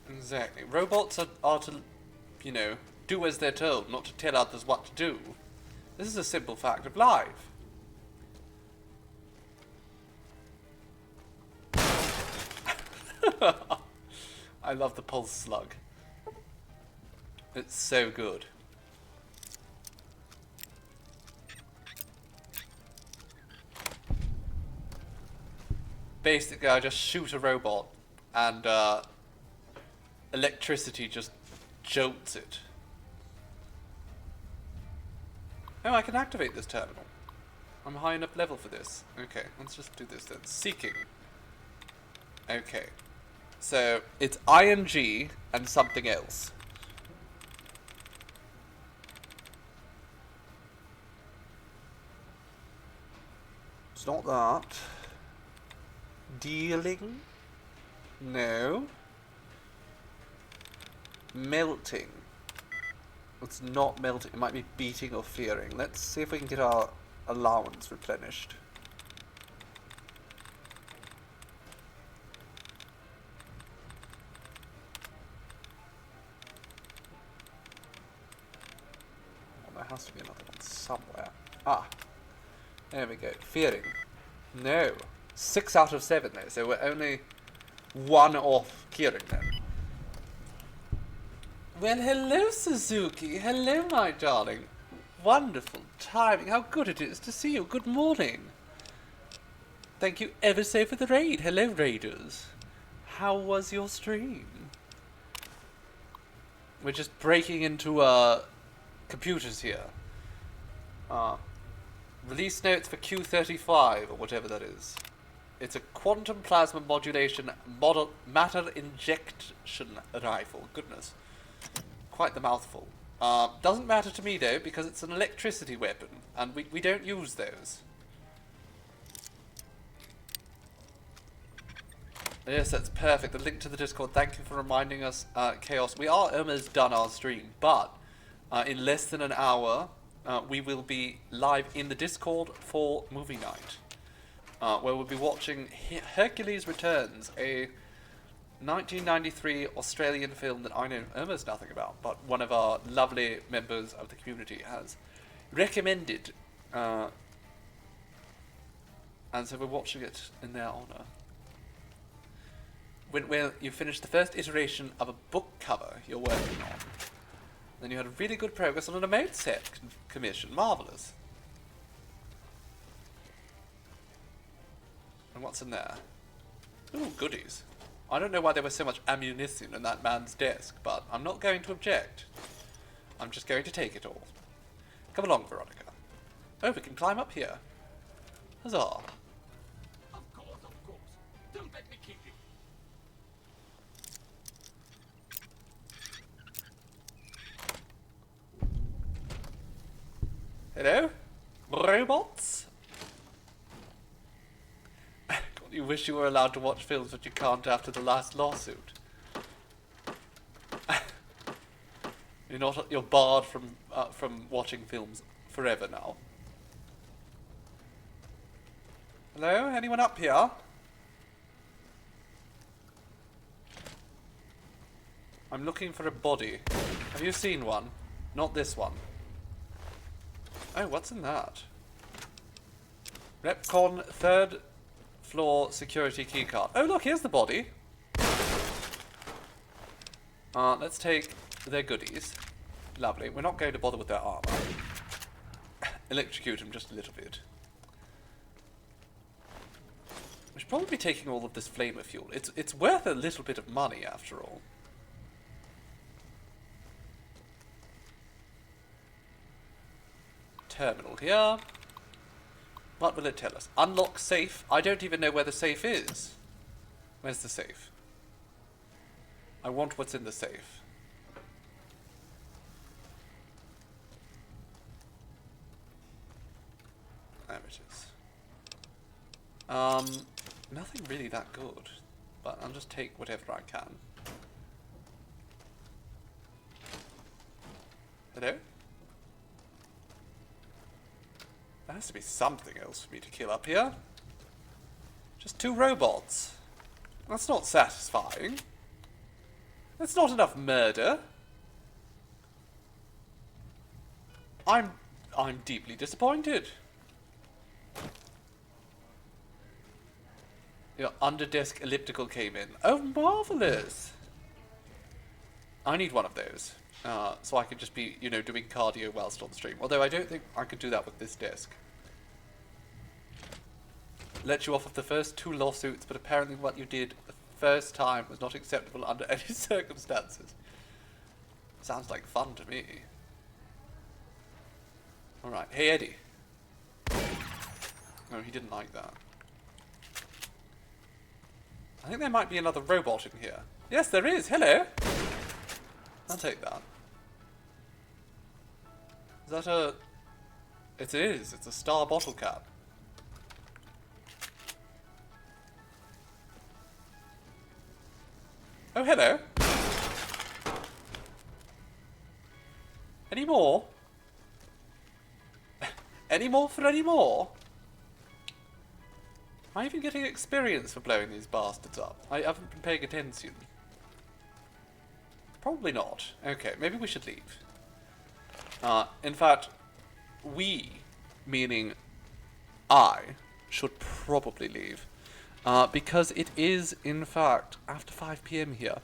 S1: Exactly. Robots are to, you know, do as they're told, not to tell others what to do. This is a simple fact of life. I love the pulse slug. It's so good. Basically, I just shoot a robot and electricity just jolts it. Oh, I can activate this terminal. I'm high enough level for this. Okay, let's just do this then. Seeking. Okay. So, it's ING and something else. It's not that. Dealing? No. Melting. It's not melting. It might be beating or fearing. Let's see if we can get our allowance replenished. Well, there has to be another one somewhere. Ah. There we go. Fearing. No. 6 out of 7 though, so we're only 1 off curing then. Well, hello Suzuki. Hello, my darling. Wonderful timing. How good it is to see you. Good morning. Thank you ever so for the raid. Hello, raiders. How was your stream? We're just breaking into computers here. Release notes for Q35 or whatever that is. It's a quantum plasma modulation matter injection rifle. Goodness. Quite the mouthful. Doesn't matter to me though, because it's an electricity weapon, and we don't use those. Yes, that's perfect. The link to the Discord. Thank you for reminding us, Chaos. We are almost done our stream, but in less than an hour, we will be live in the Discord for movie night, where we'll be watching Hercules Returns, a 1993 Australian film that I know almost nothing about, but one of our lovely members of the community has recommended, and so we're watching it in their honour. When you finish the first iteration of a book cover you're working on, then you had really good progress on an emote set commission. Marvellous. And what's in there? Ooh, goodies. I don't know why there was so much ammunition in that man's desk, but I'm not going to object. I'm just going to take it all. Come along, Veronica. Oh, we can climb up here. Huzzah.
S18: Of course. Don't let me keep you.
S1: Hello? Robots? You wish you were allowed to watch films, but you can't after the last lawsuit. You're barred from watching films forever now. Hello? Anyone up here? I'm looking for a body. Have you seen one? Not this one. Oh, what's in that? Repcon 3rd floor security keycard. Oh look, here's the body. Let's take their goodies. Lovely. We're not going to bother with their armor. Electrocute them just a little bit. We should probably be taking all of this flamer fuel. It's worth a little bit of money after all. Terminal here. What will it tell us? Unlock safe. I don't even know where the safe is. Where's the safe? I want what's in the safe. There it is. Nothing really that good, but I'll just take whatever I can. Hello? There has to be something else for me to kill up here. Just 2 robots. That's not satisfying. That's not enough murder. I'm deeply disappointed. Your under-desk elliptical came in. Oh, marvellous! I need one of those. So I could just be, you know, doing cardio whilst on stream. Although I don't think I could do that with this desk. Let you off of the first 2 lawsuits, but apparently what you did the first time was not acceptable under any circumstances. Sounds like fun to me. Alright, hey Eddie. No, he didn't like that. I think there might be another robot in here. Yes, there is. Hello. I'll take that. Is that a... It is. It's a star bottle cap. Oh, hello. Any more? Any more for any more? Am I even getting experience for blowing these bastards up? I haven't been paying attention. Probably not. Okay, maybe we should leave. In fact, we, meaning I, should probably leave. Because it is, in fact, after 5 PM here.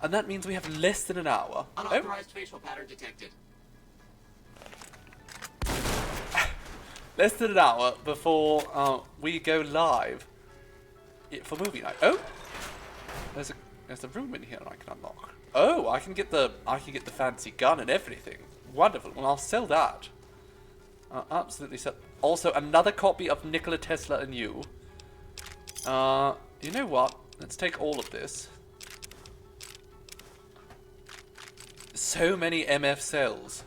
S1: And that means we have less than an hour.
S18: Unauthorized facial pattern detected.
S1: Less than an hour before we go live for movie night. Oh, there's a room in here I can unlock. Oh, I can get the fancy gun and everything. Wonderful. Well, I'll sell that. Absolutely sell. Also, another copy of Nikola Tesla and You. You know what? Let's take all of this. So many MF cells.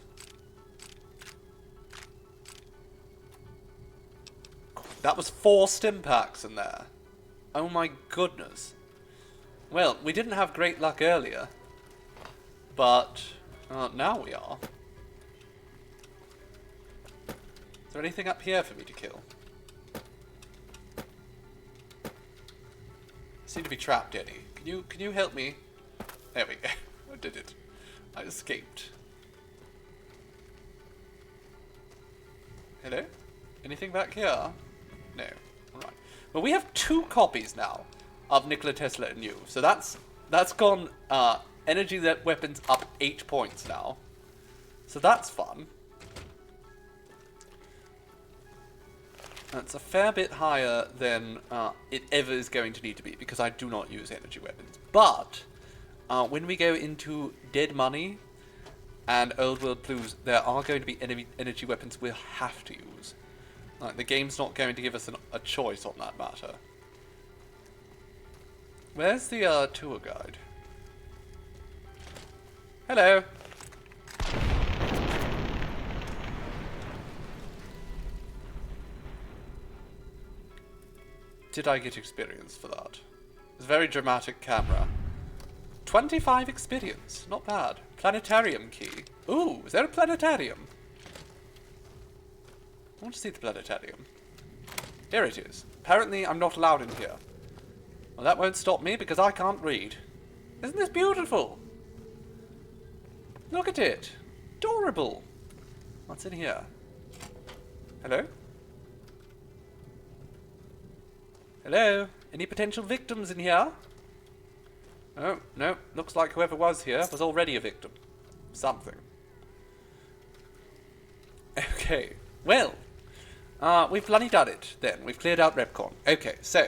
S1: That was 4 stim packs in there. Oh my goodness. Well, we didn't have great luck earlier. But now we are. Is there anything up here for me to kill? I seem to be trapped, Eddie. Can you help me? There we go. I did it. I escaped. Hello? Anything back here? No. Alright. Well, we have 2 copies now of Nikola Tesla and You. So that's gone energy weapons up 8 points now. So that's fun. That's a fair bit higher than it ever is going to need to be, because I do not use energy weapons. But when we go into Dead Money and Old World Blues, there are going to be energy weapons we'll have to use. Like, the game's not going to give us a choice on that matter. Where's the tour guide? Hello. Did I get experience for that? It's a very dramatic camera. 25 experience. Not bad. Planetarium key. Ooh, is there a planetarium? I want to see the planetarium. Here it is. Apparently I'm not allowed in here. Well, that won't stop me because I can't read. Isn't this beautiful? Look at it. Adorable. What's in here? Hello? Hello? Any potential victims in here? Oh, no. Looks like whoever was here was already a victim. Something. Okay. Well, We've bloody done it then. We've cleared out Repcon. Okay, so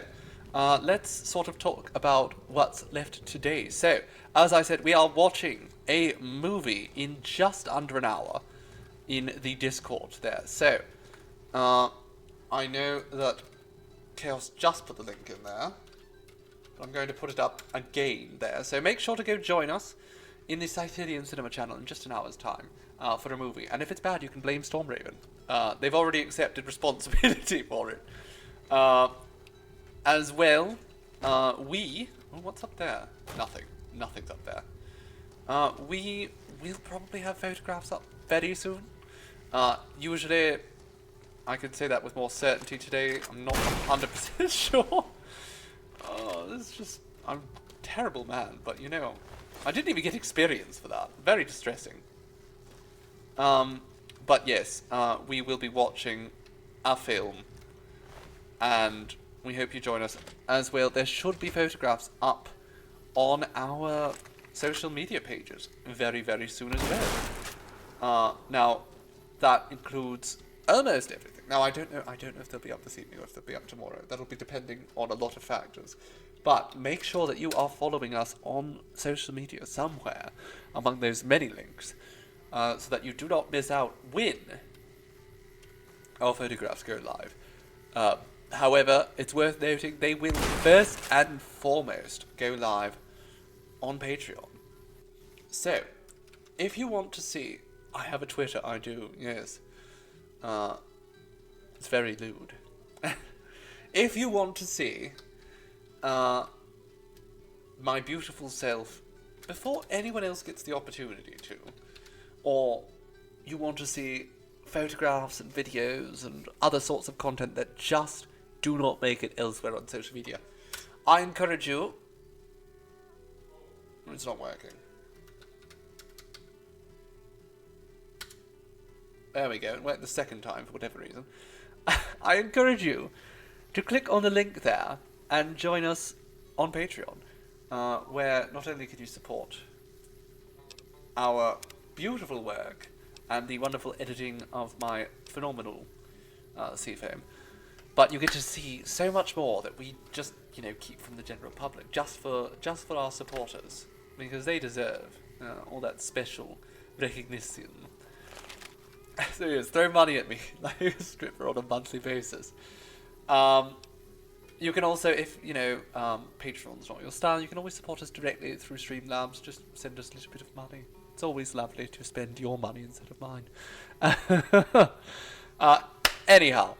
S1: let's sort of talk about what's left today. So, as I said, we are watching a movie in just under an hour in the Discord there. So, I know that Chaos just put the link in there, but I'm going to put it up again there. So make sure to go join us in the Scythian Cinema channel in just an hour's time for a movie. And if it's bad, you can blame Stormraven. They've already accepted responsibility for it. As well, oh, what's up there? Nothing. Nothing's up there. We will probably have photographs up very soon. Usually, I could say that with more certainty today. I'm not 100% sure. Oh, this is just... I'm a terrible man, but you know, I didn't even get experience for that. Very distressing. But yes, we will be watching a film, and we hope you join us as well. There should be photographs up on our social media pages very, very soon as well. Now, that includes almost everything. Now, I don't know if they'll be up this evening or if they'll be up tomorrow. That'll be depending on a lot of factors. But make sure that you are following us on social media somewhere among those many links, so that you do not miss out when our photographs go live. However, it's worth noting they will first and foremost go live on Patreon. So, if you want to see, I have a Twitter, I do, yes. It's very lewd. If you want to see my beautiful self before anyone else gets the opportunity to, or you want to see photographs and videos and other sorts of content that just do not make it elsewhere on social media, I encourage you... It's not working. There we go, it worked the second time for whatever reason. I encourage you to click on the link there and join us on Patreon, where not only can you support our beautiful work and the wonderful editing of my phenomenal Seafoam, but you get to see so much more that we just, you know, keep from the general public, just for our supporters, because they deserve all that special recognition. So yes, throw money at me like a stripper on a monthly basis. You can also, if you know Patreon's not your style, you can always support us directly through Streamlabs. Just send us a little bit of money. It's always lovely to spend your money instead of mine. Anyhow,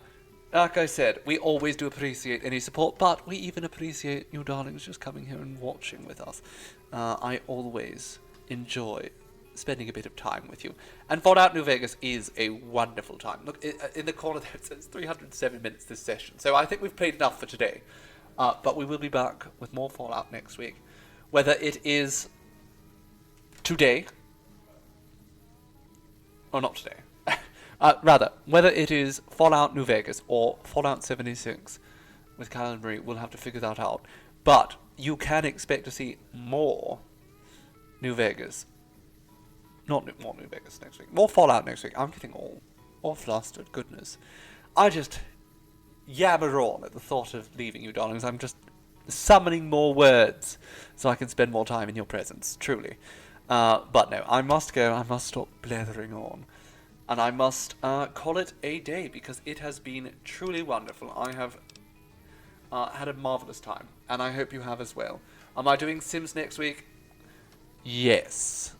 S1: like I said, we always do appreciate any support, but we even appreciate you darlings just coming here and watching with us. I always enjoy spending a bit of time with you. And Fallout New Vegas is a wonderful time. Look, in the corner there it says 307 minutes this session, so I think we've played enough for today. But we will be back with more Fallout next week. Whether it is today, or not today, rather, whether it is Fallout New Vegas or Fallout 76 with Cal Marie, we'll have to figure that out. But you can expect to see more New Vegas. Not more New Vegas next week. More Fallout next week. I'm getting all flustered. Goodness. I just yammer on at the thought of leaving you, darlings. I'm just summoning more words so I can spend more time in your presence. Truly. But no, I must go. I must stop blethering on. And I must call it a day, because it has been truly wonderful. I have had a marvellous time. And I hope you have as well. Am I doing Sims next week? Yes.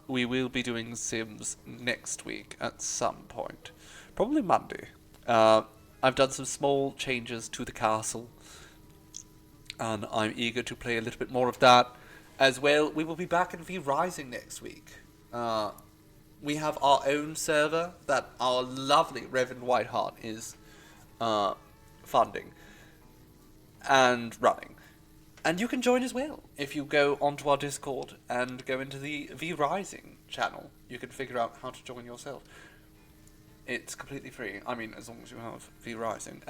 S1: We will be doing Sims next week at some point. Probably Monday. I've done some small changes to the castle, and I'm eager to play a little bit more of that. As well, we will be back in V Rising next week. We have our own server that our lovely Reverend Whiteheart is funding and running. And you can join as well. If you go onto our Discord and go into the V Rising channel, you can figure out how to join yourself. It's completely free. I mean, as long as you have V Rising.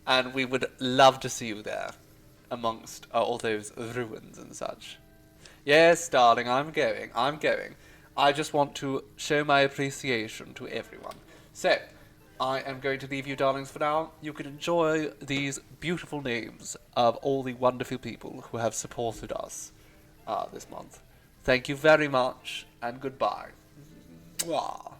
S1: And we would love to see you there, amongst all those ruins and such. Yes, darling, I'm going. I just want to show my appreciation to everyone. So, I am going to leave you, darlings, for now. You can enjoy these beautiful names of all the wonderful people who have supported us this month. Thank you very much, and goodbye. Mwah.